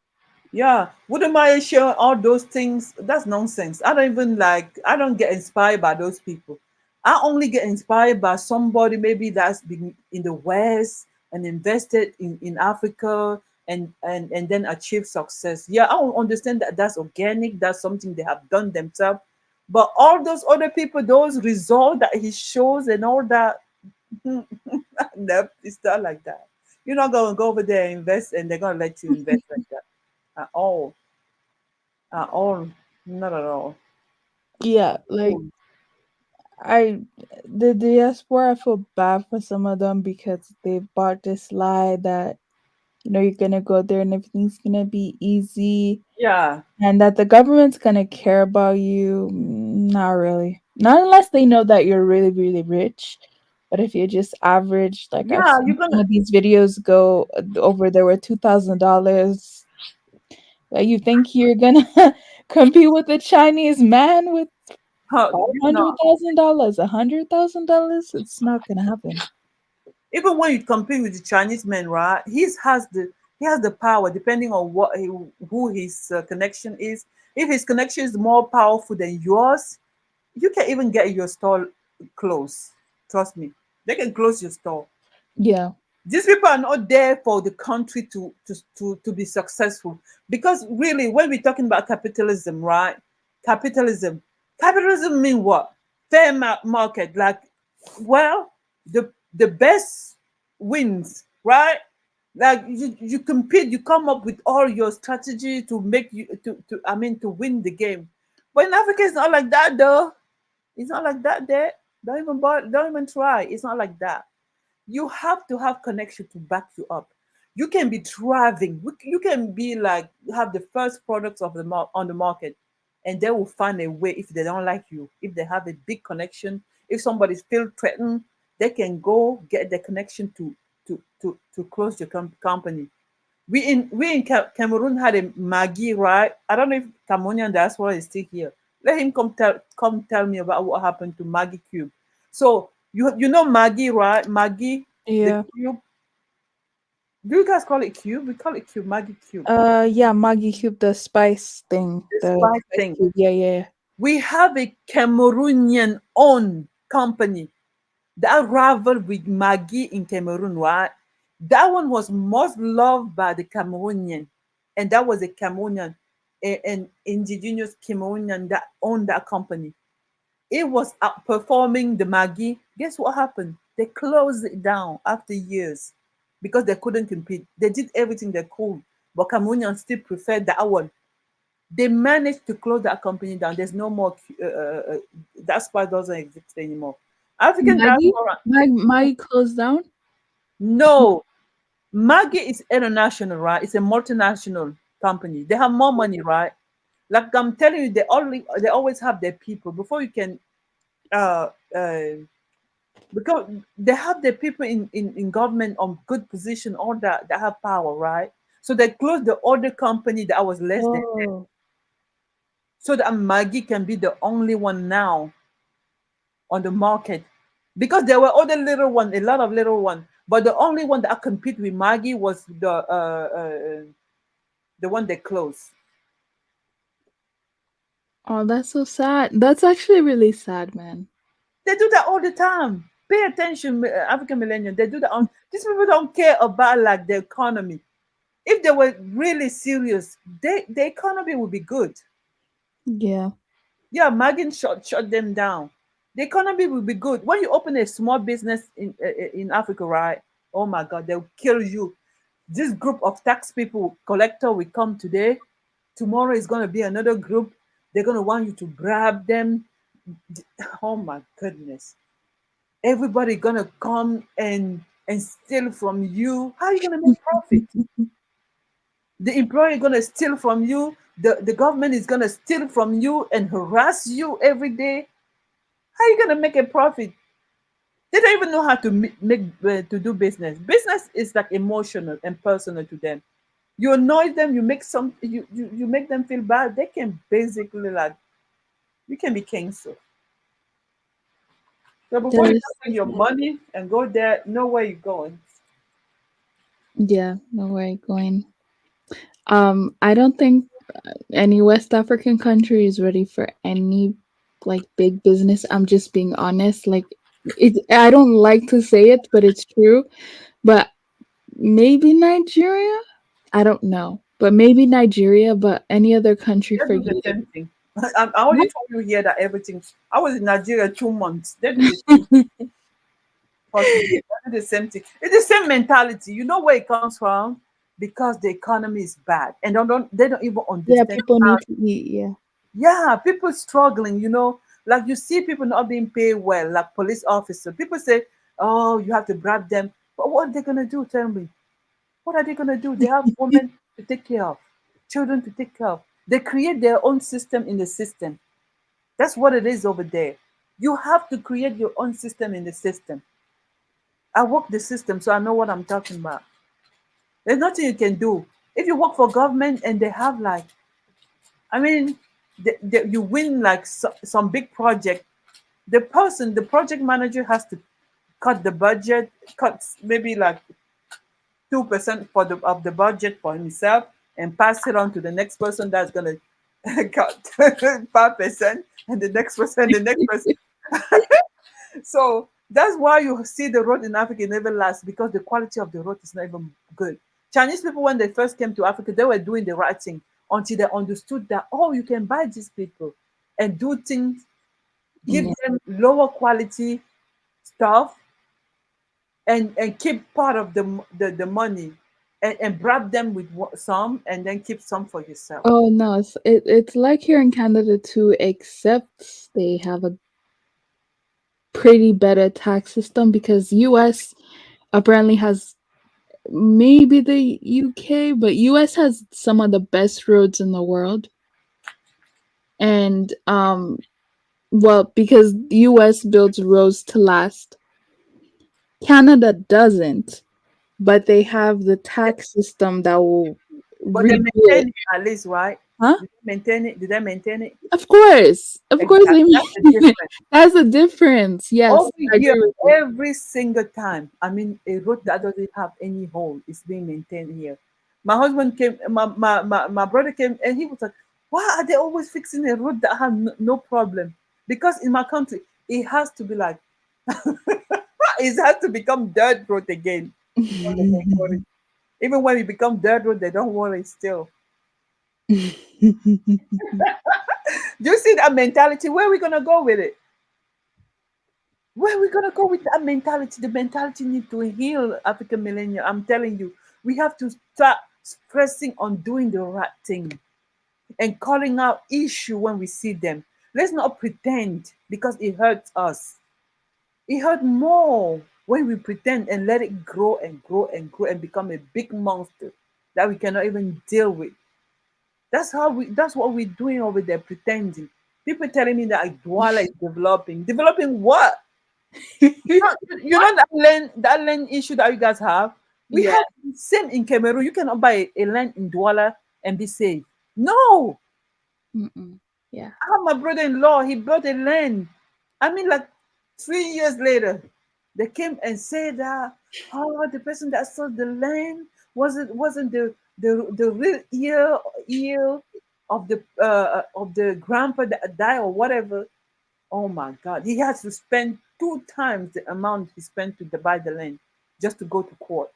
yeah, wouldn't mind share all those things. That's nonsense. I don't even like. I don't get inspired by those people. I only get inspired by somebody maybe that's been in the West and invested in Africa and then achieve success. Yeah, I don't understand that that's organic. That's something they have done themselves. But all those other people, those results that he shows and all that, nope, it's not like that. You're not gonna go over there and invest, and they're gonna let you invest like that at all. At all. Not at all. Yeah, like I the diaspora, I feel bad for some of them because they bought this lie that you're gonna go there and everything's gonna be easy Yeah. and that the government's gonna care about you. Not really. Not unless they know that you're really, really rich. But if you're just average, like I've Yeah, you're seen some gonna of these videos go over there with $2,000. You think you're gonna compete with a Chinese man with huh, five you're hundred gonna thousand dollars, $100,000? It's not gonna happen. Even when you compete with the Chinese man, right? He has the power depending on who his connection is. If his connection is more powerful than yours, you can even get your store closed. Trust me, they can close your store. Yeah. These people are not there for the country to be successful, because really when we're talking about capitalism, right? capitalism Capitalism mean what? Fair market, like, well, the best wins, right? Like you compete, you come up with all your strategy to make you to I mean to win the game. But in Africa it's not like that though. It's not like that there. Don't even try. It's not like that. You have to have connection to back you up. You can be thriving. You can be like have the first products of on the market, and they will find a way. If they don't like you, if they have a big connection, if somebody's feel threatened, they can go get the connection to close your company. We in Cameroon had a Maggie, right? I don't know if Cameroonian diaspora is still here. Let him come tell me about what happened to Maggie Cube. So you know Maggie, right? Maggie, the Yeah. cube. Do you guys call it cube? We call it cube, Maggie Cube. Yeah, Maggie Cube, the spice thing. The The spice spice thing. cube. Yeah, yeah, yeah. We have a Cameroonian owned company that rivaled with Maggie in Cameroon, right? That one was most loved by the Cameroonian, and that was a Cameroonian, an indigenous Cameroonian that owned that company. It was outperforming the Maggie. Guess what happened? They closed it down after years because they couldn't compete. They did everything they could, but Cameroonians still preferred that one. They managed to close that company down. There's no more. That spot doesn't exist anymore. African Maggie? diaspora. Maggie closed down? No, Maggie is international, right? It's a multinational company. They have more money, right? Like I'm telling you, they always have their people before you can uh uh because they have their people in government on good position, all that have power, right? So they closed the other company that was less than them, Oh. so that Maggie can be the only one now on the market, because there were other little one, a lot of little one, but the only one that compete with Maggie was the one they closed. Oh, that's so sad. That's actually really sad, man. They do that all the time. Pay attention, African millennials. They do that. These people don't care about like the economy. If they were really serious, the economy would be good. Yeah. Yeah, Maggie shut them down. The economy will be good. When you open a small business in Africa, right? Oh my God, they'll kill you. This group of tax people, collector will come today. Tomorrow is going to be another group. They're going to want you to grab them. Oh my goodness. Everybody going to come and steal from you. How are you going to make profit? The employer going to steal from you. The government is going to steal from you and harass you every day. How are you going to make a profit? They don't even know how to make to do business. Business is like emotional and personal to them. You annoy them, you make them feel bad. They can basically like you can be cancer. So That before you is spend your money and go there, know where you're going. yeah, no where you going. I don't think any West African country is ready for any like big business. I'm just being honest. Like I don't like to say it, but it's true. But maybe Nigeria? I don't know. But maybe Nigeria, but any other country, They do the forget same thing. I already it. told you here that everything. I was in Nigeria 2 months. They do the same. Trust me, they do the same thing. It's the same mentality. You know where it comes from? Because the economy is bad, and they don't even Yeah, understand. people need to eat. Yeah. Yeah, people struggling, like you see people not being paid well, like police officer. People say, oh, you have to bribe them. But what are they going to do? Tell me. What are they going to do? They have women to take care of, children to take care of. They create their own system in the system. That's what it is over there. You have to create your own system in the system. I work the system, so I know what I'm talking about. There's nothing you can do. If you work for government and they have like, I mean, you win like some big project, the project manager has to cut the budget, cut maybe like 2% for the of the budget for himself, and pass it on to the next person that's gonna cut 5%, and the next person, the next person. So that's why you see the road in Africa never lasts, because the quality of the road is not even good. Chinese people, when they first came to Africa, they were doing the right thing until they understood that, oh, you can buy these people and do things, give Yeah. them lower quality stuff, and keep part of the money, and bribe them with some, and then keep some for yourself. Oh no, it's like here in Canada too, except they have a pretty better tax system because US apparently has maybe the UK, but US has some of the best roads in the world. And well, because US builds roads to last, Canada doesn't, but they have the tax system that will But they redo it. maintain it at least, right? Huh? Did they maintain it? Did they maintain it? Of course, I Exactly. That's the mean, difference. that's a difference. Yes, Every I year, agree with you. every single time. I mean, a road that doesn't have any hole is being maintained here. My husband came, my brother came, and he was like, "Why are they always fixing a road that have no problem?" Because in my country, it has to be like, it has to become dirt road again before they can worry. Even when it become dirt road, they don't worry still. Do you see that mentality? Where are we gonna go with it? Where are we gonna go with that mentality? The mentality need to heal African millennial. I'm telling you, we have to start stressing on doing the right thing and calling out issue when we see them. Let's not pretend, because it hurts us. It hurts more when we pretend and let it grow and grow and grow and become a big monster that we cannot even deal with. That's what we're doing over there, pretending. People telling me that Douala is developing. Developing what? You know that land issue that you guys have. We Yeah. have the same in Cameroon. You cannot buy a land in Douala and be safe. No, Mm-mm. Yeah. I have my brother-in-law. He bought a land. I mean, like 3 years later, they came and said that, oh, the person that sold the land wasn't the real ear of the grandpa that died or whatever. Oh my God. He has to spend 2 times the amount he spent to buy the land just to go to court.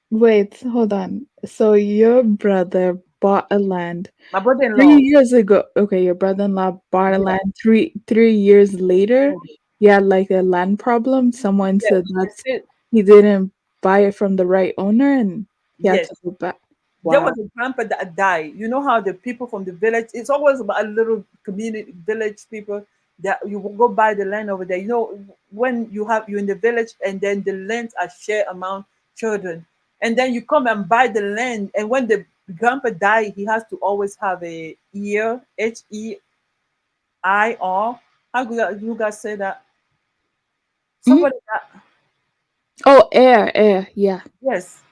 Wait, hold on. So your brother bought a land My three brother-in-law, years ago. Okay, your brother-in-law bought a yeah, land three years later. He had like a land problem. Someone yes, said they that said, he didn't buy it from the right owner, and he had yes. to go back. There Wow. was a grandpa that died. You know how the people from the village, it's always about a little community, village people that you will go buy the land over there. You know, when you in the village and then the lands are shared among children. And then you come and buy the land. And when the grandpa died, he has to always have a ear, HEIR. How do you guys say that? Mm? Somebody that, Oh, air. Yeah. yes.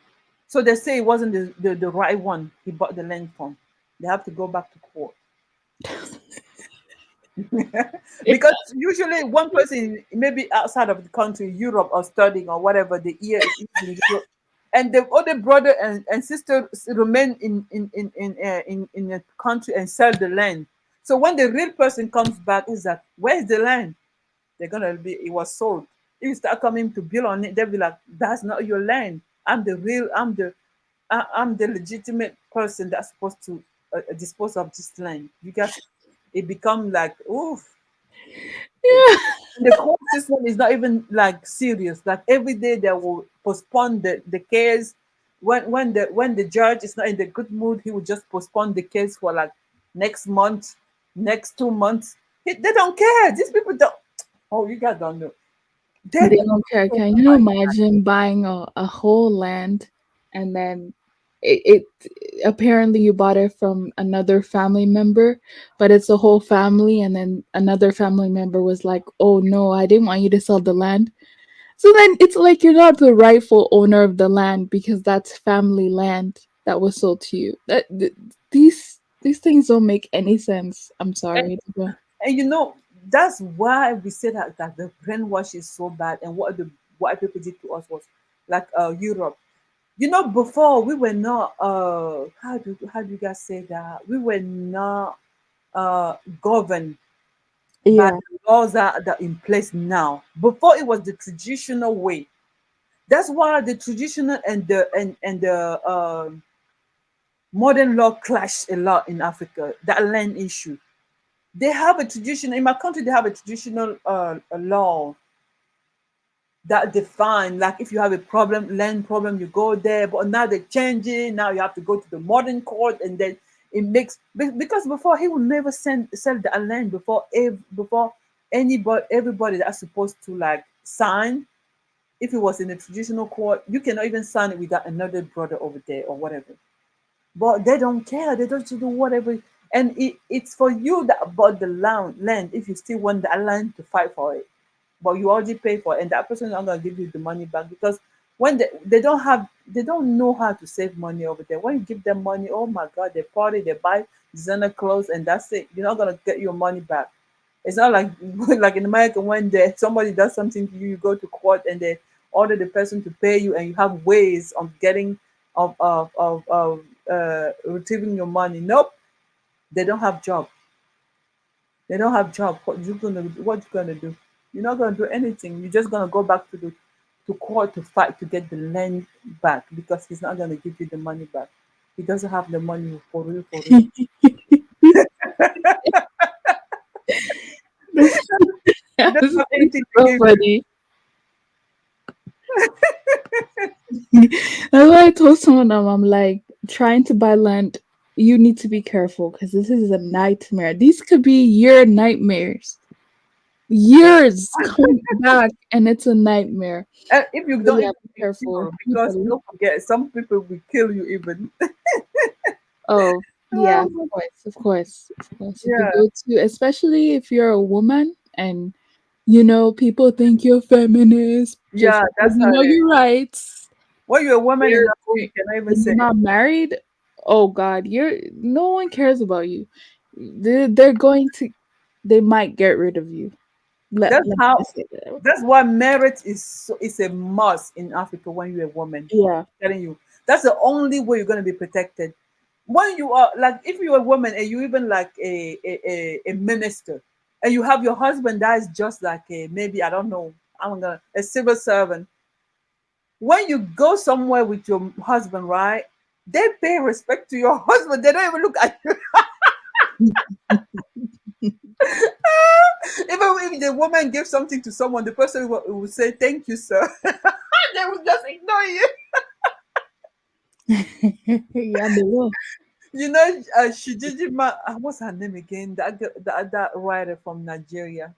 So they say it wasn't the right one he bought the land from. They have to go back to court. Because usually one person maybe outside of the country, Europe or studying or whatever, the year is in Europe, and the other brother and sister remain in the country and sell the land. So when the real person comes back, is that where's the land? They're gonna be it was sold. If you start coming to build on it, they'll be like, that's not your land. I'm the legitimate person that's supposed to dispose of this land. You guys, it become like, oof. Yeah. The court system is not even like serious. Like every day they will postpone the case. When the judge is not in the good mood, he will just postpone the case for like next month, next 2 months. They don't care. These people don't. Oh, you guys don't know. They They don't don't care. care Can you about imagine buying a whole land and then apparently you bought it from another family member, but it's a whole family, and then another family member was like, "Oh no, I didn't want you to sell the land." So then it's like you're not the rightful owner of the land because that's family land that was sold to you. These things don't make any sense. I'm that. sorry. And you know, that's why we say that the brainwash is so bad, and what the white people did to us was like Europe. You know, before we were not how do you guys say that? We were not governed by Yeah. the laws that are in place now. Before it was the traditional way. That's why the traditional and the modern law clash a lot in Africa. That land issue. They have a tradition in my country. They have a traditional law that define, like, if you have a problem, land problem, you go there. But now they're changing. Now you have to go to the modern court, and then it makes because before he would never sell the land before anybody everybody that's supposed to like sign. If it was in a traditional court, you cannot even sign it without another brother over there or whatever. But they don't care. They don't do whatever. And it's for you that bought the land if you still want the land to fight for it. But you already pay for it, and that person is not gonna give you the money back because when they don't know how to save money over there. When you give them money, oh my god, they party, they buy designer clothes, and that's it. You're not gonna get your money back. It's not like like in America when somebody does something to you, you go to court and they order the person to pay you, and you have ways of getting of retrieving your money. Nope, they don't have job. They don't have job. What you gonna do? You're not gonna do anything. You're just gonna go back to court to fight to get the land back because he's not gonna give you the money back. He doesn't have the money for real, for real. This He doesn't is have anything to so give you. funny. That's why I told someone I'm like trying to buy land. You need to be careful because this is a nightmare. These could be your nightmares. Years come back and it's a nightmare. And if you But don't yeah, even be be careful. sure, because People. don't forget, some people will kill you even. Oh, yeah, of Oh, course, of course, of course. If you yeah, go to, especially if you're a woman and people think you're feminist just yeah, because that's you how know it is. your rights. When you're a woman in They're Africa, going, you cannot even and say you're not married. Oh God, you're no one cares about you. They're going to, they might get rid of you. that's Let me how. just say that. That's why marriage is a must in Africa when you're a woman. Yeah. I'm telling you, that's the only way you're gonna be protected. When you are like, if you're a woman and you even like a minister, and you have your husband that is just like a maybe I don't know, I'm gonna a civil servant. When you go somewhere with your husband, right? They pay respect to your husband. They don't even look at you. Even if the woman gives something to someone, the person will say, "Thank you, sir." They will just ignore you. Yeah, they will. You know, Shijijima, what's her name again? That writer from Nigeria.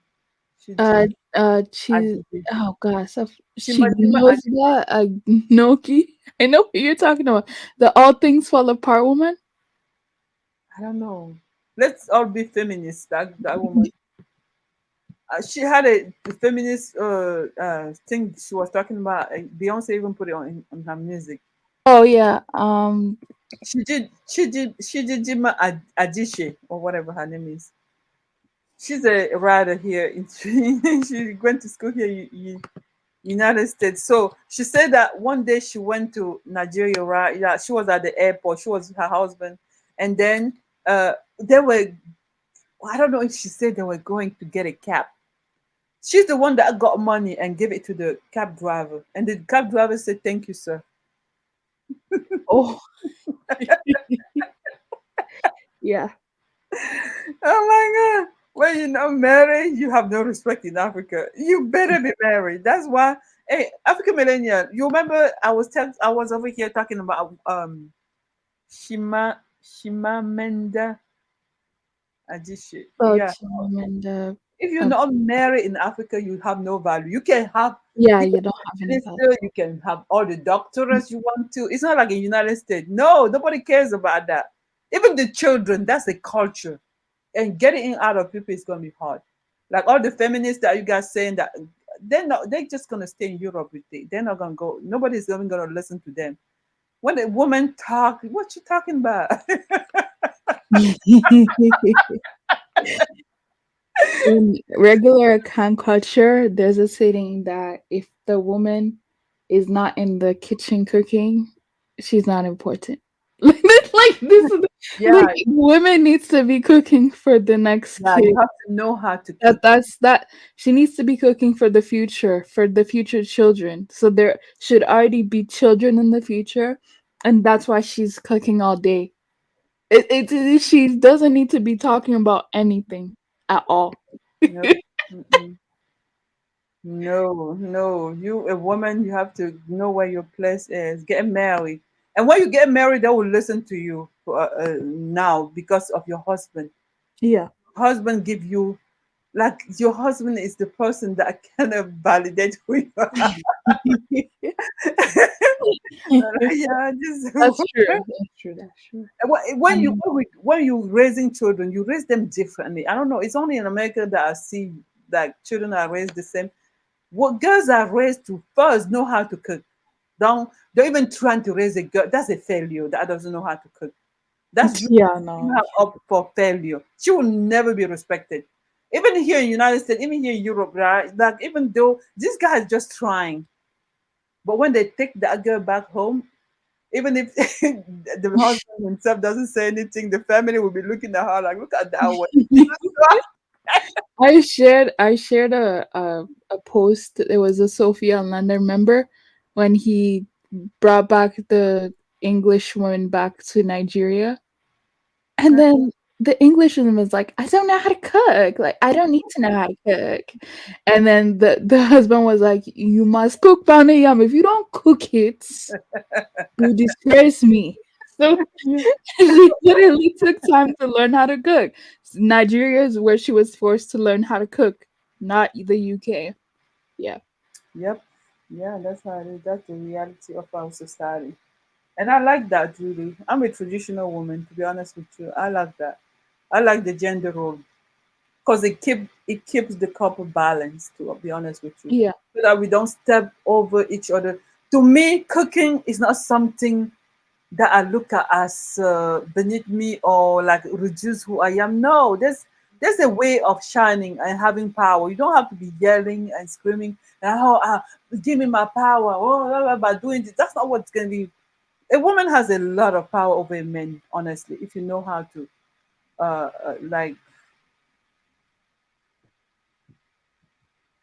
Uh, Shiji, she. Ajiji. Oh gosh, she Shimajima knows that. Noki. I know what you're talking about. The all things fall apart woman. I don't know. Let's all be feminists. That woman. She had a feminist thing she was talking about. Beyonce even put it on her music. Oh yeah. Shijijima Adishe or whatever her name is. She's a writer here. She went to school here in United States. So she said that one day she went to Nigeria, right? Yeah, she was at the airport. She was with her husband, and then they were. I don't know if she said they were going to get a cab. She's the one that got money and gave it to the cab driver, and the cab driver said, "Thank you, sir." Oh yeah. Oh my God. When you're not married, you have no respect in Africa. You better be married. That's why, hey, African millennial, you remember I was over here talking about Shimamanda Adichie. Oh, Yeah. Chimamanda. If you're Oh, not married in Africa, you have no value. yeah, You can you don't be have any value. minister, you can have all the doctorates you want to. It's not like in United States. No, nobody cares about that. Even the children, that's a culture. And getting it out of people is gonna be hard. Like all the feminists that you guys saying that they're just gonna stay in Europe with it. They're not gonna go, nobody's even gonna listen to them. When a woman talk, what you talking about? In regular Kan culture, there's a saying that if the woman is not in the kitchen cooking, she's not important. Like this is Yeah, like women needs to be cooking for the next yeah, kid. you have to know how to That cook. that's that she needs to be cooking for the future children. So there should already be children in the future, and that's why she's cooking all day. She doesn't need to be talking about anything at all. No, mm-mm. No, no. You, a woman, you have to know where your place is. Get married, and when you get married, they will listen to you now because of your husband. Yeah. Husband give you, like, your husband is the person that kind of validate who you are. Yeah, just That's true. That's true. That's true. Um, when you raising children, you raise them differently. I don't know. It's only in America that I see like children are raised the same. What girls are raised to first know how to cook. Don't even trying to raise a girl. That's a failure. That doesn't know how to cook. That's you yeah, setting no, her that's true. up for failure. She will never be respected. Even here in United States, even here in Europe, right? Like even though this guy is just trying, but when they take that girl back home, even if the husband himself doesn't say anything, the family will be looking at her like, look at that one. I shared a post. It was a Sophia and London member when he brought back the English woman back to Nigeria. And then the Englishman was like, "I don't know how to cook. Like, I don't need to know how to cook." And then the husband was like, "You must cook pounded yam. If you don't cook it, you disgrace me." So Yeah. she literally took time to learn how to cook. Nigeria is where she was forced to learn how to cook, not the UK. Yeah. Yep. Yeah, that's how it is. That's the reality of our society. And I like that really. I'm a traditional woman, to be honest with you. I like that. I like the gender role because it keeps the couple balanced. To be honest with you, Yeah. so that we don't step over each other. To me, cooking is not something that I look at as beneath me or like reduce who I am. No, there's a way of shining and having power. You don't have to be yelling and screaming. Oh, give me my power. Oh, blah, blah, by doing this. That's not what's going to be. A woman has a lot of power over men, honestly, if you know how to, like,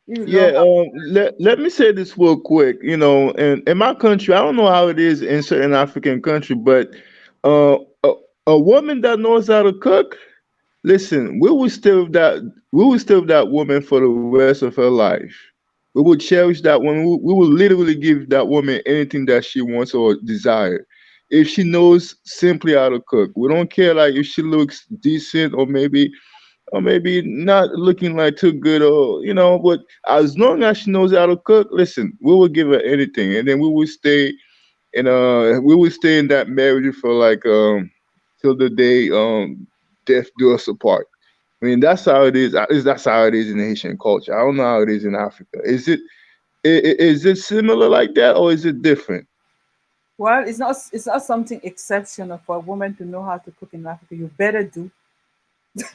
you know. Yeah, let me say this real quick. You know, in my country, I don't know how it is in certain African country, but uh, a, a woman that knows how to cook, listen, we will stay with that woman for the rest of her life. We will cherish that woman. We will literally give that woman anything that she wants or desire. If she knows simply how to cook, we don't care like if she looks decent or maybe not looking like too good or but as long as she knows how to cook, listen, we will give her anything, and then we will stay in that marriage for like till the day death do us apart. I mean, that's how it is. At least that's how it is in Haitian culture. I don't know how it is in Africa. Is it similar like that, or is it different? Well, it's not something exceptional for a woman to know how to cook in Africa. You better do.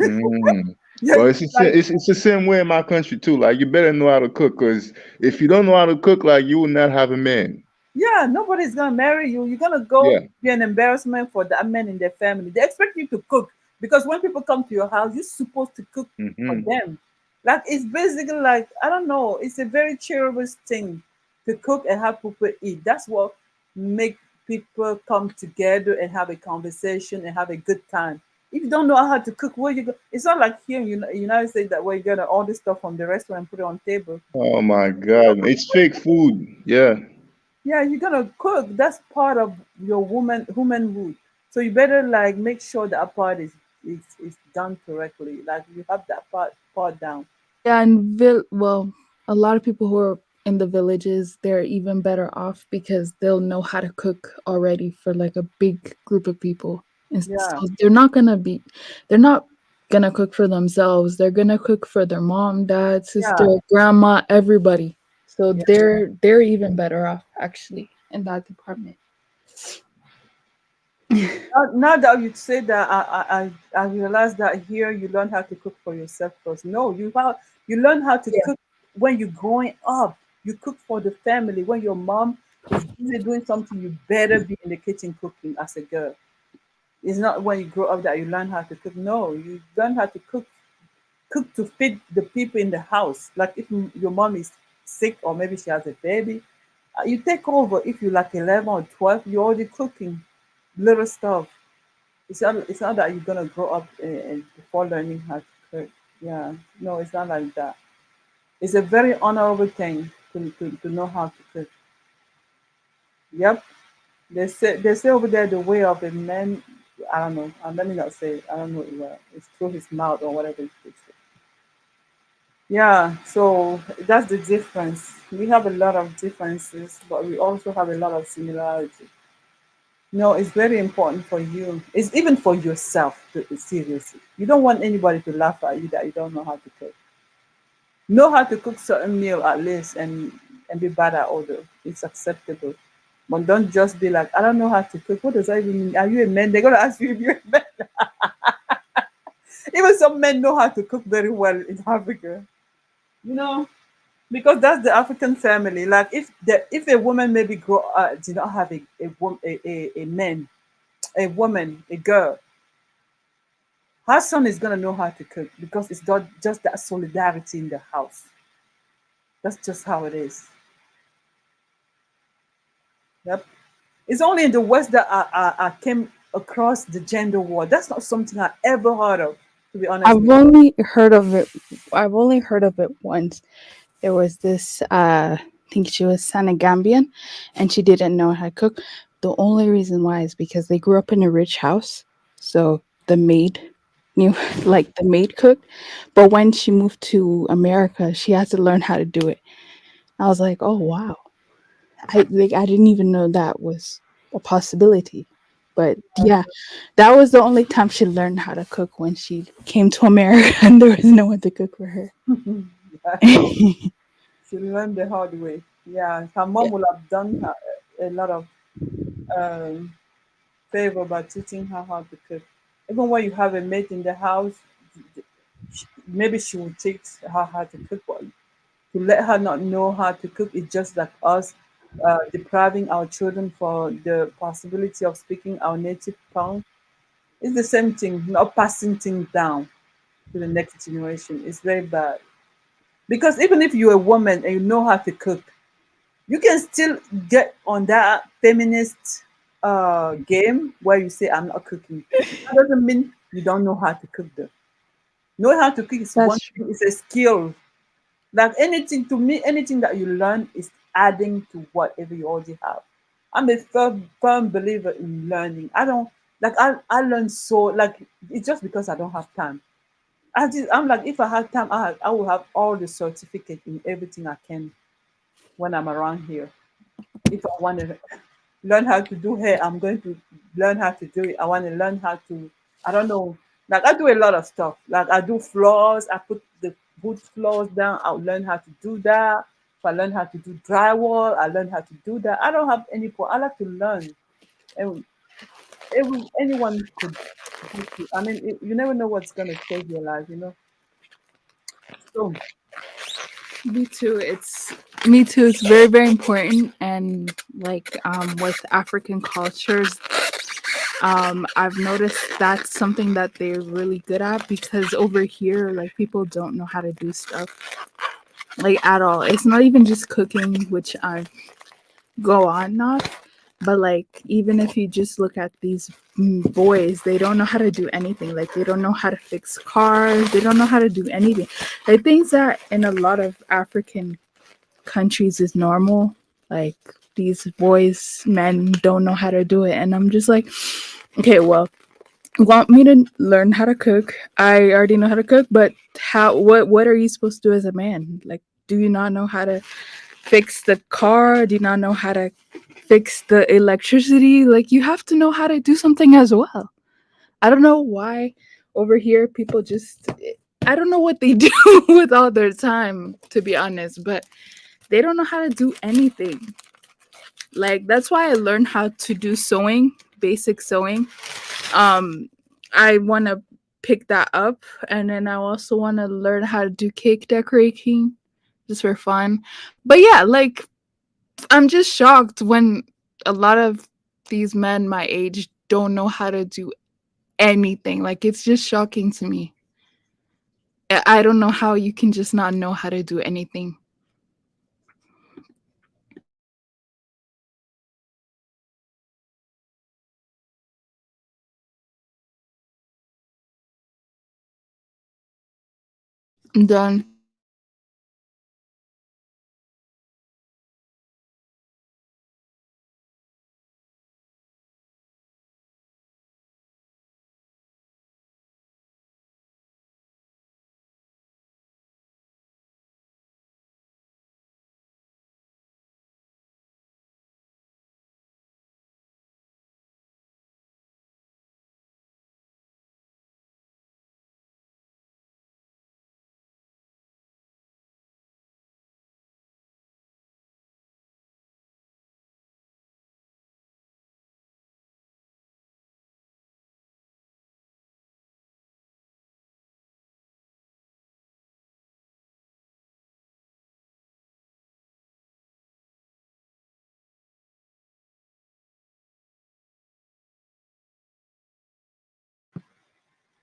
Mm. Yeah, Well, like, it's the same way in my country too. Like, you better know how to cook, because if you don't know how to cook, like, you will not have a man. yeah, nobody's gonna marry you. You're gonna go Yeah. be an embarrassment for the men in their family. They expect you to cook because when people come to your house, you're supposed to cook for Hmm. them. Like it's basically like I don't know. It's a very cherished thing to cook and have people eat. That's what make people come together and have a conversation and have a good time. If you don't know how to cook, where you go? It's not like here in United States that where you get all this stuff from the restaurant and put it on table. Oh my God, it's fake food. Yeah. Yeah, you're gonna cook. That's part of your womanhood. So you better like make sure that part is done correctly. Like you have that part down. Yeah, and well, a lot of people who are in the villages, they're even better off because they'll know how to cook already for like a big group of people. And Yeah, so they're not gonna cook for themselves. They're gonna cook for their mom, dad, sister, yeah, grandma, everybody. So yeah. they're even better off actually in that department. Now that you say that, I realize that here you learn how to cook for yourself first. No, you learn how to Yeah. cook when you're growing up. You cook for the family. When your mom is busy doing something, you better be in the kitchen cooking as a girl. It's not when you grow up that you learn how to cook. No, you learn how to cook to feed the people in the house. Like if your mom is sick or maybe she has a baby, you take over. If you're like 11 or 12, you're already cooking little stuff. It's not that you're gonna grow up and before learning how to cook. Yeah, no, it's not like that. It's a very honorable thing to know how to cook. Yep. They say over there the way of a man. I don't know. Let me not say. I don't know. It's through his mouth or whatever it is. Yeah. So that's the difference. We have a lot of differences, but we also have a lot of similarities. No, it's very important for you. It's even for yourself. Seriously, you don't want anybody to laugh at you that you don't know how to cook. Know how to cook certain meal at least, and be bad at other. It's acceptable. But don't just be like, I don't know how to cook. What does that even mean? Are you a man? They're gonna ask you if you're a man. Even some men know how to cook very well in Africa. You know, because that's the African family. Like if a woman maybe did not have a man, a woman, a girl, her son is gonna know how to cook because it's got just that solidarity in the house. That's just how it is. Yep. It's only in the West that I came across the gender war. That's not something I ever heard of, to be honest I've with you. only heard of it. I've only heard of it once. There was this. I think she was Senegambian, and she didn't know how to cook. The only reason why is because they grew up in a rich house, so the maid knew, like the maid cooked. But when she moved to America, she had to learn how to do it. I was like, oh wow, I didn't even know that was a possibility. But yeah, that was the only time she learned how to cook when she came to America and there was no one to cook for her. She learned the hard way. Yeah, her mom Yeah. would have done her a lot of um, favor by teaching her how to cook. Even when you have a maid in the house, maybe she will teach her how to cook. But to let her not know how to cook is just like us depriving our children for the possibility of speaking our native tongue. It's the same thing, not passing things down to the next generation. It's very bad. Because even if you're a woman and you know how to cook, you can still get on that feminist game where you say, I'm not cooking. That doesn't mean you don't know how to cook though. Know how to cook is one That's true. thing, it's a skill. Like anything to me, anything that you learn is adding to whatever you already have. I'm a firm believer in learning. I don't like I learn so like it's just because I don't have time. I'm like if I had time, I will have all the certificate in everything I can when I'm around here. If I want to learn how to do hair, I'm going to learn how to do it. I want to learn how to, I don't know, like I do a lot of stuff. Like I do floors, I put the wood floors down, I'll learn how to do that. If I learn how to do drywall, I learn how to do that. I don't have any I like to learn. And anyone could do it. I mean, you never know what's going to save your life. So, Me too. It's very, very important. And like with African cultures, I've noticed that's something that they're really good at because over here, like people don't know how to do stuff like at all. It's not even just cooking, which I go on not, but like even if you just look at these boys, they don't know how to do anything. Like they don't know how to fix cars. They don't know how to do anything. Like things that in a lot of African countries is normal. Like these boys, men don't know how to do it, and I'm just like, okay, well, you want me to learn how to cook? I already know how to cook, but how? What are you supposed to do as a man? Like, do you not know how to fix the car? Do you not know how to fix the electricity? Like, you have to know how to do something as well. I don't know why over here people just. I don't know what they do with all their time, to be honest, but they don't know how to do anything. Like that's why I learned how to do sewing basic sewing. I want to pick that up, and then I also want to learn how to do cake decorating just for fun. But yeah, like I'm just shocked when a lot of these men my age don't know how to do anything. Like it's just shocking to me. I don't know how you can just not know how to do anything. I'm done.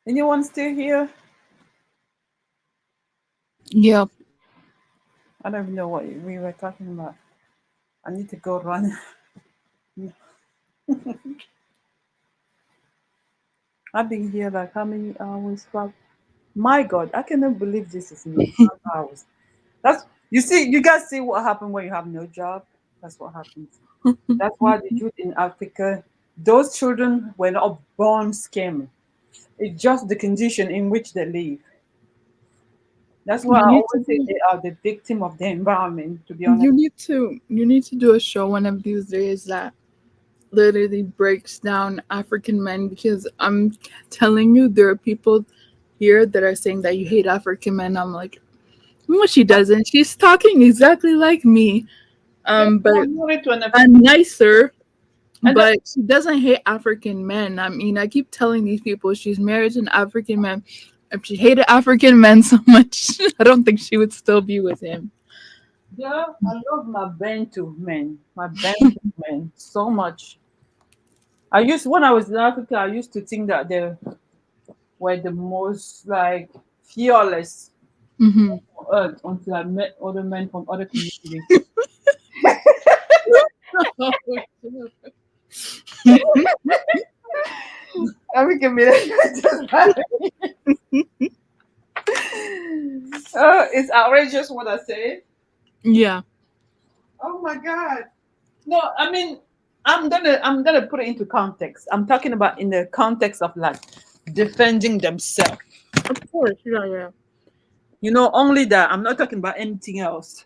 Anyone still here? Yep. I don't even know what we were talking about. I need to go run. I've been here like how many hours? My God, I cannot believe this is me. 5 hours. That's you see, you guys see what happened when you have no job. That's what happens. That's why the youth in Africa, those children were not born scamming. It's just the condition in which they live. That's why You I need to always say do they are the victim of the environment. To be honest, you need to do a show one of these days that literally breaks down African men, because I'm telling you there are people here that are saying that you hate African men. I'm like, no, she doesn't. She's talking exactly like me. yeah, But I'm married to an I'm African, nicer, and but she doesn't hate African men. I mean, I keep telling these people she's married to an African man. If she hated African men so much, I don't think she would still be with him. yeah, I love my Bantu men, my Bantu men so much. I used when I was in Africa, I used to think that they were the most like fearless Hmm. on earth until I met other men from other communities. African men just it's outrageous what I say. Yeah. Oh my God. No, I mean, I'm gonna put it into context. I'm talking about in the context of like defending themselves. Of course. Yeah, yeah. Only that. I'm not talking about anything else.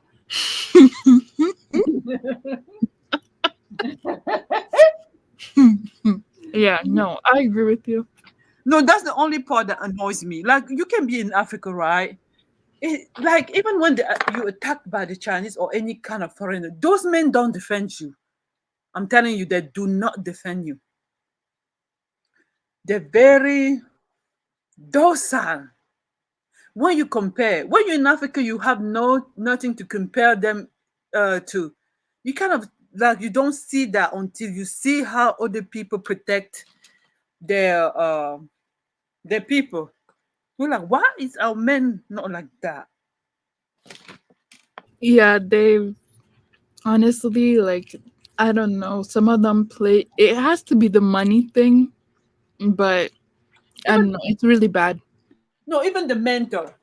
Yeah, no, I agree with you. No, that's the only part that annoys me. Like you can be in Africa, right? Like even when you attacked by the Chinese or any kind of foreigner, those men don't defend you. I'm telling you, they do not defend you. They're very docile. When you're in Africa, you have nothing to compare them to. You kind of like you don't see that until you see how other people protect their uh their people. You're like, why is our men not like that? Yeah, they honestly, like, I don't know. Some of them play. It has to be the money thing, but I Even don't know. It's really bad. no, even the mentor.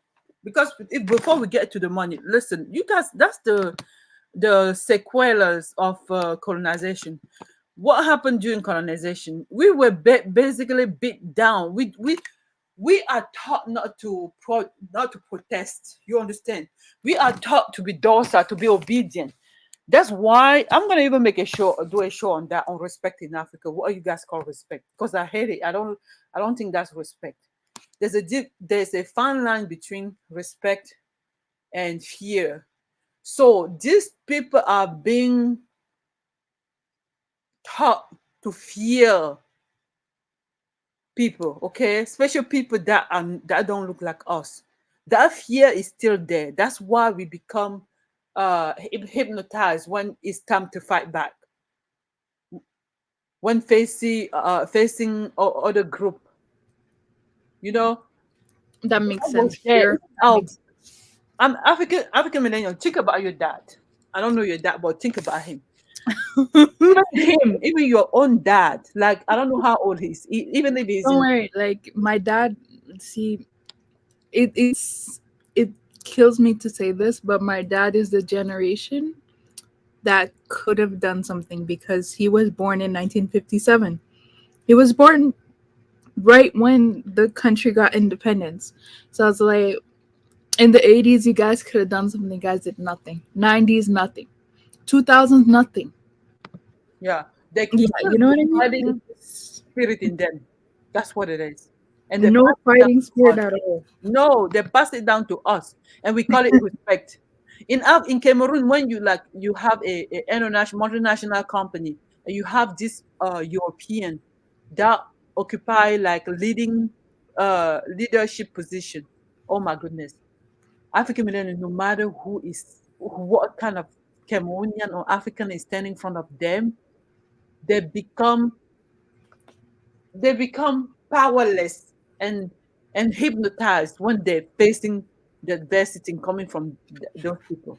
Because before we get to the money, listen, you guys, that's the sequelas of colonization. What happened during colonization? We were basically beat down. We are taught not to protest. You understand? We are taught to be docile, to be obedient. That's why I'm gonna even do a show on that, on respect in Africa. What you guys call respect? Because I hate it. I don't think that's respect. There's a fine line between respect and fear. So these people are being taught. to fear people, okay? Especially people that don't look like us. That fear is still there. That's why we become hypnotized when it's time to fight back. When facing other group, you know, That that makes was sense. there. Fear Even our, makes I'm African millennial. Think about your dad. I don't know your dad, but think about him. Even him, even your own dad. Like I don't know how old he's. Even if he's Don't in, worry. Like my dad, see, it kills me to say this, but my dad is the generation that could have done something because he was born in 1957. He was born right when the country got independence. So I was like, in the 80s, you guys could have done something. You guys did nothing. 90s, nothing. 2000s, nothing. yeah, they Yeah, still you know the what I mean? fighting spirit in them. That's what it is, and they No pass it down fighting to spirit us. at all. No, they pass it down to us, and we call it respect. In Cameroon, when you have a international multinational company, and you have this European that occupy like leading leadership position. Oh my goodness, African millennials, no matter what kind of Cameroonian or African is standing in front of them, they become they become powerless and hypnotized when they're facing the adversity coming from those people.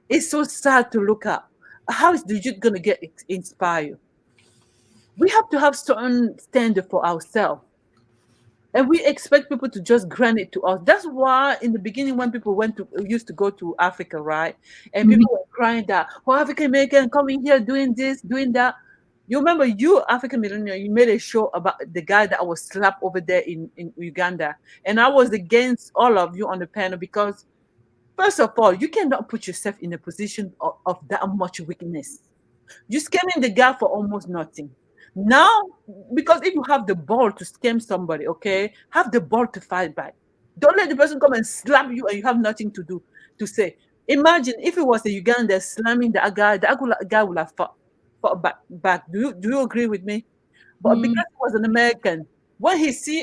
It's so sad to look at. How is the youth gonna get inspired? We have to have certain standard for ourselves. And we expect people to just grant it to us. That's why in the beginning, when people used to go to Africa, right? And Mhm. people were crying that, oh, African American coming here doing this, doing that. You remember you, African millennial, you made a show about the guy that was slapped over there in Uganda. And I was against all of you on the panel because, first of all, you cannot put yourself in a position of that much weakness. You scamming the guy for almost nothing. Now, because if you have the ball to scam somebody, okay, have the ball to fight back. Don't let the person come and slap you and you have nothing to do to say. Imagine if it was a Uganda slamming the guy would have fought back. Do you agree with me? But Mm, because he was an American, when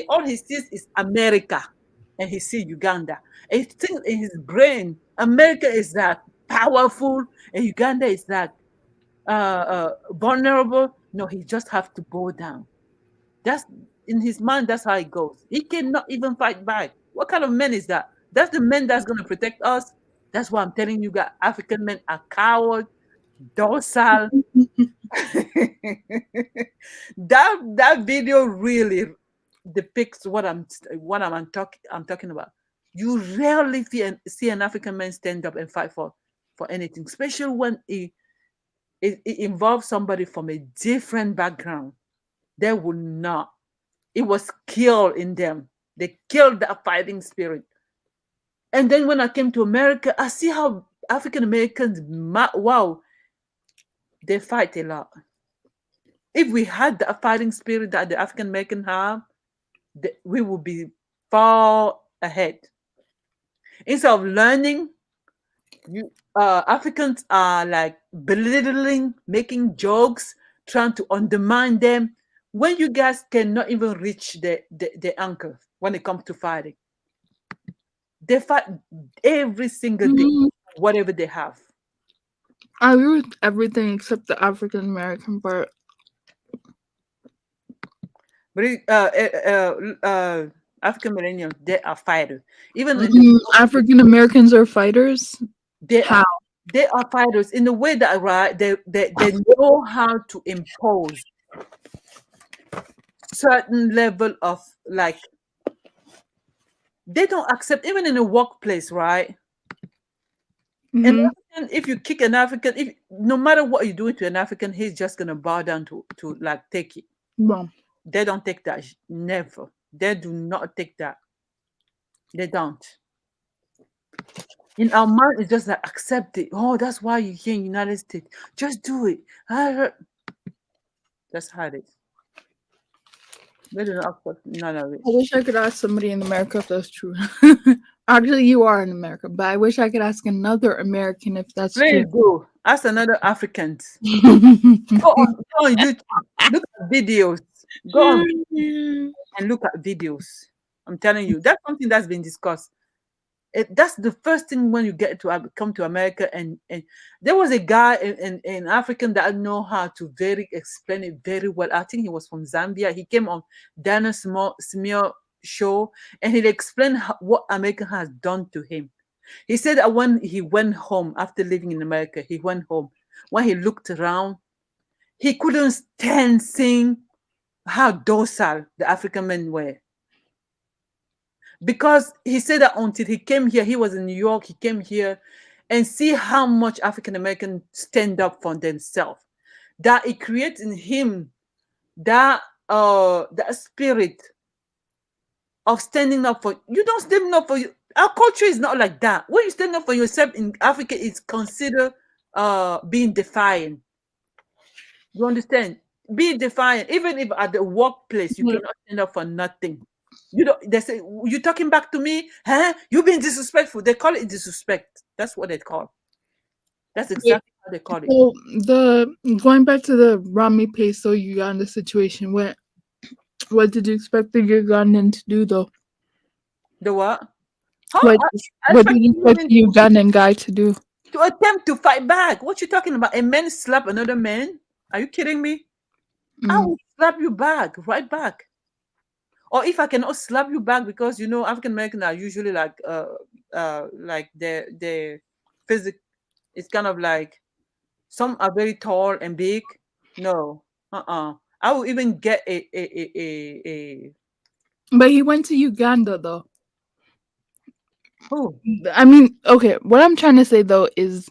all he sees is America and he sees Uganda. And he thinks in his brain, America is that powerful and Uganda is that vulnerable. No, he just have to bow down. That's in his mind. That's how it goes. He cannot even fight back. What kind of man is that? That's the man that's going to protect us. That's why I'm telling you, guys, African men are coward, docile. That video really depicts what I'm talking about. You rarely see an African man stand up and fight for anything, especially when it involves somebody from a different background. They will not. It was killed in them. They killed that fighting spirit. And then when I came to America, I see how African Americans, wow, they fight a lot. If we had the fighting spirit that the African American have, we would be far ahead. Instead of learning, you Africans are like belittling, making jokes, trying to undermine them. When you guys cannot even reach the anchor when it comes to fighting, they fight every single day, mm, whatever they have. I agree with everything except the African American part. But African millennials, they are fighters. Even in the African Americans are fighters. they are How? they are fighters in the way that right they know how to impose certain level of like they don't accept even in a workplace, right? An Hmm. African, if you kick an African, if no matter what you do to an African, he's just gonna bow down to like take it. Well, They don't take that. Never. They do not take that. They don't. In our mind, it's just like accept it. Oh, that's why you're here in United States. Just do it. That's how it is. They do not accept none of it. I wish I could ask somebody in America if that's true. Actually, you are in America, but I wish I could ask another American if that's Please true. do. Ask another Africans. Go on YouTube. Look at videos. Go on and look at videos. I'm telling you, that's something that's been discussed. That's the first thing when you get to come to America, and there was a guy in African that I know how to very explain it very well. I think he was from Zambia. He came on Dana Smith show, and he explained what America has done to him. He said that when he went home after living in America, he went home. When he looked around, he couldn't stand seeing how docile the African men were. Because he said that until he came here, he was in New York, he came here and see how much African Americans stand up for themselves. That it creates in him that spirit of standing up for you. Don't stand up for you. Our culture is not like that. When you stand up for yourself in Africa, it's considered being defiant. You understand? Be defiant. Even if at the workplace you cannot stand up for nothing. You don't they say you talking back to me, huh? You being disrespectful. They call it disrespect. That's what they call. That's Wait, exactly how they call it. so the going back to the Rami Peso Uganda situation, what did you expect the Ugandan to do though? The what? Huh? What I what expect did you expect women the Ugandan guy to do? to attempt to fight back. What you talking about? A man slap another man? Are you kidding me? I Mm. will slap you back, right back. Or if I cannot slap you back, because African American are usually like their physic. It's kind of like some are very tall and big. No, I will even get a But he went to Uganda though. who? I mean, okay, what I'm trying to say though is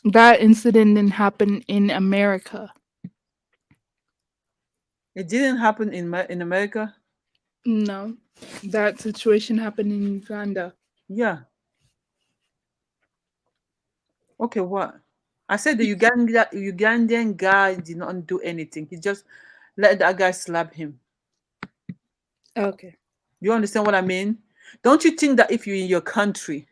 that incident didn't happen in America. It didn't happen in America. No. That situation happened in Uganda. Yeah. Okay. What? I said the Ugandan guy did not do anything. He just let that guy slap him. Okay. You understand what I mean? Don't you think that if you're in your country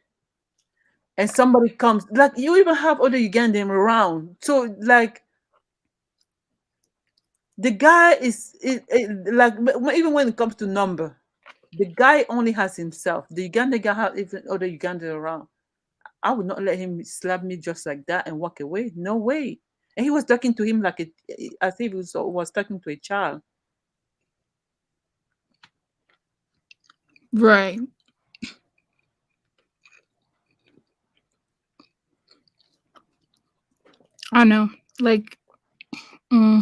and somebody comes, like you even have other Ugandan around, so like the guy like even when it comes to number, the guy only has himself. The Ugandan guy has even other Ugandan around. I would not let him slap me just like that and walk away. No way. And he was talking to him like as if he was talking to a child. Right. I know. Like, mm,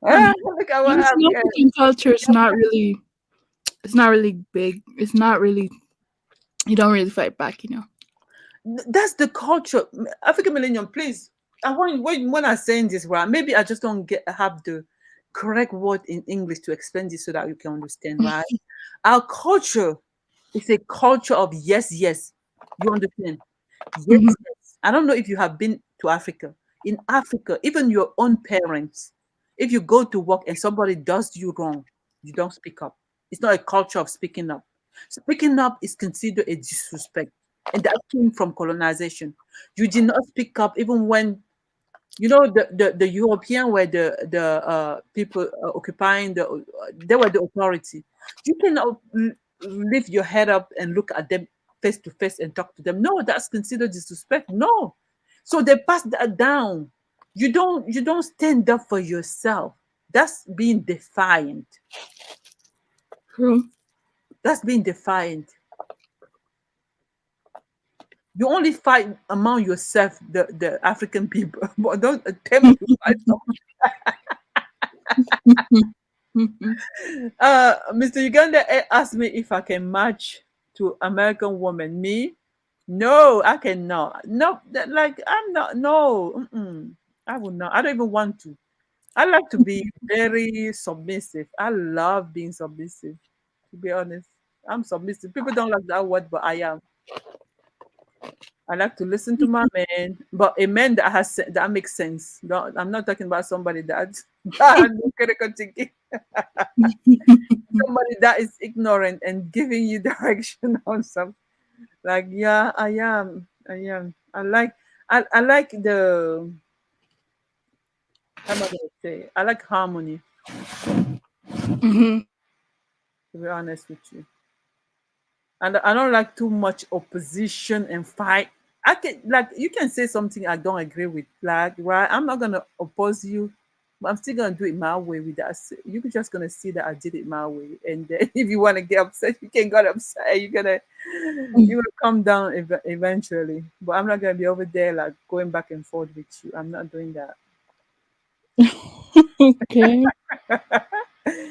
I don't know. Look at what happened. The African culture is not really. It's not really big. It's not really. You don't really fight back. You know. That's the culture. African Millennium, please. I want when I'm saying this, right? Maybe I just don't have the correct word in English to explain this so that you can understand, right? Our culture is a culture of yes, yes. You understand? Yes, Mhm. yes. I don't know if you have been to Africa. In Africa, even your own parents, if you go to work and somebody does you wrong, you don't speak up. It's not a culture of speaking up. Speaking up is considered a disrespect. And that came from colonization. You did not speak up even when the European were the people occupying they were the authority. You cannot lift your head up and look at them face to face and talk to them. No, that's considered disrespect. No, so they pass that down. You don't stand up for yourself. That's being defiant. True. That's being defiant. You only fight among yourself, the African people, but don't attempt to fight. Mr. Uganda asked me if I can match to American woman. Me? No, I cannot. No, like I'm not. No, I would not. I don't even want to. I like to be very submissive. I love being submissive. To be honest, I'm submissive. People don't like that word, but I am. I like to listen to my man, but a man that makes sense. I'm not talking about somebody that has no critical thinking. Somebody that is ignorant and giving you direction on something. Like, yeah, I am. I am. I like the, how am I gonna say? I like harmony, Mhm. to be honest with you. And I don't like too much opposition and fight. I can, like, you can say something I don't agree with, like, right? I'm not gonna oppose you, but I'm still gonna do it my way. With that, you're just gonna see that I did it my way, and then if you want to get upset, you can get upset. You're gonna come down eventually. But I'm not gonna be over there like going back and forth with you. I'm not doing that. Okay.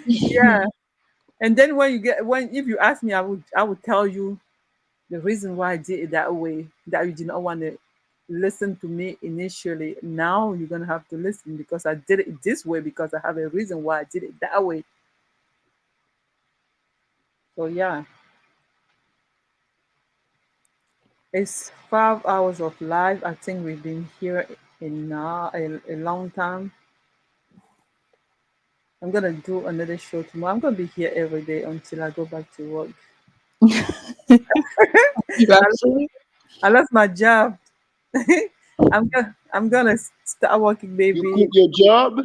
Yeah. And then when you get, when if you ask me, I would tell you the reason why I did it that way, that you did not want to listen to me initially. Now you're gonna have to listen because I did it this way because I have a reason why I did it that way. So yeah, it's 5 hours of live. I think we've been here in now a long time. I'm gonna do another show tomorrow. I'm gonna be here every day until I go back to work. You actually? I lost my job. I'm gonna start working, You baby. quit your job?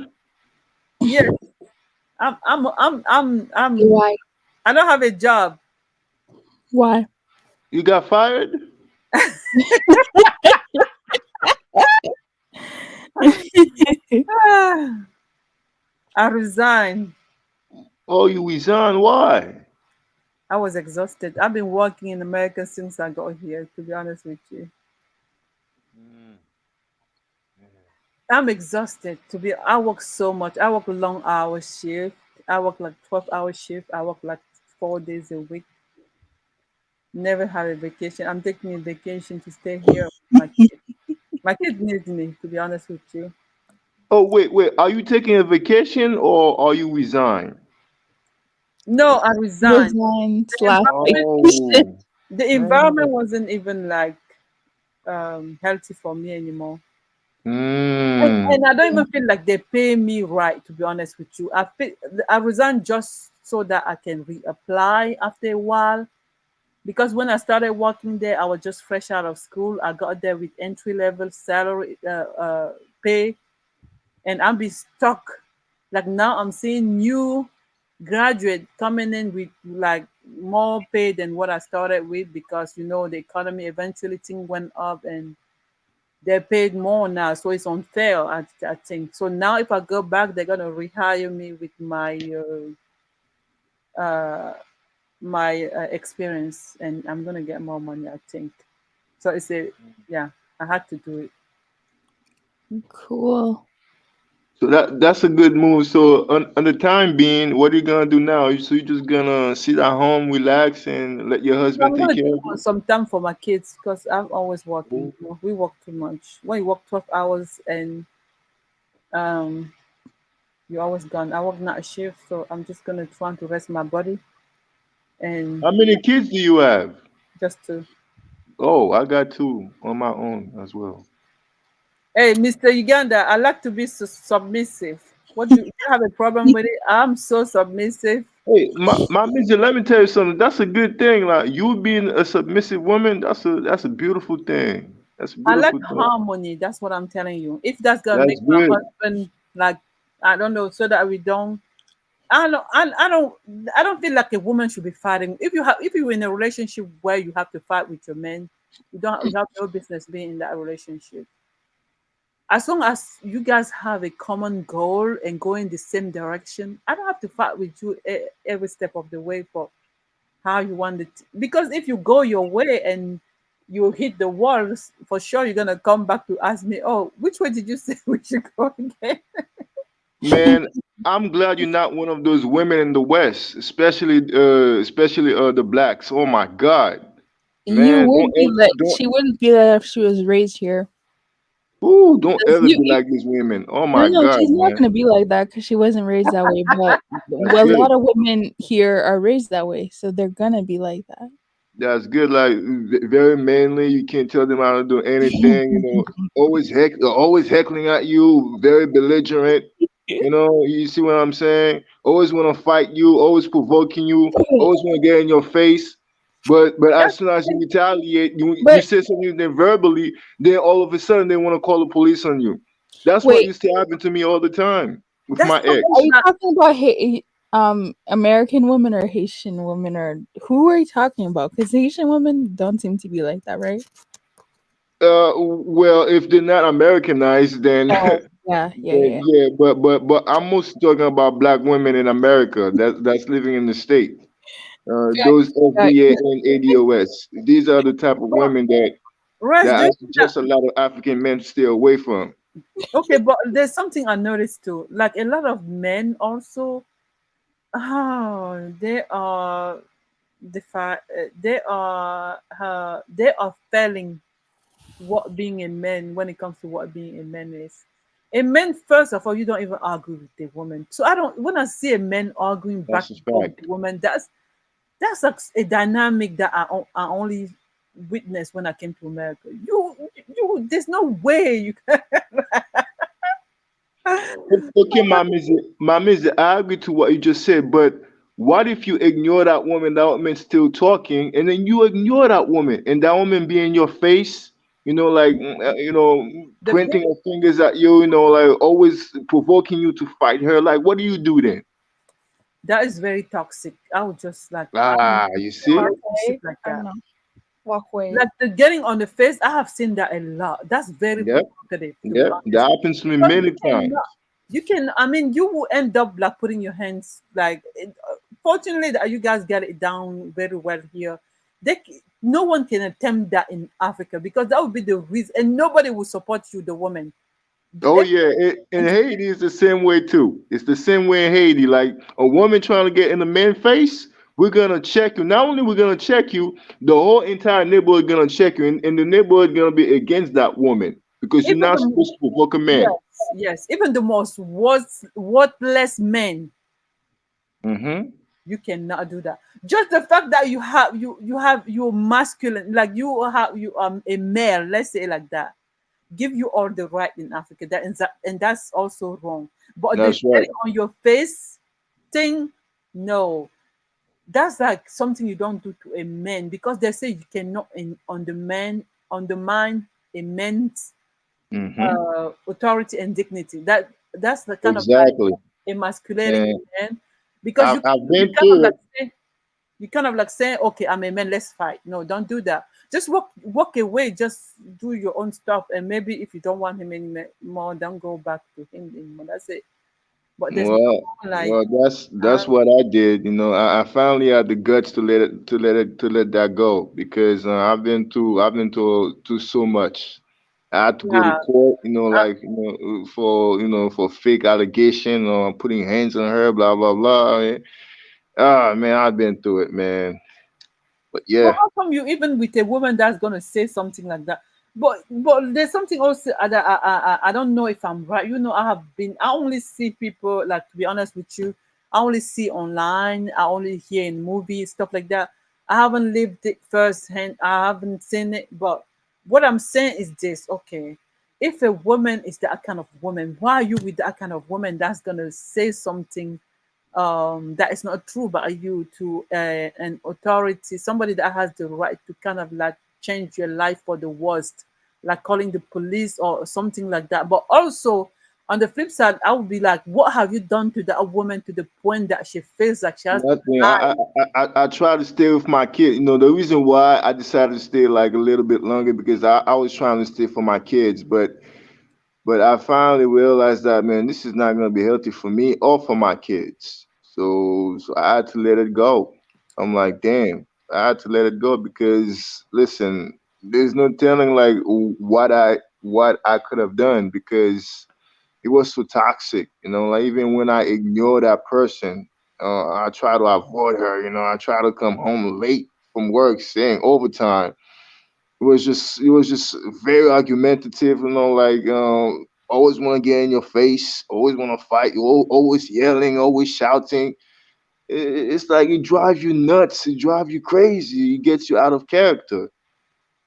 Yes, I'm Why? I don't have a job. Why? You got fired? Ah, I resigned. Oh, you resigned? Why? I was exhausted. I've been working in America since I got here, to be honest with you. Mm. I'm exhausted. I work so much. I work a long hour shift. I work like 12-hour shift. I work like 4 days a week. Never have a vacation. I'm taking a vacation to stay here with my kid. My kid needs me, to be honest with you. Oh, wait. Are you taking a vacation or are you resigned? No, I resigned. Resigned The slash environment, vacation. Oh. the environment wasn't even like healthy for me anymore. And Mm. I don't even feel like they pay me right, to be honest with you. I resigned just so that I can reapply after a while. Because when I started working there, I was just fresh out of school. I got there with entry level salary pay, and I'm be stuck. Like now, I'm seeing new graduate coming in with like more pay than what I started with because the economy eventually thing went up and they're paid more now, so it's unfair. I think so. Now, if I go back, they're gonna rehire me with uh, my experience, and I'm gonna get more money. I think so. Yeah. I had to do it. Cool. So that's a good move. So on the time being, what are you gonna do now? So you just gonna sit at home, relax, and let your So husband I'm take gonna care take of you? some time for my kids because I'm always working. Oh. We work too much. When you work 12 hours and um, you're always gone. I work night shift, so I'm just gonna try to rest my body and How many kids do you have? just to. Oh, I got two on my own as well. Hey, Mr. Uganda, I like to be submissive. What do you have a problem with it? I'm so submissive. Hey, my Mr. Let me tell you something. That's a good thing. Like you being a submissive woman, that's a beautiful thing. That's a I like beautiful thing. harmony. That's what I'm telling you. If that's gonna make That's my good. husband like, I don't know, so that we don't. I don't. I don't. I don't feel like a woman should be fighting. If you're in a relationship where you have to fight with your man, you don't. You have no business being in that relationship. As long as you guys have a common goal and go in the same direction, I don't have to fight with you every step of the way for how you want it. Because if you go your way and you hit the walls, for sure you're gonna come back to ask me, "Oh, which way did you say we should go again?" Man, I'm glad you're not one of those women in the West, especially the blacks. Oh my God, You man, would be like she wouldn't be that if she was raised here. don't 'Cause ever be like these women. Oh no, my no, God, she's not man, gonna be like that because she wasn't raised that way. But that's a good. lot of women here are raised that way, so they're gonna be like that. That's good. Like very manly. You can't tell them how to do anything. Always heckling at you. Very belligerent. You see what I'm saying? Always want to fight you. Always provoking you. Always want to get in your face. But as That's soon as you retaliate, you But say something then verbally, then all of a sudden they want to call the police on you. That's what wait, used to happen to me all the time with that's my are ex. something you that talking about American women or Haitian women, or who are you talking about? Because Haitian women don't seem to be like that, right? Well, if they're not Americanized, then Oh, yeah, yeah, then yeah. yeah. But I'm mostly talking about black women in America that's living in the state. Those Got FBA you. and ADOS. These are the type of women Rest, that do I you think that suggest a lot of African men stay away from. okay, but there's something I noticed too. Like a lot of men also, they are they are failing what being a man when it comes to what being a man is. A man, first of all, you don't even argue with the woman. So I don't when I see a man arguing back That's a and forth with fact. the woman, that's like a dynamic that I only witnessed when I came to America. There's no way you can. Okay, Mamizi, I agree to what you just said, but what if you ignore that woman still talking, and then you ignore that woman, and that woman be in your face, like, The pointing thing her fingers at you, like always provoking you to fight her. Like, what do you do then? that is very toxic. I would just like I don't Ah, want you a see? Walk relationship away. like I don't that. know. Walk away. Like the getting on the face, I have seen that a lot. That's very Yep, provocative, to be yep. honest. That happens to me Because many times. I mean, you will end up like putting your hands like. Fortunately, that you guys get it down very well here. No one can attempt that in Africa because that would be the reason, and nobody will support you, the woman. Oh Every- yeah, in Haiti it's the same way too. It's the same way in Haiti. Like a woman trying to get in a man's face, we're gonna check you. Not only we're gonna check you, the whole entire neighborhood gonna check you, and the neighborhood gonna be against that woman because you're Even not the supposed to provoke a man. yes, even the most worthless men, Mm-hmm. you cannot do that. Just the fact that you're masculine, like you a male, let's say it like that, give you all the right in Africa. And that's also wrong. But the That's right. getting on your face thing, no, that's like something you don't do to a man because they say you cannot undermine a man's Mm-hmm. authority and dignity. That's the kind of like Exactly. emasculating And a man because I've you been kind of through like it. say you kind of like saying, okay, I'm a man, let's fight. No, don't do that. Just walk away, just do your own stuff. And maybe if you don't want him anymore, don't go back to him anymore. That's it. But there's Well, no like, well, that's uh, what I did. I finally had the guts to let that go because I've been through so much. I had to go to yeah, court, uh, like for fake allegation or putting hands on her, blah blah blah. Man, I've been through it, man. But but yeah, how come you even with a woman that's gonna say something like that? But there's something also that I don't know if I'm right. I only see people like to be honest with you. I only see online. I only hear in movies stuff like that. I haven't lived it firsthand. I haven't seen it. But what I'm saying is this: okay, if a woman is that kind of woman, why are you with that kind of woman that's gonna say something that is not true about you to an authority, somebody that has the right to kind of like change your life for the worst, like calling the police or something like that. But also on the flip side, I would be like, what have you done to that woman to the point that she feels like she has to nothing. lie? I try to stay with my kid. The reason why I decided to stay like a little bit longer because I was trying to stay for my kids, but I finally realized that, man, this is not gonna be healthy for me or for my kids. So I had to let it go. I'm like, damn, I had to let it go because listen, there's no telling like what I could have done because it was so toxic. Like even when I ignore that person, I try to avoid her. I try to come home late from work, staying overtime. It was just very argumentative, like always want to get in your face, always want to fight, always yelling, always shouting. It's like it drives you nuts, it drives you crazy, it gets you out of character.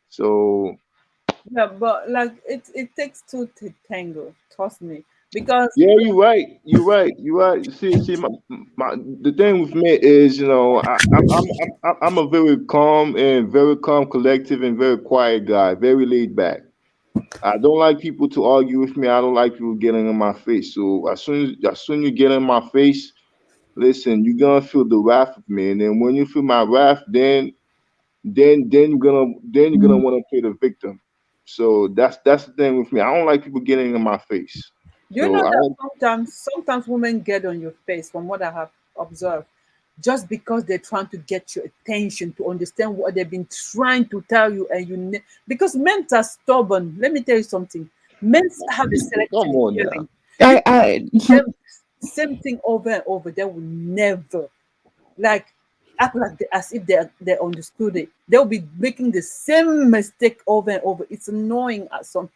So Yeah, but like it takes two to tango. Trust me. because Yeah, you're right. You're right. You're right. See, the thing with me is, I'm a very calm and very calm, collective, and very quiet guy. Very laid back. I don't like people to argue with me. I don't like people getting in my face. So as soon you get in my face, listen, you're gonna feel the wrath of me, and then when you feel my wrath, then you're gonna want to play the victim. So that's the thing with me. I don't like people getting in my face. do you know So I that don't. sometimes women get on your face from what I have observed, just because they're trying to get your attention to understand what they've been trying to tell you, and because men are stubborn. Let me tell you something. Men have a Come selective on now. hearing. You I tell them same thing over and over, they will never like act like as if they understood it. They'll be making the same mistake over and over. It's annoying at some.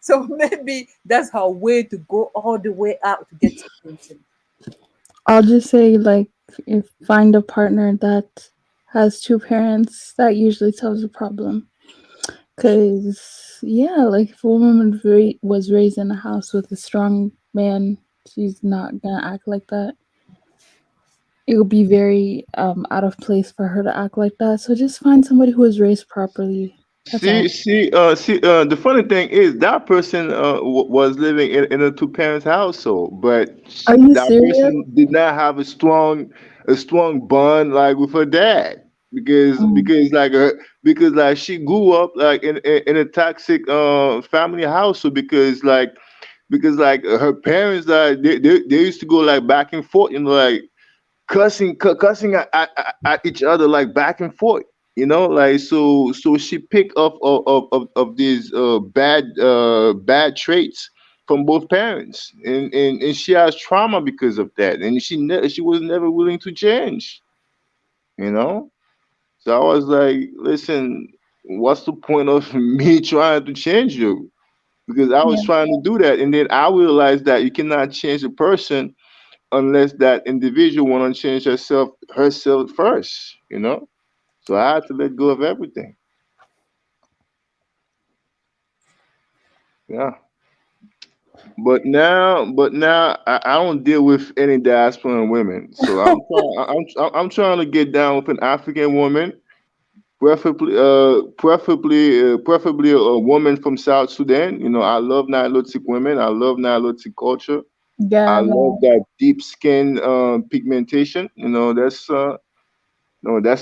So maybe that's her way to go all the way out to get your attention. I'll just say like if find a partner that has two parents, that usually solves the problem. Cause yeah, like if a woman was raised in a house with a strong man, she's not gonna act like that. It would be very out of place for her to act like that. So just find somebody who was raised properly. That's all. The funny thing is that person was living in a two parents household, but Are you that serious? person did not have a strong bond like with her dad because Mm. because like her because like she grew up like in a toxic family household because like her parents they used to go like back and forth, like cussing at each other like back and forth, like so she picked up of these bad traits from both parents, and she has trauma because of that, and she was never willing to change, you know so I was like, listen, what's the point of me trying to change you? Because I was Yeah. trying to do that, and then I realized that you cannot change a person unless that individual want to change herself first. So I had to let go of everything. Yeah. But now I don't deal with any diasporan women. So I'm trying to get down with an African woman, preferably a woman from South Sudan. I love Nilotic women. I love Nilotic culture. I Yeah, love that deep skin pigmentation. No, that's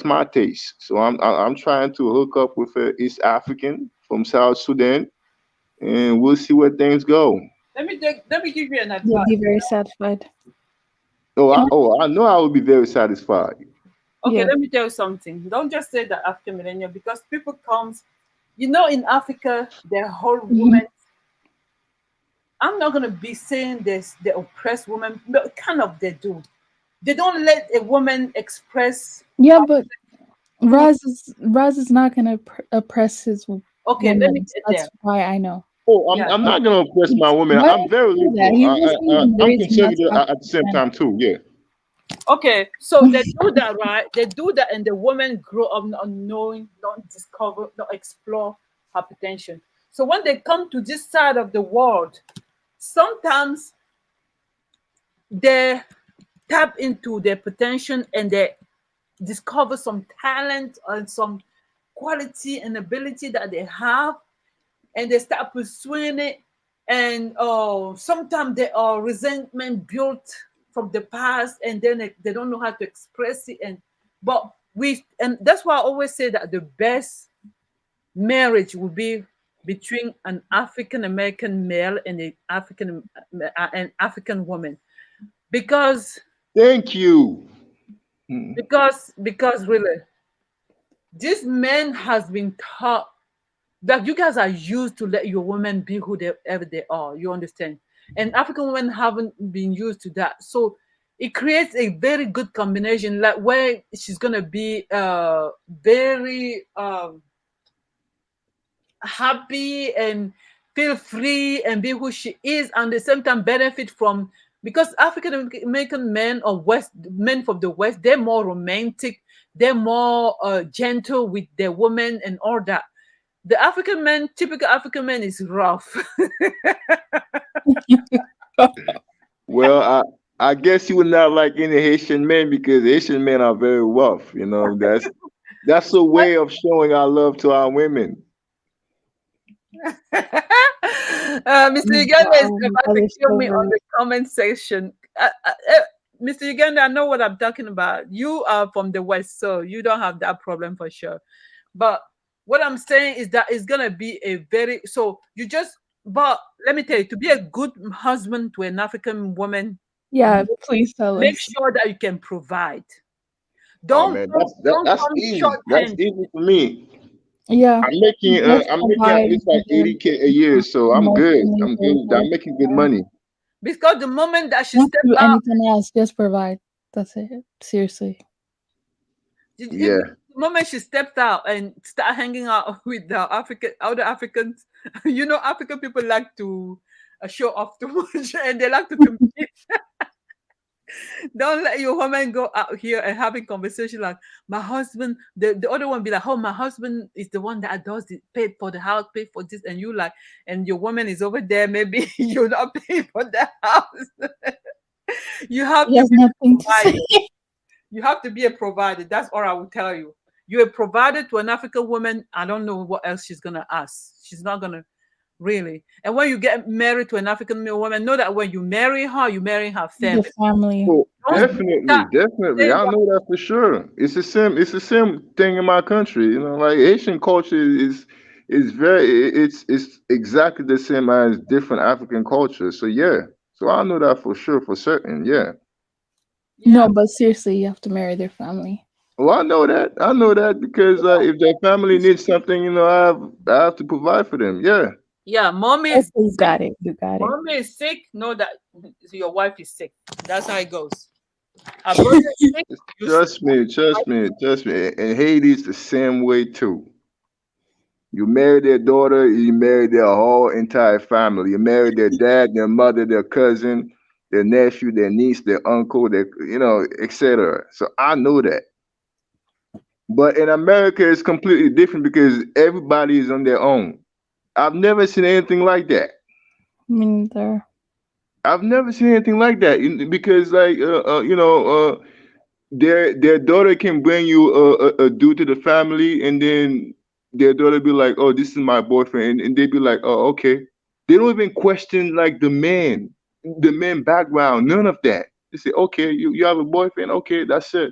my taste. So I'm trying to hook up with an East African from South Sudan, and we'll see where things go. Let me give you an you'll advice. be very satisfied. Oh, I, Yeah. oh, I know I will be very satisfied. Okay, Yeah. let me tell you something. Don't just say that African millennial because people comes, in Africa, the whole Mhm. woman. I'm not gonna be saying this the oppressed woman, but kind of they do. They don't let a woman express Yeah, her but who. Raz is not gonna oppress his Okay, let me woman. get there. That's why I know. Oh, I'm Yeah. I'm not gonna oppress my women. Why I'm would very you do that? liberal. He wasn't even I'm raised in that conservative at the toxic same time too. Yeah. Okay, so they do that, right? They do that, and the woman grow up not knowing, not discover, not explore her potential. So when they come to this side of the world, sometimes they tap into their potential and they discover some talent and some quality and ability that they have, and they start pursuing it. And sometimes there are resentment built from the past, and then they don't know how to express it. And that's why I always say that the best marriage would be between an African American male and an African woman, because Thank you. Hmm. really this man has been taught that you guys are used to let your women be whoever they are. You understand? And African women haven't been used to that. So it creates a very good combination, like where she's gonna be very happy and feel free and be who she is, and at the same time benefit from, because African American men or West men from the West, they're more romantic, they're more gentle with their women and all that. The African man, typical African man, is rough. Well, I guess you would not like any Haitian men because Haitian men are very rough. You know, that's a way of showing our love to our women. Mr. Uganda is about That to is kill so me on rude. the comment section. Mr. Uganda, I know what I'm talking about. You are from the West, so you don't have that problem for sure. But what I'm saying is that it's gonna be a very so you just but let me tell you, to be a good husband to an African woman, Yeah, please tell make us. sure that you can provide. Oh Don't man, don't don't that's come easy. That's short-handed. easy for me. Yeah, just I'm making at provide least like the 80K a year, so I'm good. emotionally, I'm good. I'm verbally. making good Yeah. money. Because the moment that she Don't step do out, anything else. Just provide. That's it. Seriously. if Yeah. the moment she stepped out and start hanging out with the African other Africans, African people like to show off too much and they like to compete. Don't let your woman go out here and having conversation like my husband. The other one be like, oh, my husband is the one that does it, paid for the house, paid for this, and you like, and your woman is over there. Maybe you're not paying for the house. You have He to has be nothing to say. provided. You have to be a provider. That's all I will tell you. You're a provider to an African woman. I don't know what else she's gonna ask. She's not gonna really. And when you get married to an African woman, know that when you marry her The family. family. Oh, Don't definitely, start definitely. saying I what know that for sure. It's the same thing in my country. You know, like Asian culture is very it's exactly the same as different African cultures. So yeah. So I know that for sure, for certain. Yeah. yeah, No, but seriously, you have to marry their family. Well, I know that. I know that because if their family needs something, I have to provide for them. Yeah. yeah. Mommy is Okay, you sick. got it. You got it. Mommy is sick. Know that your wife is sick. That's how it goes. Her brother is sick. You sick. Trust me, trust me, trust me. And Haiti's the same way too. You marry their daughter, you marry their whole entire family. You marry their dad, their mother, their cousin, their nephew, their niece, their uncle, their etc. So I know that. But in America, it's completely different because everybody is on their own. I've never seen anything like that. Me neither. I've never seen anything like that because, like, their daughter can bring you a dude to the family, and then their daughter be like, "Oh, this is my boyfriend," and they be like, "Oh, okay." They don't even question like the man background, none of that. They say, "Okay, you have a boyfriend? Okay, that's it."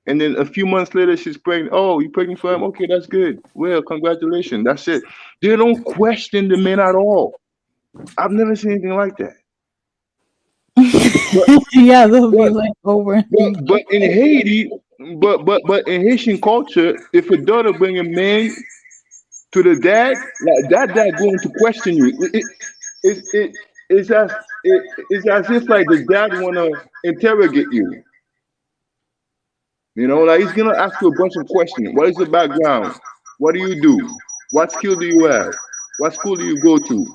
And then a few months later, she's pregnant. Oh, you pregnant for him? Okay, that's good. Well, congratulations. That's it. They don't question the men at all. I've never seen anything like that. But Yeah, they'll be but like over and but over. but in Haiti, but in Haitian culture, if a daughter bring a man to the dad, like that dad going to question you. It it's it's as if like the dad wanna interrogate you. You know, like he's gonna ask you a bunch of questions. What is your background? What do you do? What skill do you have? What school do you go to?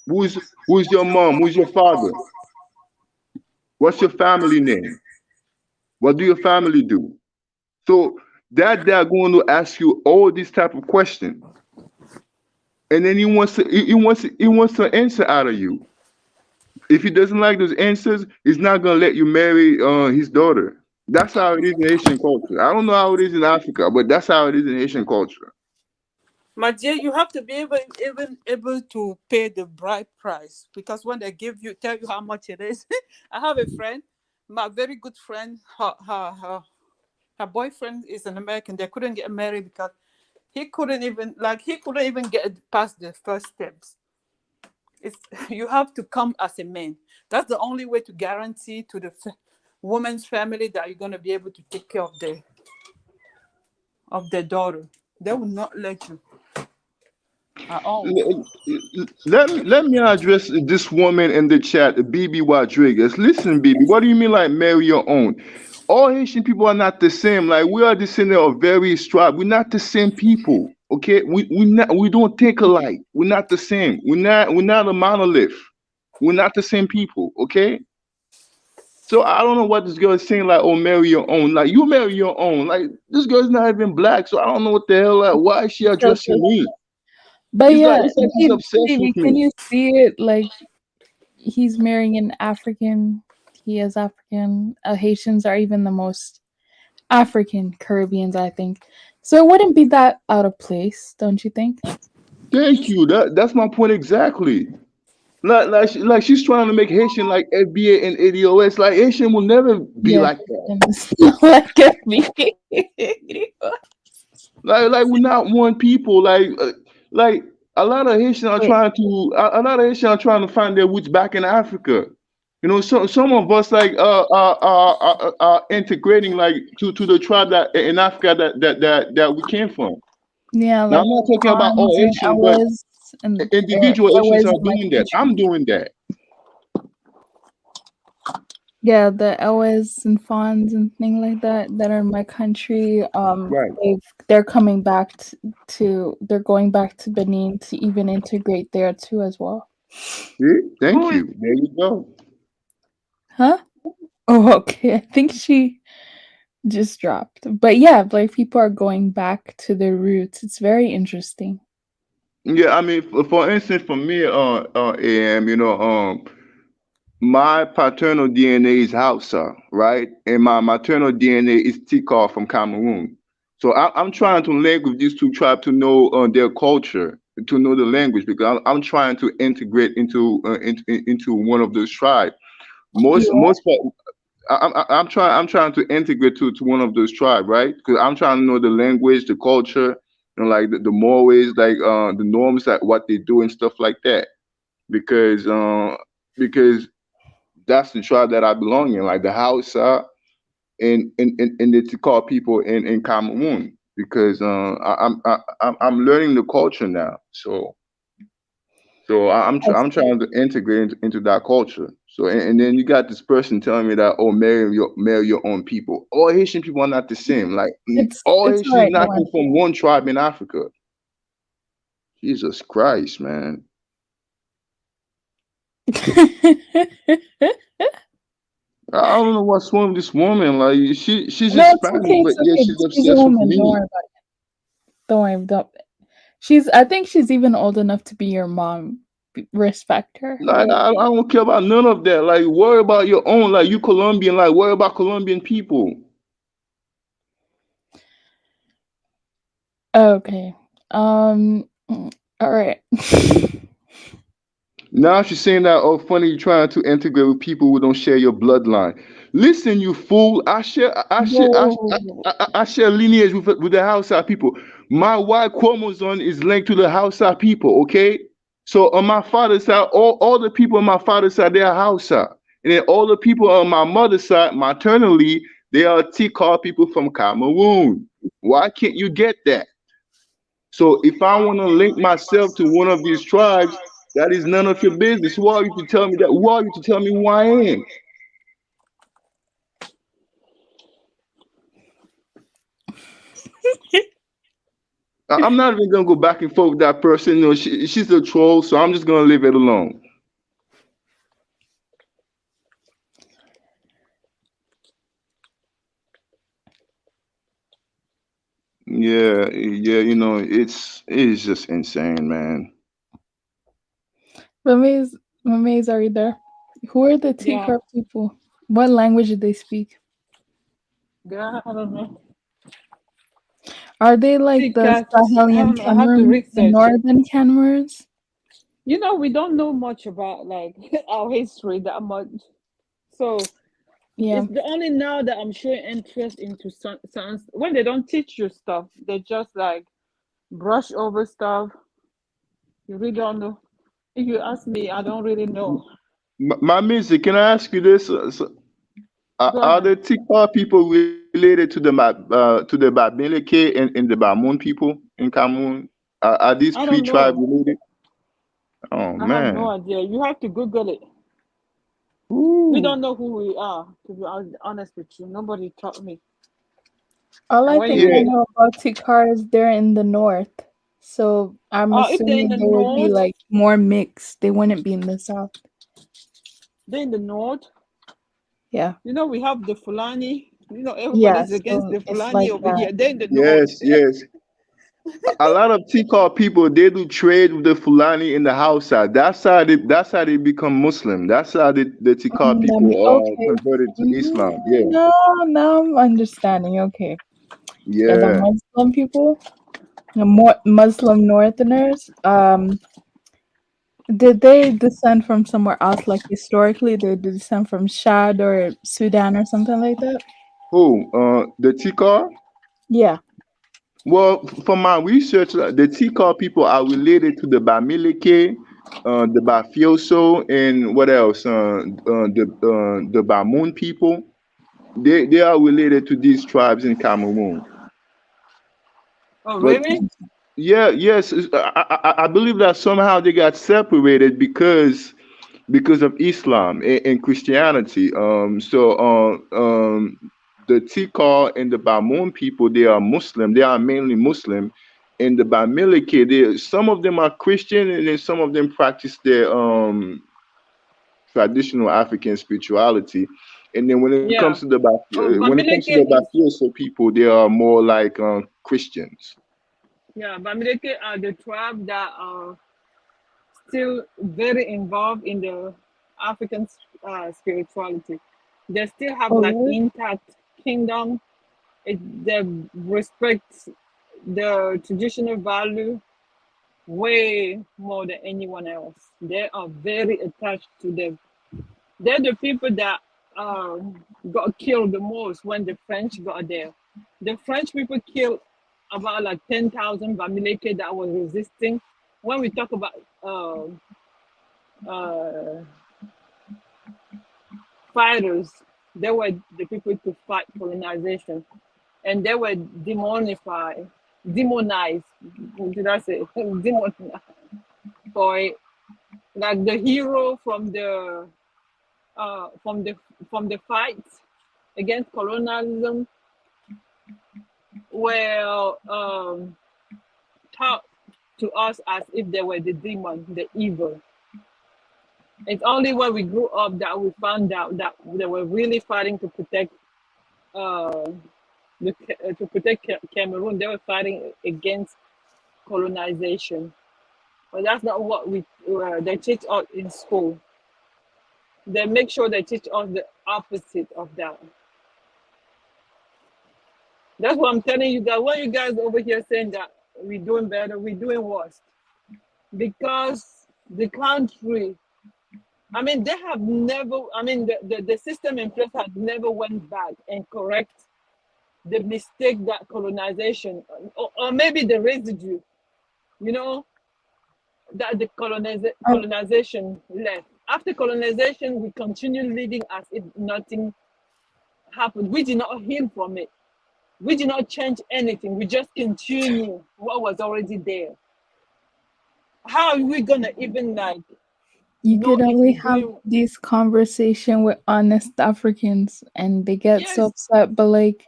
Who's who's your mom? Who's your father? What's your family name? What do your family do? So that they're going to ask you all these type of questions, and then he wants to answer out of you. If he doesn't like those answers, he's not gonna let you marry his daughter. That's how it is in Haitian culture. I don't know how it is in Africa, but that's how it is in Haitian culture. My dear, you have to be able to pay the bride price because when they tell you how much it is. I have a friend, my very good friend. Her boyfriend is an American. They couldn't get married because he couldn't even get past the first steps. It's you have to come as a man. That's the only way to guarantee to the woman's family that you're gonna be able to take care of their daughter. They will not let you at all. Let me address this woman in the chat, BB Rodriguez. Listen, BB, what do you mean like marry your own? All Haitian people are not the same. Like we are descendant of various tribes. We're not the same people. Okay, we don't think alike. We're not the same. We're not a monolith. We're not the same people. Okay, so I don't know what this girl is saying. Like, oh, marry your own. Like you marry your own. Like this girl's not even black, so I don't know what the hell. Like, why is she addressing Selfish. me? But yeah, It's like she's obsessed baby, with can me. you see it? Like he's marrying an African. He is African. Haitians are even the most African Caribbeans, I think. So it wouldn't be that out of place, don't you think? Thank you. That's my point exactly. Like she's trying to make Haitian like FBA and ADOS. Like Haitian will never be Yes, like that. and it's not like a Like we're not one people. Like a lot of Haitians are Wait, trying to a lot of Haitians are trying to find their roots back in Africa. You know, some of us like are integrating like to the tribe that in Africa that we came from. yeah, Now like I'm not talking about Hans all and Haitians, but Elwes and individual Haitians Elwes are in my doing that. I'm country. doing that. Yeah, the Elwes and Fawns and things like that that are in my country. Right. They're coming back they're going back to Benin to even integrate there too as well. See? Who Thank is you. There you go. Huh? Oh, okay. I think she just dropped. But yeah, like people are going back to their roots. It's very interesting. Yeah, I mean, for instance, for me, AM, my paternal DNA is Hausa, right? And my maternal DNA is Tikal from Cameroon. So I'm trying to link with these two tribes to know their culture, to know the language, because I'm trying to integrate into one of those tribes. Most Yeah. most I'm trying to integrate to one of those tribes, right? Because I'm trying to know the language, the culture, like the mores, like the norms, like what they do and stuff like that. Because because that's the tribe that I belong in, like the Hausa and the Tikal people in Cameroon. Because I'm learning the culture now, so I I'm see. trying to integrate into that culture. So and then you got this person telling me that, oh, marry your own people. All Haitian people are not the same. Like all It's all Haitians right, not don't come from one tribe in Africa. Jesus Christ, man. worry. I don't know what's wrong with this woman. Like she's No, it's Hispanic, okay. but It's yeah, okay. she's She's a obsessed with woman. Don't me. worry about it. Don't worry. Don't. She's. I think she's even old enough to be your mom. Respect her. Like I don't care about none of that. Like worry about your own. Like you Colombian. Like worry about Colombian people. Okay. All right. Now she's saying that, oh, funny, you're trying to integrate with people who don't share your bloodline. Listen, you fool. Whoa. I share lineage with the Hausa people. My Y chromosome is linked to the Hausa people, okay? So on my father's side, all the people on my father's side, they are Hausa. And then all the people on my mother's side, maternally, they are Tikal people from Cameroon. Why can't you get that? So if I want to link myself to one of these tribes, that is none of your business. Who are you to tell me that? Who are you to tell me who I am? I'm not even gonna go back and forth with that person. You know, she's a troll, so I'm just gonna leave it alone. Yeah, yeah, it's just insane, man. Mame's are you there? Who are the Yeah, Tikar people? What language do they speak? girl, I don't know. Are they like the Tika, I Sahelian don't know. I have to Cameroons, the research. northern Cameroons? We don't know much about like our history that much. So Yeah. it's the only now that I'm showing interest into science. When they don't teach you stuff, they just like brush over stuff. You really don't know. If you ask me, I don't really know. My music. Can I ask you this? Go Are ahead. the Tikal people related to the Babilike and the Bamun people in Cameroon? Are these I three don't tribes know. related? Oh I have no man. idea. You have to Google it. We Ooh. don't know who we are, to be honest with you. Nobody taught me. All And I when think I Yeah. you, know about Tikar is they're in the north. So I'm if they're in assuming the they would be north, like more mixed. They wouldn't be in the south. they're in the north. Yeah. We have the Fulani. Yeah. Everybody's against So the it's Fulani like over that. here. They're in the north. Yes, yes. A lot of Tikal people they do trade with the Fulani in the Hausa. That's how they become Muslim. That's how the Tikal people Okay. converted to Islam. Yeah, No, now I'm understanding. Okay. Yeah, the yeah. Muslim people, the more Muslim Northerners, did they descend from somewhere else? Like historically, they descend from Chad or Sudan or something like that? Who? The Tikal? Yeah. Well, from my research, the Tikal people are related to the Bamileke, the Bafioso, and what else? The Bamoun people. They are related to these tribes in Cameroon. Oh, But really? yeah, yes, I believe that somehow they got separated because of Islam and Christianity. The Tikal and the Bamoun people, they are Muslim. They are mainly Muslim. And the Bamileke, some of them are Christian, and then some of them practice their traditional African spirituality. And then Yeah. when it comes to Bamileke the is Bafioso people, they are more like Christians. yeah. Bamileke are the tribe that are still very involved in the African spirituality. They still have Oh, like really? intact kingdom. They respect the traditional value way more than anyone else. They are very attached to them. They're the people that got killed the most when the French got there. The French people killed about like 10,000 Bamileke that was resisting. When we talk about uh, fighters, they were the people to fight colonization, and they were demonized. What did I say? Demonized for it. Like the hero uh, from the from the fight against colonialism were taught to us as if they were the demon, the evil. It's only when we grew up that we found out that they were really fighting to protect uh, Cameroon. They were fighting against colonization, but that's not what we they teach us in school. They make sure they teach us the opposite of that. That's what I'm telling you guys. When you guys over here saying that we're doing better, we're doing worse because the country. I mean, they have never. I mean, the system in place has never went back and correct the mistake that colonization, or maybe the residue, you know, that the I, colonization left. After colonization, we continue living as if nothing happened. We did not heal from it. We did not change anything. We just continue what was already there. How are we gonna even like you know could if only we're have doing? this conversation with honest Africans, and they get so Yes, upset. But like,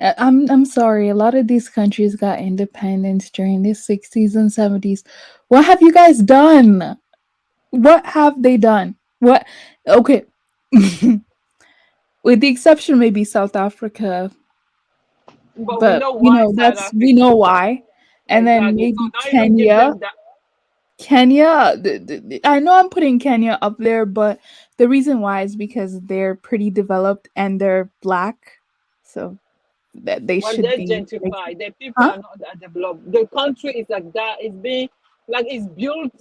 I'm sorry. A lot of these countries got independence during the 60s and 70s. What have you guys done? What have they done? What? Okay, with the exception maybe South Africa, but we but know you why know South that's we know Africa. why. And then Exactly. So maybe don't even give Kenya. them that. Kenya, I know I'm putting Kenya up there, but the reason why is because they're pretty developed and they're black, so that they Well, should they're be like, gentrified. The people huh? are not that developed. The country is like that. It's being like it's built.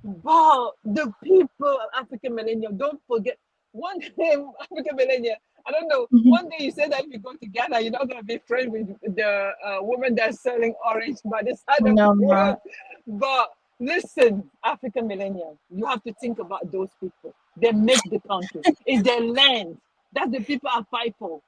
But the people of African millennium, don't forget one time African millennium. I don't know. Mhm. One day you said that if you go to Ghana, you're not gonna be friends with the woman that's selling orange by the side of No, the I'm road. not. But listen, African millennium, you have to think about those people. They make the country. It's their land. That's the people I fight for.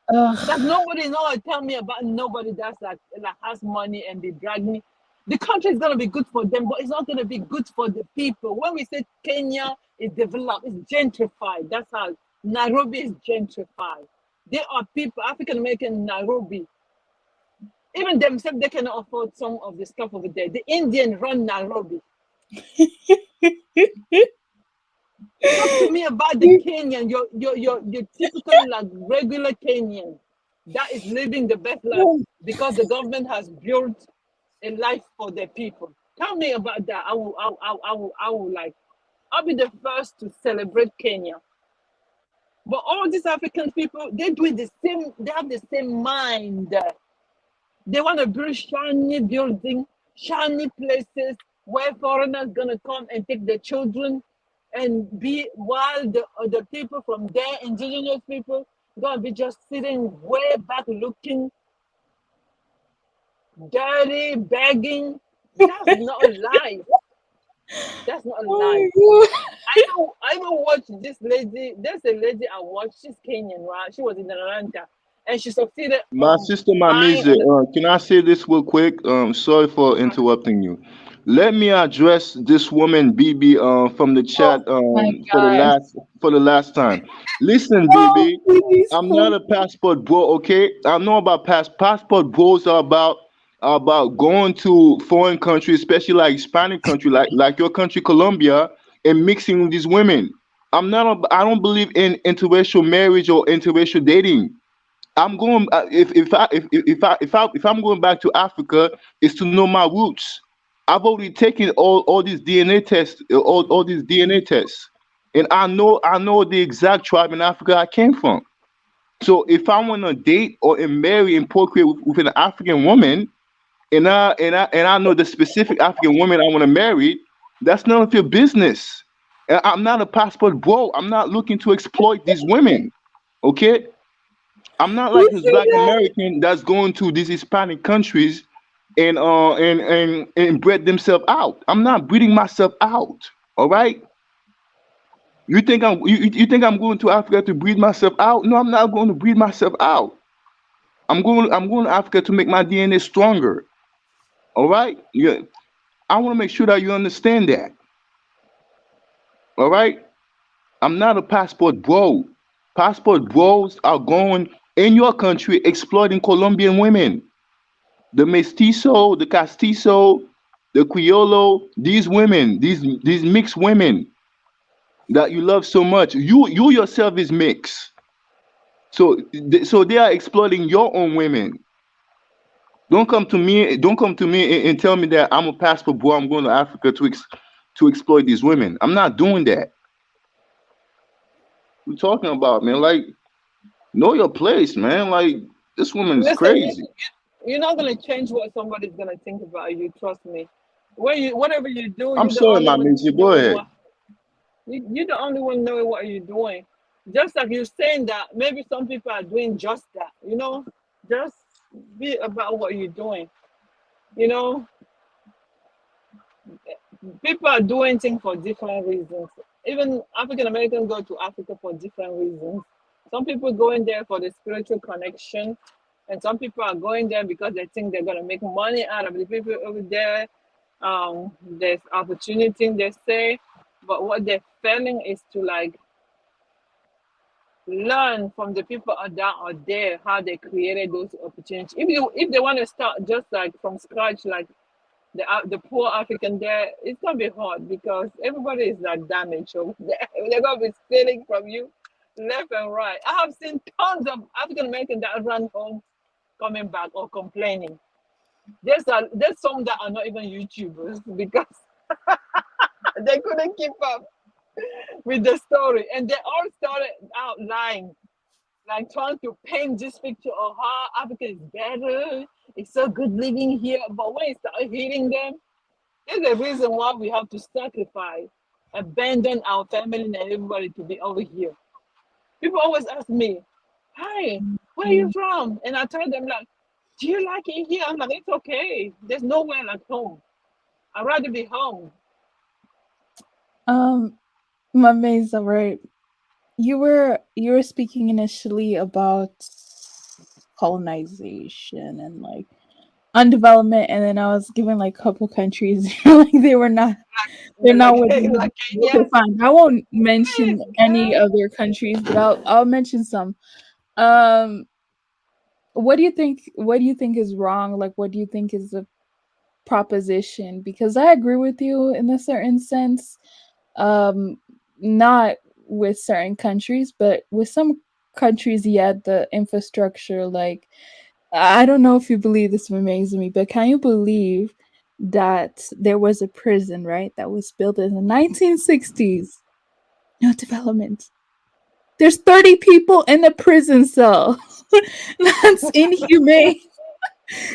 That's Ugh. nobody know tell me about nobody that's like has money and they drag me. The country is gonna be good for them, but it's not gonna be good for the people. When we say Kenya is developed, it's gentrified. That's how Nairobi is gentrified. There are people, African American in Nairobi, even themselves they cannot afford some of the stuff over there. The Indian run Nairobi. Talk to me about the Kenyan, your typical like regular Kenyan that is living the best life because the government has built. a life for the people. Tell me about that. I will like. I'll be the first to celebrate Kenya. But all these African people, they do the same. They have the same mind. They want to build shiny building, shiny places where foreigners gonna come and take their children and be while the people from there, indigenous people, gonna be just sitting way back looking dirty, begging. That's not a life. That's not a life. Oh my god. I even watched this lady. There's a lady I watched. She's Kenyan, right? She was in Atlanta, and she succeeded My sister, my buying music. Can I say this real quick? Sorry for interrupting you. Let me address this woman, BB, from the Oh chat, my for the god. last time. Listen, Oh, BB, please I'm not come. a passport bro, okay? I know about passport bros are about going to foreign countries, especially like Hispanic country, like your country, Colombia, and mixing with these women. I don't believe in interracial marriage or interracial dating. I'm going if I'm going back to Africa, it's to know my roots. I've already taken all these DNA tests, all these DNA tests, and I know the exact tribe in Africa I came from. So if I want to date or marry and procreate with an African woman, and I know the specific African woman I want to marry, that's none of your business. And I'm not a passport bro. I'm not looking to exploit these women. Okay, I'm not You like this see black that? American that's going to these Hispanic countries and breed themselves out. I'm not breeding myself out. All right. You think I'm going to Africa to breed myself out? No, I'm not going to breed myself out. I'm going to Africa to make my DNA stronger. All right. Yeah. I want to make sure that you understand that. All right. I'm not a passport bro. Passport bros are going in your country exploiting Colombian women. The mestizo, the castizo, the criollo, these women, these mixed women that you love so much, you yourself is mixed. So they are exploiting your own women. Don't come to me and tell me that I'm a passport boy. I'm going to Africa to exploit these women. I'm not doing that. We're talking about, man. Like, know your place, man. Like, this woman is Listen, crazy. you're not gonna change what somebody's gonna think about you. Trust me. Whatever you do, I'm you're the sorry, only my one music. Go knowing ahead. what you're the only one knowing what you're doing. Just like you're saying that maybe some people are doing just that. Just be about what you're doing. You know, people are doing things for different reasons. Even African Americans go to Africa for different reasons. Some people going there for the spiritual connection, and some people are going there because they think they're gonna make money out of the people over there. There's opportunity, they say, but what they're failing is to like learn from the people that are there how they created those opportunities. If they want to start just like from scratch, like the poor African there, it's gonna be hard because everybody is like damaged over there. They're gonna be stealing from you left and right. I have seen tons of African Americans that run home coming back or complaining. There's some that are not even YouTubers because they couldn't keep up with the story, and they all started out lying, like trying to paint this picture of how Africa is better. It's so good living here, but when it started hitting them, there's a reason why we have to sacrifice, abandon our family and everybody to be over here. People always ask me, "Hi, where are you from?" And I tell them like, "Do you like it here?" I'm like, "It's okay. There's nowhere like home. I'd rather be home." Um, my Mesa, right? You were speaking initially about colonization and like undevelopment, and then I was giving like a couple countries like they're Like not with me. like Okay, Kenya, fine. I won't mention please, any girl. other countries, but I'll mention some. Um, what do you think is wrong? Like, what do you think is the proposition? Because I agree with you in a certain sense. Um, not with certain countries, but with some countries, yeah, the infrastructure, like I don't know if you believe this, amazes me, but can you believe that there was a prison, right, that was built in the 1960s? No development. There's 30 people in a prison cell. That's inhumane.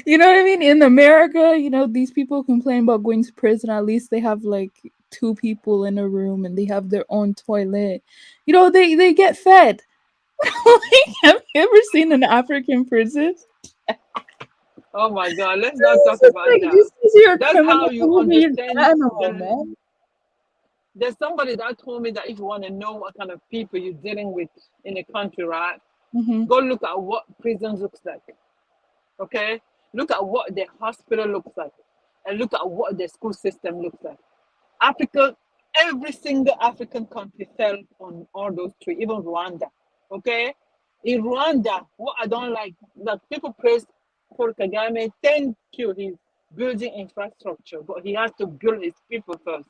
You know what I mean? In America, these people complain about going to prison. At least they have like two people in a room and they have their own toilet. They get fed. Like, have you ever seen an African prison? Oh my God, let's not It's talk just about like, that. just because you're a That's criminal how you doesn't mean you're understand an animal, the. man. There's somebody that told me that if you want to know what kind of people you're dealing with in a country, right, Hmm. go look at what prisons looks like. Okay, look at what the hospital looks like, and look at what the school system looks like. Africa, every single African country fell on all those three, even Rwanda. Okay, in Rwanda, what I don't like people praise Paul Kagame. Thank you, he's building infrastructure, but he has to build his people first.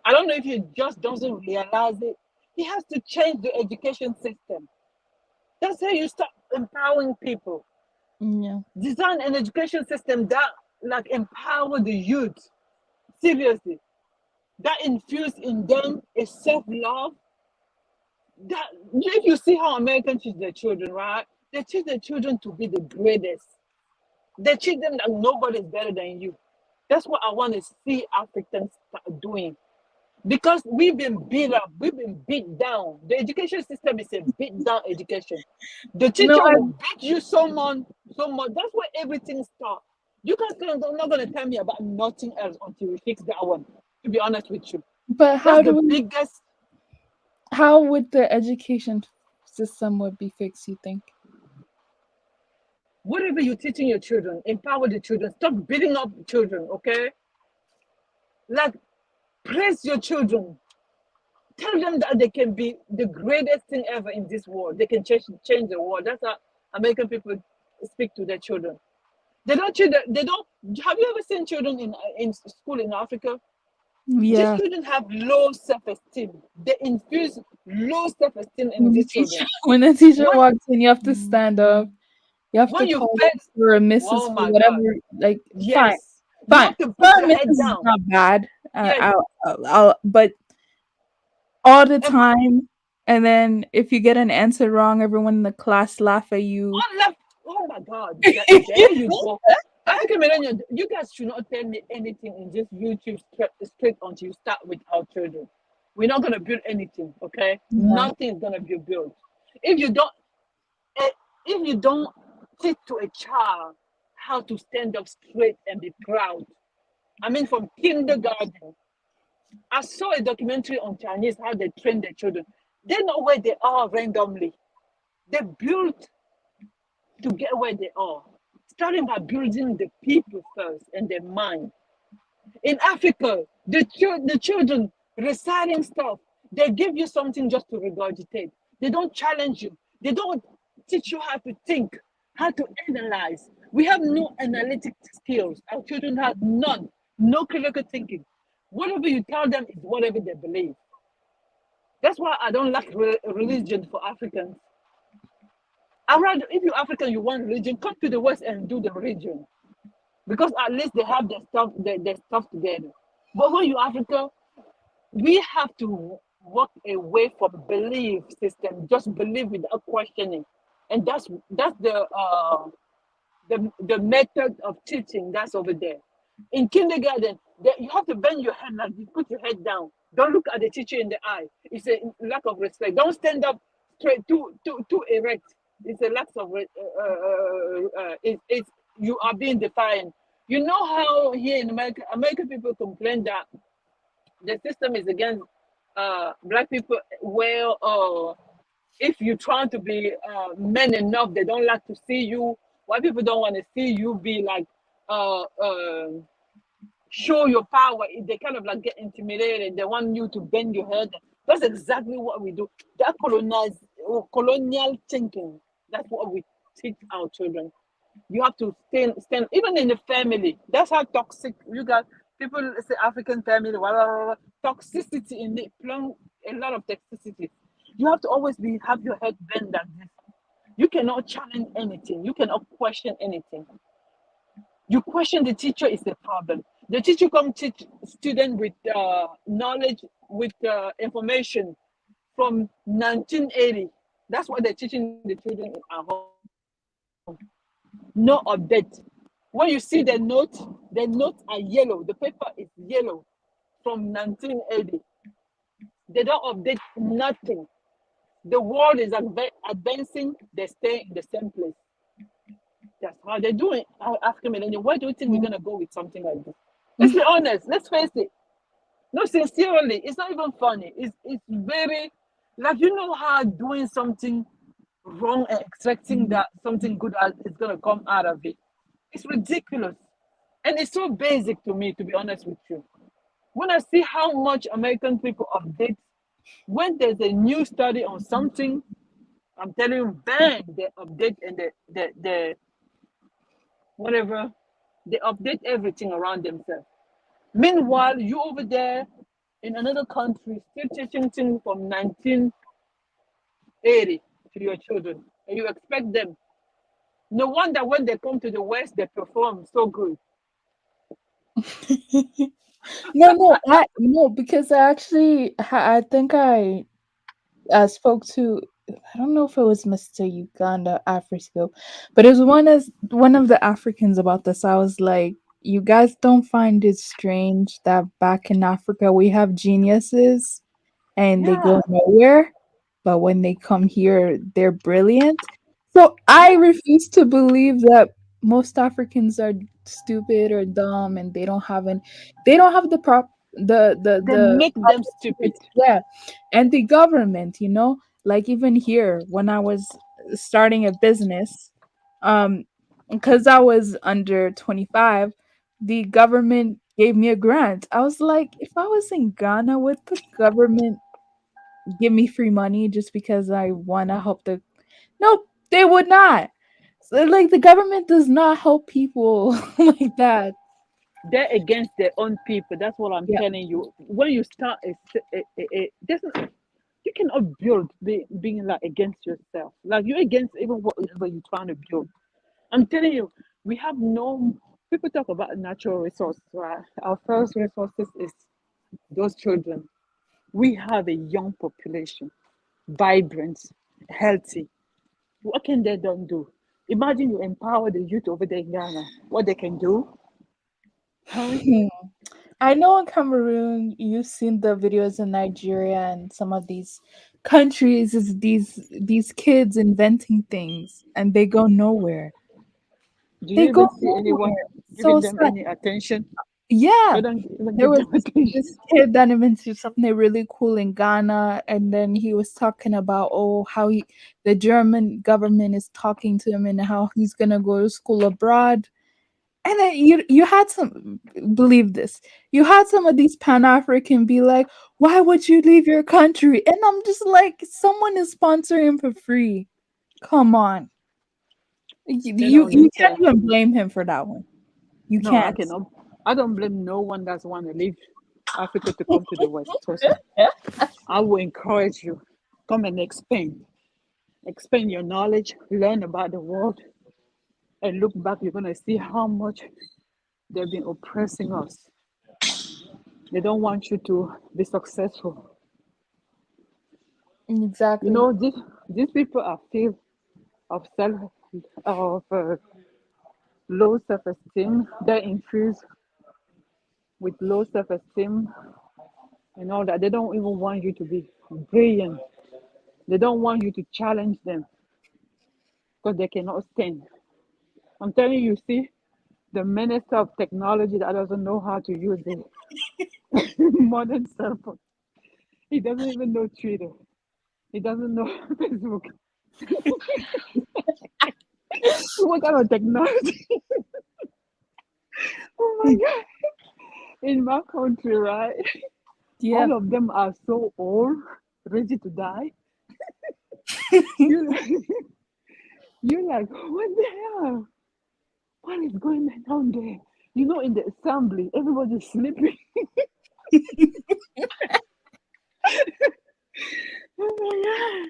I don't know if he just doesn't realize it. He has to change the education system. That's how you start empowering people. Yeah. Design an education system that like empower the youth. Seriously, that infuse in them a self-love. That if you see how Americans teach their children, right? They teach their children to be the greatest. They treat them like nobody's better than you. That's what I want to see Africans start doing. Because we've been beat up, we've been beat down. The education system is a beat down education. The No, teacher will beat you so much, so much. That's where everything starts. You guys are not going to tell me about nothing else until we fix that one. To be honest with you, but that's the biggest. how would the education system would be fixed, you think? Whatever you're teaching your children, empower the children. Stop beating up children, okay? Like praise your children. Tell them that they can be the greatest thing ever in this world. They can change the world. That's how American people speak to their children. They don't. They don't. Have you ever seen children in school in Africa? These Yeah. children have low self-esteem. They infuse low self-esteem in When the these teacher children. when the teacher When walks in, you have to stand up. You have to when you call fed, them sir or Mrs. oh for my whatever. God, Like, fine, yes, you fine. have to Sir put or your head Mrs. is down. not bad. Yes, But all the and when time, and then if you get an answer wrong, everyone in the class laugh at you. on left, oh my God, there you go. African millennial, you guys should not tell me anything in this YouTube straight until you start with our children. We're not gonna build anything, okay? Yeah. Nothing is gonna be built. If you don't, eh, if you don't teach to a child how to stand up straight and be proud, I mean, from kindergarten, I saw a documentary on Chinese how they train their children. They know where they are randomly. They build to get where they are, starting by building the people first and their mind. In Africa, the children reciting stuff, they give you something just to regurgitate. They don't challenge you. They don't teach you how to think, how to analyze. We have no analytic skills. Our children have none, no critical thinking. Whatever you tell them is whatever they believe. That's why I don't like religion for Africans. I rather, if you're African, you want religion, come to the West and do the religion. Because at least they have their stuff together. But when you're Africa, we have to walk away from belief system. Just believe without questioning, and that's the method of teaching that's over there. In kindergarten, you have to bend your head like you put your head down. Don't look at the teacher in the eye. It's a lack of respect. Don't stand up straight too erect. It's a lack of it's you are being defiant. You know how here in America, American people complain that the system is against black people. Well, if you're trying to be men enough, they don't like to see you. White people don't want to see you be like uh, uh, show your power. They kind of like get intimidated. They want you to bend your head. That's exactly what we do. That colonial thinking. That's what we teach our children. You have to stand even in the family. That's how toxic you got. People say African family, blah, blah, blah, blah. Toxicity in it, a lot of toxicity. You have to always have your head bent like this. You cannot challenge anything. You cannot question anything. You question the teacher is the problem. The teacher come teach student with knowledge, with information from 1980. That's what they're teaching the children at home. No update. When you see the notes are yellow. The paper is yellow from 1980. They don't update nothing. The world is advancing. They stay in the same place. That's how they do it. African millennium. Why do you think we're gonna go with something like this? Let's be honest. Let's face it. No, sincerely, it's not even funny. It's very like you know how doing something wrong and expecting that something good is gonna come out of it. It's ridiculous. And it's so basic to me, to be honest with you. When I see how much American people update, when there's a new study on something, I'm telling you, bang, they update and they whatever, they update everything around themselves. Meanwhile, you over there in another country still teaching things from 1980 to your children, and you expect them. No wonder when they come to the West, they perform so good. No, because I actually, I think I spoke to, I don't know if it was Mr. Uganda Afrisco, but it was one of the Africans about this. I was like, you guys don't find it strange that back in Africa we have geniuses and they Yeah, go nowhere, but when they come here, they're brilliant. So I yeah. refuse to believe that most Africans are stupid or dumb and they don't have the They make them stupid. opportunity. Yeah. And the government, like even here when I was starting a business, um, because I was under 25, the government gave me a grant. I was like, if I was in Ghana, would the government give me free money just because I want to help the Nope, they would not. So, like the government does not help people like that. They're against their own people. That's what I'm Yeah. telling you. When you start there's you cannot build being like against yourself. Like you're against even whatever you're trying to build. I'm telling you, we have no people talk about natural resources, right? Our first resources is those children. We have a young population, vibrant, healthy. What can they don't do? Imagine you empower the youth over there in Ghana, what they can do, huh? Hmm. I know in Cameroon, you've seen the videos in Nigeria and some of these countries is these kids inventing things and they go nowhere. Do They you go even see anyone nowhere. So giving them sad. any attention? Yeah. They don't even There give was them attention. this kid that invented something really cool in Ghana, and then he was talking about how the German government is talking to him and how he's gonna go to school abroad. And then you had some believe this. You had some of these Pan African be like, "Why would you leave your country?" And I'm just like, someone is sponsoring him for free. Come on, Let me you tell can't you. even blame him for that one. You No, I can't. cannot. I don't blame no one that's want to leave Africa to come to the West. Trust me. I will encourage you. Come and expand your knowledge, learn about the world, and look back. You're gonna see how much they've been oppressing us. They don't want you to be successful. You Exactly. know, these people are filled of of low self-esteem. They're infused with low self-esteem and all that. They don't even want you to be brilliant. They don't want you to challenge them because they cannot stand. I'm telling you, see, the minister of technology that doesn't know how to use the modern cell phone. He doesn't even know Twitter. He doesn't know Facebook. What kind of technology? Oh my God. In my country, right? Yeah. All of them are so old, ready to die. You you're like, what the hell? What is going on there? You know, in the assembly, everybody's sleeping. Oh my God.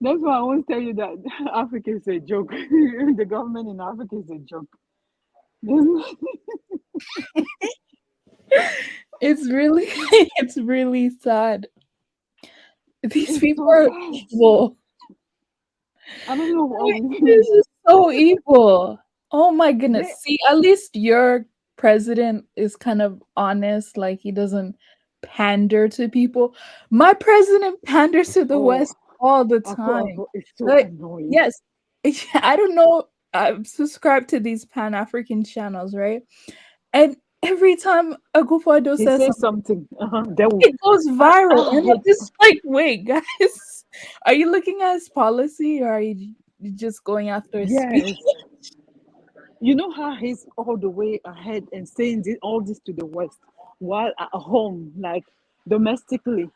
That's why I always tell you that Africa is a joke. The government in Africa is a joke. There's no- It's really it's really sad. These It's people so are sad. evil. I don't know all these This things. is so evil. Oh my They goodness. See, at least your president is kind of honest, like he doesn't pander to people. My president panders to the oh, West all the time. it's so Like, annoying. yes, I don't know. I'm subscribed to these Pan-African channels, right? And every time Akufo-Addo He says says something, something. They will. it goes viral. I And I'm hate. just like, wait, guys, are you looking at his policy or are you just going after his speech? Yes. You know how he's all the way ahead and saying all this to the West, while at home, like domestically,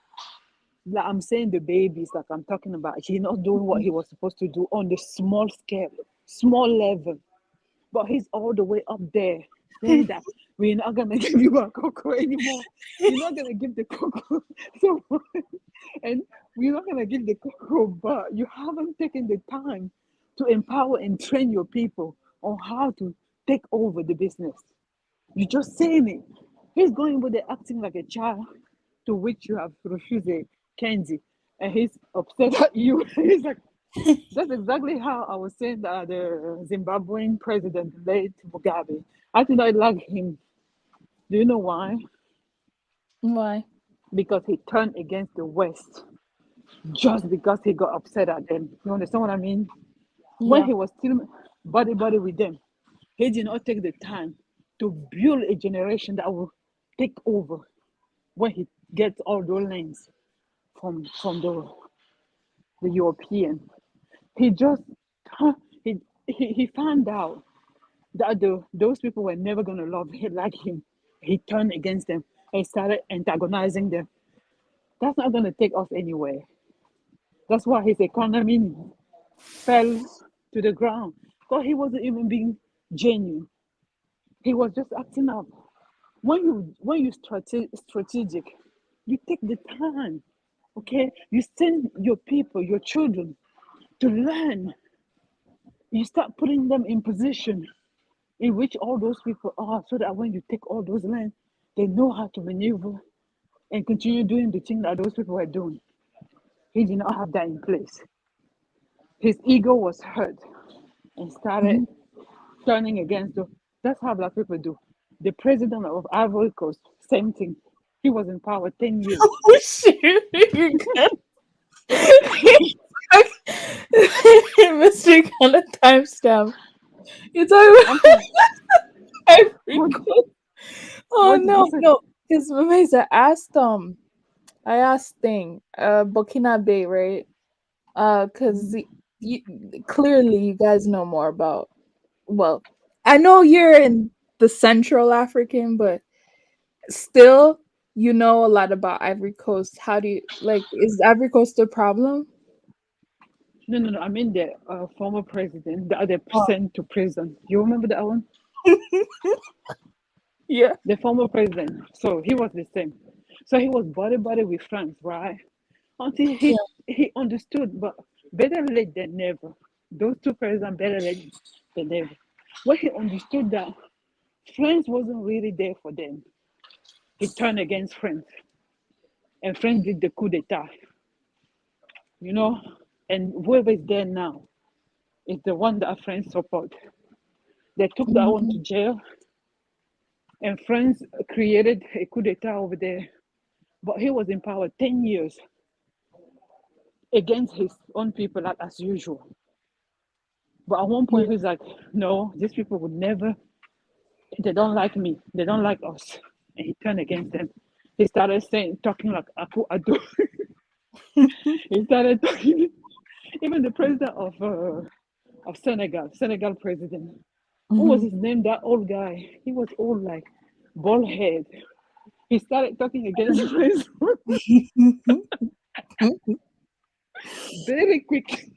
like I'm saying the babies, like I'm talking about, he's not doing what he was supposed to do on the small scale, small level. But he's all the way up there saying that we're not gonna give you a cocoa anymore. You're not gonna give the cocoa so and we're not gonna give the cocoa, but you haven't taken the time to empower and train your people on how to take over the business. You're just saying it. He's going with the acting like a child to which you have refused a candy. And he's upset at you. He's like, that's exactly how I was saying that the Zimbabwean president, late Mugabe. I did not like him. Do you know why? Why? Because he turned against the West just because he got upset at them. You understand what I mean? When Yeah. he was still buddy with them, he did not take the time to build a generation that will take over when he gets all those lands from the European. He just he found out that those people were never gonna love him like him. He turned against them and started antagonizing them. That's not gonna take us anywhere. That's why his economy fell to the ground. Because he wasn't even being genuine. He was just acting up. When you strategic, you take the time. Okay, you send your people, your children, to learn. You start putting them in position in which all those people are, so that when you take all those land, they know how to maneuver and continue doing the thing that those people were doing. He did not have that in place. His ego was hurt and started Mhm. turning against the. That's how black people do. The president of Ivory Coast, same thing. He was in power 10 years. Oh shoot! You're good. Mr. Kind of timestamp. You're talking I'm about sorry. Ivory What, Coast. Oh what did you no, say? no. Because Mesa asked I asked thing, Burkina Bay, right? Because you, clearly you guys know more about. Well, I know you're in the Central African, but still, you know a lot about Ivory Coast. How do you like? Is Ivory Coast a problem? No, no, no. I mean the former president, the other Oh, sent to prison. You remember that one? yeah. The former president. So he was the same. So he was buddy with France, right? Until Yeah. he understood, but better late than never. Those two presidents better late than never. When he understood that France wasn't really there for them, he turned against France, and France did the coup d'état, you know. And whoever is there now is the one that France support. They took that one to Mhm. jail, and France created a coup d'état over there. But he was in power 10 years against his own people, like as usual. But at one Yeah. point, he's like, no, these people would never, they don't like me, they don't like us. And he turned against them. He started talking like Aku Ado. He started talking, even the president of Senegal president. What was Mhm. his name? That old guy. He was old, like bald head. He started talking against France very quick,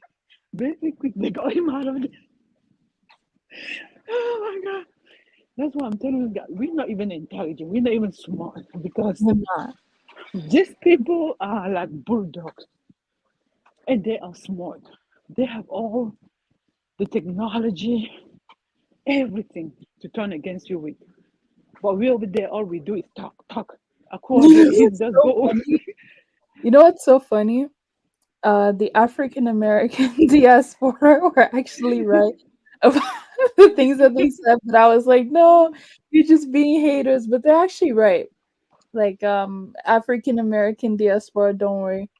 very quick. They got him out of there. Oh my god! That's why I'm telling you, guys, we're not even intelligent. We're not even smart because We're not. these people are like bulldogs. and they are smart. They have all the technology, everything to turn against you with. But we over there, all we do is talk, talk. According, he's It's just so go. funny. You know what's so funny? The African American diaspora were actually right about the things that they said, but I was like, no, you're just being haters. But they're actually right. Like African American diaspora, don't worry.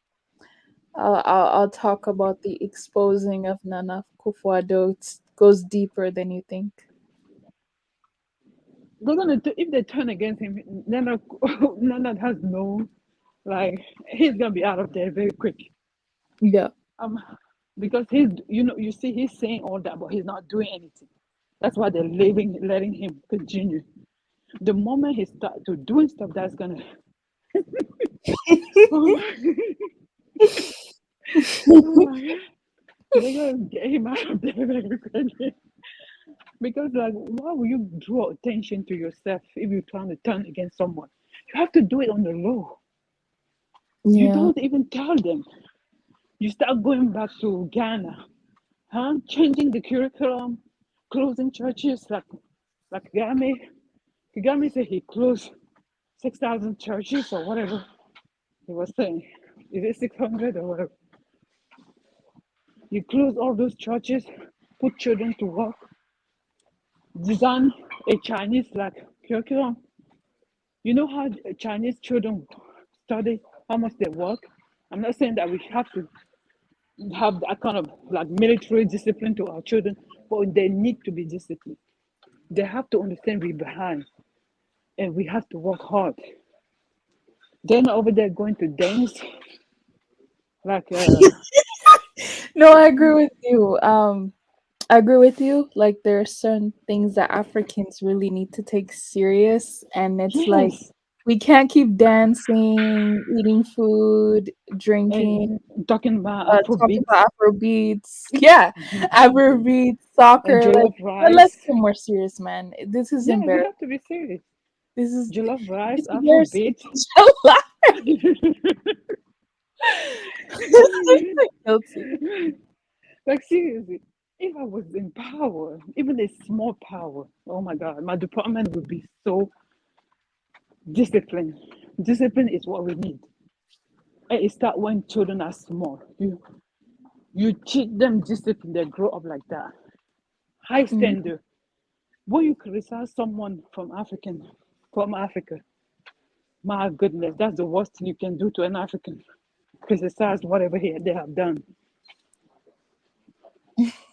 I'll talk about the exposing of Nana Akufo-Addo. It goes deeper than you think. They're gonna do, if they turn against him. Nana, Nana has no like. He's gonna be out of there very quick. Yeah. Um, because he's you see he's saying all that, but he's not doing anything. That's why they're letting him continue. The moment he start to doing stuff, that's gonna oh my, oh my god, they're gonna get him out of there very quickly. Because like, why would you draw attention to yourself if you're trying to turn against someone? You have to do it on the low. You Yeah. don't even tell them. You start going back to Ghana, huh? Changing the curriculum, closing churches like Kagame. Kagame said he closed 6,000 churches or whatever he was saying. Is it 600 or whatever? You close all those churches, put children to work, design a Chinese like curriculum. You know how Chinese children study, how much they work? I'm not saying that we have to have that kind of like military discipline to our children, but they need to be disciplined. They have to understand we're behind and we have to work hard. They're not over there going to dance like No, I agree with you. I agree with you. Like there are certain things that Africans really need to take serious, and it's like yes, we can't keep dancing, eating food, drinking, and talking about talking Afrobeat about Afrobeats. Yeah, Afrobeats, and soccer. Like, jollof let's rice. get more serious, man. This is Yeah, we embarrassing. have to be serious. This is Jollof rice, it's embarrassing. Afrobeat. Guilty. Like seriously, if I was in power, even a small power, oh my god, my department would be so disciplined. Discipline is what we need. And it start when children are small. You teach them discipline, they grow up like that. High Mm, standard. When you criticize someone from Africa, my goodness, that's the worst thing you can do to an African. Criticize whatever they have done.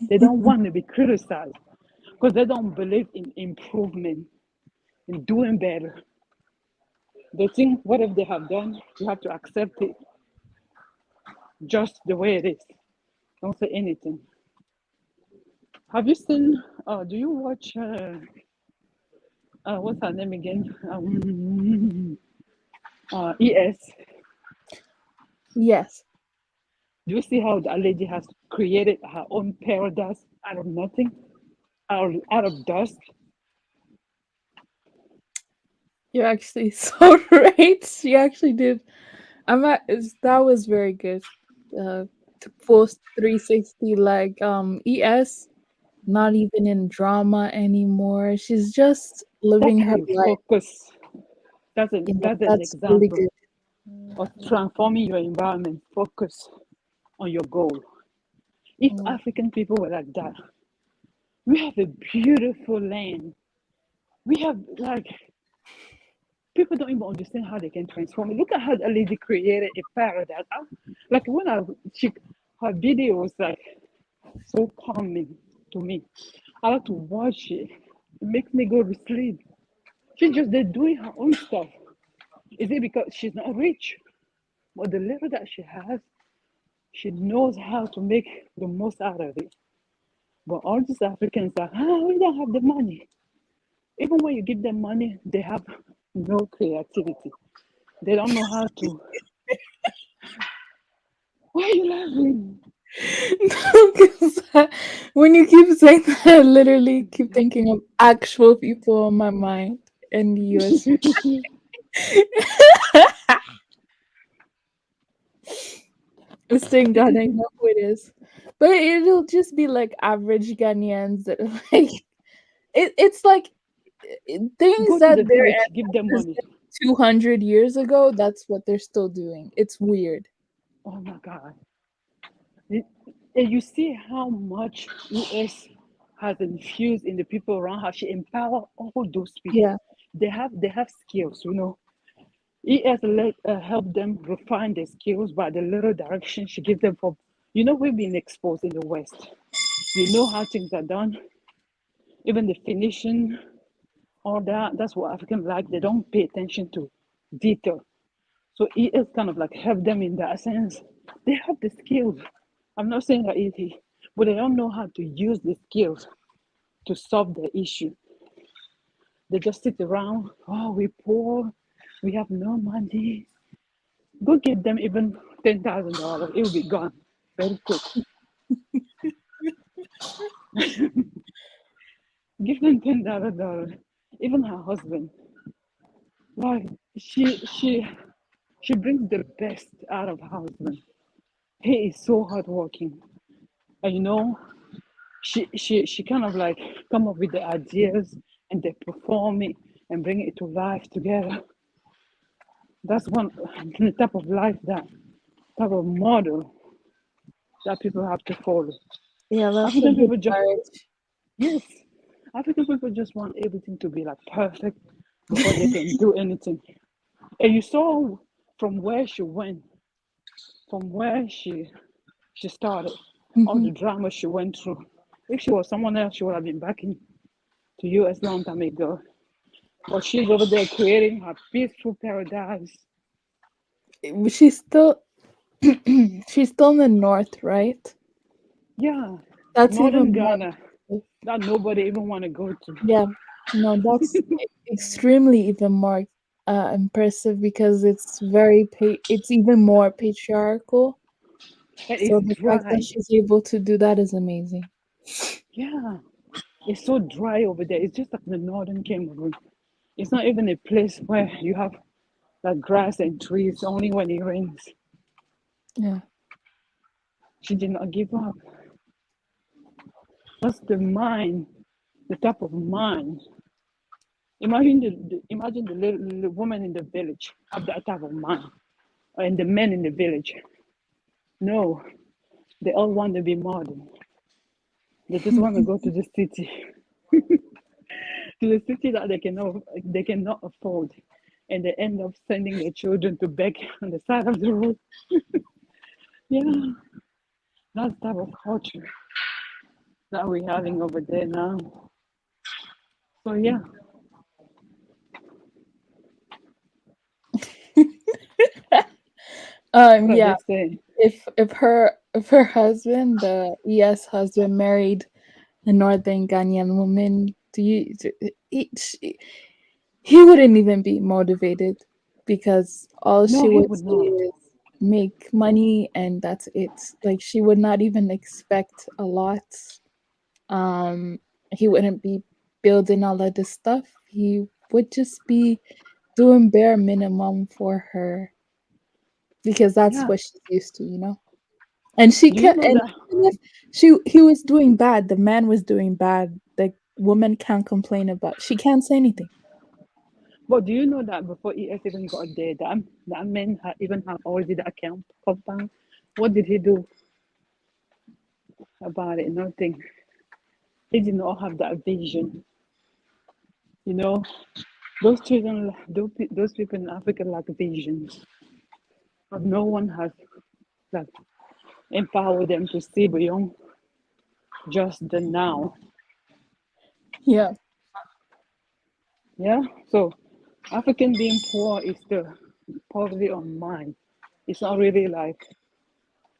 They don't want to be criticized because they don't believe in improvement, in doing better. They think whatever they have done, you have to accept it just the way it is. Don't say anything. Have you seen? Do you watch? What's her name again? ES. yes. Do you see how that lady has created her own paradise out of nothing, out of dust? You're actually so right. You actually did. That was very good. Full 360, like ES, not even in drama anymore. She's just living That's how her you life. focus. You know, That's an that's really example good. of transforming your environment. Focus on your goal. If Mm, African people were like that, we have a beautiful land. We have like people don't even understand how they can transform it. Look at how the lady created a paradise. Like when her video was like so calming to me. I like to watch it. It makes me go to sleep. She's just there doing her own stuff. Is it because she's not rich? But the little that she has, she knows how to make the most out of it. But all these Africans are, we don't have the money. Even when you give them money, they have no creativity. They don't know how to. Why are you laughing? 'Cause when you keep saying that, I literally keep thinking of actual people on my mind in the US. It's thank God I know who it is. But it'll just be like average Ghanaians that are like it's like things Go to that the their village, give them ancestors money. did 200 years ago, that's what they're still doing. It's weird. Oh my God. And you see how much US has infused in the people around her. She empower all those people. Yeah. They have skills, you know. ES help them refine their skills by the little direction she gives them from, you know, we've been exposed in the West. We know how things are done, even the finishing, all that. That's what African like. They don't pay attention to detail. So ES kind of like help them in that sense. They have the skills. I'm not saying that easy, but they don't know how to use the skills to solve the issue. They just sit around, oh, we poor, we have no money. Go give them even $10,000, it will be gone very quick. Give them $10,000. Even her husband, like she brings the best out of her husband. He is so hardworking, and you know, she kind of like come up with the ideas and they perform it and bring it to life together. That's one the type of life that type of model that people have to follow. Yeah, that's a African good people just marriage. yes, African people just want everything to be like perfect before they can do anything. And you saw from where she went, from where she started, all Hmm. the drama she went through. If she was someone else, she would have been back in to US long time ago. But she's over there creating her peaceful paradise. She's still she's still in the north, right? Yeah, That's northern even more Ghana impressive. that nobody even want to go to. Yeah. No, that's extremely even more impressive because it's even more patriarchal. And So it's the fact that dry. she's able to do that is amazing. Yeah, it's so dry over there. It's just like the northern Cameroon. It's not even a place where you have like grass and trees only when it rains. Yeah. She did not give up. That's the mind, the type of mind. Imagine imagine the woman in the village have that type of mind, and the men in the village. No, they all want to be modern. They just want to go to the city, to the city that they cannot afford, and they end up sending their children to beg on the side of the road. Yeah, that's the type of culture that we're having over there now. So yeah, what are Yeah. they saying? If her husband, the ES husband, married a Northern Ghanaian woman, he wouldn't even be motivated because all No, she he would would see not. is make money and that's it. Like she would not even expect a lot. Um, he wouldn't be building all of this stuff. He would just be doing bare minimum for her because that's Yeah. what she's used to. And she Do you can know and that? even if he was doing bad, the man was doing bad, the woman can't complain about she can't say anything. But do you know that before ES even got there, that man even had already the account compound? What did he do about it? Nothing. He did not have that vision. You know, those children, those people in Africa lack visions. But no one has like empowered them to see beyond just the now. Yeah. Yeah. So African being poor is the poverty of mind. It's not really like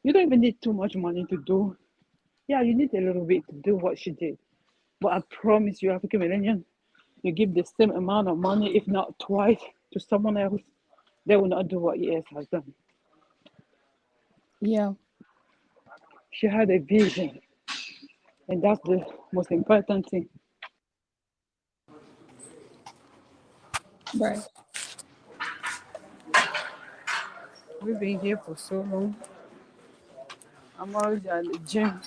you don't even need too much money to do. Yeah, you need a little bit to do what she did. But I promise you, African Millennium, you give the same amount of money, if not twice, to someone else, they will not do what ES has done. Yeah. She had a vision, and that's the most important thing. Right. We've been here for so long. I'm already at the gym.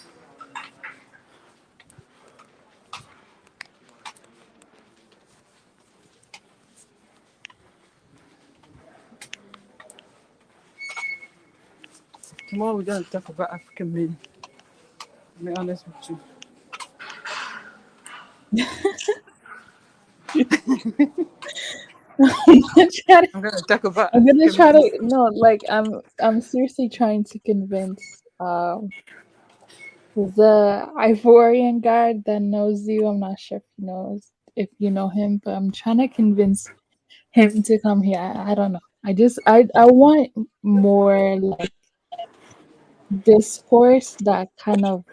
Tomorrow we're gonna talk about African men. To be honest with you. I'm gonna try to, I'm gonna talk about I'm gonna African try men. to no, like I'm seriously trying to convince the Ivorian guy that knows you. I'm not sure if you know him, but I'm trying to convince him to come here. I don't know. I want more like discourse that kind of,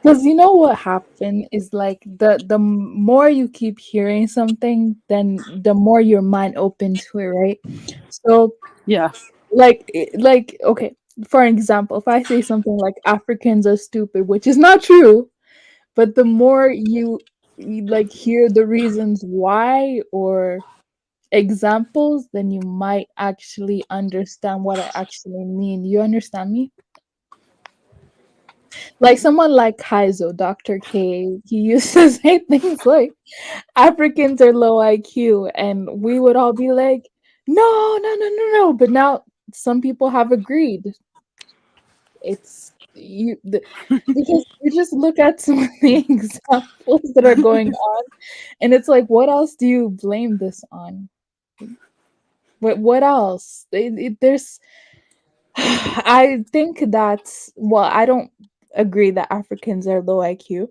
because you know what happened is like the more you keep hearing something, then the more your mind open to it, right? So Yeah. like okay, for example, if I say something like Africans are stupid, which is not true, but the more you like hear the reasons why or examples, then you might actually understand what I actually mean. You understand me? Like someone like Kaizo, Dr. K, he used to say things like Africans are low IQ, and we would all be like, no, no, no, no, no. But now some people have agreed. Because you just look at some of the examples that are going on, and it's like, what else do you blame this on? What else? There's I think that's, well, I don't agree that Africans are low IQ,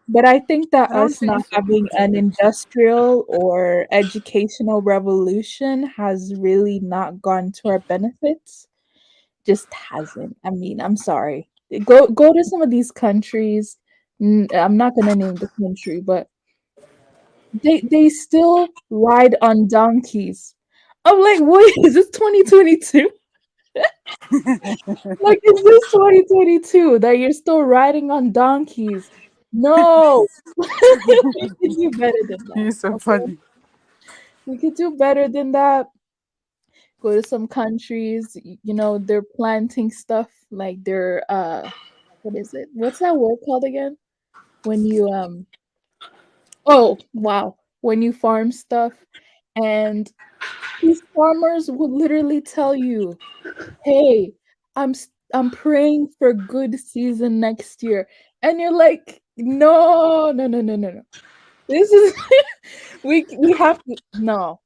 but I think that I don't us not think so. having an industrial or educational revolution has really not gone to our benefits. Just hasn't. I mean, I'm sorry. Go to some of these countries. I'm not gonna name the country, but they still ride on donkeys. I'm like, wait, is this 2022? Like, is this 2022 that you're still riding on donkeys? No, we could do better than that. You're so Okay, funny. we could do better than that. Go to some countries, they're planting stuff like they're what is it? What's that word called again? When you oh wow, when you farm stuff, and these farmers will literally tell you, "Hey, I'm praying for good season next year." And you're like, "No, no, no, no, no, no. This is we have to no.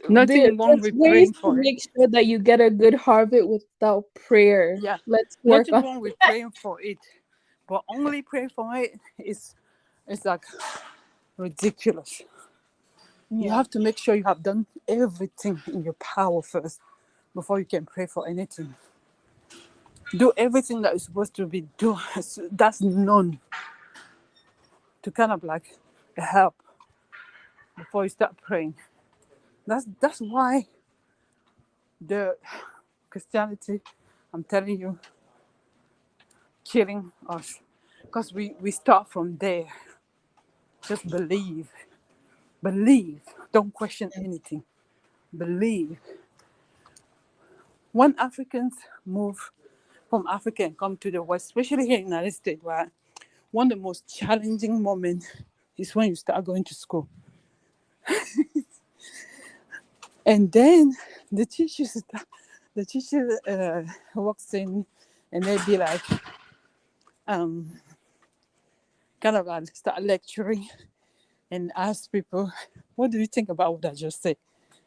Nothing wrong There's with ways praying to for it. make sure that you get a good harvest without prayer. Yeah. Let's work Nothing on wrong with praying for it. But only pray for it is it's like ridiculous. You yeah. have to make sure you have done everything in your power first before you can pray for anything. Do everything that is supposed to be done. That's known to kind of like help before you start praying. That's why the Christianity, I'm telling you, killing us. Because we start from there. Just believe. Believe. Don't question anything. Believe. When Africans move from Africa and come to the West, especially here in the United States, right? One of the most challenging moments is when you start going to school. And then the teachers, the teacher walks in and they be like, um, kind of like start lecturing and ask people, what do you think about what I just said?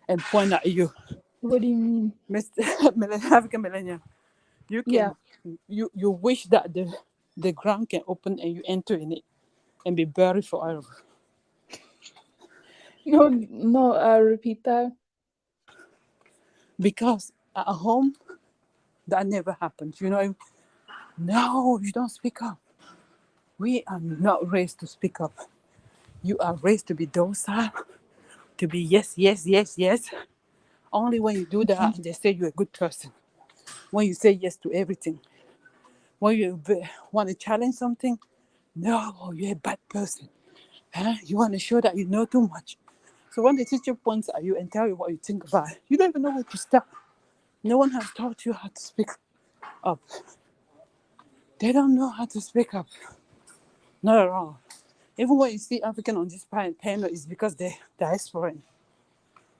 And point at you, What do you mean? Mr. African millennial. You Yeah. can, you wish that the ground can open and you enter in it and be buried forever. No, no, repeat that. Because at home, that never happens. No, you don't speak up. We are not raised to speak up. You are raised to be docile, to be yes, yes, yes, yes. Only when you do that, they say you're a good person. When you say yes to everything. When you want to challenge something, no, you're a bad person. Huh? You want to show that you know too much. So when the teacher points at you and tell you what you think about it, you don't even know where to start. No one has taught you how to speak up. They don't know how to speak up. Not at all. Even when you see African on this panel, it's because they're diasporan.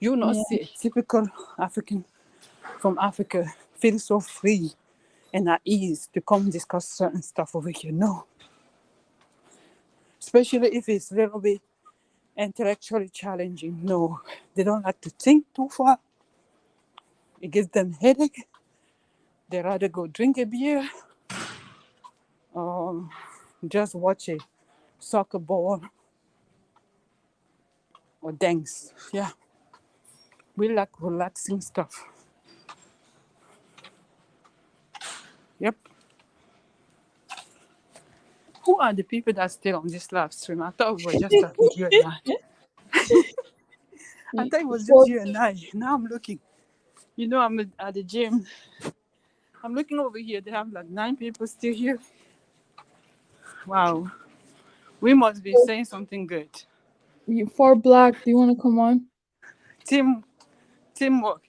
You will not Yeah. see a typical African from Africa feel so free and at ease to come discuss certain stuff over here. No. Especially if it's a little bit intellectually challenging. No. They don't like to think too far. It gives them headache. They rather go drink a beer or just watch a soccer ball or dance. Yeah. We like relaxing stuff. Yep. Who are the people that still on this live stream? I thought we were just talking you and I. I thought it was just For you and I. Now I'm looking. You know, I'm at the gym. I'm looking over here. They have like 9 people still here. Wow. We must be saying something good. for Black, do you want to come on? Team, teamwork.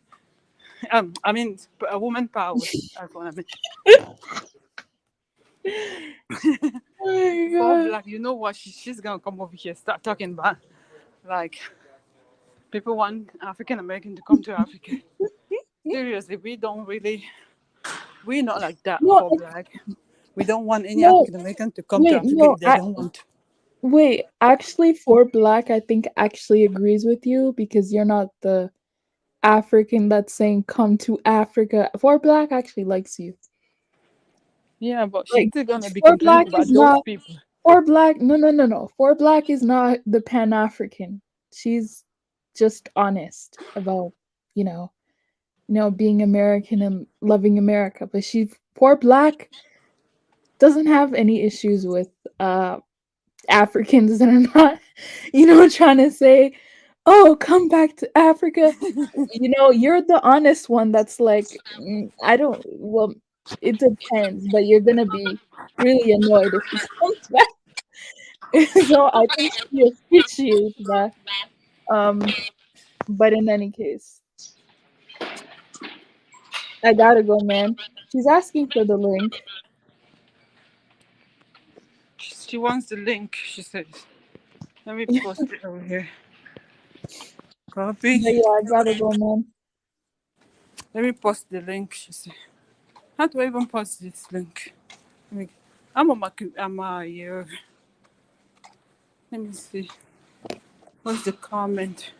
I mean, a woman power. That's what I mean. Oh my For god. Black, you know what? She's gonna come over here, start talking about like people want African American to come to Africa. Seriously, we don't really. We're not like that No, for Black. We don't want any no, African American to come to wait, Africa no, if they don't want to. wait. Actually, for Black, I think actually agrees with you because you're not the African that's saying come to Africa. For Black actually likes you. Yeah, but she's Like still gonna be for complaining Black is about those not people. for Black. No, no, no, no. For Black is not the Pan African. She's just honest about you know being American and loving America. But she for Black doesn't have any issues with Africans that are not trying to say, "Oh, come back to Africa." You're the honest one that's like, I don't. Well, it depends, but you're gonna be really annoyed if he comes back. So I think she appreciates that. Um, but in any case, I gotta go, man. She's asking for the link. She wants the link, she says. Let me post it over here. Copy. But yeah, I gotta go, man. Let me post the link, she said. How do I even post this link? Let me, I'm on my let me see. What's the comment?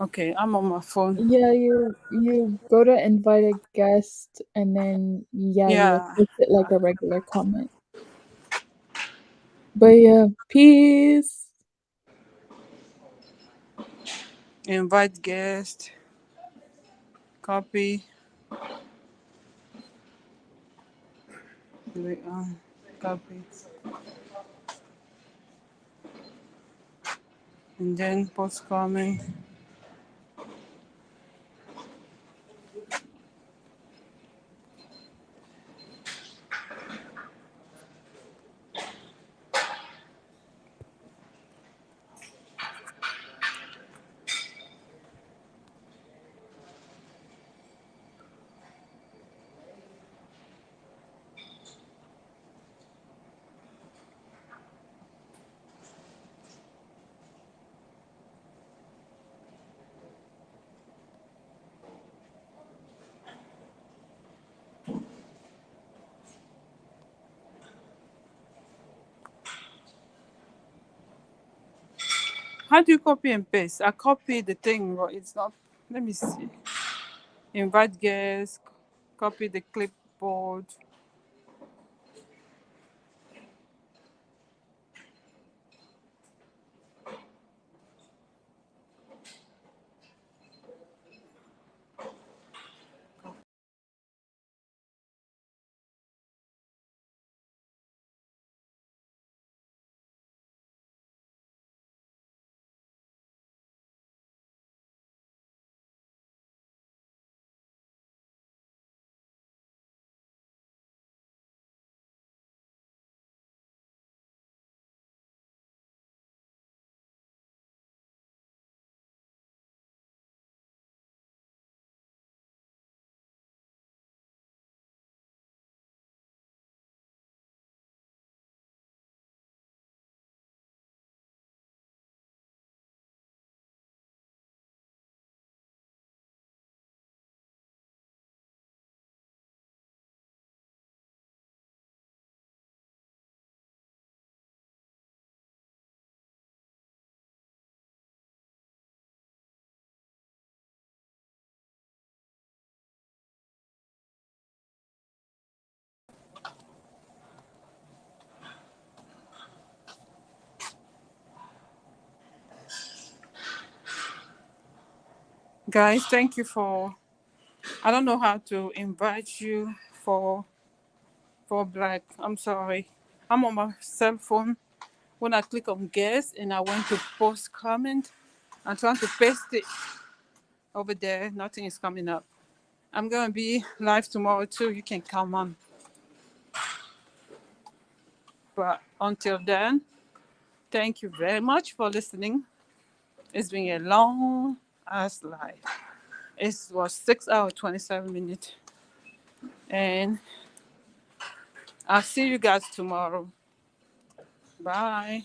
Okay, I'm on my phone. Yeah, you go to invite a guest, and then yeah, you'll Yeah. post it like a regular comment. But yeah, peace. Invite guest. Copy. Wait, copy. And then post comment. How do you copy and paste? I copy the thing, but it's not. Let me see. Invite guest. Copy the clipboard. Guys, thank you for. I don't know how to invite you for Black. I'm sorry. I'm on my cell phone. When I click on guest and I want to post comment, I'm trying to paste it over there. Nothing is coming up. I'm gonna be live tomorrow too. You can come on. But until then, thank you very much for listening. It's been a long ass life. It was 6 hours 27 minutes, and I'll see you guys tomorrow. Bye.